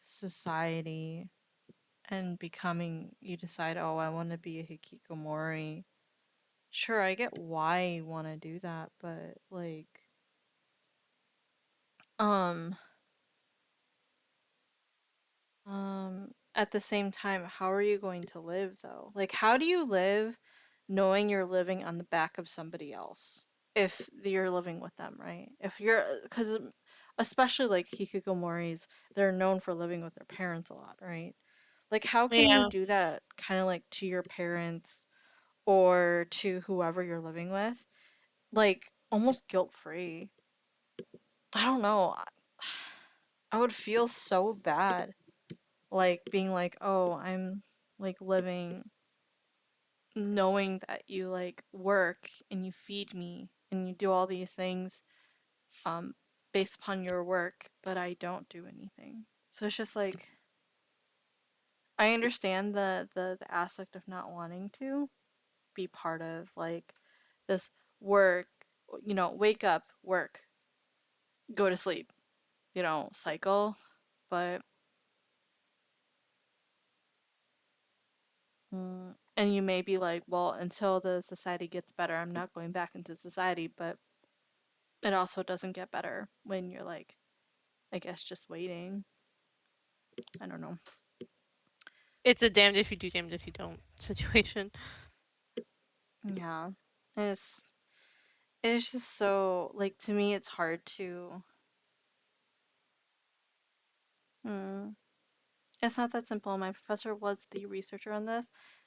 society, and you decide, oh, I want to be a hikikomori. Sure, I get why you want to do that, but like, um, at the same time, how are you going to live though? Like, how do you live knowing you're living on the back of somebody else if you're living with them, right? If you're, because especially like hikikomoris, they're known for living with their parents a lot, right? Like, how can you Yeah. do that kind of like to your parents or to whoever you're living with? Like, almost guilt free. I don't know. I would feel so bad, like being like, oh, I'm like living knowing that you like work and you feed me and you do all these things um based upon your work, but I don't do anything. So it's just like I understand the aspect of not wanting to be part of like this work, wake up, work, go to sleep, cycle, but and you may be like, well, until the society gets better, I'm not going back into society, but it also doesn't get better when you're like, I guess just waiting. I don't know. It's a damned if you do, damned if you don't situation. Yeah. It's it's just so like to me it's hard to hmm. It's not that simple. My professor was the researcher on this,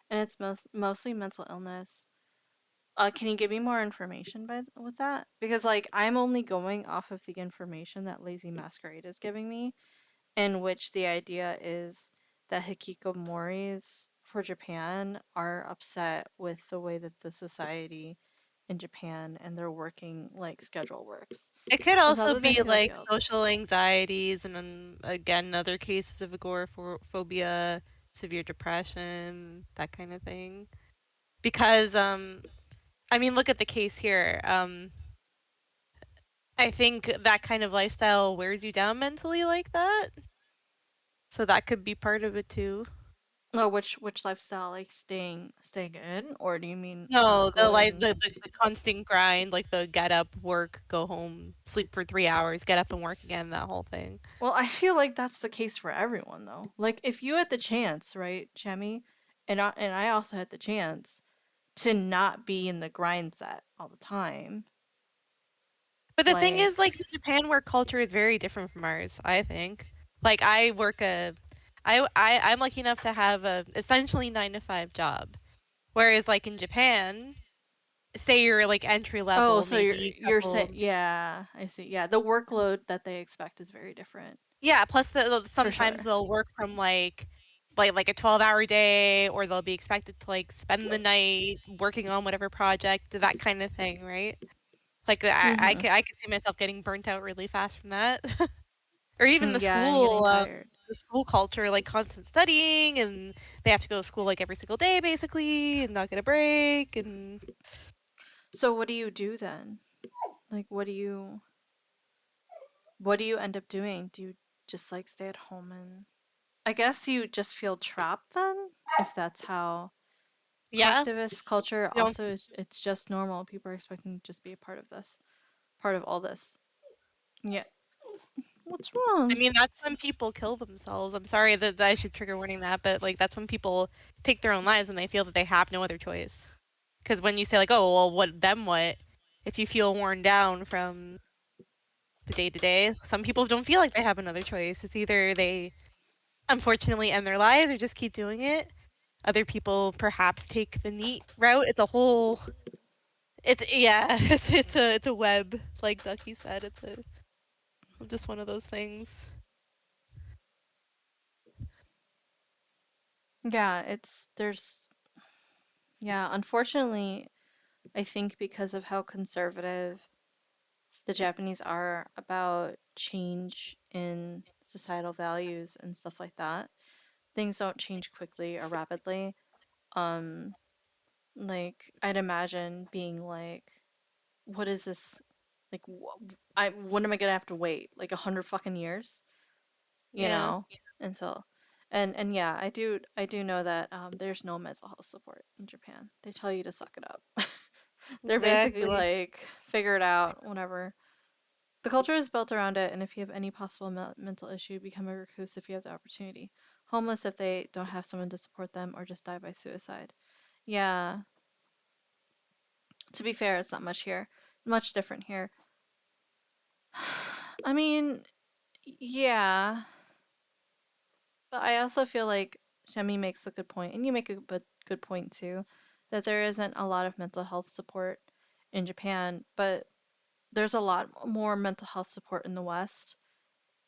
and it's mostly mental illness. Can you give me more information with that? Because like I'm only going off of the information that Lazy Masquerade is giving me, in which the idea is that hikikomoris for Japan are upset with the way that the society in Japan and their working like schedule works. It could It's not also that they be feel like guilt. social anxieties, and then again, other cases of agoraphobia, severe depression, that kind of thing. Because I mean, look at the case here. I think that kind of lifestyle wears you down mentally like that. So that could be part of it too. No, which lifestyle, like staying in, or do you mean No, the like going? the constant grind, like the get up, work, go home, sleep for 3 hours, get up and work again, that whole thing. Well, I feel like that's the case for everyone though. Like if you had the chance, right, Chemi, and I also had the chance to not be in the grind set all the time. But the thing is, Like, like in Japan, where culture is very different from ours, I think. Like I work I'm lucky enough to have a essentially 9 to 5 job, whereas like in Japan, say you're like entry oh, level, so you're maybe you're saying, couple. yeah, I see. Yeah, the workload that they expect is very different. Yeah, plus For sometimes sure. they'll work from like a 12-hour day, or they'll be expected to like spend the night working on whatever project, that kind of thing, right? Like Mhm. I could see myself getting burnt out really fast from that. Or even Yeah, and getting tired. the school culture, like constant studying, and they have to go to school like every single day basically, and not get a break, and So what do you do then? Like what do you end up doing? Do you just like stay at home and I guess you just feel trapped then? If that's how yeah. collectivist culture You don't also is, it's just normal. People are expecting to just be a part of this, part of all this. Yeah. What's I wrong? mean, that's when people kill themselves. I'm sorry that I should trigger warning that, but like that's when people take their own lives and they feel that they have no other choice. Because when you say like, "Oh, well, what then what?" If you feel worn down from the day to day, some people don't feel like they have another choice. It's either they unfortunately end their lives or just keep doing it. Other people perhaps take the neat route. It's yeah, it's a web, like Ducky said. It's just one of those things. Yeah, yeah, unfortunately, I think because of how conservative the Japanese are about change in societal values and stuff like that, things don't change quickly or rapidly. Um, like I'd imagine being like, what is this? Like, when am I gonna have to wait? Like 100 fucking years, you Yeah. know? Until, and yeah, I do know that there's no mental health support in Japan. They tell you to suck it up. They're basically Exactly. like, figure it out, whatever. The culture is built around it, and if you have any possible mental issue, become a recluse if you have the opportunity. homeless if they don't have someone to support them or just die by suicide. Yeah. To be fair, it's not much different here. I mean, yeah. But I also feel like Shemi makes a good point, and you make a good point too, that there isn't a lot of mental health support in Japan, but there's a lot more mental health support in the West.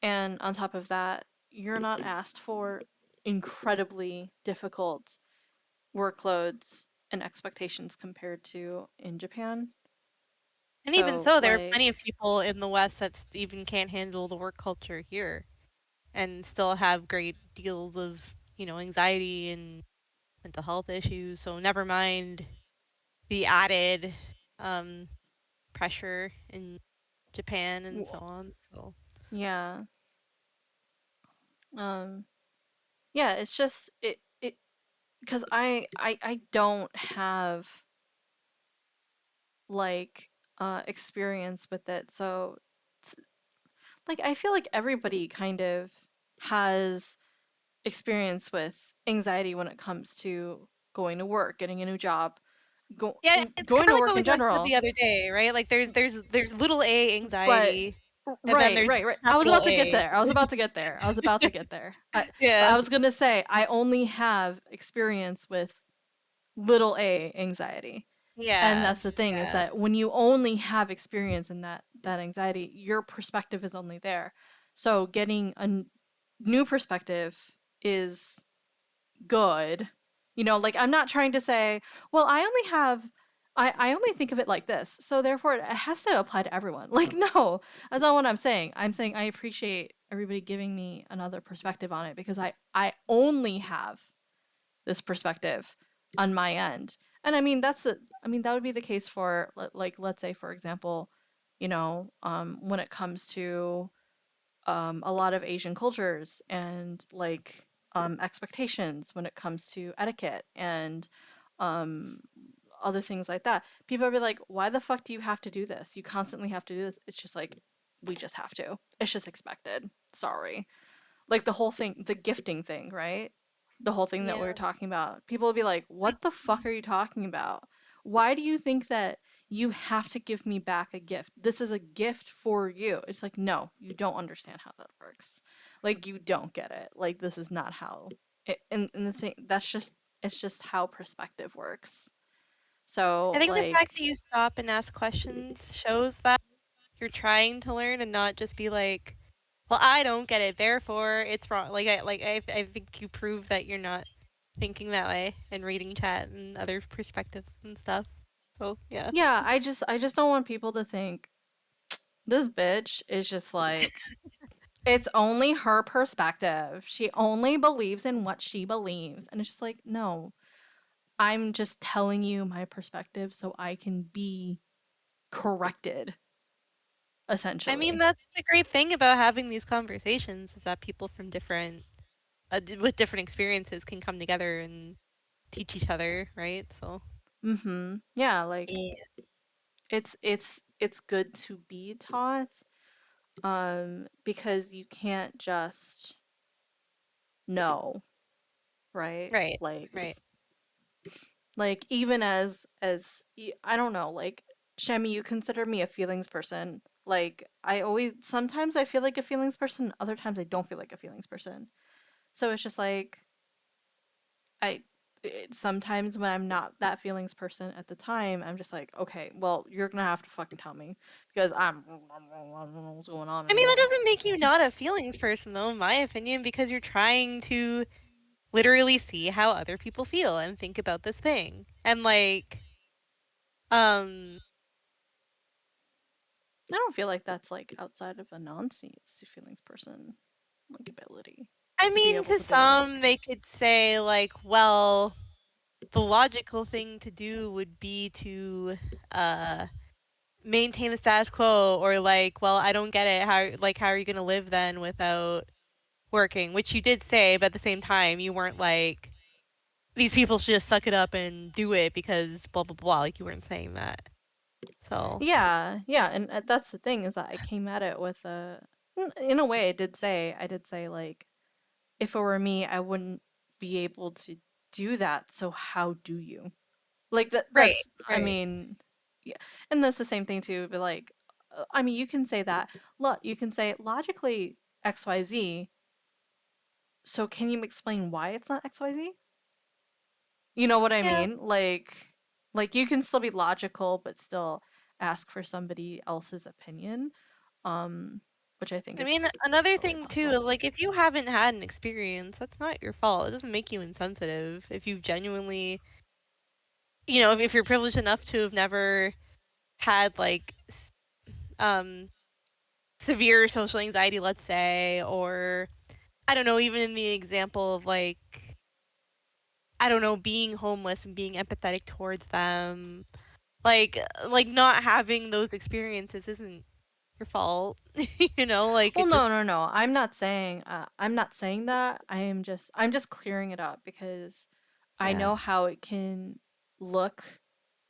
And on top of that, you're not asked for incredibly difficult workloads and expectations compared to in Japan. And even so, there are plenty of people in the West that even can't handle the work culture here and still have great deals of, anxiety and mental health issues. So never mind the added pressure in Japan and so on. So yeah. Yeah, it's just it because I don't have like experience with it. So like I feel like everybody kind of has experience with anxiety when it comes to going to work, getting a new job, yeah, it's going kind to of like work what we in talked about general. the other day, right? Like there's little a But anxiety, and then right, there's right, right. I was capital about to get A. there. I was about to get there. But Yeah. I was gonna say I only have experience with little a anxiety. And Yeah. that's the thing is Yeah. that when you only have experience in that anxiety, your perspective is only there. So getting a new perspective is good. Like I'm not trying to say, well, I only think of it like this, so therefore it has to apply to everyone. Like, no, that's not what I'm saying. I'm saying I appreciate everybody giving me another perspective on it because I only have this perspective on my end. And I mean that would be the case for like let's say for example, when it comes to a lot of Asian cultures and like expectations when it comes to etiquette and um, other things like that. People will be like, why the fuck do you have to do this? You constantly have to do this. It's just like, we just have to. It's just expected. Sorry. Like the whole thing, the gifting thing, right? The whole thing that we were talking about. People will be like, what the fuck are you talking about? Why do you think that you have to give me back a gift? This is a gift for you. It's like, no, you don't understand how that works. Like, you don't get it. Like, this is not how it, and the thing, it's just how perspective works. So, I think the fact like, that you stop and ask questions shows that you're trying to learn and not just be like, well, I don't get it, therefore it's wrong. I think you prove that you're not thinking that way and reading chat and other perspectives and stuff. So yeah. yeah, I just don't want people to think this bitch is just like it's only her perspective. She only believes in what she believes. And it's just like, no. I'm just telling you my perspective so I can be corrected, essentially. I mean, that's the great thing about having these conversations is that people from different with different experiences can come together and teach each other, right? So Yeah, like it's good to be taught because you can't just know, right? Right. Like Right. like even as I don't know, like Shami, you consider me a feelings person. Like sometimes I feel like a feelings person, other times I don't feel like a feelings person. So it's just like sometimes when I'm not that feelings person at the time, I'm just like, okay, well, you're gonna have to fucking tell me because I don't know what's going on. I mean, that Anymore. doesn't make you not a feelings person, though, in my opinion, because you're trying to literally see how other people feel and think about this thing. And I don't feel like that's like outside of a non-feelings person like ability. I To be mean, able to to be like, some, they could say, like, well, the logical thing to do would be to maintain the status quo, or like, well, I don't get it. How are you gonna live then without working? Which you did say, but at the same time, you weren't like, these people should just suck it up and do it because blah blah blah. Like you weren't saying that. So yeah, and that's the thing is that I came at it with in a way I did say like if it were me, I wouldn't be able to do that. So how do you? Like Right, that's I right. mean, yeah. And that's the same thing too, but like I mean, you can say that. Look, you can say logically XYZ. So can you explain why it's not XYZ? You know what I Yeah. mean? Like you can still be logical but still ask for somebody else's opinion. Which I think I mean, is another totally thing too possible. is like if you haven't had an experience, that's not your fault. It doesn't make you insensitive. If you've genuinely, if you're privileged enough to have never had like um severe social anxiety, let's say, or I don't know, even in the example of like I don't know, being homeless and being empathetic towards them, like not having those experiences isn't your fault. Like Well, it just no. I'm not saying that. I'm just clearing it up because I yeah. know how it can look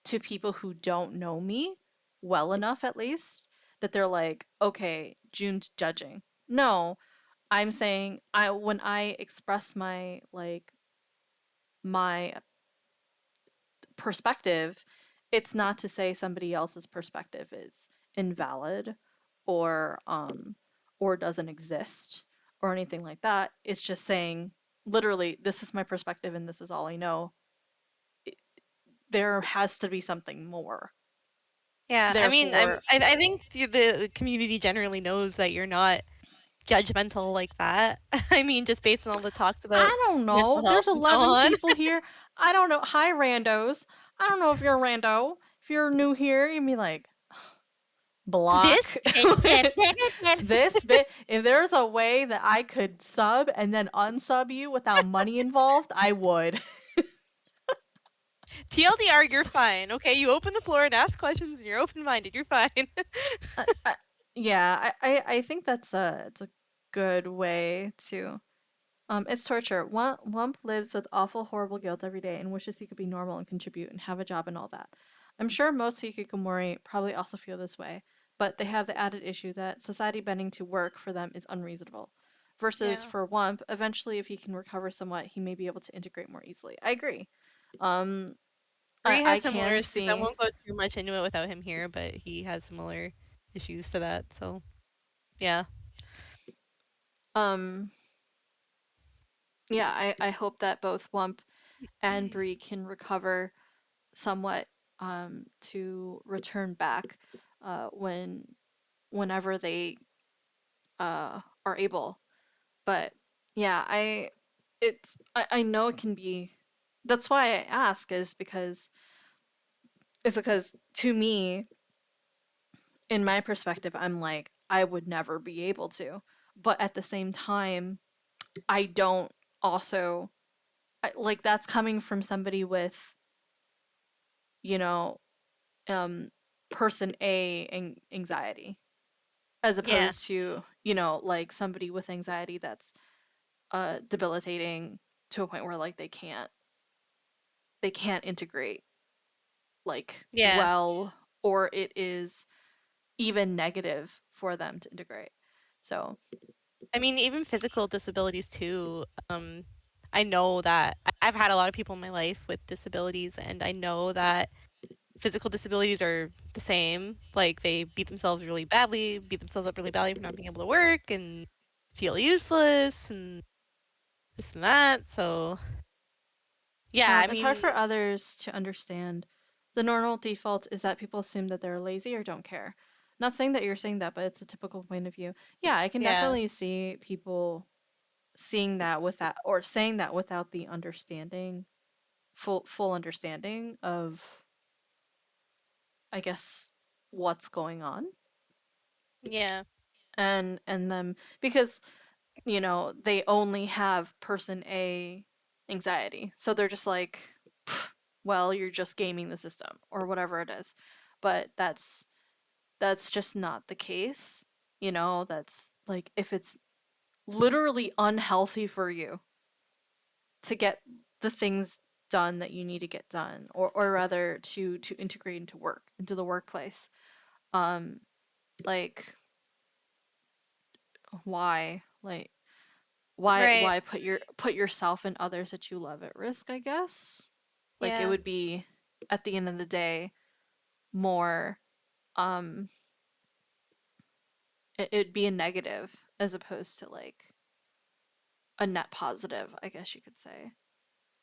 to people who don't know me well enough at least that they're like, "Okay, June's judging." No, I'm saying I when I express my perspective, it's not to say somebody else's perspective is invalid or doesn't exist or anything like that. It's just saying literally this is my perspective and this is all I know. There has to be something more. Yeah, I mean, Therefore, I think the community generally knows that you're not judgmental like that. I mean, just based on all the talks about I don't mental know. health There's and so 11 on. people here. I don't know. Hi, randos. I don't know if you're a rando. If you're new here, you'd be like, block This bitch this bit. If there's a way that I could sub and then unsub you without money involved, I would. TLDR, you're fine. Okay, you open the floor and ask questions, and you're open-minded. You're fine. Yeah, I think that's it's a good way to. It's torture. Wump lives with awful, horrible guilt every day and wishes he could be normal and contribute and have a job and all that. I'm sure most hikikomori probably also feel this way, but they have the added issue that society bending to work for them is unreasonable. Versus Yeah. for Wump, eventually if he can recover somewhat, he may be able to integrate more easily. I agree. Um, Bree I has similar can issues. I see. won't go too much into it without him here, but he has similar issues to that. So, yeah. Um, yeah, I hope that both Wump and Bree can recover somewhat to return back whenever they are able. But yeah, I know it can be. That's why I ask is because to me, in my perspective, I'm like I would never be able to. But at the same time, I don't also like that's coming from somebody with you know um person A anxiety as Yeah. opposed to like somebody with anxiety that's debilitating to a point where like they can't integrate like Yeah. well, or it is even negative for them to integrate. So I mean, even physical disabilities too. I know that I've had a lot of people in my life with disabilities, and I know that physical disabilities are the same. Like they beat themselves up really badly for not being able to work and feel useless and this and that. So yeah, I it's hard mean, for others to understand. The normal default is that people assume that they're lazy or don't care. Not saying that you're saying that, but it's a typical point of view. Yeah, I can yeah, definitely see people seeing that with that or saying that without the understanding, full understanding of, I guess, what's going on. yeah, And them because they only have person A anxiety. So they're just like, well, you're just gaming the system or whatever it is. But that's just not the case. That's like if it's literally unhealthy for you to get the things done that you need to get done or rather to integrate into the workplace. Like why? Like Right. why put yourself and others that you love at risk, I guess. Like it Yeah. would be at the end of the day more um it'd be a negative as opposed to like a net positive, I guess you could say.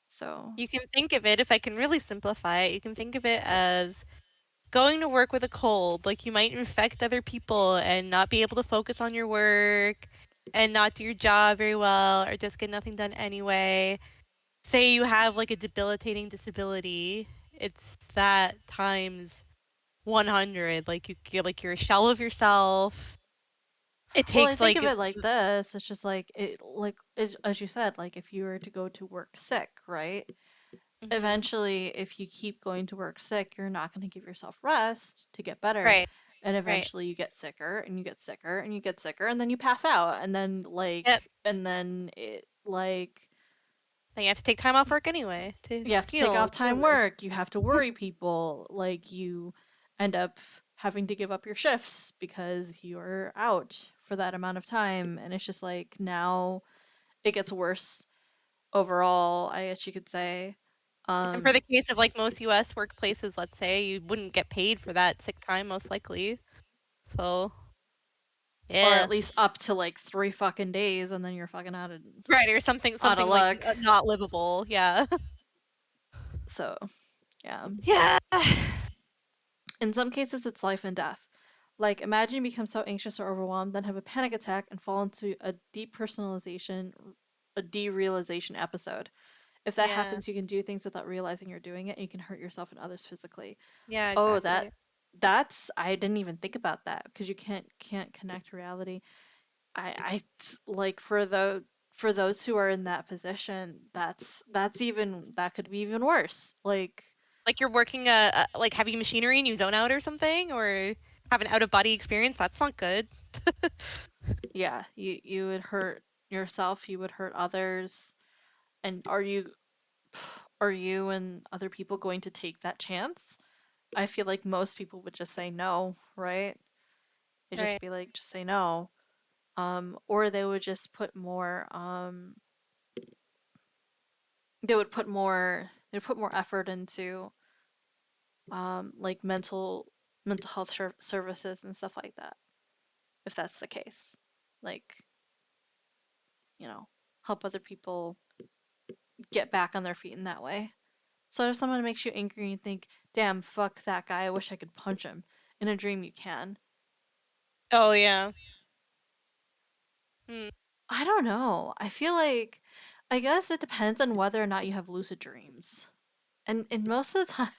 So, You can think of it, if I can really simplify it, you can think of it as going to work with a cold. Like you might infect other people and not be able to focus on your work and not do your job very well or just get nothing done anyway. Say you have like a debilitating disability, it's that times 100. Like you're a shell of yourself. It well, I takes think like of it like this. It's just like as you said, like if you were to go to work sick, right? Mhm. Eventually, if you keep going to work sick, you're not going to give yourself rest to get better. Right. And Right. eventually you get sicker and you get sicker and you get sicker and then you pass out and then Yep. it like Then you have to take time off work anyway to you have to take heal. off time work, you have to worry people, like you end up having to give up your shifts because you're out for that amount of time and it's just like now it gets worse overall, I guess you could say. And for the Um case of like most US workplaces, let's say, you wouldn't get paid for that sick time most likely. So, or yeah. at least up to like 3 fucking days and then you're fucking Right, or something out of like luck. not livable. Yeah. So, yeah. Yeah. In some cases, it's life and death. Like, imagine you become so anxious or overwhelmed, then have a panic attack and fall into a depersonalization, a derealization episode. If that Yeah. happens, you can do things without realizing you're doing it, and you can hurt yourself and others physically. Yeah, Oh, exactly. that's I didn't even think about that because you can't connect reality. Like for those who are in that position, that's even that could be even worse. Like you're working like heavy machinery and you zone out or something, or have an out of body experience. That's not good. Yeah, you would hurt yourself, you would hurt others. And are you and other people going to take that chance? I feel like most people would just say no, right? They'd just Right. be like, just say no. Or they would just they'd put more effort into like mental health services and stuff like that. If that's the case. Like, you know, help other people get back on their feet in that way. So if someone makes you angry and you think, damn, fuck that guy, I wish I could punch him. In a dream, you can. Oh yeah. Hmm. I don't know. I feel like, I guess it depends on whether or not you have lucid dreams. And most of the time,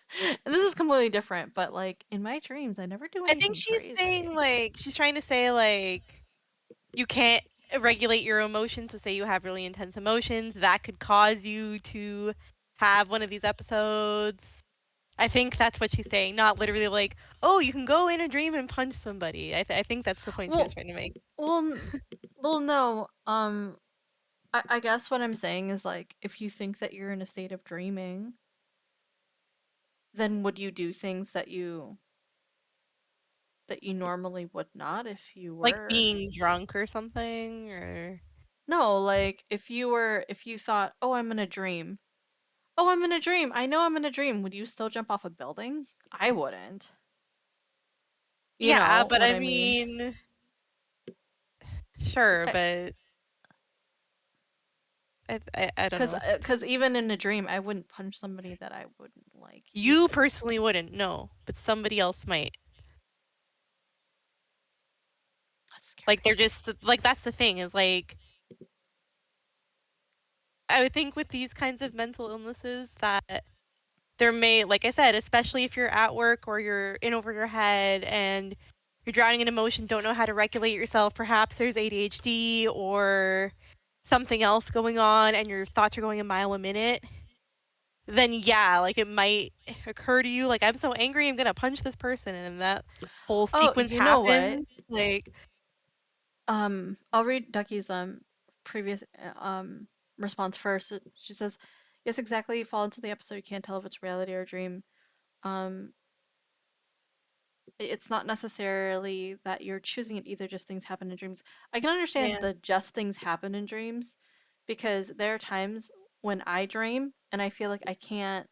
and this is completely different, but like in my dreams, I never do I think anything she's crazy. saying like she's trying to say like you can't regulate your emotions. So say you have really intense emotions, that could cause you to have one of these episodes. I think that's what she's saying, not literally like, oh, you can go in a dream and punch somebody. I think that's the point she was Well, trying to make. well, well, no. I guess what I'm saying is like, if you think that you're in a state of dreaming, then would you do things that you normally would not if you Like were? being drunk or something, or No, like if you thought, "Oh, I'm in a dream." "Oh, I'm in a dream. I know I'm in a dream." Would you still jump off a building? I wouldn't. You yeah, know but what I I mean? mean, sure, I, but I don't know. cuz even in a dream, I wouldn't punch somebody that I wouldn't like You either. personally wouldn't, no, but somebody else might. That's scary. Like they're just like that's the thing is like I would think with these kinds of mental illnesses that there may, like I said, especially if you're at work or you're in over your head and you're drowning in emotion, don't know how to regulate yourself. Perhaps there's ADHD or something else going on and your thoughts are going a mile a minute. Then yeah, like it might occur to you like I'm so angry I'm gonna punch this person and that whole Oh, sequence you know what? happens. Like I'll read Ducky's previous response first. She says, "Yes, exactly. You fall into the episode. You can't tell if it's reality or a dream. Um, it's not necessarily that you're choosing it either, just things happen in dreams. I can understand Yeah. the just things happen in dreams because there are times when I dream and I feel like I can't,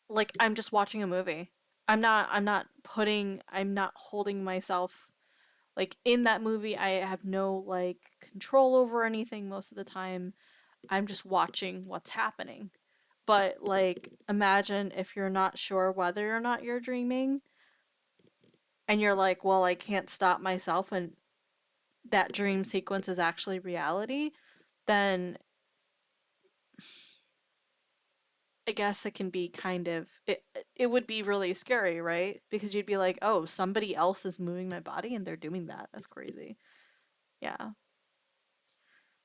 like I'm just watching a movie. I'm not holding myself like in that movie. I have no like control over anything most of the time. I'm just watching what's happening. But like imagine if you're not sure whether or not you're dreaming and you're like, well, I can't stop myself, and that dream sequence is actually reality, then I guess it can be kind of it would be really scary, right? Because you'd be like, "Oh, somebody else is moving my body and they're doing that. That's crazy." Yeah.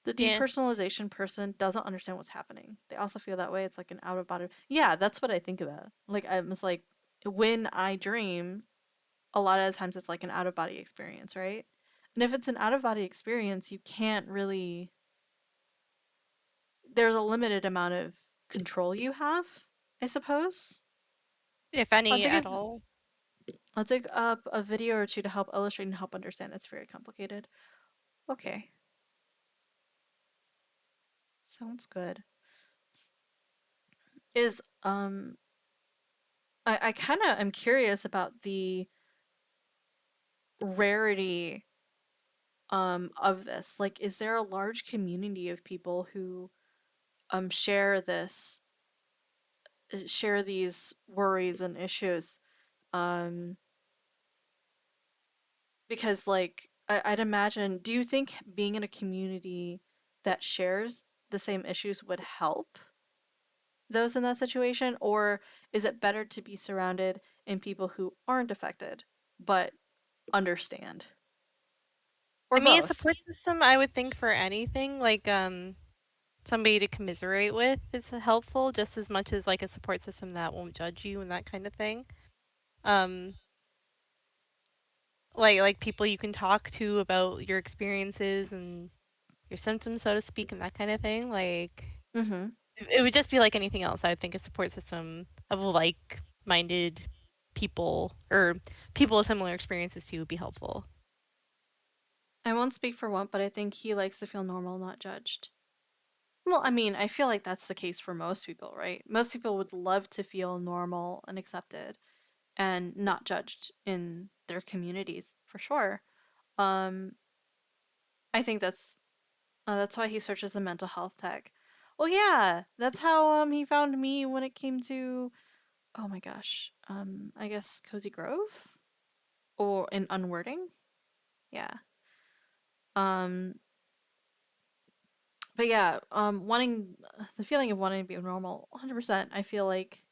The Yeah. depersonalization person doesn't understand what's happening. They also feel that way. It's like an out of body. Yeah, that's what I think about. Like I was like when I dream, a lot of the times it's like an out of body experience, right? And if it's an out of body experience, you can't really there's a limited amount of control you have, I suppose. If I'll any dig at up, all. I'll dig up a video or two to help illustrate and help understand. It's very complicated. Okay. Sounds good. Is I kind of am curious about the rarity of this. Like is there a large community of people who share this share these worries and issues? Um because like I'd imagine, do you think being in a community that shares the same issues would help those in that situation, or is it better to be surrounded in people who aren't affected but understand, I or mean, a both? support system, I would think for anything, like, somebody to commiserate with is helpful just as much as, like, a support system that won't judge you and that kind of thing. Um, like people you can talk to about your experiences and your symptoms, so to speak, and that kind of thing. Like, Mm-hmm. it would just be like anything else. I would think a support system of like-minded people or people with similar experiences to you would be helpful. I won't speak for one, but I think he likes to feel normal, not judged. Well, I mean, I feel like that's the case for most people, right? Most people would love to feel normal and accepted and not judged in their communities, for sure. Um, I think that's why he searches the mental health tech. Well, yeah, that's how he found me when it came to, oh my gosh, I guess Cozy Grove or in Unwording. Yeah. Um but yeah, wanting the feeling of wanting to be normal, 100%. I feel like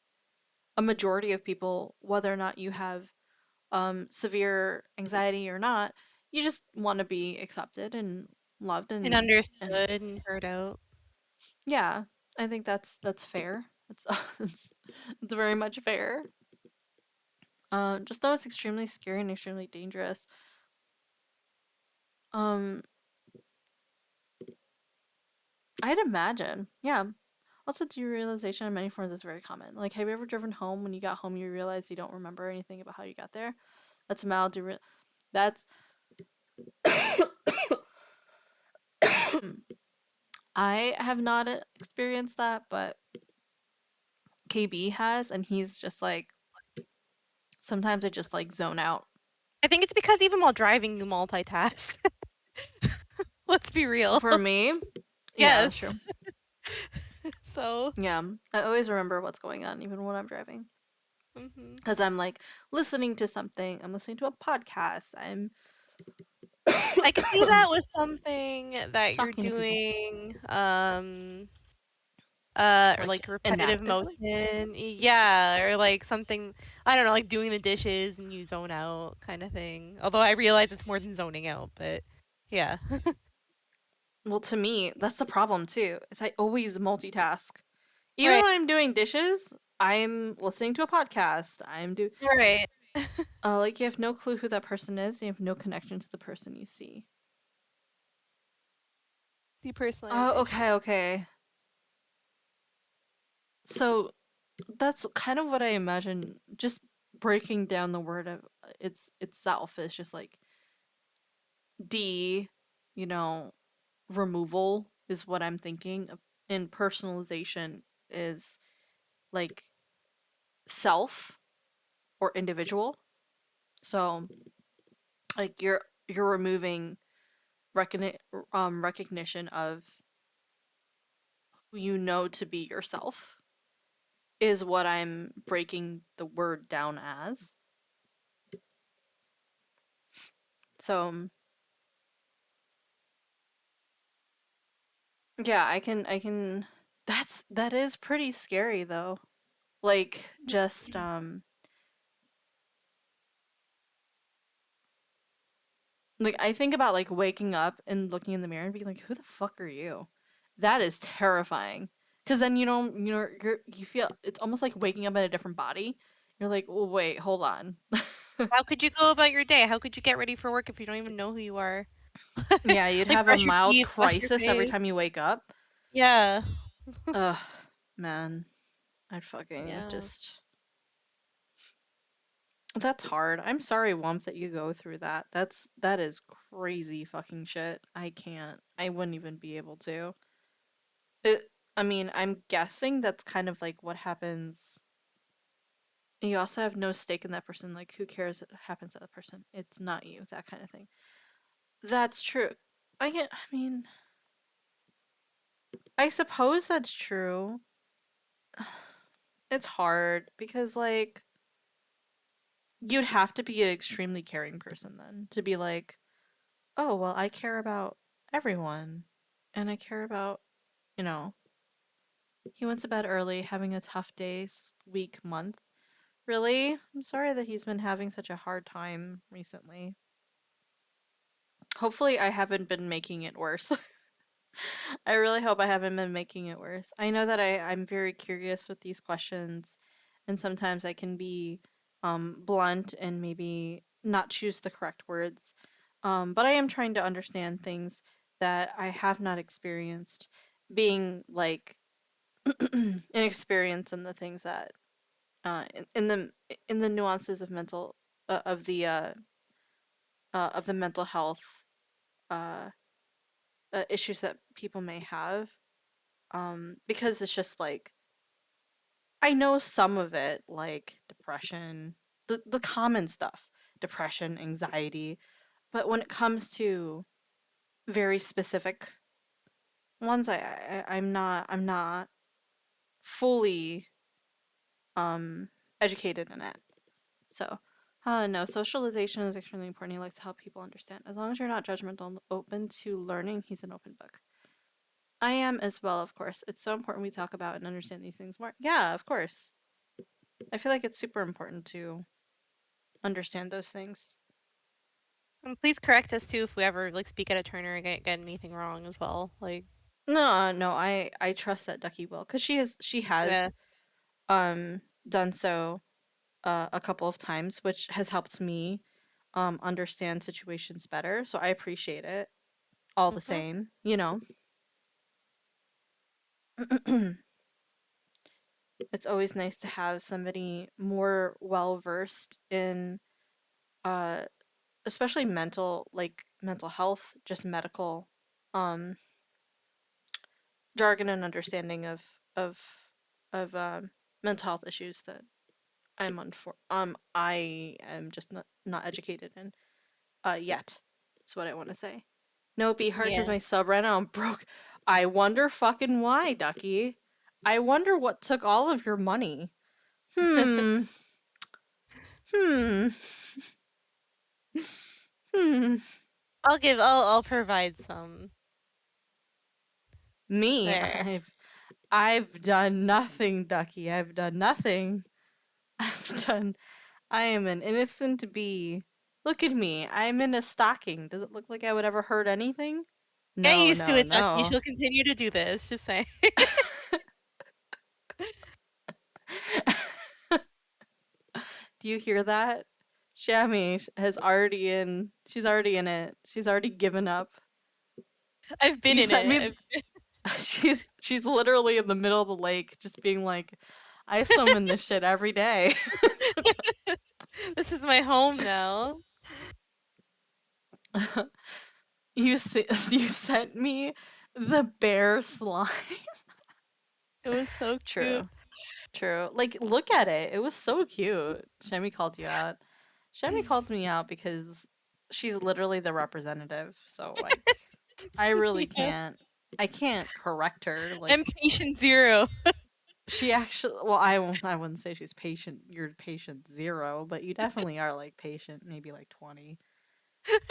a majority of people, whether or not you have severe anxiety or not, you just want to be accepted and loved And and understood and heard out. yeah, I think that's fair. It's it's very much fair. Just know it's extremely scary and extremely dangerous. Um, I'd imagine. Yeah. Also, derealization in many forms is very common. Like, have you ever driven home when you got home you realize you don't remember anything about how you got there? That's mild dere. That's. I have not experienced that, but KB has, and he's just like. Sometimes I just like zone out. I think it's because even while driving, you multitask. Let's be real. For me, yeah, that's Yes. true. So. Yeah, I always remember what's going on, even when I'm driving. Mhm. Because I'm like listening to something, I'm listening to a podcast, I'm I could see that with something that you're talking to people. doing, or Like like repetitive inactively? motion. Yeah, or like something, I don't know, like doing the dishes and you zone out kind of thing. Although I realize it's more than zoning out, but yeah. Well, to me, that's the problem too. Is I always multitask. Even Right. when I'm doing dishes, I'm listening to a podcast. Right. Like you have no clue who that person is. You have no connection to the person you see. Depersonalization. Oh, okay. So that's kind of what I imagine. Just breaking down the word of itself is just like you know, removal is what I'm thinking of, and personalization is like self or individual. So like you're removing recognition of who you know to be yourself is what I'm breaking the word down as. So yeah, I can that is pretty scary though. Like just like I think about like waking up and looking in the mirror and being like, who the fuck are you? That is terrifying. Cause then you feel it's almost like waking up in a different body. You're like, well, wait, hold on. How could you go about your day? How could you get ready for work if you don't even know who you are? Yeah, you'd Like have a brush your mild teeth, wash your crisis every face. time you wake up. Yeah. Ugh, man. I'd fucking Yeah. just. That's hard. I'm sorry, Wump, that you go through that. That is crazy fucking shit. I can't. I wouldn't even be able to. I mean, I'm guessing that's kind of like what happens. You also have no stake in that person. Like, who cares what happens to that person? It's not you. That kind of thing. That's true. I mean, I suppose that's true. It's hard because, like, you'd have to be an extremely caring person then to be like, oh, well, I care about everyone. And I care about, you know, he went to bed early, having a tough day, week, month. Really? I'm sorry that he's been having such a hard time recently. Hopefully, I haven't been making it worse. I really hope I haven't been making it worse. I know that I'm very curious with these questions, and sometimes I can be blunt and maybe not choose the correct words. But I am trying to understand things that I have not experienced, being like inexperienced in the things that in the nuances of mental of the mental health uh, issues that people may have. Because it's just like I know some of it, like depression, the common stuff, depression, anxiety, but when it comes to very specific ones, I'm not fully educated in it. So, no, socialization is extremely important. He likes to help people understand. As long as you're not judgmental and open to learning, he's an open book. I am as well, of course. It's so important we talk about and understand these things more. Yeah, of course. I feel like it's super important to understand those things. And please correct us too if we ever like speak at a turn or get anything wrong as well. Like No, I trust that Ducky will, because she has done so a couple of times, which has helped me understand situations better. So I appreciate it all the same, you know. It's always nice to have somebody more well versed in especially mental health, just medical jargon and understanding of mental health issues that I am just not educated in yet. That's what I want to say. No, be hurt because Yeah. my sub ran out and broke. I wonder fucking why, Ducky. I wonder what took all of your money. Hmm. Hmm. Hmm. I'll provide some. Me, There. I've done nothing, Ducky. I've done nothing. I am an innocent bee. Look at me. I'm in a stocking. Does it look like I would ever hurt anything? Get No, used to no, it, Ducky. no. She'll continue to do this. Just saying. Do you hear that? Shami has already in. She's already in it. She's already given up. I've been You in sent it. me. She's literally in the middle of the lake, just being like, I swim in this shit every day. This is my home now. You sent me the bear slime. It was so cute. True. Like, look at it. It was so cute. Shami called you out. Shami called me out because she's literally the representative. So, like, I really Yeah. can't. I can't correct her. I'm Like, patient 0. she actually. Well, I wouldn't say she's patient. You're patient 0, but you definitely are like patient, maybe like 20.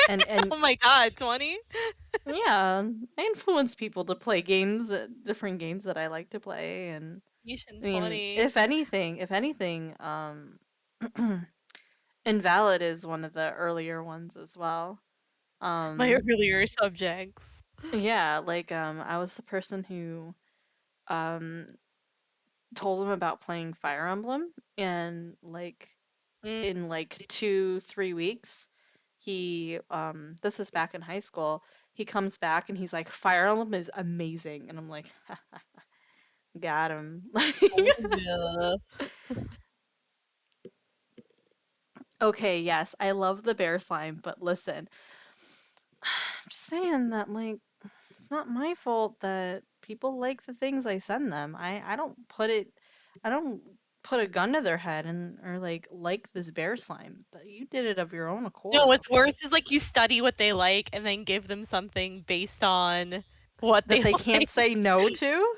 And Oh my god, 20? yeah, I influence people to play games, different games that I like to play, and Patient I mean, 20. if anything, Invalid is one of the earlier ones as well. My earlier subjects. Yeah, like I was the person who um told him about playing Fire Emblem, and like in like 2-3 weeks, he this is back in high school, he comes back and he's like, Fire Emblem is amazing, and I'm like, got him. Yeah. Okay, yes, I love the bear slime, but listen, I'm just saying that, like, it's not my fault that people like the things I send them. I don't put a gun to their head and or like this bear slime. But you did it of your own accord. No, what's worse is like you study what they like and then give them something based on what That they like. can't say no to?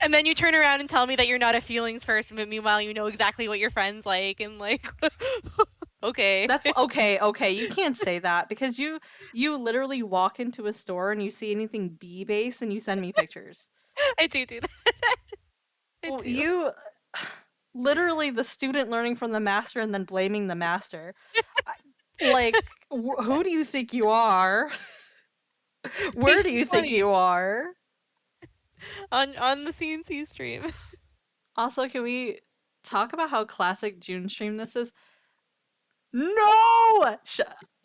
And then you turn around and tell me that you're not a feelings person, but meanwhile you know exactly what your friends like and like okay. That's okay. You can't say that because you literally walk into a store and you see anything bee based and you send me pictures. I do that. Well, you literally the student learning from the master and then blaming the master. Like, who do you think you are? Where do you think you are? On the CNC stream. Also, can we talk about how classic Jun stream this is? No!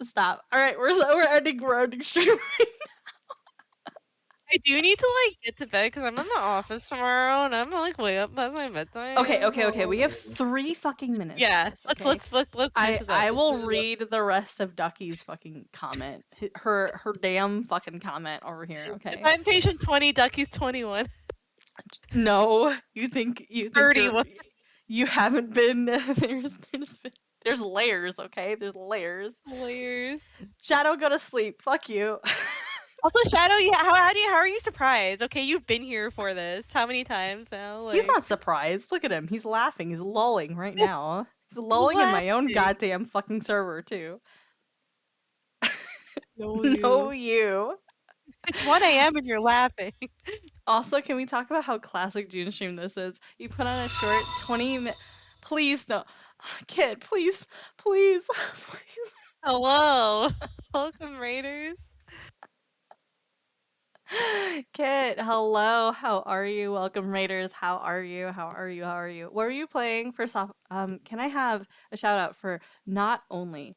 Stop. All right, we're ending stream right I do need to like get to bed because I'm in the office tomorrow and I'm like way up past my bedtime. Okay. We have 3 fucking minutes. Yeah, for this, okay? let's finish this I up. will read the rest of Ducky's fucking comment. Her damn fucking comment over here. Okay. If I'm patient 20, Ducky's 21. No, you think 31. you haven't been. There's layers. Okay, there's layers. Shadow, go to sleep. Fuck you. Also, Shadow, how are you surprised? Okay, you've been here for this. How many times now? He's not surprised. Look at him. He's laughing. He's lolling right now. He's lolling in my own goddamn fucking server too. No, you. It's 1 a.m. and you're laughing. Also, can we talk about how classic Jun stream this is? You put on a short 20-minute. Please don't, kid. Please. Hello, welcome Raiders. Kit, hello. How are you? Welcome, Raiders. How are you? What are you playing? First off, can I have a shout out for not only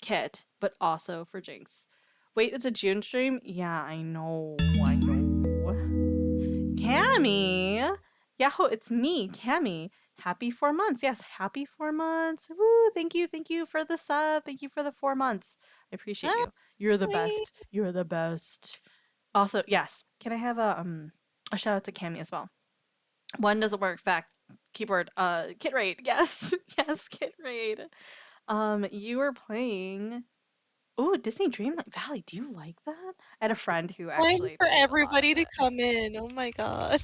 Kit, but also for Jinx. Wait, it's a June stream? Yeah, I know. Cammy! Yahoo, it's me, Cammy. Happy 4 months. Yes, happy 4 months. Woo, thank you for the sub. Thank you for the 4 months. I appreciate you. You're the best. You're the best. Also, yes, can I have a shout out to Cammy as well? One doesn't work. Fact. Keyboard. Kit Raid. Yes. Yes, Kit Raid. You were playing Disney Dreamlight Valley. Do you like that? I had a friend who actually for everybody to come in. Oh my god.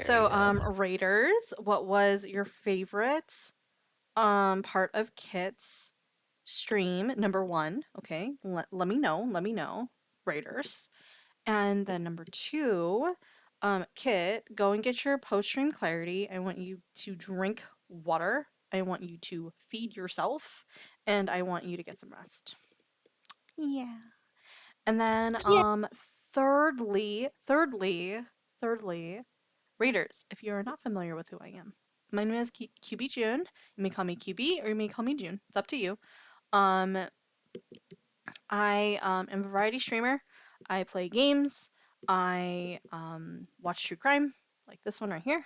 So, Raiders, what was your favorite part of Kit's stream? Number 1, okay? Let me know. Raiders. And then number 2, Kit, go and get your post-stream clarity. I want you to drink water. I want you to feed yourself, and I want you to get some rest. Yeah. And then thirdly, Raiders, if you are not familiar with who I am, my name is QBJun. You may call me QB or you may call me June. It's up to you. I am a variety streamer. I play games. I watch true crime, like this one right here.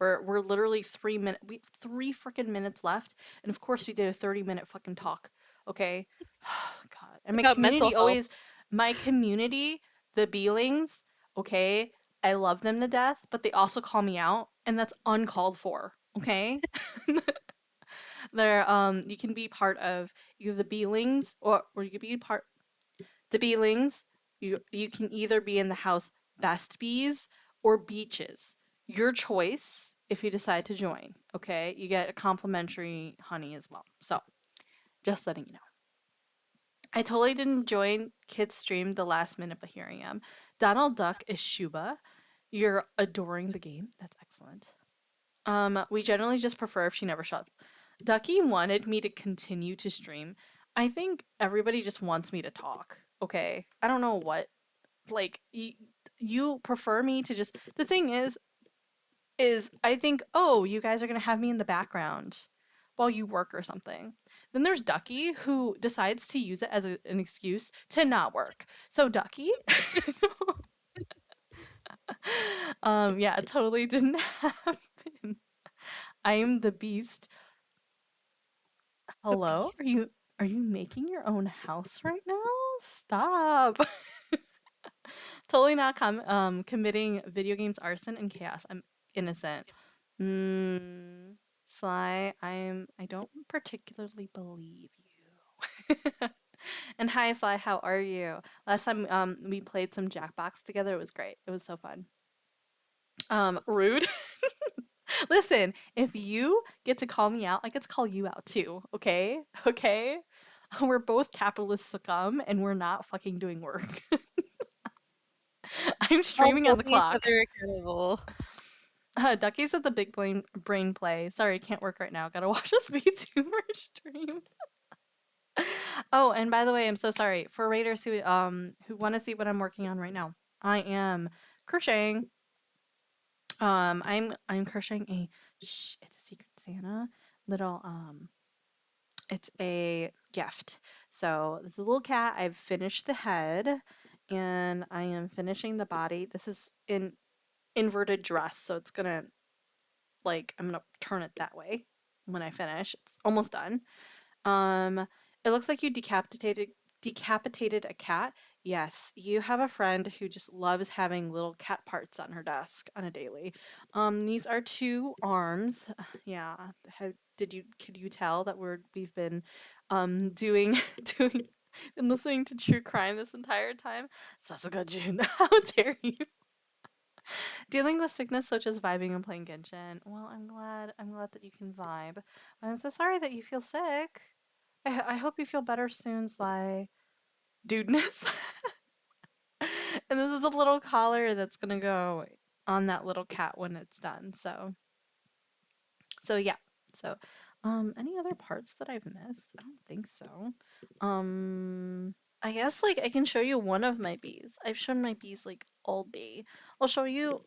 We're literally 3 freaking minutes left, and of course we did a 30-minute fucking talk. Okay, God, and About mental health. my community, the beelings. Okay, I love them to death, but they also call me out, and that's uncalled for. Okay, you can be part of either the beelings or you can be part the beelings. You can either be in the house best bees or beaches. Your choice if you decide to join. Okay, you get a complimentary honey as well. So, just letting you know. I totally didn't join Kit's stream the last minute, but here I am. Donald Duck is Shuba. You're adoring the game. That's excellent. We generally just prefer if she never shuts. Ducky wanted me to continue to stream. I think everybody just wants me to talk. Okay, I don't know what. Like you prefer me to just. The thing is I think, oh, you guys are gonna have me in the background while you work or something. Then there's Ducky who decides to use it as an excuse to not work. So Ducky, yeah, it totally didn't happen. I am the beast. Hello? Are you making your own house right now? Stop. Totally not committing video games arson and chaos. I'm innocent. Sly, I don't particularly believe you. And hi Sly, how are you? Last time we played some Jackbox together, it was great. It was so fun. Rude. Listen, if you get to call me out, I get to call you out too, okay? Okay? We're both capitalist scum and we're not fucking doing work. I'm streaming on the clock. Ducky's at the big brain play. Sorry, can't work right now. Gotta watch this VTuber stream. Oh, and by the way, I'm so sorry for raiders who want to see what I'm working on right now. I am crocheting. I'm crocheting it's a Secret Santa little it's a gift. So this is a little cat. I've finished the head and I am finishing the body. This is in inverted dress, so it's gonna I'm gonna turn it that way when I finish. It's almost done. It looks like you decapitated a cat. Yes, you have a friend who just loves having little cat parts on her desk on a daily. These are 2 arms. Yeah. Could you tell that we've been doing and listening to true crime this entire time? Jun, how dare you? Dealing with sickness such as vibing and playing Genshin. Well, I'm glad that you can vibe. But I'm so sorry that you feel sick. I hope you feel better soon, Sly. Dudeness. And this is a little collar that's gonna go on that little cat when it's done. So yeah. So any other parts that I've missed? I don't think so. I guess I can show you one of my bees. I've shown my bees all day. I'll show you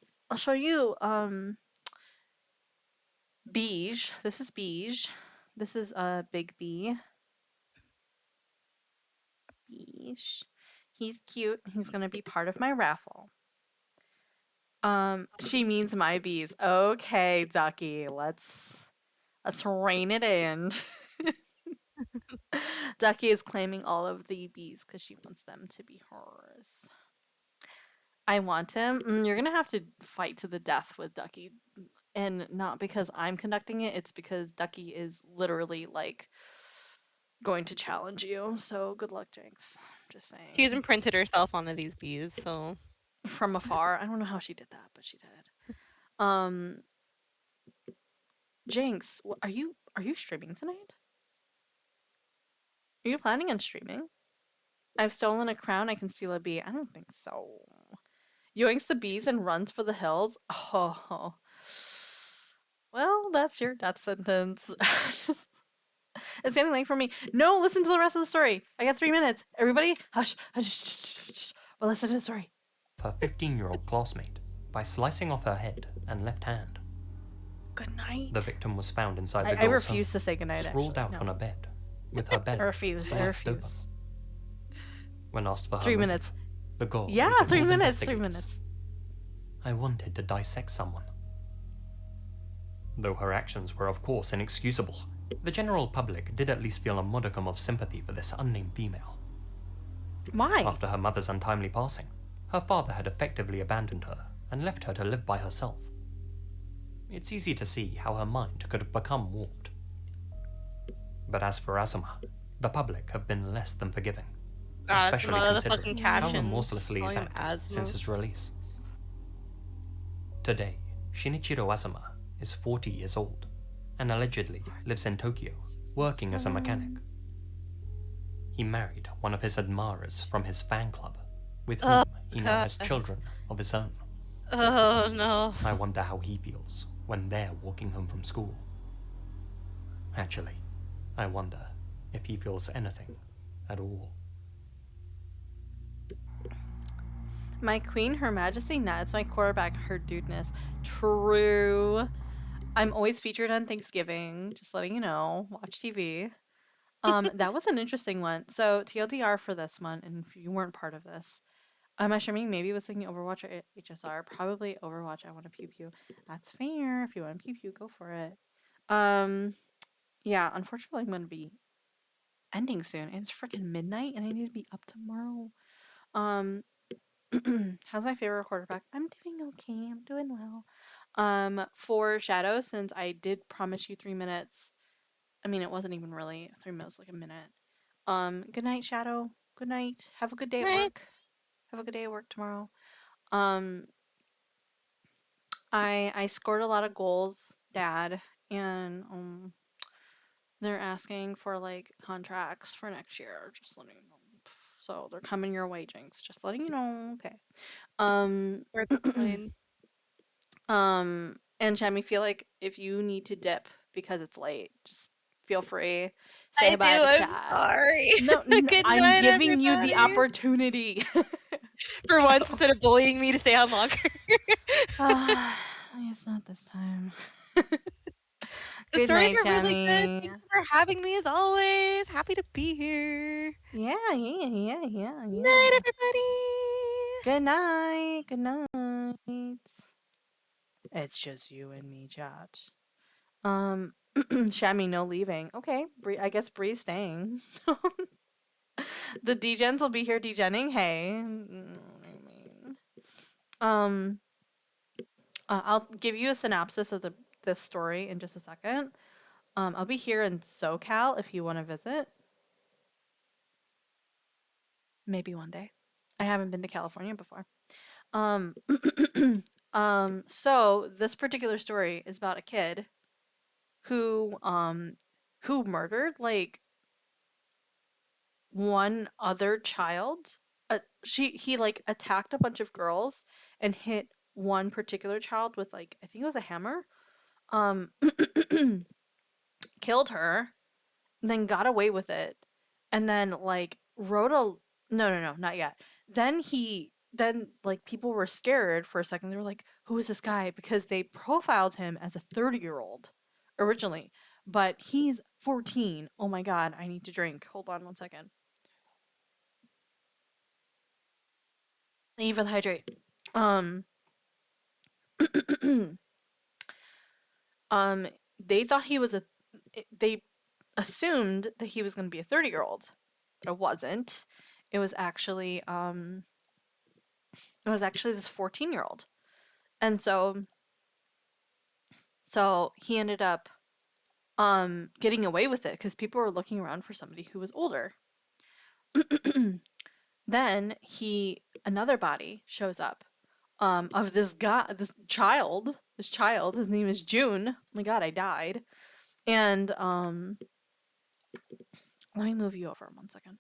Beige. This is Beige. This is a big bee. Beige. He's cute. He's gonna be part of my raffle. She means my bees. Okay, Ducky. Let's rein it in. Ducky is claiming all of the bees because she wants them to be hers. I want him. You're gonna have to fight to the death with Ducky, and not because I'm conducting it. It's because Ducky is literally going to challenge you. So good luck, Jinx. Just saying. She's imprinted herself onto these bees, so from afar. I don't know how she did that, but she did. Jinx, are you streaming tonight? Are you planning on streaming? I've stolen a crown. I can steal a bee. I don't think so. Yoinks the bees and runs for the hills. Oh, well, that's your death sentence. It's getting late for me. No, listen to the rest of the story. I got 3 minutes. Everybody, hush, hush. Well, listen to the story. Her 15-year-old classmate by slicing off her head and left hand. Good night. The victim was found inside the girl's I refuse to say goodnight. sprawled out on a bed with her belly I refuse. open. When asked for her 3 motive, minutes. the girl 3 minutes. 3 minutes. I wanted to dissect someone. Though her actions were of course inexcusable, the general public did at least feel a modicum of sympathy for this unnamed female. Why? After her mother's untimely passing, her father had effectively abandoned her and left her to live by herself. It's easy to see how her mind could have become warped. But as for Azuma, the public have been less than forgiving, especially considering how remorselessly he's acted since his release. Today, Shinichiro Azuma is 40 years old and allegedly lives in Tokyo, working as a mechanic. He married one of his admirers from his fan club, with whom he now has children of his own. Oh no. I wonder how he feels when they're walking home from school. Actually, I wonder if he feels anything at all. My queen, her majesty? Nah, it's my quarterback, her dudeness. True. I'm always featured on Thanksgiving, just letting you know. Watch TV. That was an interesting one. So TLDR for this one, and if you weren't part of this, my Shami maybe was thinking Overwatch or HSR. Probably Overwatch. I want to pew pew. That's fair. If you want to pew pew, go for it. Yeah, unfortunately, I'm gonna be ending soon. And it's freaking midnight, and I need to be up tomorrow. How's my favorite quarterback? I'm doing okay. I'm doing well. For Shadow, since I did promise you 3 minutes. I mean, it wasn't even really 3 minutes, like a minute. Good night, Shadow. Good night. Have a good day at work. Have a good day at work tomorrow. I scored a lot of goals, Dad, and they're asking for like contracts for next year. Just letting you know. So they're coming your way, Jinx. Just letting you know. Okay. And Shami, feel like if you need to dip because it's late, just feel free. Say bye to chat. Sorry. No, I'm giving you the opportunity. For once, instead of bullying me to stay on longer. It's not this time. The Good stories night, are really good. Shami. Thank you for having me as always. Happy to be here. Yeah. Good night, everybody. Good night. Good night. It's just you and me, chat. Shami, no leaving. Okay, I guess Bree's staying. The degens will be here degenning. Hey. I'll give you a synopsis of this story in just a second. I'll be here in SoCal if you want to visit. Maybe one day. I haven't been to California before. So this particular story is about a kid who murdered like one other child. He like attacked a bunch of girls and hit one particular child with like, I think it was a hammer. Killed her, then got away with it, and then like wrote a no, not yet. Then like people were scared for a second. They were like, who is this guy? Because they profiled him as a 30-year-old originally, but he's 14. Oh my god, I need to drink. Hold on one second. Thank you for the hydrate. They thought he was they assumed that he was going to be a 30-year-old, but it wasn't. It was actually this 14-year-old. And so he ended up getting away with it because people were looking around for somebody who was older. Then another body shows up of this guy, this child, his name is Jun. Oh my god, I died. And let me move you over 1 second.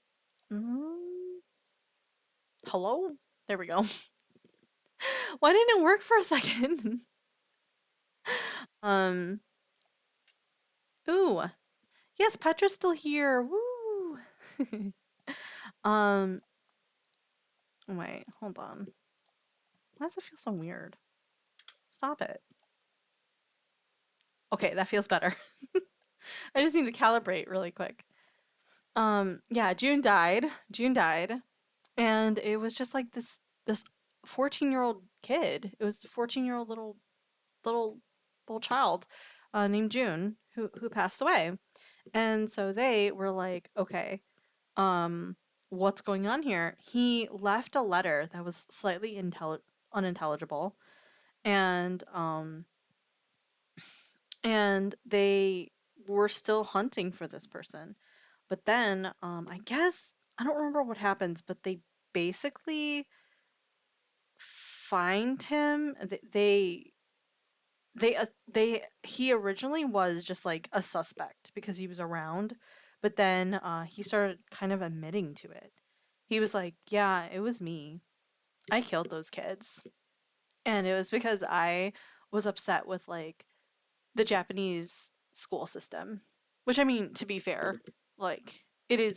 Hello? There we go. Why didn't it work for a second? Ooh. Yes, Petra's still here. Woo. Wait, hold on. Why does it feel so weird? Stop it. Okay, that feels better. I just need to calibrate really quick. Yeah, June died. And it was just like this 14-year-old kid. It was a 14-year-old little child. named Jun who passed away. And so they were like, okay, what's going on here? He left a letter that was slightly unintelligible, and they were still hunting for this person. But then I guess I don't remember what happens, but they basically find him. He originally was just like a suspect because he was around, but then he started kind of admitting to it. He was like, yeah, it was me. I killed those kids. And it was because I was upset with like the Japanese school system. Which, I mean, to be fair, like it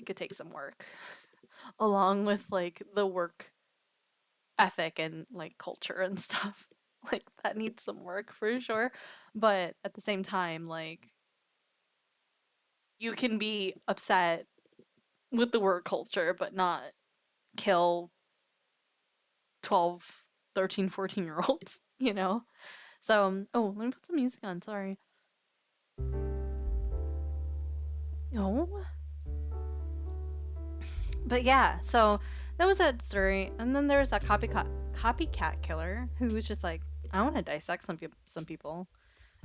could take some work along with like the work ethic and like culture and stuff. Like that needs some work for sure. But at the same time, like you can be upset with the work culture but not kill 12, 13, 14-year-olds, you know? So, oh, let me put some music on, sorry. No. But yeah, so that was that story. And then there was that copycat killer who was just like, I want to dissect some people.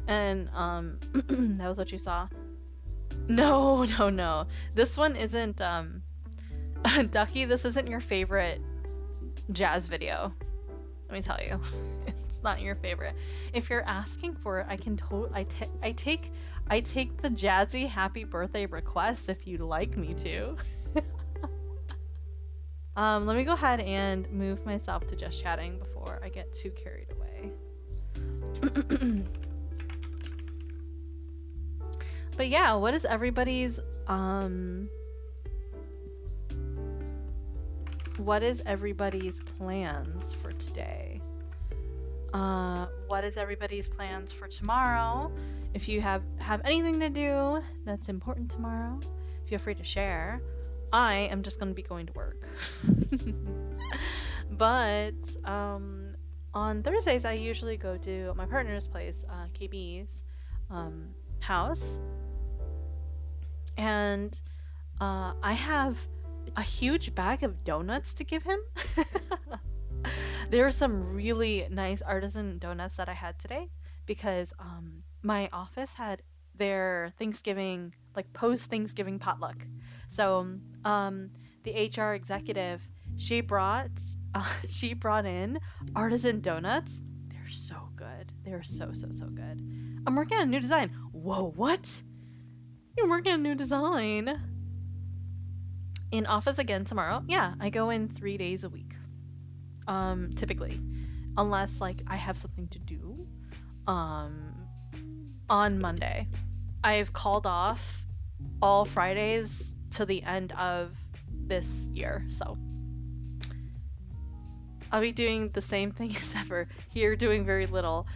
And that was what you saw. No. This one isn't Ducky, this isn't your favorite jazz video. Let me tell you. It's not your favorite. If you're asking for it, I can I take the jazzy happy birthday request if you'd like me to. Let me go ahead and move myself to just chatting before I get too carried away. But yeah, what is everybody's plans for today? What is everybody's plans for tomorrow? If you have anything to do that's important tomorrow, feel free to share. I am just going to be going to work. But on Thursdays, I usually go to my partner's place, KB's house. And I have a huge bag of donuts to give him. There are some really nice artisan donuts that I had today because my office had their Thanksgiving, like post-Thanksgiving potluck. So the HR executive, she brought in artisan donuts. They're so good. They're so good. I'm working on a new design. Whoa, what? You're working on a new design? In office again tomorrow. Yeah, I go in 3 days a week. Typically. Unless like I have something to do. On Monday. I've called off all Fridays to the end of this year, so I'll be doing the same thing as ever. Here doing very little.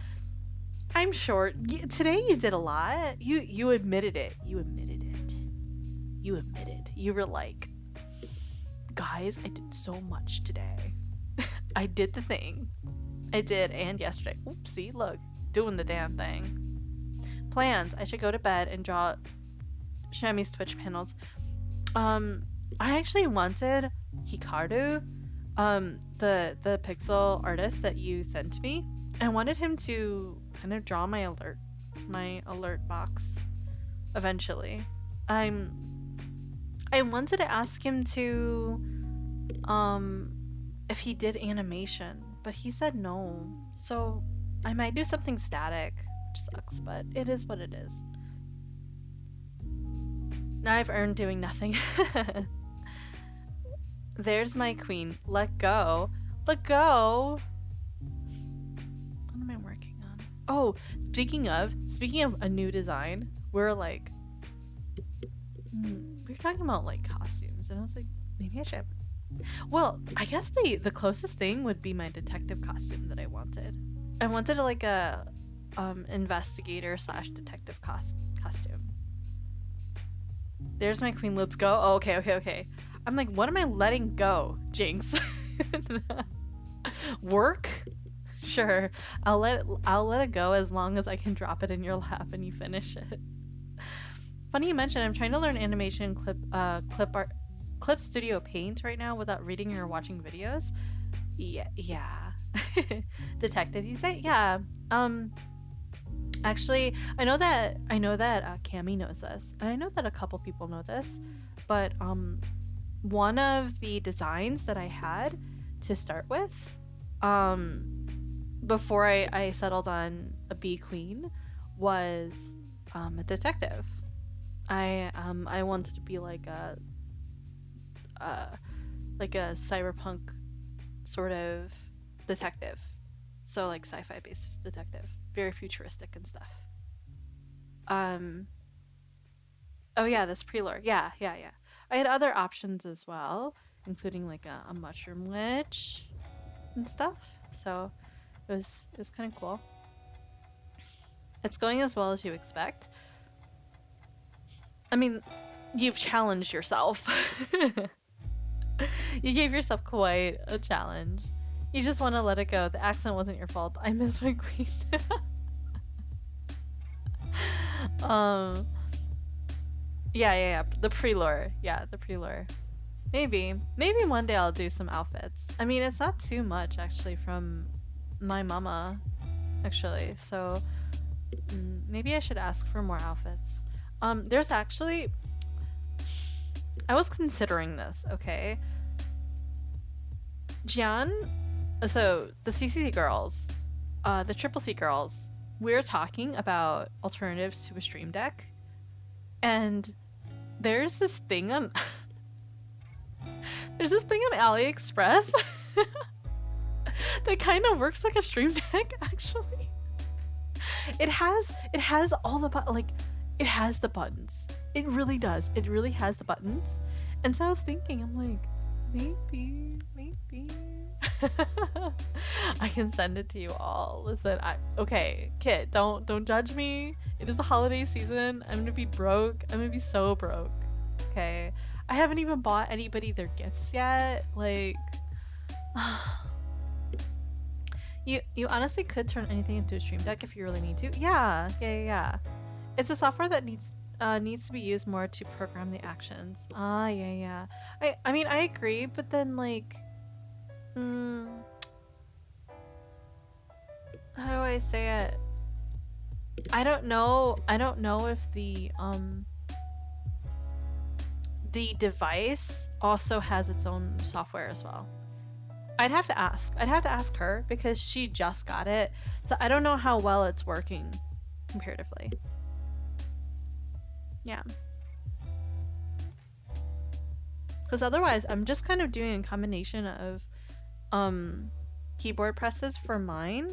I'm short. Today you did a lot. You admitted it. You admitted it. You were like, guys, I did so much today. I did the thing. I did, and yesterday. Oopsie, look, doing the damn thing. Plans. I should go to bed and draw Shami's Twitch panels. I actually wanted Hikaru, the pixel artist that you sent to me. I wanted him to kind of draw my alert box eventually. I wanted to ask him to if he did animation, but he said no. So I might do something static, which sucks, but it is what it is. Now I've earned doing nothing. There's my queen. Let go. Let go. What am I working on? Oh, speaking of a new design, we're like, we were talking about like costumes, and I was like, maybe I should. Well, I guess the closest thing would be my detective costume that I wanted. I wanted like a investigator / detective costume. There's my queen. Let's go. Oh, okay. I'm like, what am I letting go, Jinx? Work? Sure, I'll let it go as long as I can drop it in your lap and you finish it. Funny you mentioned. I'm trying to learn animation clip studio paint right now without reading or watching videos. Yeah. Detective, you say? Yeah. Actually, I know that Cammy knows this, and I know that a couple people know this, but one of the designs that I had to start with, before I settled on a bee queen, was a detective. I wanted to be like a cyberpunk sort of detective, so like sci-fi based detective, very futuristic and stuff. Oh yeah, this pre-lore. Yeah. I had other options as well, including like a mushroom witch and stuff. So it was kind of cool. It's going as well as you expect. I mean, you've challenged yourself. You gave yourself quite a challenge. You just want to let it go. The accent wasn't your fault. I miss my queen. Yeah. The pre-lore. Yeah, the pre-lore. Maybe one day I'll do some outfits. I mean, it's not too much actually from my mama, actually. So maybe I should ask for more outfits. There's actually, I was considering this. Okay, Jun, so the CCC girls, the Triple C girls, we're talking about alternatives to a stream deck, and there's this thing on AliExpress that kind of works like a stream deck. Actually, it has all the it has the buttons. It really does. It really has the buttons. And so I was thinking, I'm like, maybe I can send it to you all. Listen, okay, kid, don't judge me. It is the holiday season. I'm gonna be broke. I'm gonna be so broke. Okay, I haven't even bought anybody their gifts yet. Like, you honestly could turn anything into a stream deck if you really need to. Yeah. It's a software that needs to be used more to program the actions. Yeah. I mean, I agree, but then like, how do I say it? I don't know if the device also has its own software as well. I'd have to ask her because she just got it, so I don't know how well it's working comparatively. Yeah. Because otherwise, I'm just kind of doing a combination of keyboard presses for my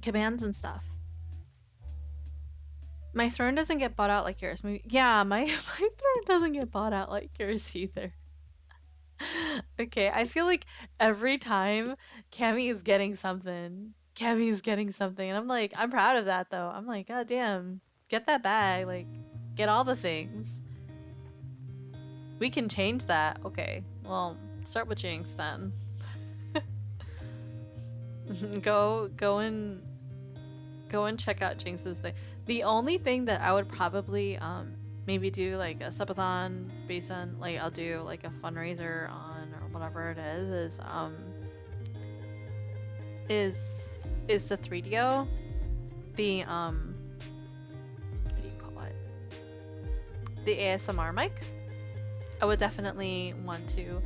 commands and stuff. My throne doesn't get bought out like yours. Yeah, my throne doesn't get bought out like yours either. Okay, I feel like every time Cammy is getting something, and I'm like, I'm proud of that though. I'm like, god damn, get that bag, like, get all the things. We can change that. Okay, well, start with Jinx then. go and check out Jinx's thing. The only thing that I would probably maybe do like a subathon based on, like, I'll do like a fundraiser on or whatever it is the 3DO, the what do you call it, the ASMR mic. I would definitely want to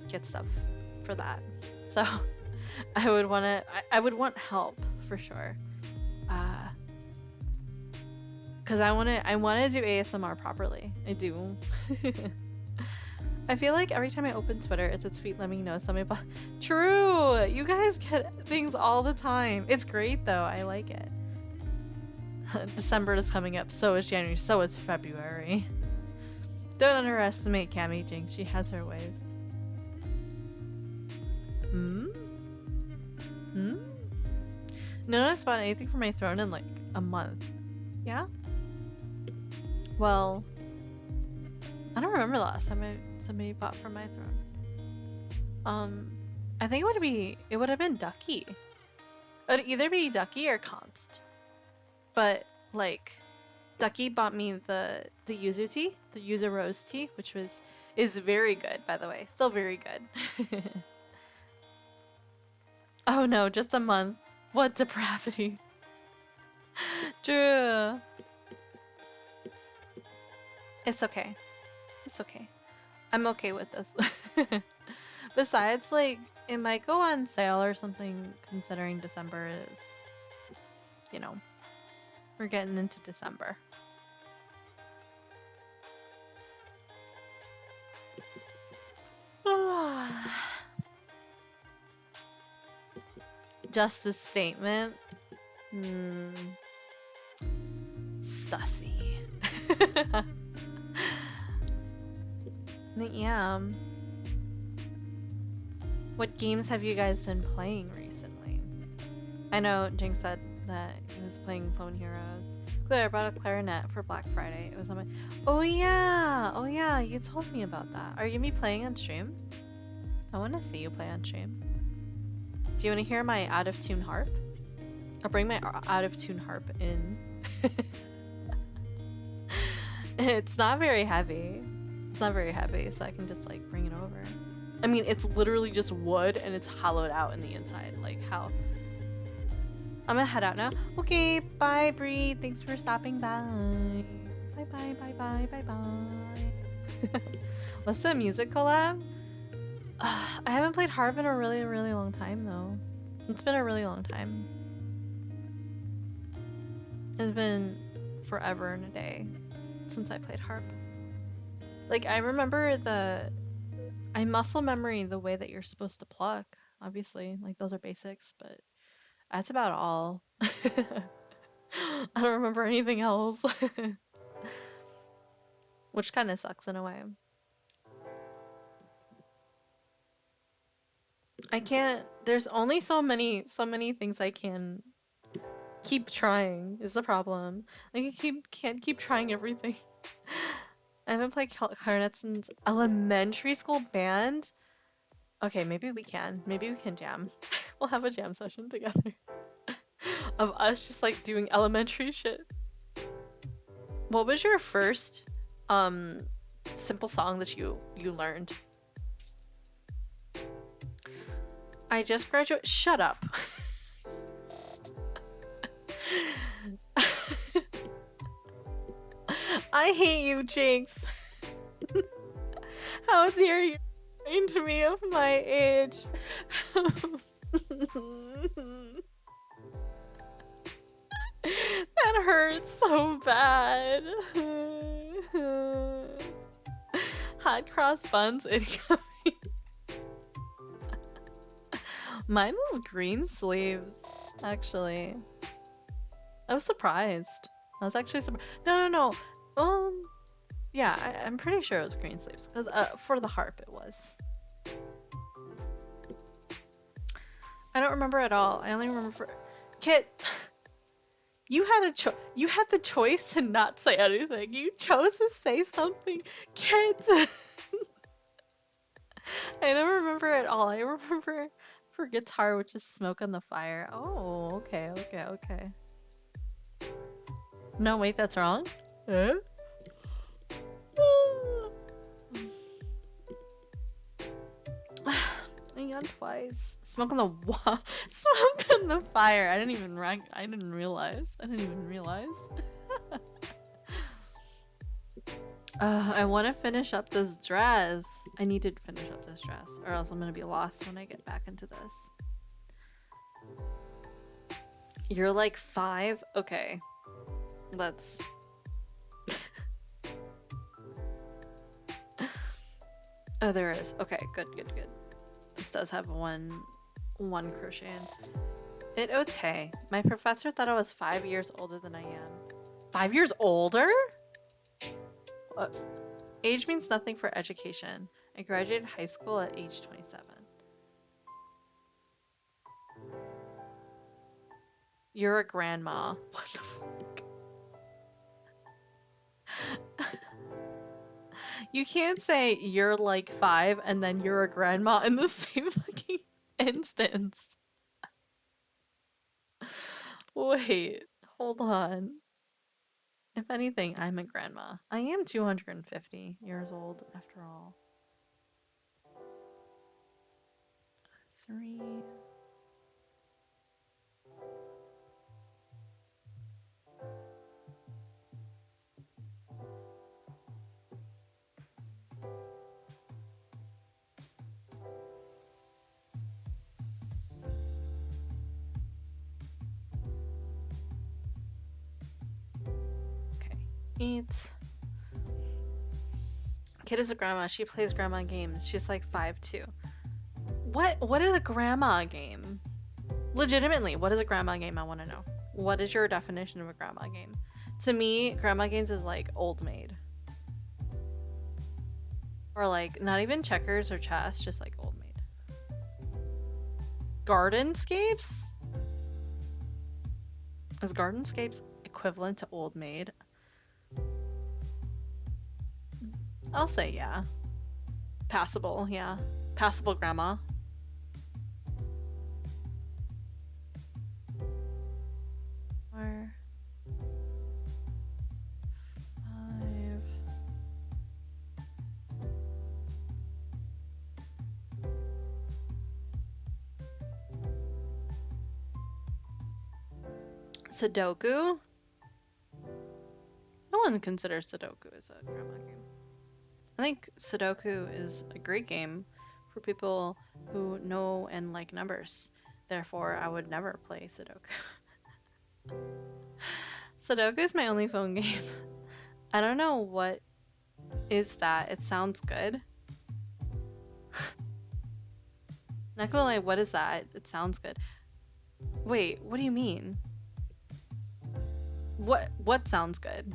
get stuff for that, so I would want help for sure, because I want to do ASMR properly. I do. I feel like every time I open Twitter, it's a tweet letting me know something about. True, you guys get things all the time. It's great though. I like it. December is coming up. So is January. So is February. Don't underestimate Cammy Jinx. She has her ways. No one's bought anything for my throne in like a month. Yeah? Well, I don't remember the last time somebody bought for my throne. I think it would have been Ducky. It would either be Ducky or Const. But like Ducky bought me the yuzu tea, the yuzu rose tea, which is very good, by the way. Still very good. Oh no, just a month. What depravity. Drew. It's okay. It's okay. I'm okay with this. Besides, like, it might go on sale or something, considering December is, you know, we're getting into December. Justice statement. Sussy. Yeah. What games have you guys been playing recently? I know Jinx said that he was playing Phone Heroes. Claire, I brought a clarinet for Black Friday. It was on my... Oh yeah! Oh yeah, you told me about that. Are you gonna be playing on stream? I want to see you play on stream. Do you want to hear my out-of-tune harp? I'll bring my out-of-tune harp in. It's not very heavy. It's not very heavy, so I can just like bring it over. I mean, it's literally just wood and it's hollowed out in the inside. Like how... I'm gonna head out now. Okay, bye Bree. Thanks for stopping by. Bye bye, bye bye, bye bye. Let's do a music collab. I haven't played harp in a really, really long time though. It's been a really long time. It's been forever and a day since I played harp. Like, I remember I muscle memory the way that you're supposed to pluck, obviously. Like, those are basics, but that's about all. I don't remember anything else. Which kind of sucks in a way. I can't, there's only so many things I can keep trying is the problem. Like, I can't keep trying everything. I haven't played clarinet since elementary school band. Okay, maybe we can. Maybe we can jam. We'll have a jam session together. Of us just like doing elementary shit. What was your first simple song that you learned? I just graduated. Shut up. I hate you, Jinx. How dare you remind me of my age? That hurts so bad. Hot cross buns incoming. Mine was green sleeves, actually. I was surprised. I was actually surprised. No. Yeah, I'm pretty sure it was green sleeves. Because for the harp, it was. I don't remember at all. I only remember for... Kit, you had the choice to not say anything. You chose to say something. Kit! I don't remember at all. I remember for guitar, which is Smoke on the Fire. Oh, okay. No, wait, that's wrong? Eh? I yawned twice. Smoke on the Smoke on the Fire. I didn't even realize. I want to finish up this dress. I need to finish up this dress, or else I'm gonna be lost when I get back into this. You're like 5? Okay. Let's... Oh, there is. Okay, good. This does have one crochet in. It ote. My professor thought I was 5 years older than I am. 5 years older? What? Age means nothing for education. I graduated high school at age 27. You're a grandma. What the fuck? You can't say you're like 5 and then you're a grandma in the same fucking instance. Wait, hold on. If anything, I'm a grandma. I am 250 years old after all. 3. Okay. 8. Kid is a grandma. She plays grandma games. She's like 5 too. What is a grandma game? Legitimately, what is a grandma game? I want to know. What is your definition of a grandma game? To me, grandma games is like Old Maid. Or like not even checkers or chess, just like Old Maid. Gardenscapes? Is Gardenscapes equivalent to Old Maid? I'll say yeah. Passable, yeah. Passable grandma. Or 5. Sudoku? No one considers Sudoku as a grandma game. I think Sudoku is a great game for people who know and like numbers. Therefore, I would never play Sudoku. Sudoku is my only phone game. I don't know what is that. It sounds good. Not gonna lie, what is that? It sounds good. Wait, what do you mean? What sounds good?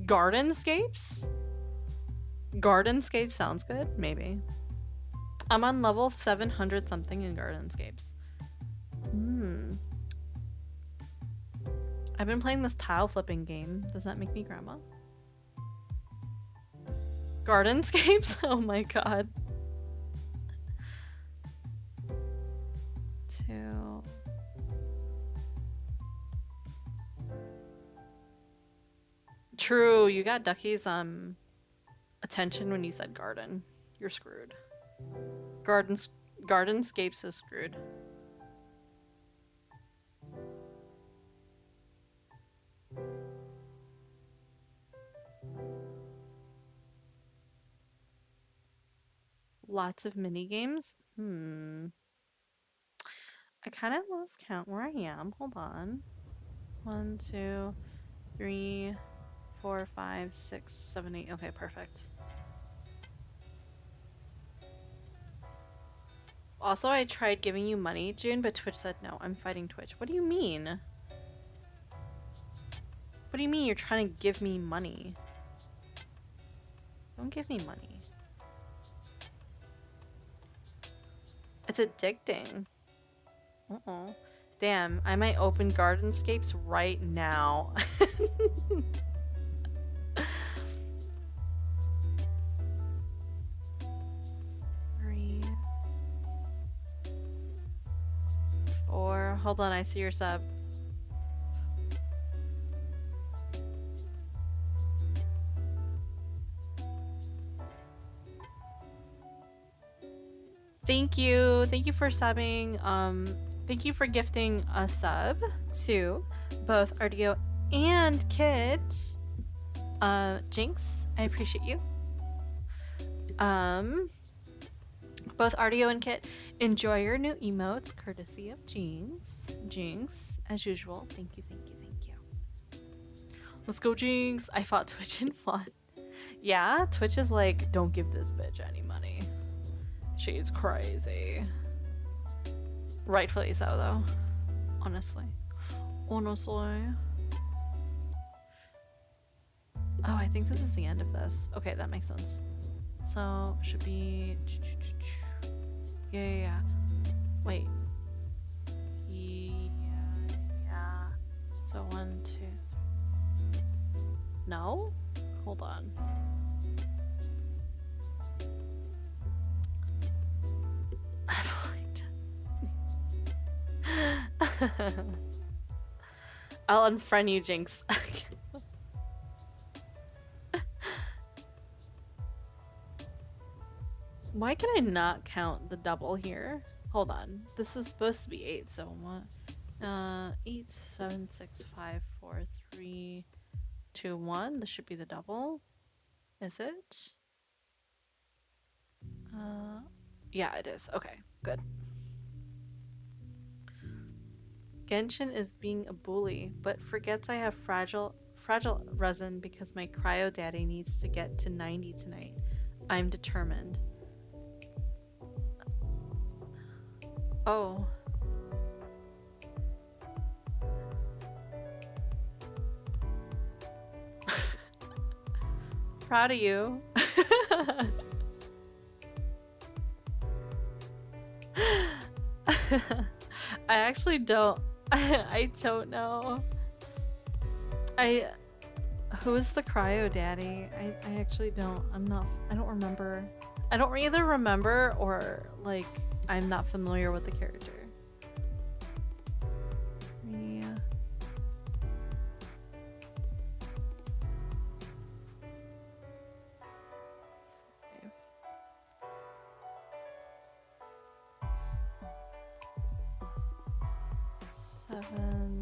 Gardenscapes? Gardenscapes sounds good? Maybe. I'm on level 700 something in Gardenscapes. I've been playing this tile flipping game. Does that make me grandma? Gardenscapes? Oh my god. 2. True, you got Ducky's attention when you said garden. You're screwed. Gardenscapes is screwed. Lots of mini games. I kind of lost count where I am. Hold on. 1, 2, 3, 4, 5, 6, 7, 8. Okay, perfect. Also, I tried giving you money, June, but Twitch said no. I'm fighting Twitch. What do you mean? What do you mean you're trying to give me money? Don't give me money. It's addicting. Uh-oh. Damn, I might open Gardenscapes right now. 3, 4. Hold on, I see your sub. Thank you. Thank you for subbing. Thank you for gifting a sub to both Ardio and Kit. Jinx, I appreciate you. Both Ardio and Kit, enjoy your new emotes courtesy of Jinx, as usual. Thank you, thank you, thank you. Let's go, Jinx. I fought Twitch and won. Yeah, Twitch is like, don't give this bitch any money. She's crazy. Rightfully so, though. Honestly. Oh, I think this is the end of this. Okay, that makes sense. So, should be... Yeah. Wait. Yeah. So, 1, 2... No? Hold on. I'll unfriend you, Jinx. Why can I not count the double here? Hold on. This is supposed to be 8, so 8, 7, 6, 5, 4, 3, 2, 1. This should be the double. Is it? Yeah, it is. Okay, good. Genshin is being a bully, but forgets I have fragile resin because my cryo daddy needs to get to 90 tonight. I'm determined. Oh. Proud of you. I actually don't. I don't know. Who's the cryo daddy? I actually don't. I don't remember. I don't either remember or like I'm not familiar with the character. Yeah. Seven,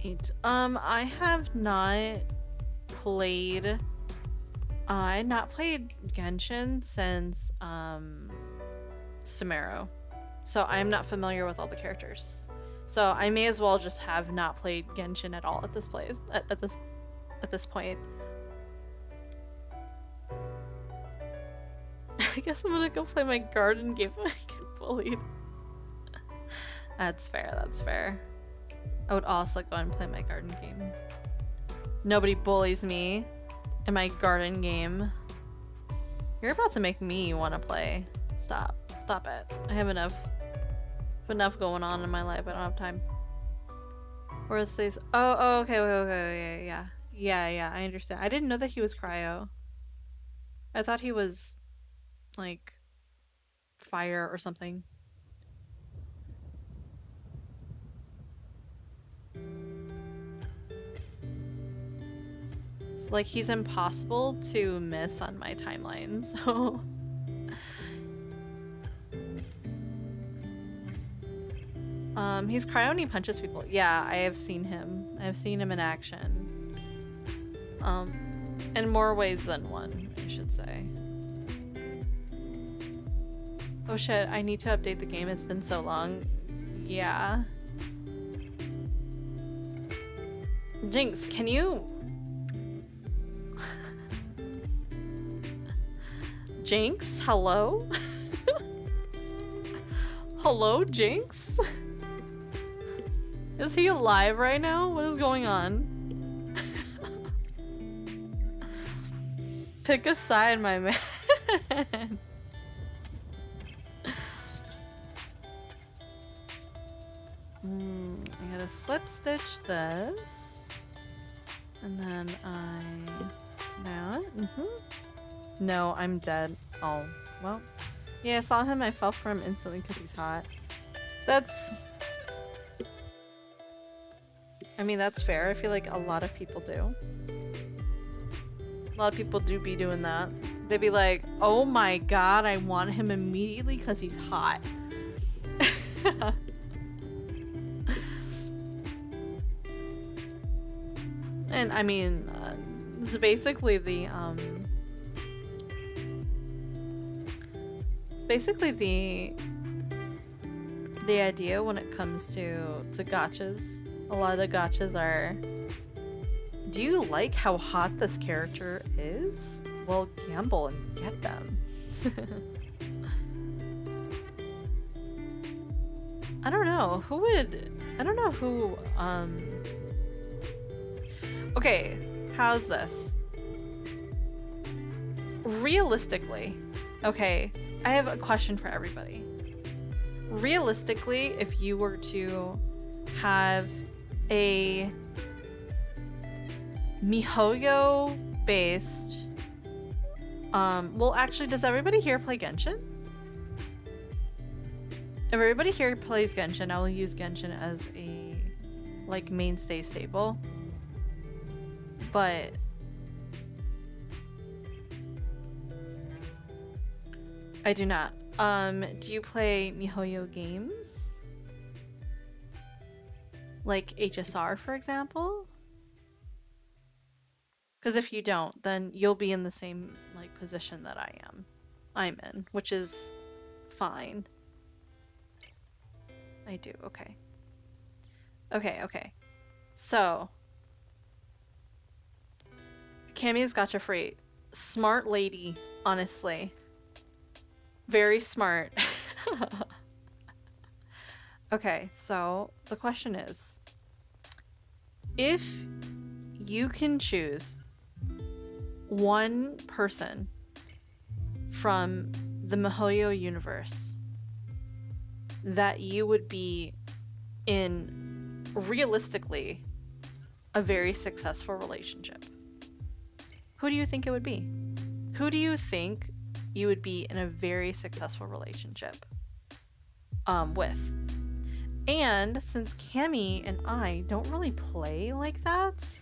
8. I have not played. I not played Genshin since Sumeru, so I'm not familiar with all the characters. So I may as well just have not played Genshin at all at this place at this point. I guess I'm gonna go play my garden game if I get bullied. That's fair, that's fair. I would also go and play my garden game. Nobody bullies me in my garden game. You're about to make me want to play. Stop. Stop it. I have enough going on in my life. I don't have time. Where it says, oh, okay, yeah, I understand. I didn't know that he was cryo. I thought he was like fire or something. It's like he's impossible to miss on my timeline, so he's cryo and he punches people. Yeah, I have seen him. I've seen him in action. In more ways than one, I should say. Oh shit, I need to update the game. It's been so long. Yeah. Jinx, can you... Jinx, hello? Hello, Jinx? Is he alive right now? What is going on? Pick a side, my man. I gotta slip stitch this. And then that. No, I'm dead. Oh, well. Yeah, I saw him. I fell for him instantly because he's hot. That's... I mean, that's fair. I feel like a lot of people do. A lot of people do be doing that. They'd be like, oh my god, I want him immediately because he's hot. And I mean, it's basically the the idea when it comes to gachas. A lot of the gachas are, do you like how hot this character is? Well, gamble and get them. I don't know who would, I don't know who, okay, how's this? Realistically, okay, I have a question for everybody. Realistically, if you were to have a MiHoYo based, well actually, does everybody here play Genshin? If everybody here plays Genshin, I will use Genshin as a like mainstay staple. But I do not. Do you play MiHoYo games? Like HSR, for example? Because if you don't, then you'll be in the same like position that I'm in, which is fine. I do, okay. Okay. So Cammy's gotcha free. Smart lady, honestly. Very smart. Okay, so the question is, if you can choose one person from the MiHoYo universe that you would be in, realistically, a very successful relationship, who do you think it would be? Who do you think you would be in a very successful relationship with? And since Cammy and I don't really play like that,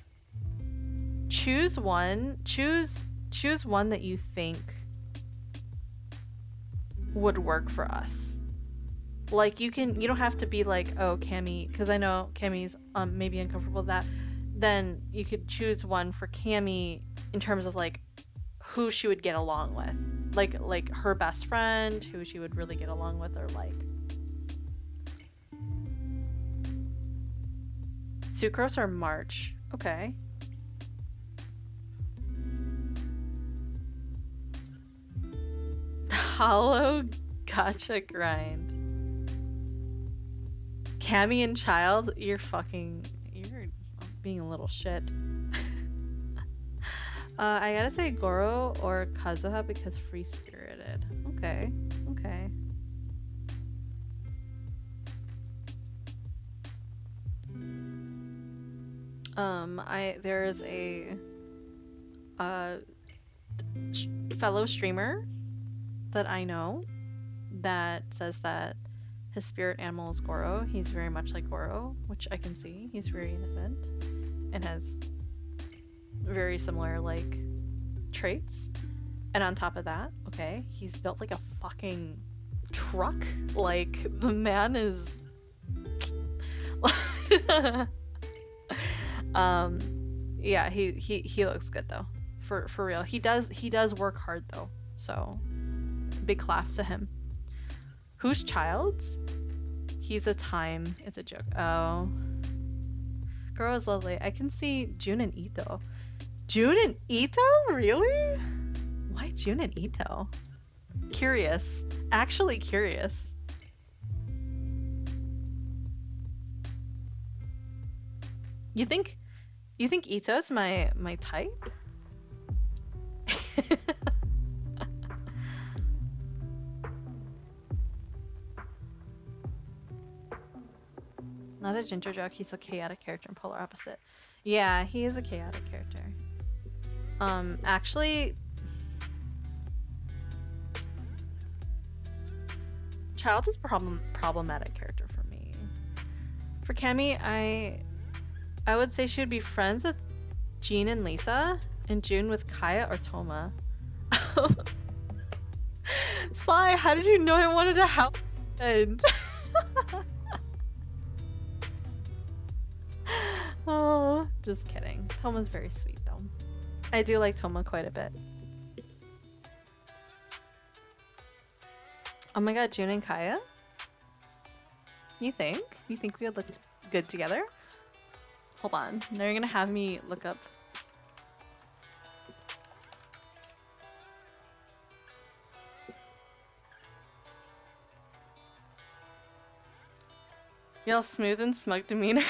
choose one that you think would work for us. Like you don't have to be like, oh, Cammy, because I know Cammy's maybe uncomfortable with that. Then you could choose one for Cammy in terms of like who she would get along with. Like her best friend, who she would really get along with, or like Sucrose or March. Okay. Hollow gotcha grind. Cammy and Child, you're being a little shit. I gotta say Goro or Kazuha because free-spirited. Okay. There's a fellow streamer that I know that says that his spirit animal is Goro. He's very much like Goro, which I can see. He's very innocent and has very similar like traits. And on top of that, okay, he's built like a fucking truck. Like the man is yeah, he looks good though. For real. He does work hard though. So big claps to him. Who's Child's? He's a time. It's a joke. Oh. Girl is lovely. I can see Jun and Ito. Jun and Ito? Really? Why Jun and Ito? Curious. Actually curious. You think Ito's my type? Not a ginger joke, he's a chaotic character and polar opposite. Yeah, he is a chaotic character. Actually, Child is problematic character for me. For Cammy, I would say she would be friends with Jean and Lisa, and June with Kaya or Toma. Sly, how did you know I wanted to help? And oh, just kidding. Toma's very sweet though. I do like Toma quite a bit. Oh my god, June and Kaya? You think? You think we would look good together? Hold on. Now you're gonna have me look up. Y'all smooth and smug demeanor.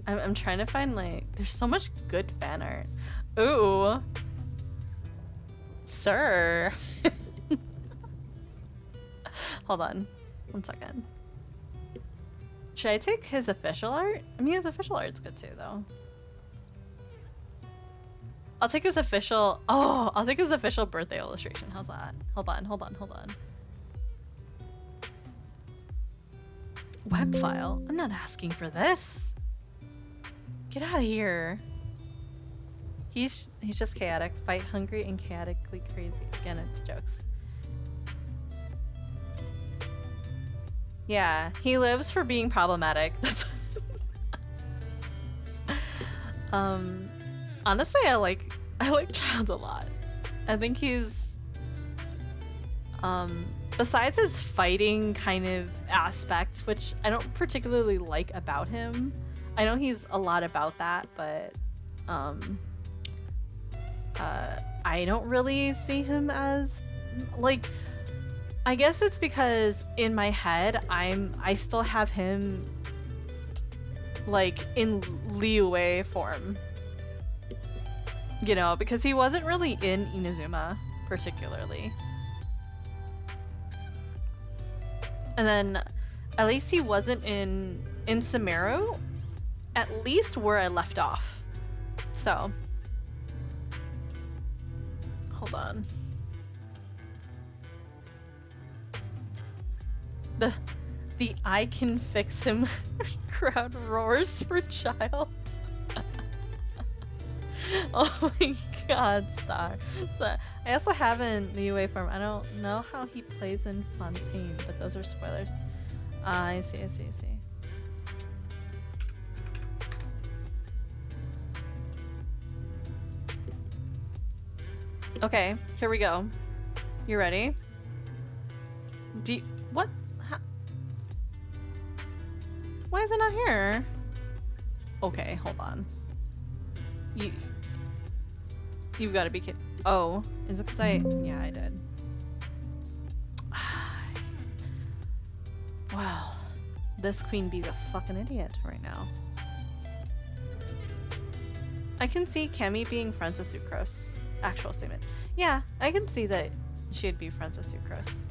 I'm trying to find like, there's so much good fan art. Ooh. Sir. Hold on. 1 second. Should I take his official art? I mean, his official art's good too, though. I'll take his official... Oh, I'll take his official birthday illustration. How's that? Hold on. Web file? I'm not asking for this. Get out of here. He's just chaotic. Fight hungry and chaotically crazy. Again, it's jokes. Yeah, he lives for being problematic. That's honestly, I like Child a lot. I think he's besides his fighting kind of aspect, which I don't particularly like about him. I know he's a lot about that, but I don't really see him as like, I guess it's because in my head I still have him like in Liyue form. You know, because he wasn't really in Inazuma particularly. And then at least he wasn't in Sumeru, at least where I left off. So hold on. The I can fix him crowd roars for child. Oh my god, Star. So I also have in the UA form. I don't know how he plays in Fontaine, but those are spoilers. I see. Okay, here we go. You ready? What? Why is it not here? Okay, hold on. You've got to be kidding. Oh, is it because yeah, I did. Well, this queen bee's a fucking idiot right now. I can see Kemi being friends with Sucrose. Actual statement. Yeah, I can see that she'd be friends with Sucrose.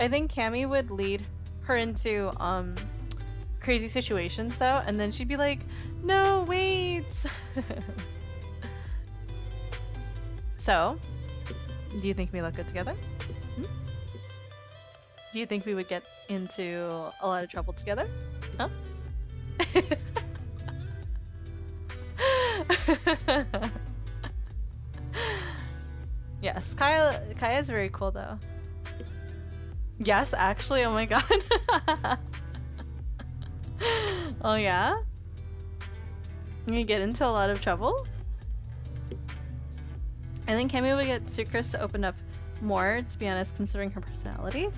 I think Kemi would lead her into crazy situations though, and then she'd be like, no, wait. So, do you think we look good together? Do you think we would get into a lot of trouble together? Huh? Yes, Kaya is very cool though. Yes, actually, oh my god. Oh yeah? You get into a lot of trouble? I think Kemi would get Sucrose to open up more, to be honest, considering her personality.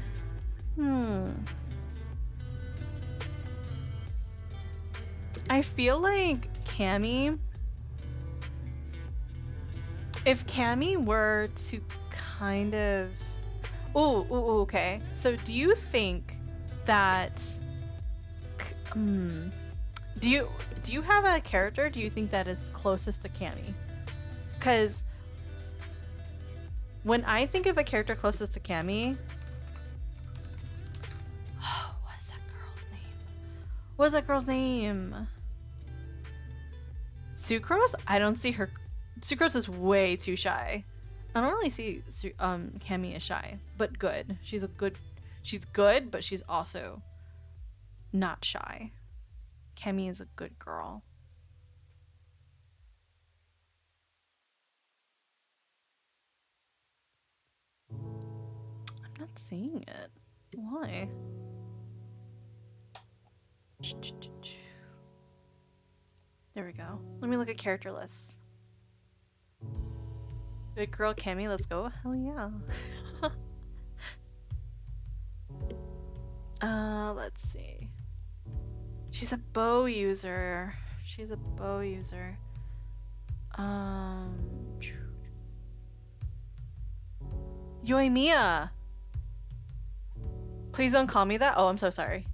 I feel like Kami... If Kami were to kind of... Ooh, okay. So do you think that... Do you have a character do you think that is closest to Kami? Because when I think of a character closest to Kami, what's that girl's name? What's that girl's name? Sucrose? I don't see her. Sucrose is way too shy. I don't really see Kami as shy, but good. She's good, but she's also not shy. Kemi is a good girl. I'm not seeing it. Why? There we go. Let me look at character lists. Good girl Kemi, let's go. Hell yeah. Let's see. She's a bow user. Yoimiya! Please don't call me that. Oh, I'm so sorry.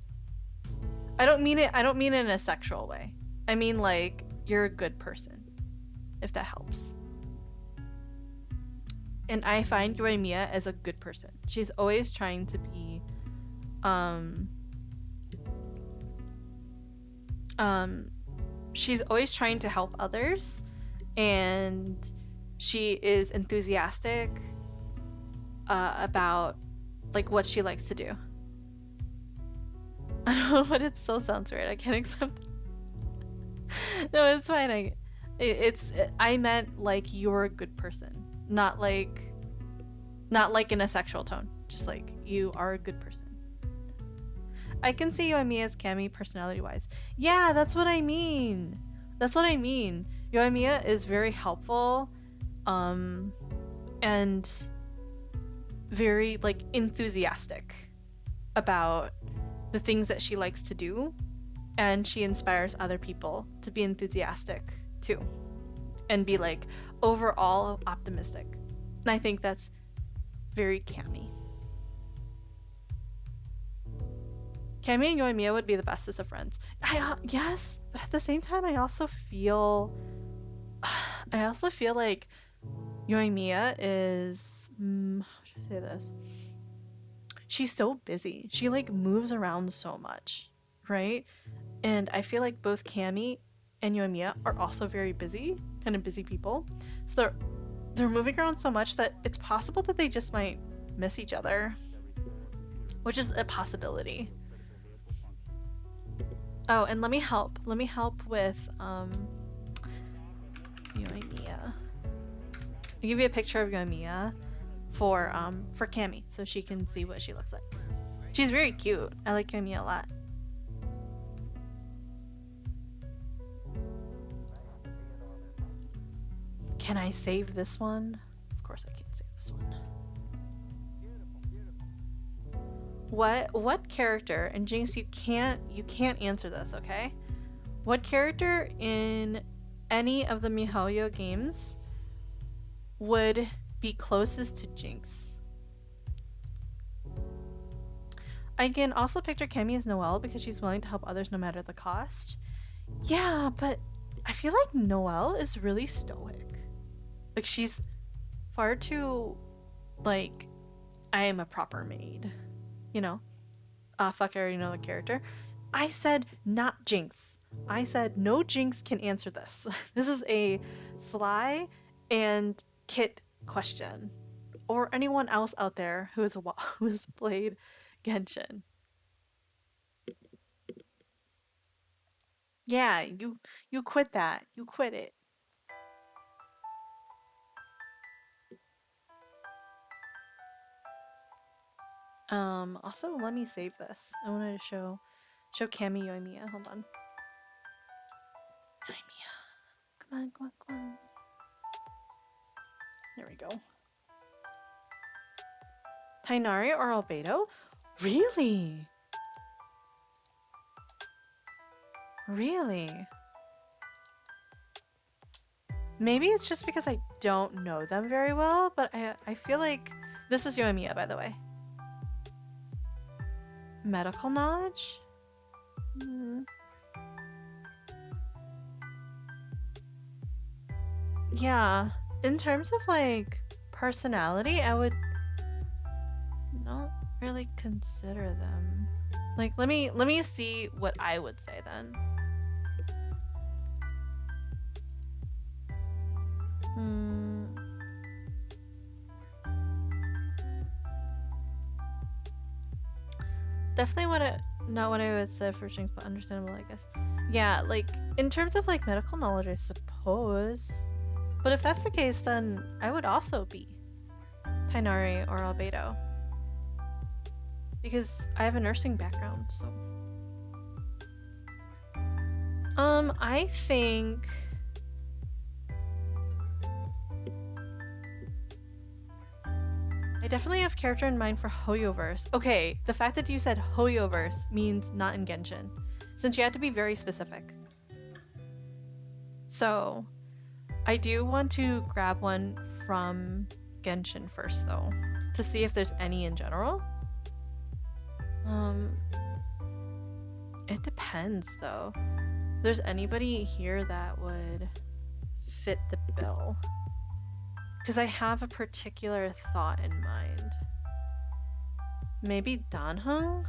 I don't mean it in a sexual way. I mean like, you're a good person. If that helps. And I find Yoimiya as a good person. She's always trying to be she's always trying to help others, and she is enthusiastic about like what she likes to do. I don't know, but it still sounds weird. I can't accept it. No, it's fine. I meant like you're a good person, not like in a sexual tone. Just like you are a good person. I can see Yoimiya as Cammy personality-wise. Yeah, that's what I mean. That's what I mean. Yoimiya is very helpful, and very like enthusiastic about the things that she likes to do, and she inspires other people to be enthusiastic too, and be like overall optimistic. And I think that's very Cammy. Cammy and Yoimiya would be the bestest of friends. Yes, but at the same time, I also feel like Yoimiya is, how should I say this? She's so busy. She like moves around so much, right? And I feel like both Cammy and Yoimiya are also very busy, kind of busy people. So they're moving around so much that it's possible that they just might miss each other, which is a possibility. Oh, and let me help with Yoimiya. I'll give you a picture of Yoimiya for Cammy so she can see what she looks like. She's very cute. I like Yoimiya a lot. Can I save this one? Of course I can save this one. What character, and Jinx, you can't answer this, okay? What character in any of the MiHoYo games would be closest to Jinx? I can also picture Cammy as Noelle because she's willing to help others no matter the cost. Yeah, but I feel like Noelle is really stoic. Like she's far too like, I am a proper maid. You know? Fuck, I already know the character. I said not Jinx. I said no Jinx can answer this. This is a Sly and Kit question. Or anyone else out there who has played Genshin. Yeah, you quit that. You quit it. Also let me save this. I wanted to show Cammy Yoimiya. Hold on. Yoimiya. Come on. There we go. Tighnari or Albedo? Really? Really? Maybe it's just because I don't know them very well, but I feel like this is Yoimiya, by the way. Medical knowledge? Yeah, in terms of like personality, I would not really consider them. Like, let me see what I would say then. Definitely not what I would say for Jinx, but understandable, I guess. Yeah, like in terms of like medical knowledge, I suppose. But if that's the case, then I would also be Tighnari or Albedo. Because I have a nursing background, so. I think I definitely have character in mind for Hoyoverse. Okay, the fact that you said Hoyoverse means not in Genshin, since you had to be very specific. So, I do want to grab one from Genshin first, though, to see if there's any in general. It depends, though. If there's anybody here that would fit the bill. Because I have a particular thought in mind. Maybe Danheng?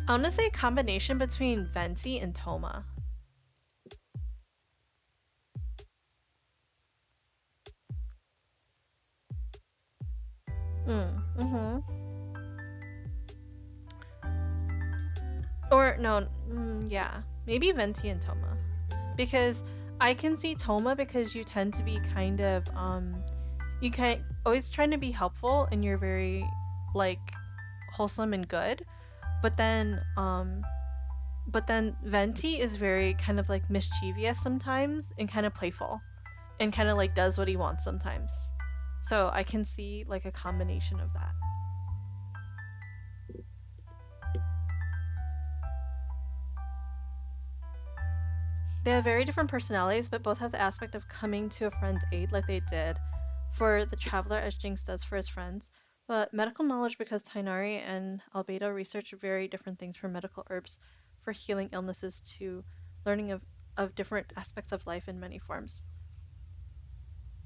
I want to say a combination between Venti and Toma. Or no, yeah, maybe Venti and Toma, because I can see Toma because you tend to be kind of you kind always trying to be helpful and you're very like wholesome and good, but then Venti is very kind of like mischievous sometimes and kind of playful and kind of like does what he wants sometimes. So I can see like a combination of that. They have very different personalities, but both have the aspect of coming to a friend's aid like they did for the traveler as Jinx does for his friends. But medical knowledge, because Tainari and Albedo research very different things from medical herbs for healing illnesses to learning of different aspects of life in many forms.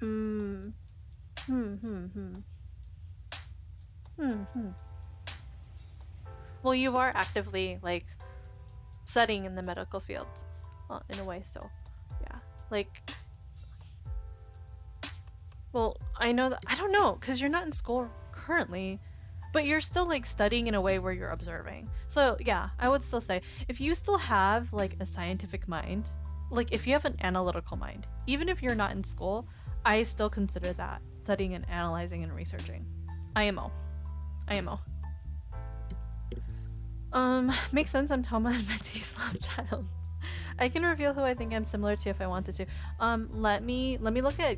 Well, you are actively like studying in the medical field, in a way. So, yeah, like. Well, I know that I don't know because you're not in school currently, but you're still like studying in a way where you're observing. So yeah, I would still say if you still have like a scientific mind, like if you have an analytical mind, even if you're not in school, I still consider that studying and analyzing and researching. IMO. Makes sense. I'm Toma and Venti's love child. I can reveal who I think I'm similar to if I wanted to. Let me look at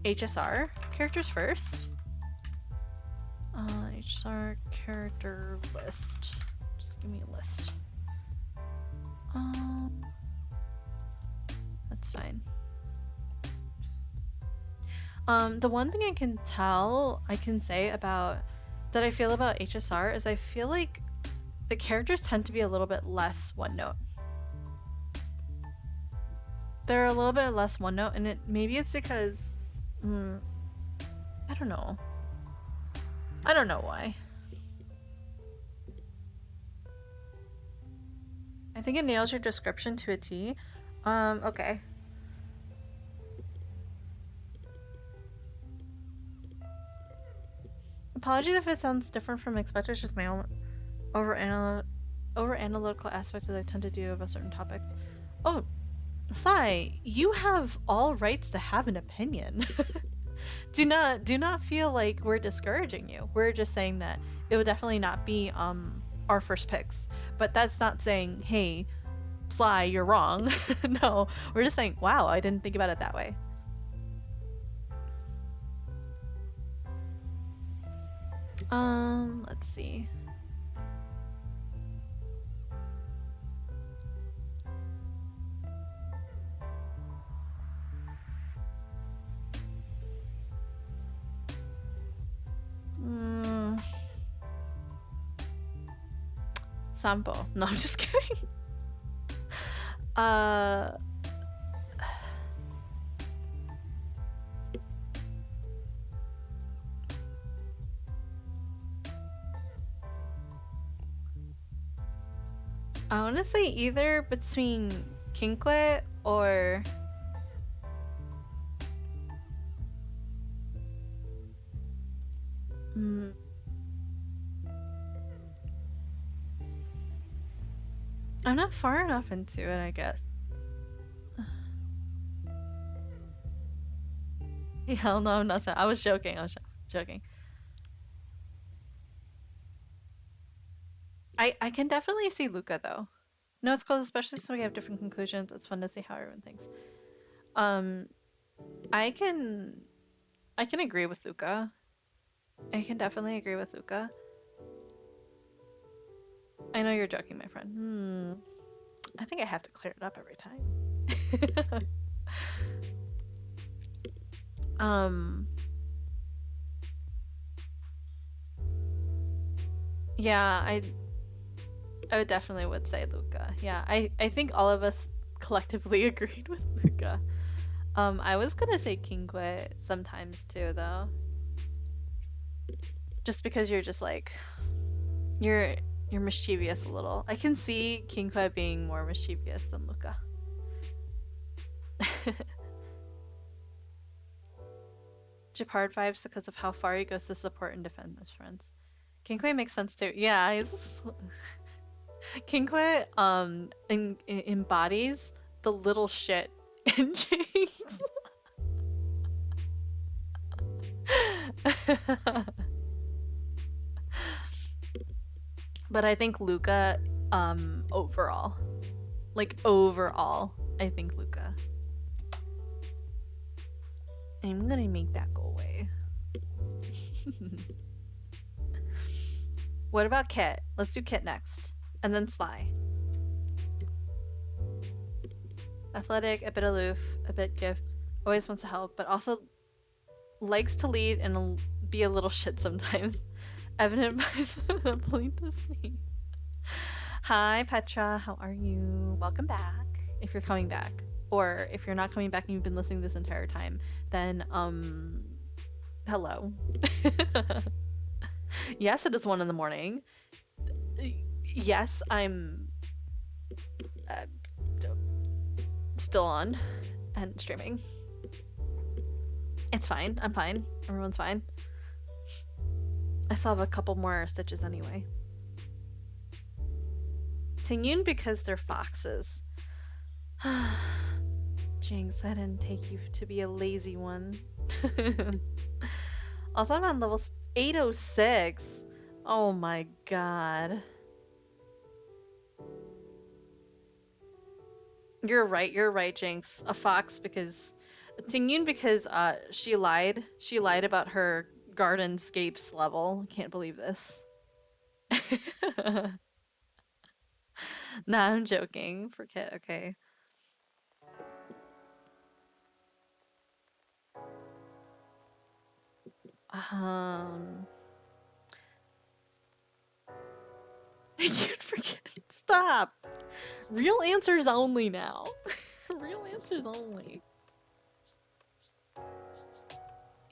HSR characters first. HSR character list. Just give me a list. That's fine. The one thing I can say about that I feel about HSR is I feel like the characters tend to be a little bit less one note. They're a little bit less one note, and maybe it's because I don't know. I don't know why. I think it nails your description to a T. Okay. Apologies if it sounds different from expected. It's just my own over analytical aspect as I tend to do about certain topics. Oh, Sai, you have all rights to have an opinion. do not feel like we're discouraging you. We're just saying that it would definitely not be our first picks. But that's not saying, hey, Sly, you're wrong. No, we're just saying, wow, I didn't think about it that way. Let's see. Sampo. No, I'm just kidding. I want to say either between Kinque or I'm not far enough into it, I guess. Hell no, I'm not. I was joking. Joking. I can definitely see Luca though. No, it's cool, especially since we have different conclusions. It's fun to see how everyone thinks. I can agree with Luca. I can definitely agree with Luca. I know you're joking, my friend. I think I have to clear it up every time. Yeah, I definitely would say Luca. Yeah, I think all of us collectively agreed with Luca. I was gonna say Kinque sometimes too, though. Just because you're just like you're mischievous a little. I can see Kinkwe being more mischievous than Luca. Japard vibes because of how far he goes to support and defend his friends. Kinkwe makes sense too. Yeah, he's Kinkwe embodies the little shit in Jinx. But I think Luca, overall, I think Luca. I'm gonna make that go away. What about Kit? Let's do Kit next, and then Sly. Athletic, a bit aloof, a bit gift, always wants to help, but also likes to lead and be a little shit sometimes. Evident by Polita's name. Hi Petra, how are you? Welcome back. If you're coming back, or if you're not coming back and you've been listening this entire time, then hello. Yes, it is 1 in the morning. Yes, I'm still on and streaming. It's fine. I'm fine. Everyone's fine. I still have a couple more stitches anyway. Tingyun because they're foxes. Jinx, I didn't take you to be a lazy one. Also, I'm on level 806. Oh my god. You're right, Jinx. A fox because... Tingyun because she lied. She lied about her Gardenscapes level. Can't believe this. Nah, I'm joking. For Kit, okay. You'd forget. Stop. Real answers only now. Real answers only.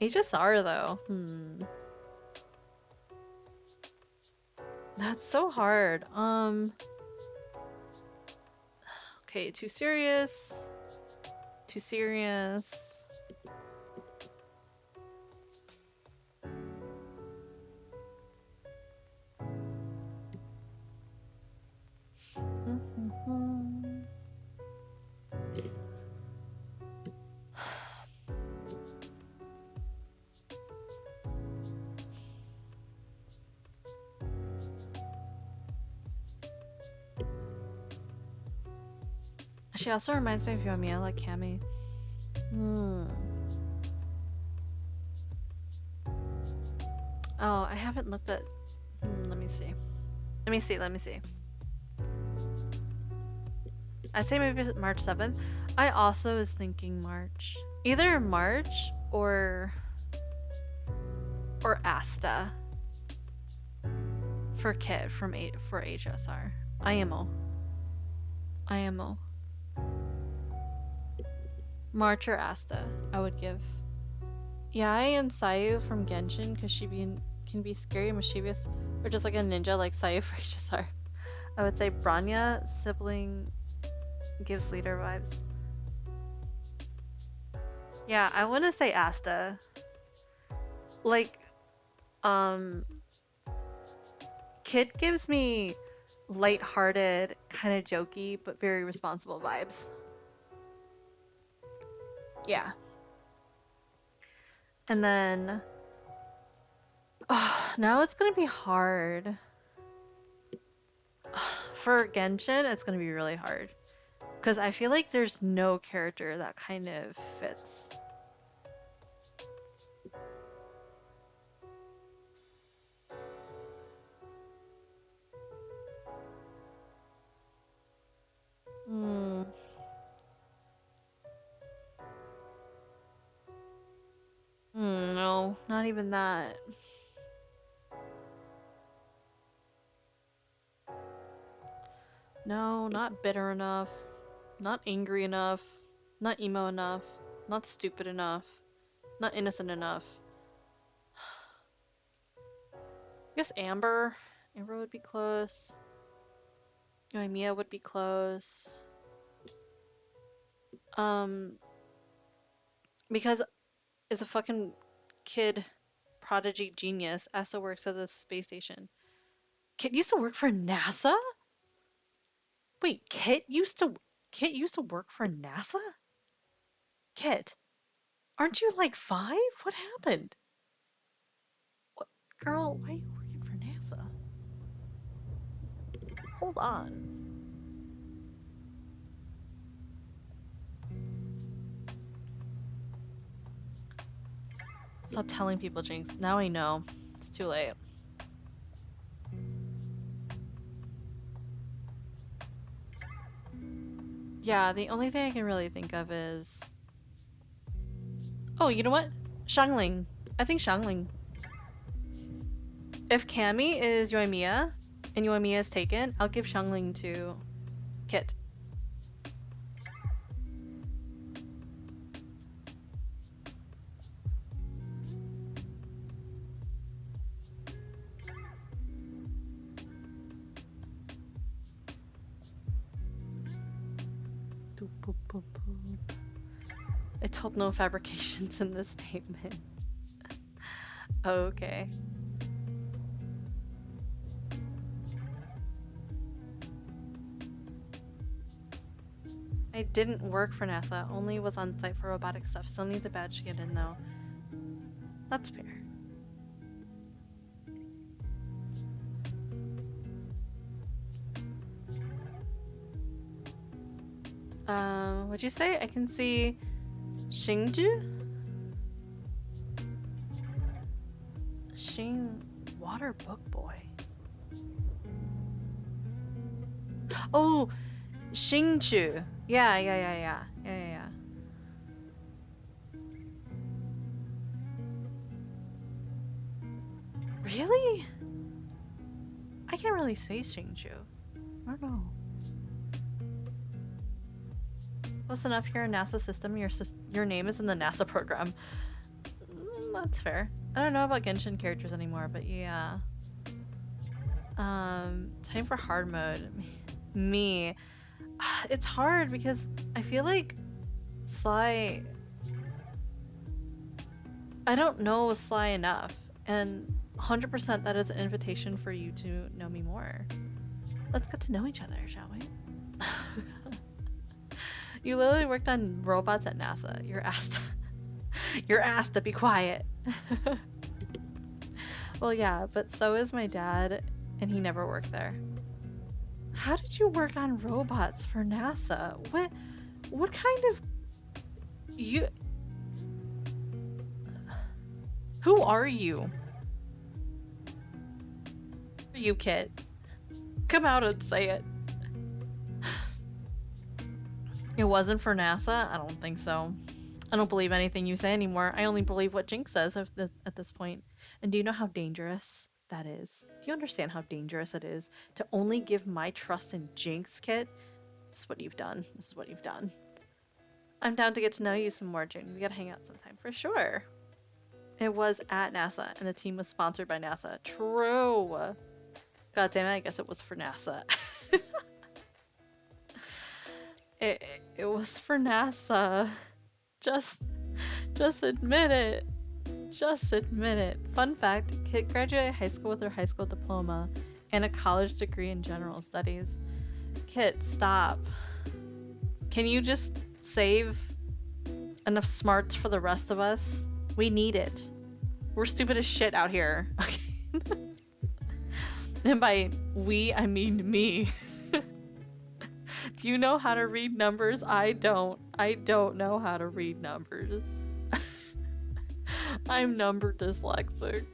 HSR though. That's so hard. Okay, too serious. Too serious. She also reminds me of Yomiya, like Cammy. Oh, I haven't looked at... let me see. Let me see. I'd say maybe March 7th. I also was thinking March. Either March or Asta. For Kit for HSR. IMO. March or Asta, I would give. Yai and Sayu from Genshin because she can be scary and mischievous, or just like a ninja like Sayu for HSR. I would say Branya, sibling, gives leader vibes. Yeah, I want to say Asta. Like, Kid gives me light-hearted, kind of jokey, but very responsible vibes. Yeah. And then... now it's gonna be hard. For Genshin, it's gonna be really hard. Because I feel like there's no character that kind of fits. No, not even that. No, not bitter enough. Not angry enough. Not emo enough. Not stupid enough. Not innocent enough. guess Amber. Amber would be close. Mia would be close. Because is a fucking kid prodigy genius. Also works at the space station. Kit used to work for NASA? Wait, Kit used to work for NASA? Kit, aren't you like 5? What happened? What, girl, why are you working for NASA? Hold on. Stop telling people, Jinx. Now I know. It's too late. Yeah, the only thing I can really think of is... Oh, you know what? Xiangling. I think Xiangling. If Cammy is Yoimiya, and Yoimiya is taken, I'll give Xiangling to Kit. I told no fabrications in this statement. Okay. I didn't work for NASA, only was on site for robotic stuff. Still need the badge to get in though. That's fair. What'd you say? I can see Xingju? Water book boy. Oh, Xingju. Yeah. Really? I can't really say Xingju. I don't know. Close enough, you're a NASA system. Your name is in the NASA program. That's fair. I don't know about Genshin characters anymore, but yeah. Time for hard mode. Me. It's hard because I feel like Sly... I don't know Sly enough, and 100% that is an invitation for you to know me more. Let's get to know each other, shall we? You literally worked on robots at NASA. You're asked to be quiet. Well, yeah, but so is my dad, and he never worked there. How did you work on robots for NASA? What kind of... Who are you? You kid. Come out and say it. It wasn't for NASA? I don't think so. I don't believe anything you say anymore. I only believe what Jinx says at this point. And do you know how dangerous that is? Do you understand how dangerous it is to only give my trust in Jinx, Kit? This is what you've done. This is what you've done. I'm down to get to know you some more, June. We gotta hang out sometime for sure. It was at NASA, and the team was sponsored by NASA. True. God damn it, I guess it was for NASA. It was for NASA. Just admit it. Just admit it. Fun fact, Kit graduated high school with her high school diploma and a college degree in general studies. Kit, stop. Can you just save enough smarts for the rest of us? We need it. We're stupid as shit out here. Okay. And by we, I mean me. Do you know how to read numbers? I don't. I don't know how to read numbers. I'm number dyslexic.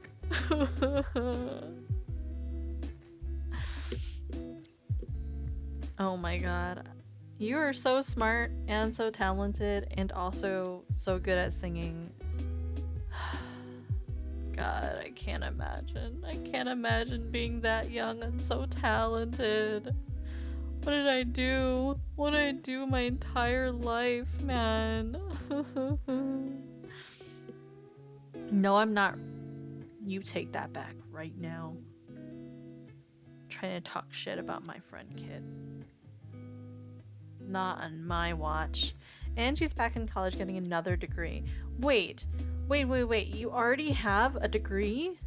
Oh my god. You are so smart and so talented and also so good at singing. God, I can't imagine. I can't imagine being that young and so talented. What did I do? What did I do my entire life, man? No, I'm not. You take that back right now. trying to talk shit about my friend kid. Not on my watch. And she's back in college getting another degree. Wait. You already have a degree?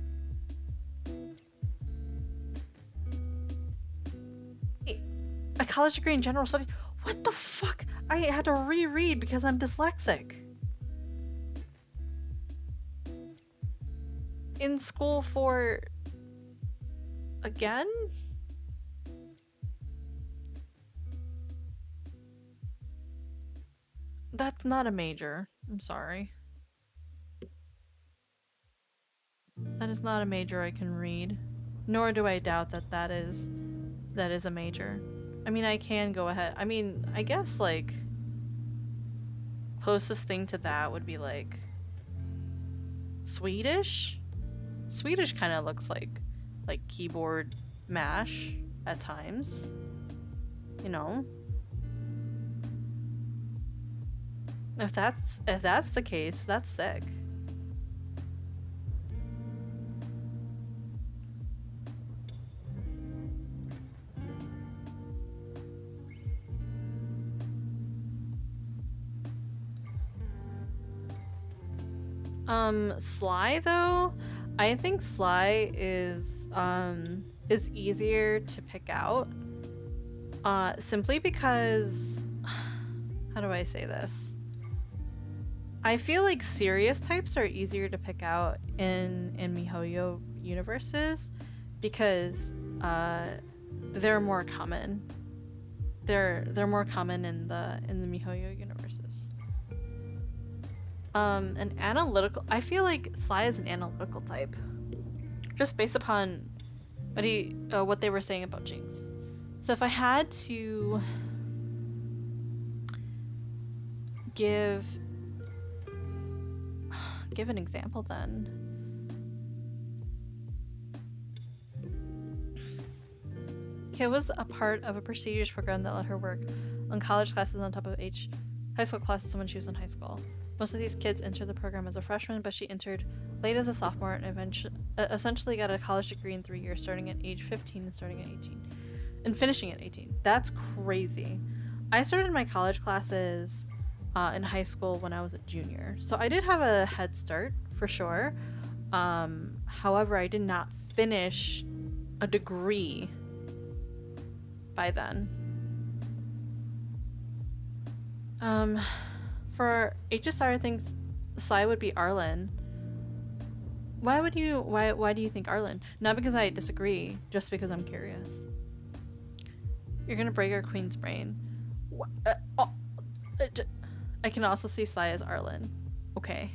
A college degree in general studies? What the fuck? I had to reread because I'm dyslexic. In school for... again? That's not a major. I'm sorry. That is not a major I can read. Nor do I doubt that that is a major. I mean, I can go ahead. I mean, I guess, like, closest thing to that would be, like, Swedish? Swedish kind of looks like keyboard mash at times. You know? If that's the case, that's sick. Sly though, I think Sly is easier to pick out. Simply because, how do I say this? I feel like serious types are easier to pick out in MiHoYo universes because they're more common. They're more common in the MiHoYo universes. An analytical, I feel like Sly is an analytical type, just based upon what they were saying about Jinx. So if I had to give an example, then Kit was a part of a prestigious program that let her work on college classes on top of high school classes when she was in high school. Most of these kids entered the program as a freshman, but she entered late as a sophomore and essentially got a college degree in 3 years, starting at age 15 and starting at 18. And finishing at 18. That's crazy. I started my college classes in high school when I was a junior. So I did have a head start, for sure. However, I did not finish a degree by then. For HSR, I think Sly would be Arlen. Why do you think Arlen? Not because I disagree, just because I'm curious. You're gonna break our queen's brain. I can also see Sly as Arlen. Okay.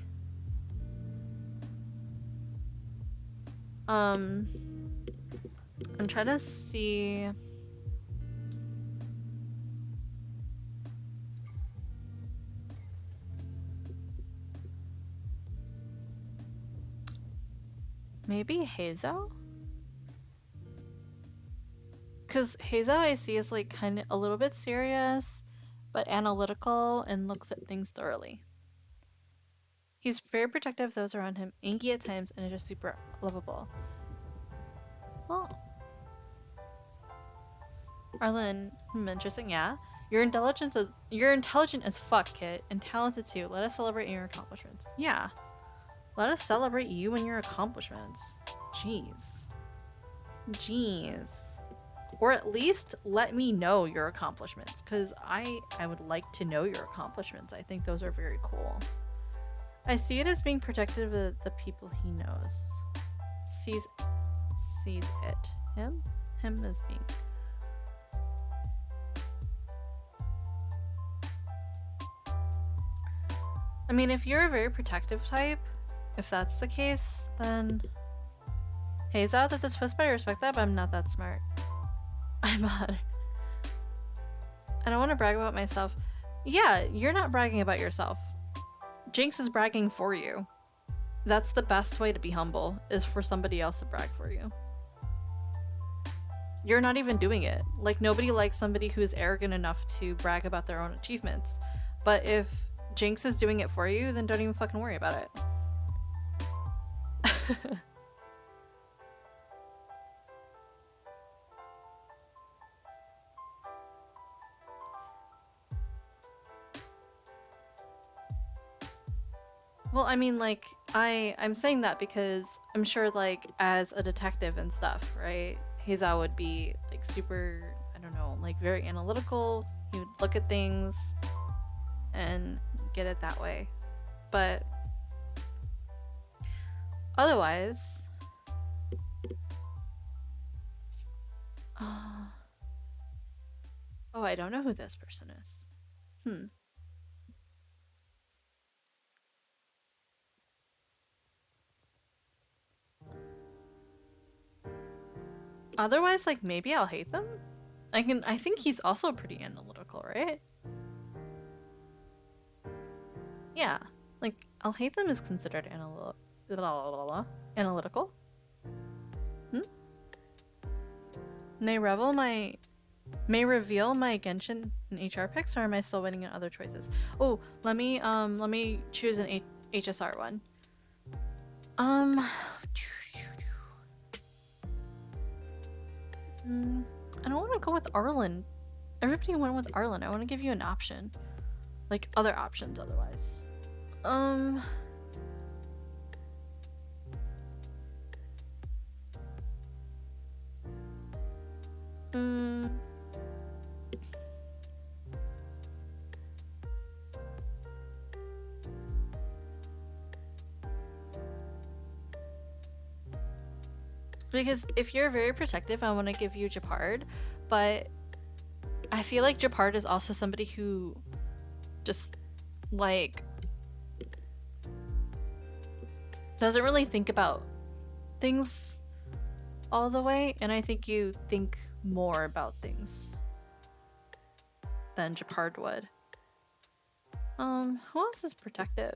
I'm trying to see. Maybe Hazel? Because Hazel I see is like kind of a little bit serious, but analytical and looks at things thoroughly. He's very protective of those around him, anky at times, and is just super lovable. Well, Arlen, interesting, yeah. You're intelligent as fuck, Kit, and talented too. Let us celebrate your accomplishments. Yeah. Let us celebrate you and your accomplishments. Jeez. Or at least let me know your accomplishments, because I would like to know your accomplishments. I think those are very cool. I see it as being protective of the people he knows. Sees it. Him as being. I mean, if you're a very protective type, if that's the case, then Hazel, that's a twist, but I respect that, but I'm not that smart. I'm odd. I don't want to brag about myself. Yeah, you're not bragging about yourself. Jinx is bragging for you. That's the best way to be humble, is for somebody else to brag for you. You're not even doing it. Like, nobody likes somebody who's arrogant enough to brag about their own achievements. But if Jinx is doing it for you, then don't even fucking worry about it. Well, I mean, like, I'm saying that because I'm sure, like, as a detective and stuff, right? Heiza would be, like, super, I don't know, like, very analytical. He would look at things and get it that way. But otherwise... oh, I don't know who this person is. Otherwise, like, maybe I'll hate them? I think he's also pretty analytical, right? Yeah. Like, I'll hate them is considered analytical. May reveal my Genshin and HR picks, or am I still waiting on other choices? Oh, let me choose an HSR one. I don't want to go with Arlen. Everybody went with Arlen. I want to give you an option. Like, other options otherwise. Because if you're very protective, I want to give you Japard, but I feel like Japard is also somebody who just, like, doesn't really think about things all the way, and I think you think more about things than Japard would. Who else is protective?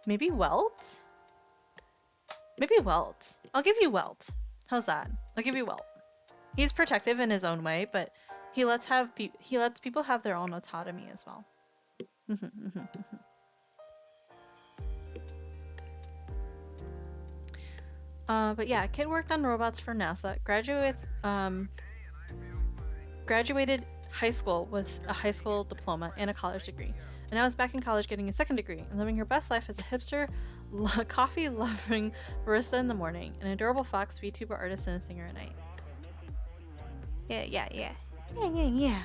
Maybe Welt? Maybe Welt. I'll give you Welt. How's that? I'll give you Welt. He's protective in his own way, but he lets people have their own autonomy as well. But yeah, kid worked on robots for NASA. Graduated high school with a high school diploma and a college degree. And now is back in college getting a second degree and living her best life as a hipster, coffee-loving barista in the morning, an adorable fox, VTuber artist, and a singer at night. Yeah.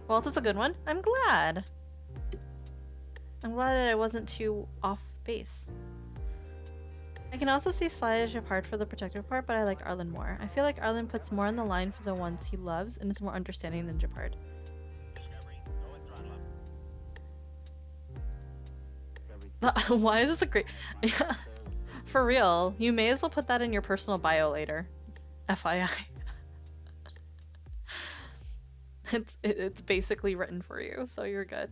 Well, that's a good one. I'm glad. I'm glad that I wasn't too off base. I can also see Slidage apart for the protective part, but I like Arlen more. I feel like Arlen puts more on the line for the ones he loves and is more understanding than Japard. Why is this a great... Yeah, for real. You may as well put that in your personal bio later. FYI. It's basically written for you, so you're good.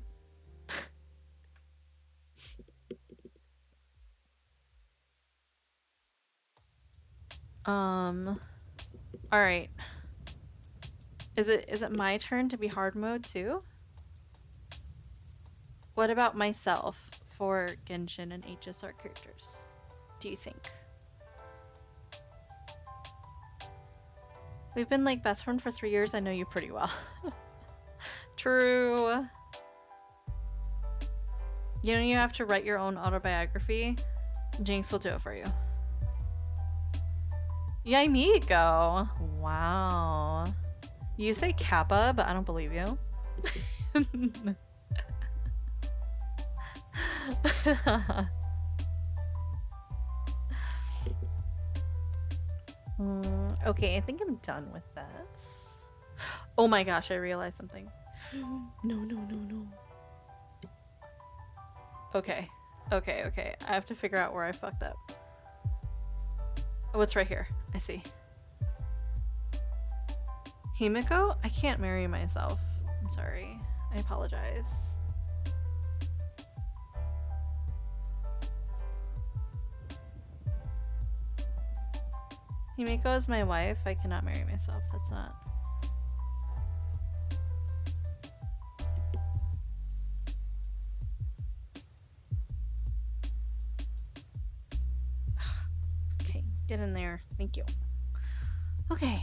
Alright. Is it my turn to be hard mode too? What about myself for Genshin and HSR characters? Do you think? We've been like best friends for 3 years. I know you pretty well. True. You know you have to write your own autobiography? Jinx will do it for you. Yay, Miko! Wow. You say Kappa, but I don't believe you. Okay, I think I'm done with this. Oh my gosh, I realized something. No. Okay. I have to figure out where I fucked up. Oh, it's right here. I see. Himiko? I can't marry myself. I'm sorry. I apologize. Himiko is my wife. I cannot marry myself. That's not... Okay, Get in there. Thank you. Okay.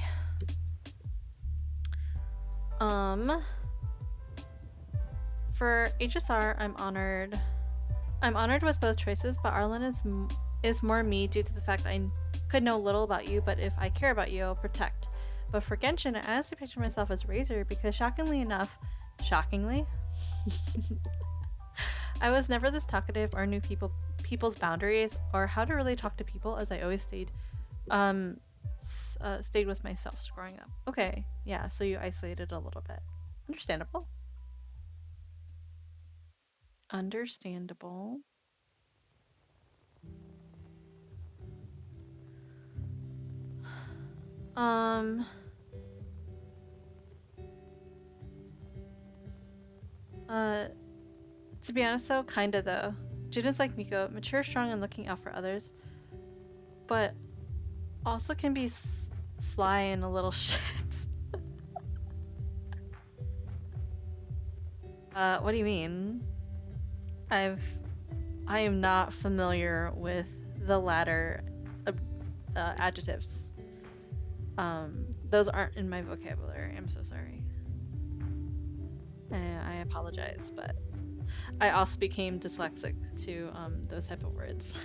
For HSR, I'm honored. I'm honored with both choices, but Arlen is more me due to the fact that I could know little about you, but if I care about you, I'll protect. But for Genshin, I honestly picture myself as Razor because shockingly, I was never this talkative or knew people's boundaries or how to really talk to people, as I always stayed with myself growing up. Okay, yeah, so you isolated a little bit. Understandable. Understandable. To be honest though, kinda though. Jun is like Miko, mature, strong, and looking out for others, but also can be sly and a little shit. What do you mean? I am not familiar with the latter adjectives. Those aren't in my vocabulary. I'm so sorry. I apologize, but I also became dyslexic to those type of words.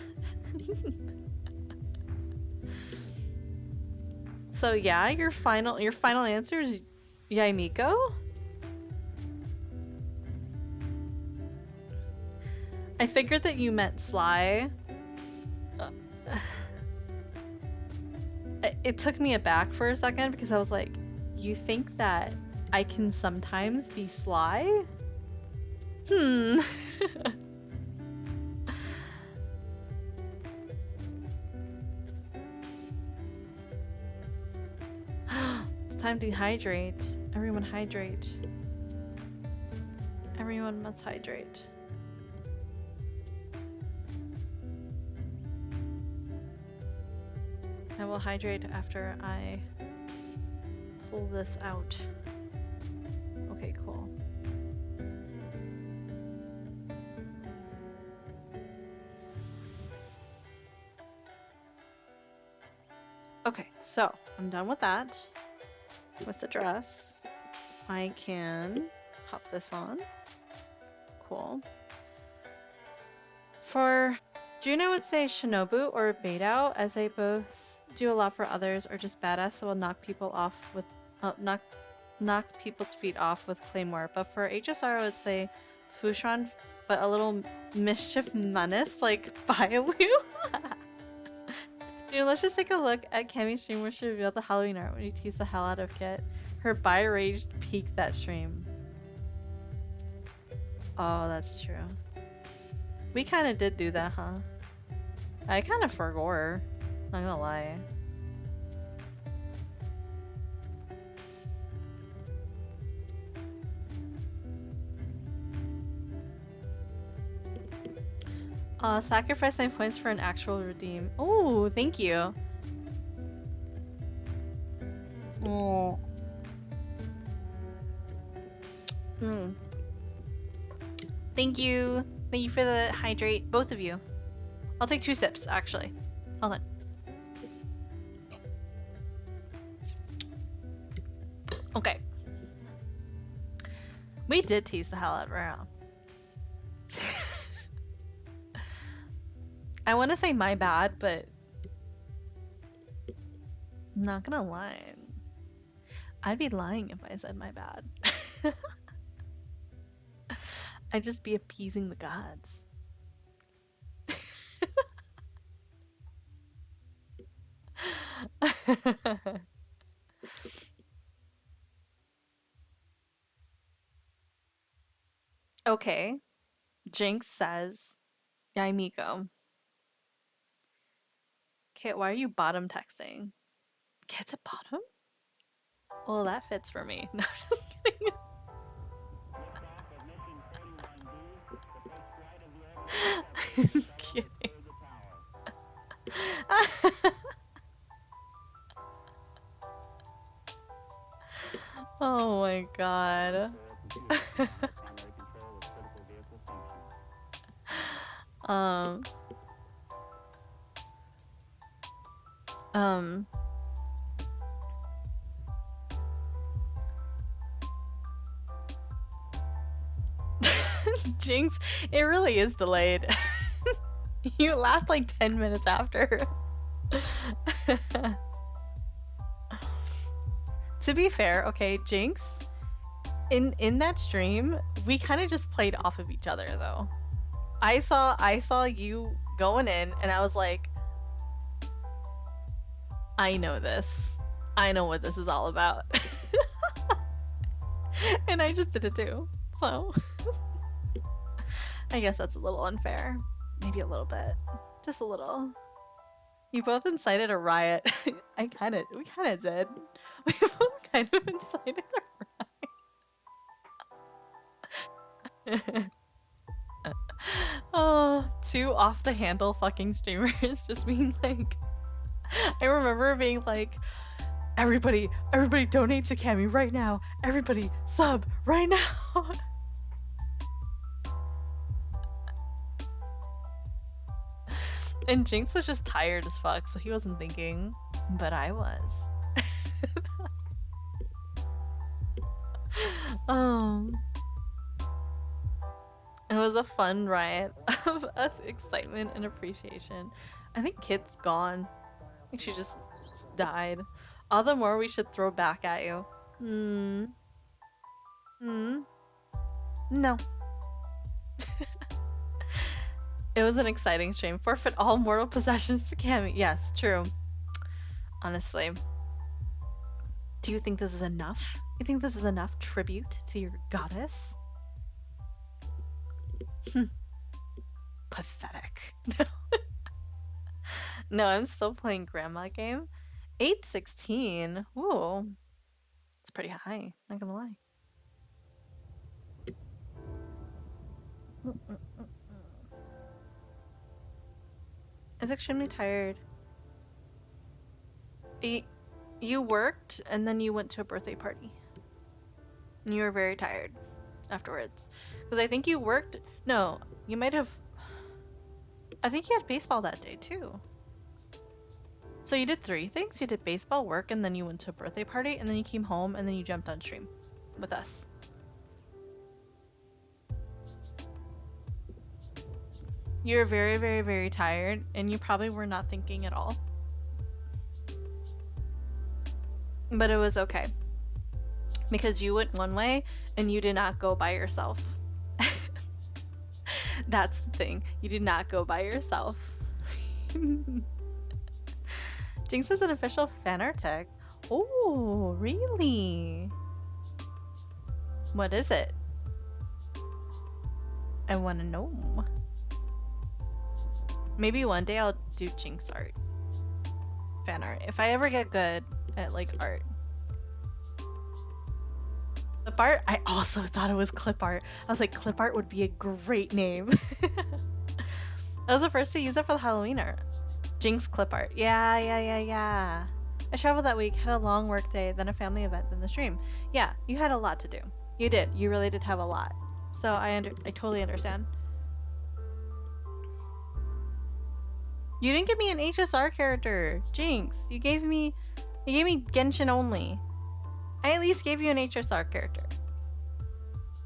So yeah, your final answer is Yaimiko? I figured that you meant sly. It took me aback for a second because I was like, you think that I can sometimes be sly? It's time to hydrate. Everyone hydrate. Everyone must hydrate. I will hydrate after I pull this out. Okay, cool. Okay, so I'm done with that. With the dress, I can pop this on. Cool. For Jun, I would say Shinobu or Beidou, as they both do a lot for others, or just badass that will knock people off with knock people's feet off with Claymore. But for HSR, I would say Fushan, but a little mischief menace like Bailu. Dude, let's just take a look at Kemi's stream where she revealed the Halloween art when you teased the hell out of Kit. Her bi-rage peaked that stream. Oh, that's true. We kind of did do that, huh? I kind of forgot. Not gonna lie. Sacrifice 9 points for an actual redeem. Oh, thank you. Oh. Thank you. Thank you for the hydrate, both of you. I'll take 2 sips, actually. Hold on. Okay. We did tease the hell out of her. I want to say my bad, but I'm not gonna lie. I'd be lying if I said my bad. I'd just be appeasing the gods. Okay. Jinx says, Yaimiko. Kit, why are you bottom texting? Kit's a bottom? Well, that fits for me. No, just kidding. I'm kidding. Oh my god. Jinx, it really is delayed. You laughed like 10 minutes after. To be fair, okay, Jinx, in that stream, we kind of just played off of each other though. I saw you going in and I was like, I know this. I know what this is all about. And I just did it too. So I guess that's a little unfair. Maybe a little bit. Just a little. You both incited a riot. We kind of did. We both kind of incited a riot. Oh, two off the handle fucking streamers just being like, I remember being like, everybody donate to Cammy right now. Everybody sub right now. And Jinx was just tired as fuck, so he wasn't thinking, but I was. It was a fun riot of us excitement and appreciation. I think Kit's gone. I think she just died. All the more we should throw back at you. No. It was an exciting stream. Forfeit all mortal possessions to Cammy. Yes, true. Honestly. Do you think this is enough? You think this is enough tribute to your goddess? Pathetic. No, I'm still playing grandma game. 816. Ooh. It's pretty high, not gonna lie. I was extremely tired. You worked and then you went to a birthday party. And you were very tired afterwards. Because I think you worked... No, you might have... I think you had baseball that day too. So you did 3 things. You did baseball, work, and then you went to a birthday party, and then you came home, and then you jumped on stream with us. You're very, very, very tired, and you probably were not thinking at all. But it was okay. Because you went one way, and you did not go by yourself. That's the thing. You did not go by yourself. Jinx is an official fan art tag. Oh, really? What is it? I want to know. Maybe one day I'll do Jinx art. Fan art. If I ever get good at like art. Clip art? I also thought it was clip art. I was like, clip art would be a great name. I was the first to use it for the Halloween art. Jinx clip art. Yeah. I traveled that week, had a long work day, then a family event, then the stream. Yeah, you had a lot to do. You did. You really did have a lot. So I totally understand. You didn't give me an HSR character. Jinx, you gave me Genshin only. I at least gave you an HSR character.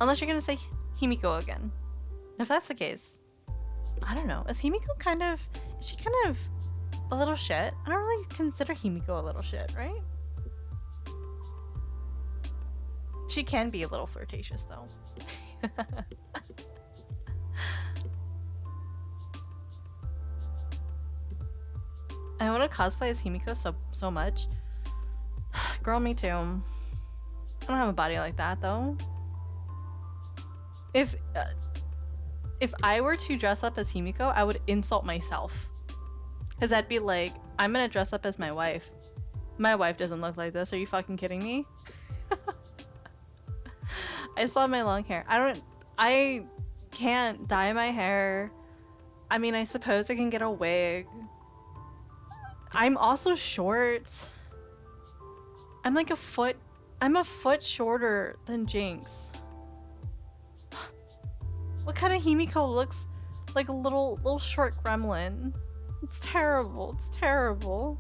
Unless you're gonna say Himiko again. And if that's the case, I don't know. Is she kind of a little shit? I don't really consider Himiko a little shit, right? She can be a little flirtatious though. I want to cosplay as Himiko so much. Girl, me too. I don't have a body like that though. If I were to dress up as Himiko, I would insult myself. Because I'd be like, I'm gonna dress up as my wife. My wife doesn't look like this. Are you fucking kidding me? I still have my long hair. I can't dye my hair. I mean, I suppose I can get a wig. I'm also short. I'm like I'm a foot shorter than Jinx. What kind of Himiko looks like a little short gremlin? It's terrible. It's terrible.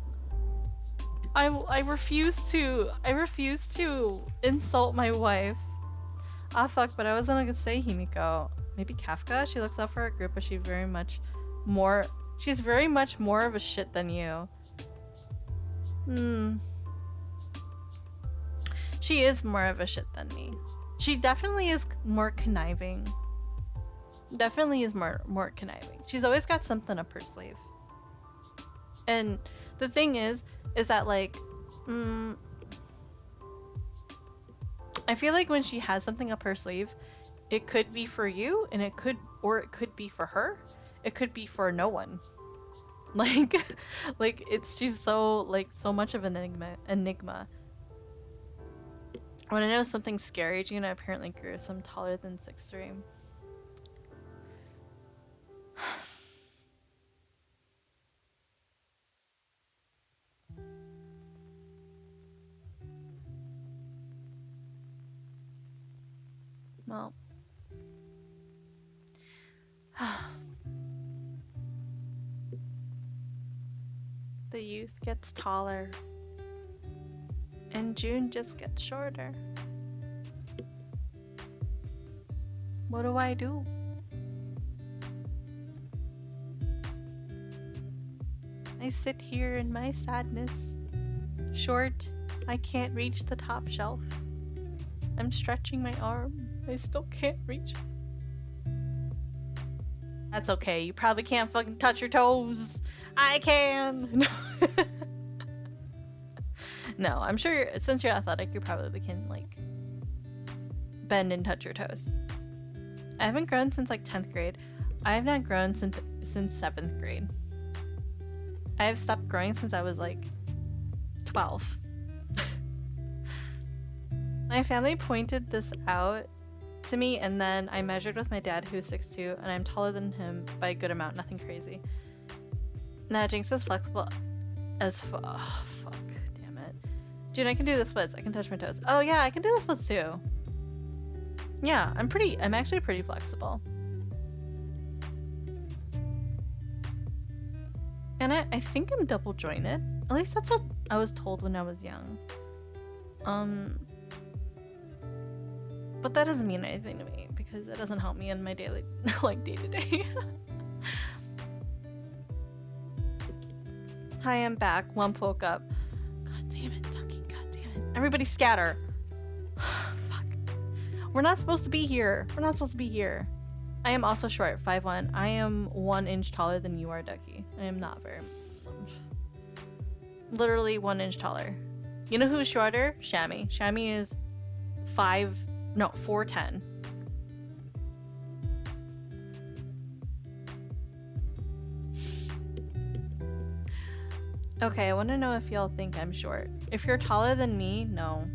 I refuse to insult my wife. Ah fuck, but I wasn't gonna say Himiko. Maybe Kafka? She looks out for her group, but she's very much more of a shit than you. She is more of a shit than me. She definitely is more conniving. Definitely is more conniving. She's always got something up her sleeve. And the thing is that like, I feel like when she has something up her sleeve, it could be for you, and it could be for her. It could be for no one. Like, she's so much of an enigma. When I know something scary, Gina apparently grew some taller than 6'3". Well. The youth gets taller. And Jun just gets shorter. What do I do? I sit here in my sadness. Short, I can't reach the top shelf. I'm stretching my arm. I still can't reach it. That's okay. You probably can't fucking touch your toes. I can. No, I'm sure since you're athletic, you probably can like bend and touch your toes. I haven't grown since like 10th grade. I have not grown since 7th grade. I have stopped growing since I was like 12. My family pointed this out to me, and then I measured with my dad, who's 6'2", and I'm taller than him by a good amount, nothing crazy. Nah, Jinx is flexible as fuck. Oh, fuck. Damn it. Dude, I can do the splits. I can touch my toes. Oh yeah, I can do the splits too. Yeah, I'm actually pretty flexible. And I think I'm double jointed. At least that's what I was told when I was young. But that doesn't mean anything to me because it doesn't help me in my daily, like day to day. Hi, I'm back. Lump woke up. God damn it, Ducky. God damn it. Everybody scatter. Fuck. We're not supposed to be here. We're not supposed to be here. I am also short, 5'1". I am 1 inch taller than you are, Ducky. I am not very... Literally 1 inch taller. You know who's shorter? Shami. Shami is 4'10". Okay, I want to know if y'all think I'm short. If you're taller than me, no.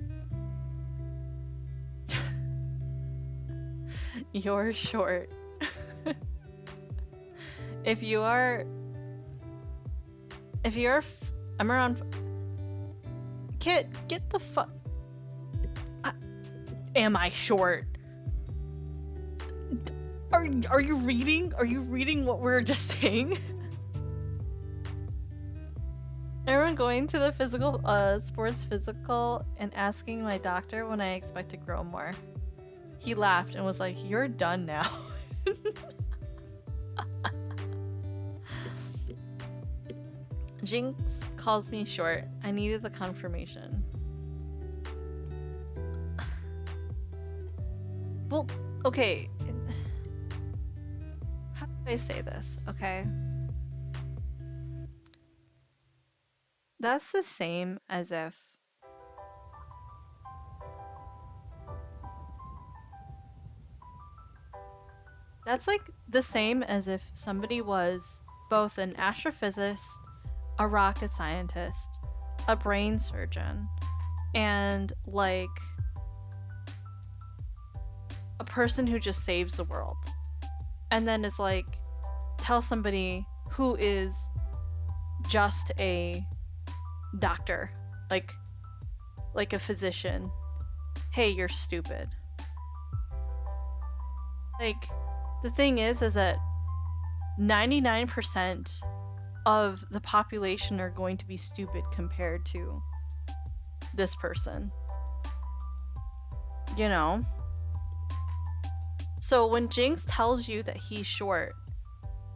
You're short. If you are... I'm around... Get the fuck... Am I short? Are you reading? Are you reading what we're just saying? Everyone going to the physical, sports physical and asking my doctor when I expect to grow more. He laughed and was like, "You're done now." Jinx calls me short. I needed the confirmation. Well, okay. How do I say this? Okay. That's the same as if that's like the same as if somebody was both an astrophysicist, a rocket scientist, a brain surgeon, and like a person who just saves the world. And then is like, tell somebody who is just a doctor, like a physician, hey, you're stupid. Like, the thing is that 99% of the population are going to be stupid compared to this person. You know? So when Jinx tells you that he's short,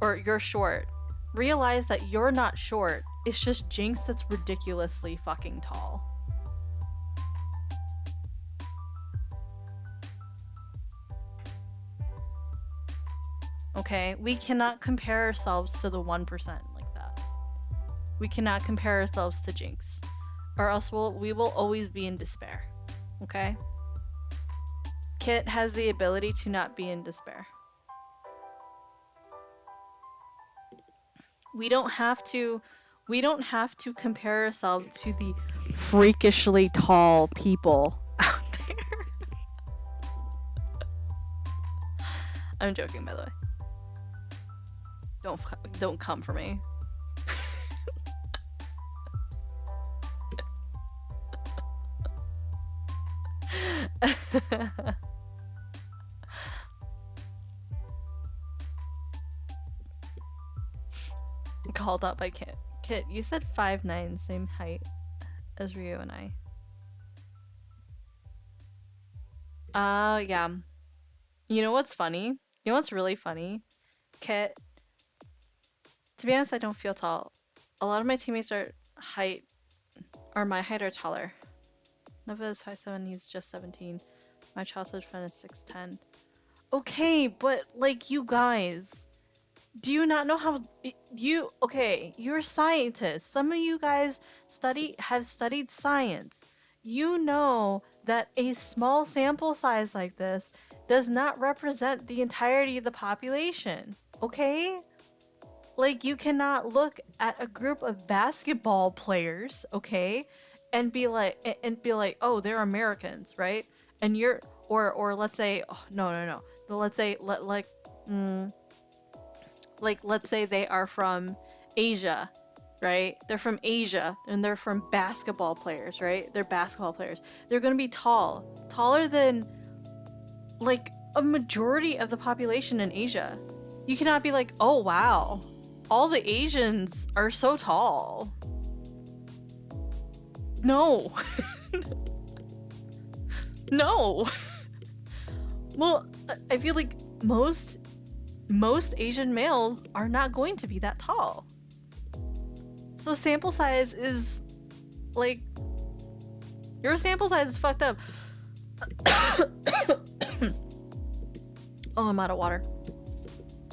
or you're short, realize that you're not short. It's just Jinx that's ridiculously fucking tall. Okay? We cannot compare ourselves to the 1% like that. We cannot compare ourselves to Jinx. Or else we will always be in despair. Okay? Kit has the ability to not be in despair. We don't have to compare ourselves to the freakishly tall people out there. I'm joking, by the way. Don't come for me. Called out by Kit. Kit, you said 5'9", same height as Ryu and I. Yeah. You know what's funny? You know what's really funny? Kit, to be honest, I don't feel tall. A lot of my teammates are my height are taller. Nova is 5'7", he's just 17. My childhood friend is 6'10". Okay, but like, you guys, do you not know how you're scientists. Some of you guys have studied science. You know that a small sample size like this does not represent the entirety of the population. Okay? Like, you cannot look at a group of basketball players, okay, and be like, oh, they're Americans, right? And you're, or let's say, oh, no. Let's say, let's say they are from Asia, right? They're from Asia, and they're from basketball players, right? They're basketball players. They're gonna be taller than, like, a majority of the population in Asia. You cannot be like, oh wow, all the Asians are so tall. No. No. Well, I feel like most Asian males are not going to be that tall. So sample size is, like, your sample size is fucked up. Oh, I'm out of water.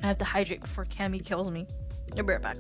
I have to hydrate before Cammy kills me. I'll be right back.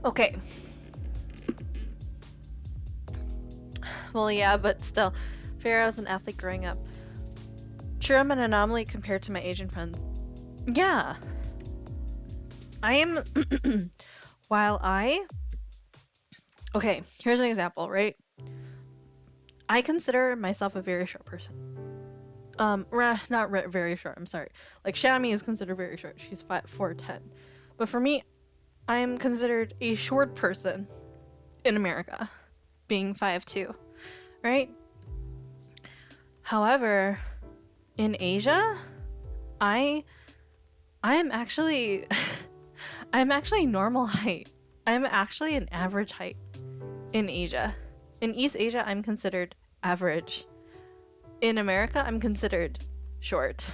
Okay. Well, yeah, but still. Fair, I was an athlete growing up. Sure, I'm an anomaly compared to my Asian friends. Yeah. I am... Okay, here's an example, right? I consider myself a very short person. Very short, I'm sorry. Like, Shami is considered very short. She's 4'10". But for me, I am considered a short person in America, being 5'2", right? However, in Asia, I'm actually normal height. I'm actually an average height in Asia. In East Asia, I'm considered average. In America, I'm considered short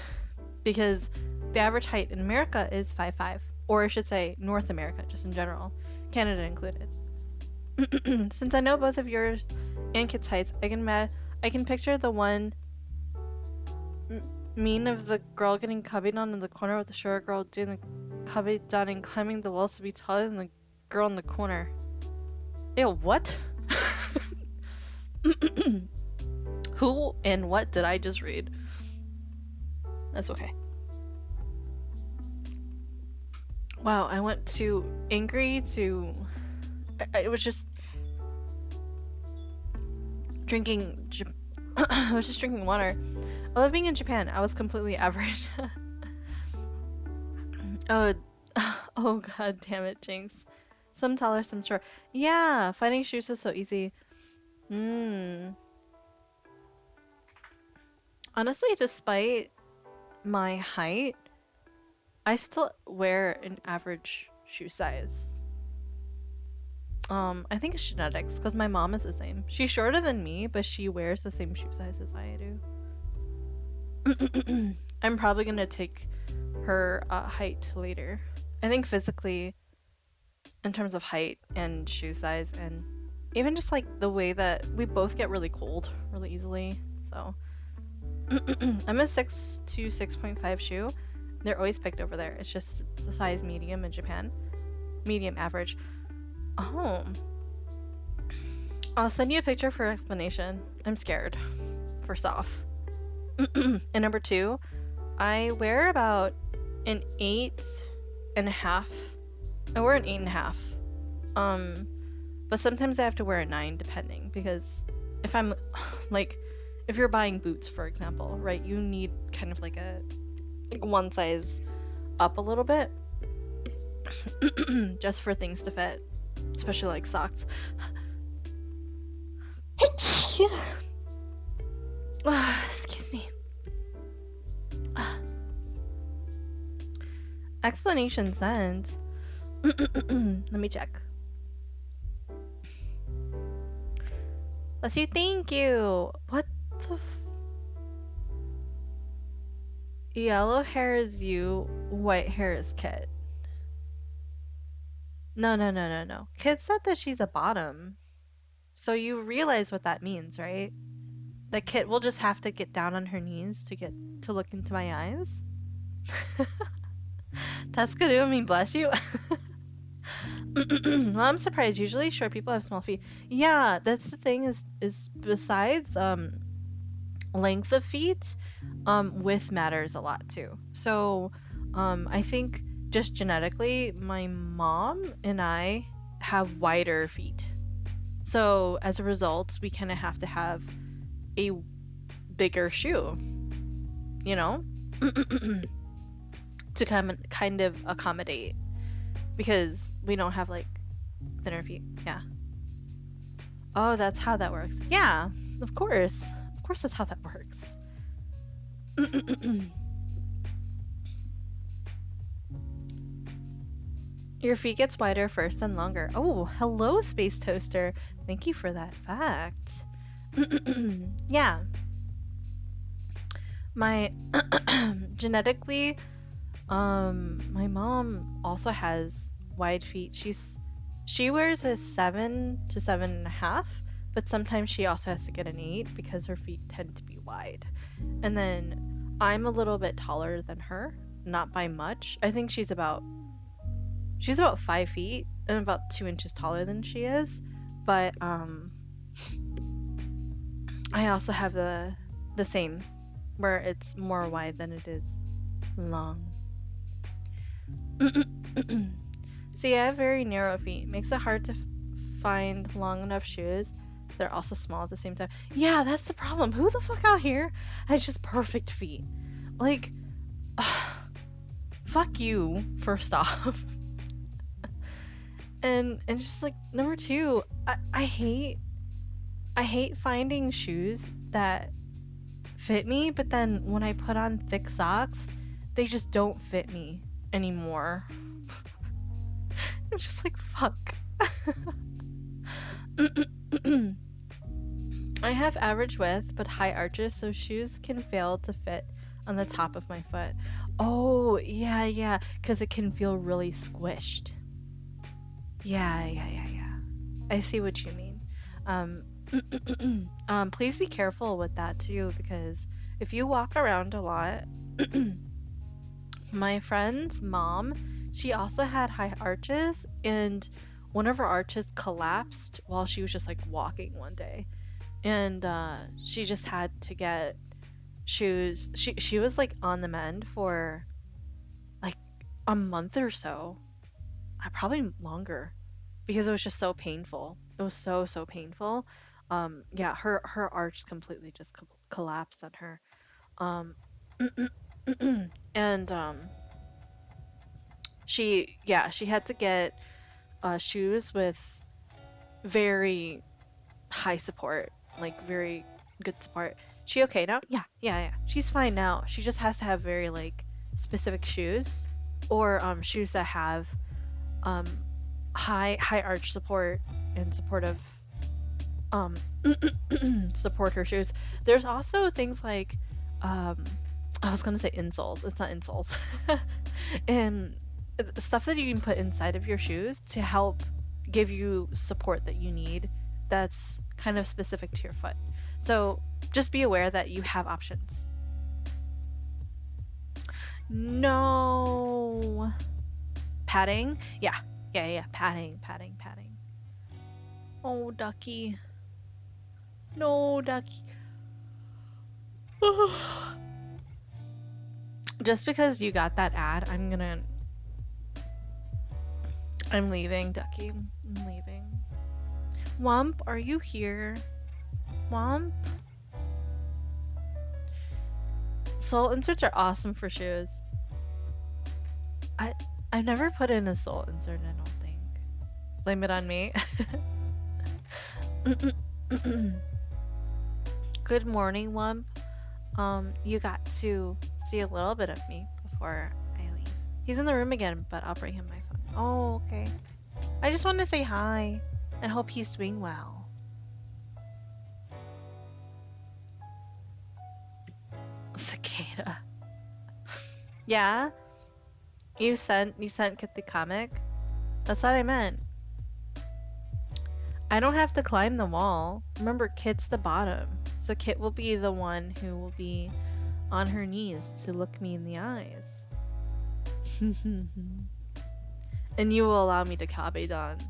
because The average height in America is 5'5", or I should say North America, just in general, Canada included. Since I know both of yours and Kit's heights, I can picture the one meme of the girl getting cubbied on in the corner with the short girl doing the cubby down and climbing the walls to be taller than the girl in the corner. Ew, what? Who and what did I just read? That's okay. Wow, I went to angry to... I was just drinking... I was just drinking water. I love being in Japan. I was completely average. Oh god damn it, Jinx. Some taller, some short. Yeah, finding shoes was so easy. Honestly, despite my height, I still wear an average shoe size. I think it's genetics, because my mom is the same. She's shorter than me, but she wears the same shoe size as I do. I'm probably gonna take her height later. I think physically, in terms of height and shoe size, and even just like the way that we both get really cold really easily. So I'm a 6 to 6.5 shoe. They're always picked over there. It's just the size medium in Japan. Medium average. Oh. I'll send you a picture for explanation. I'm scared. First off. And number 2, I wear about an 8.5. I wear an 8.5. But sometimes I have to wear a 9 depending, because if I'm like, if you're buying boots, for example, right, you need kind of like one size up a little bit just for things to fit, especially like socks. Excuse me. Explanation sent. Let me check. Let's see. Thank you. What the yellow hair is you, white hair is Kit. No. Kit said that she's a bottom. So you realize what that means, right? That Kit will just have to get down on her knees to look into my eyes. Taskadu, I mean, bless you. Well, I'm surprised. Usually short people have small feet. Yeah, that's the thing, is besides length of feet, width matters a lot too. So I think just genetically, my mom and I have wider feet. So as a result, we kind of have to have a bigger shoe, you know? To kind of accommodate, because we don't have like thinner feet. Yeah. Oh, that's how that works. Yeah, of course that's how that works. Your feet gets wider first and longer. Oh, hello, Space Toaster. Thank you for that fact. Yeah, my genetically, my mom also has wide feet. She wears a 7 to 7.5, but sometimes she also has to get an 8 because her feet tend to be wide. And then I'm a little bit taller than her, not by much. I think she's about 5 feet and about 2 inches taller than she is. But I also have the same, where it's more wide than it is long. See, I have very narrow feet. Makes it hard to find long enough shoes. They're also small at the same time. Yeah, that's the problem. Who the fuck out here has just perfect feet? Like, fuck you, first off. and just like, number 2, I hate finding shoes that fit me, but then when I put on thick socks, they just don't fit me anymore. I'm just like, fuck. I have average width but high arches, so shoes can fail to fit on the top of my foot. Oh, yeah, yeah, because it can feel really squished. Yeah. I see what you mean. Please be careful with that too, because if you walk around a lot, my friend's mom, she also had high arches, and one of her arches collapsed while she was just like walking one day, and she just had to get shoes. She was like on the mend for like a month or so, probably longer, because it was just so painful. It was so painful. Yeah, her arch completely just collapsed on her. Um, and she had to get shoes with very high support, like very good support. She okay now? Yeah. She's fine now. She just has to have very like specific shoes, or shoes that have high arch support and supportive support her shoes. There's also things like I was gonna say insoles. It's not insoles. And stuff that you can put inside of your shoes to help give you support that you need, that's kind of specific to your foot. So just be aware that you have options. No. Padding? Yeah. Padding. Oh, Ducky. No, Ducky. Just because you got that ad, I'm leaving, Ducky. I'm leaving. Womp, are you here? Womp? Soul inserts are awesome for shoes. I've never put in a soul insert, I don't think. Blame it on me. Good morning, Wump. You got to see a little bit of me before I leave. He's in the room again, but I'll bring him my phone. Oh, okay. I just wanted to say hi and hope he's doing well. Cicada. Yeah? You sent Kit the comic? That's what I meant. I don't have to climb the wall. Remember, Kit's the bottom. So Kit will be the one who will be on her knees to look me in the eyes. And you will allow me to Kabedon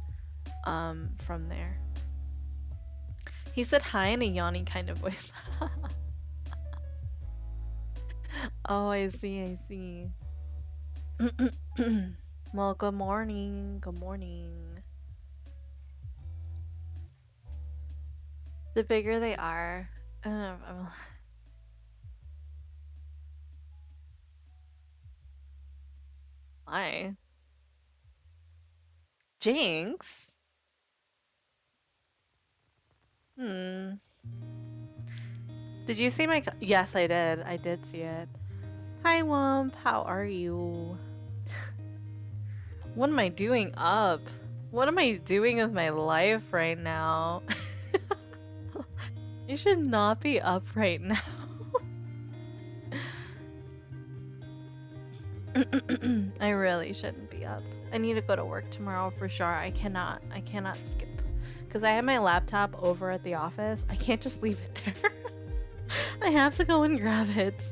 from there. He said hi in a yawning kind of voice. Oh, I see. Well, good morning. The bigger they are, why? Jinx? Did you see my? Yes, I did. I did see it. Hi, Wump. How are you? What am I doing up? What am I doing with my life right now? You should not be up right now. I really shouldn't be up. I need to go to work tomorrow for sure. I cannot skip. Because I have my laptop over at the office. I can't just leave it there. I have to go and grab it.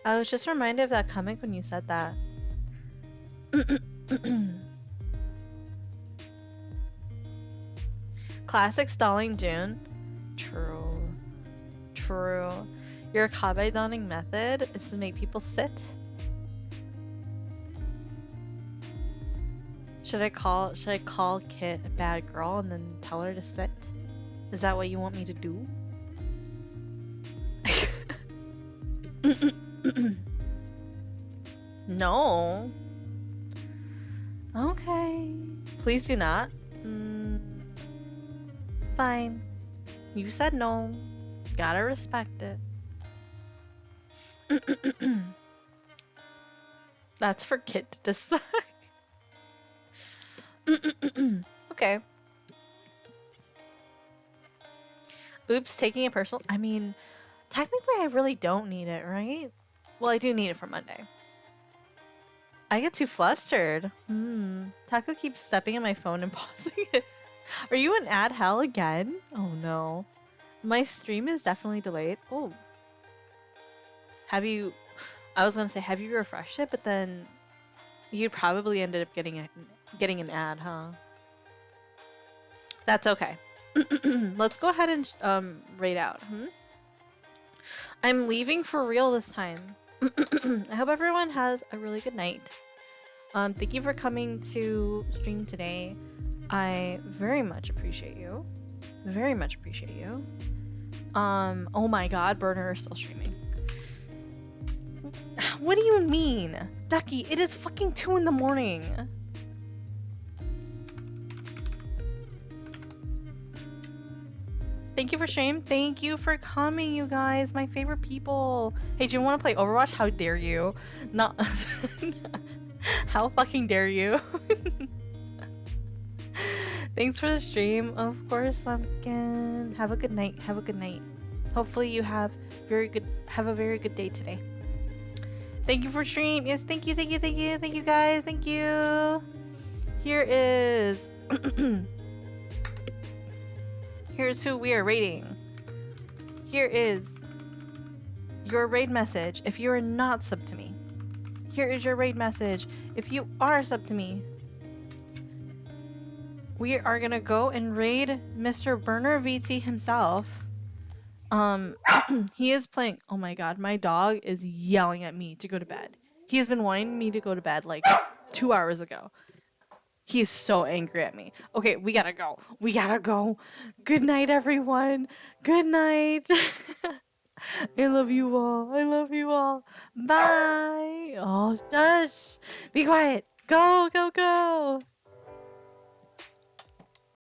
I was just reminded of that comic when you said that. Classic stalling Jun. True. Your Kabe-donning method is to make people sit. Should I call Kit a bad girl and then tell her to sit? Is that what you want me to do? No. Okay. Please do not. Fine. You said no. Gotta respect it. That's for Kit to decide. Okay. Oops, taking it personal. I mean, technically I really don't need it, right? Well, I do need it for Monday. I get too flustered. Taco keeps stepping on my phone and pausing it. Are you in ad hell again? Oh no. My stream is definitely delayed. Oh. Have you... I was gonna say, have you refreshed it? But then you probably ended up getting an ad, huh? That's okay. Let's go ahead and raid out. I'm leaving for real this time. I hope everyone has a really good night. Thank you for coming to stream today. I very much appreciate you. Very much appreciate you. Oh my god, Burner is still streaming. What do you mean? Ducky, it is fucking 2 in the morning. Thank you for stream. Thank you for coming, you guys. My favorite people. Hey, do you want to play Overwatch? How dare you? Not. How fucking dare you? Thanks for the stream. Of course, Lumpkin. Have a good night. Have a good night. Hopefully you have a very good day today. Thank you for stream. Yes, thank you, thank you, thank you, thank you guys. Thank you. Here is here's who we are raiding. Here is your raid message if you are not sub to me. Here is your raid message if you are sub to me. We are gonna go and raid Mr. Burner VT himself. He is playing. Oh my god, my dog is yelling at me to go to bed. He has been wanting me to go to bed like 2 hours ago. He is so angry at me. Okay, we gotta go. We gotta go. Good night, everyone. Good night. I love you all. I love you all. Bye. Oh, shush. Be quiet. Go, go, go.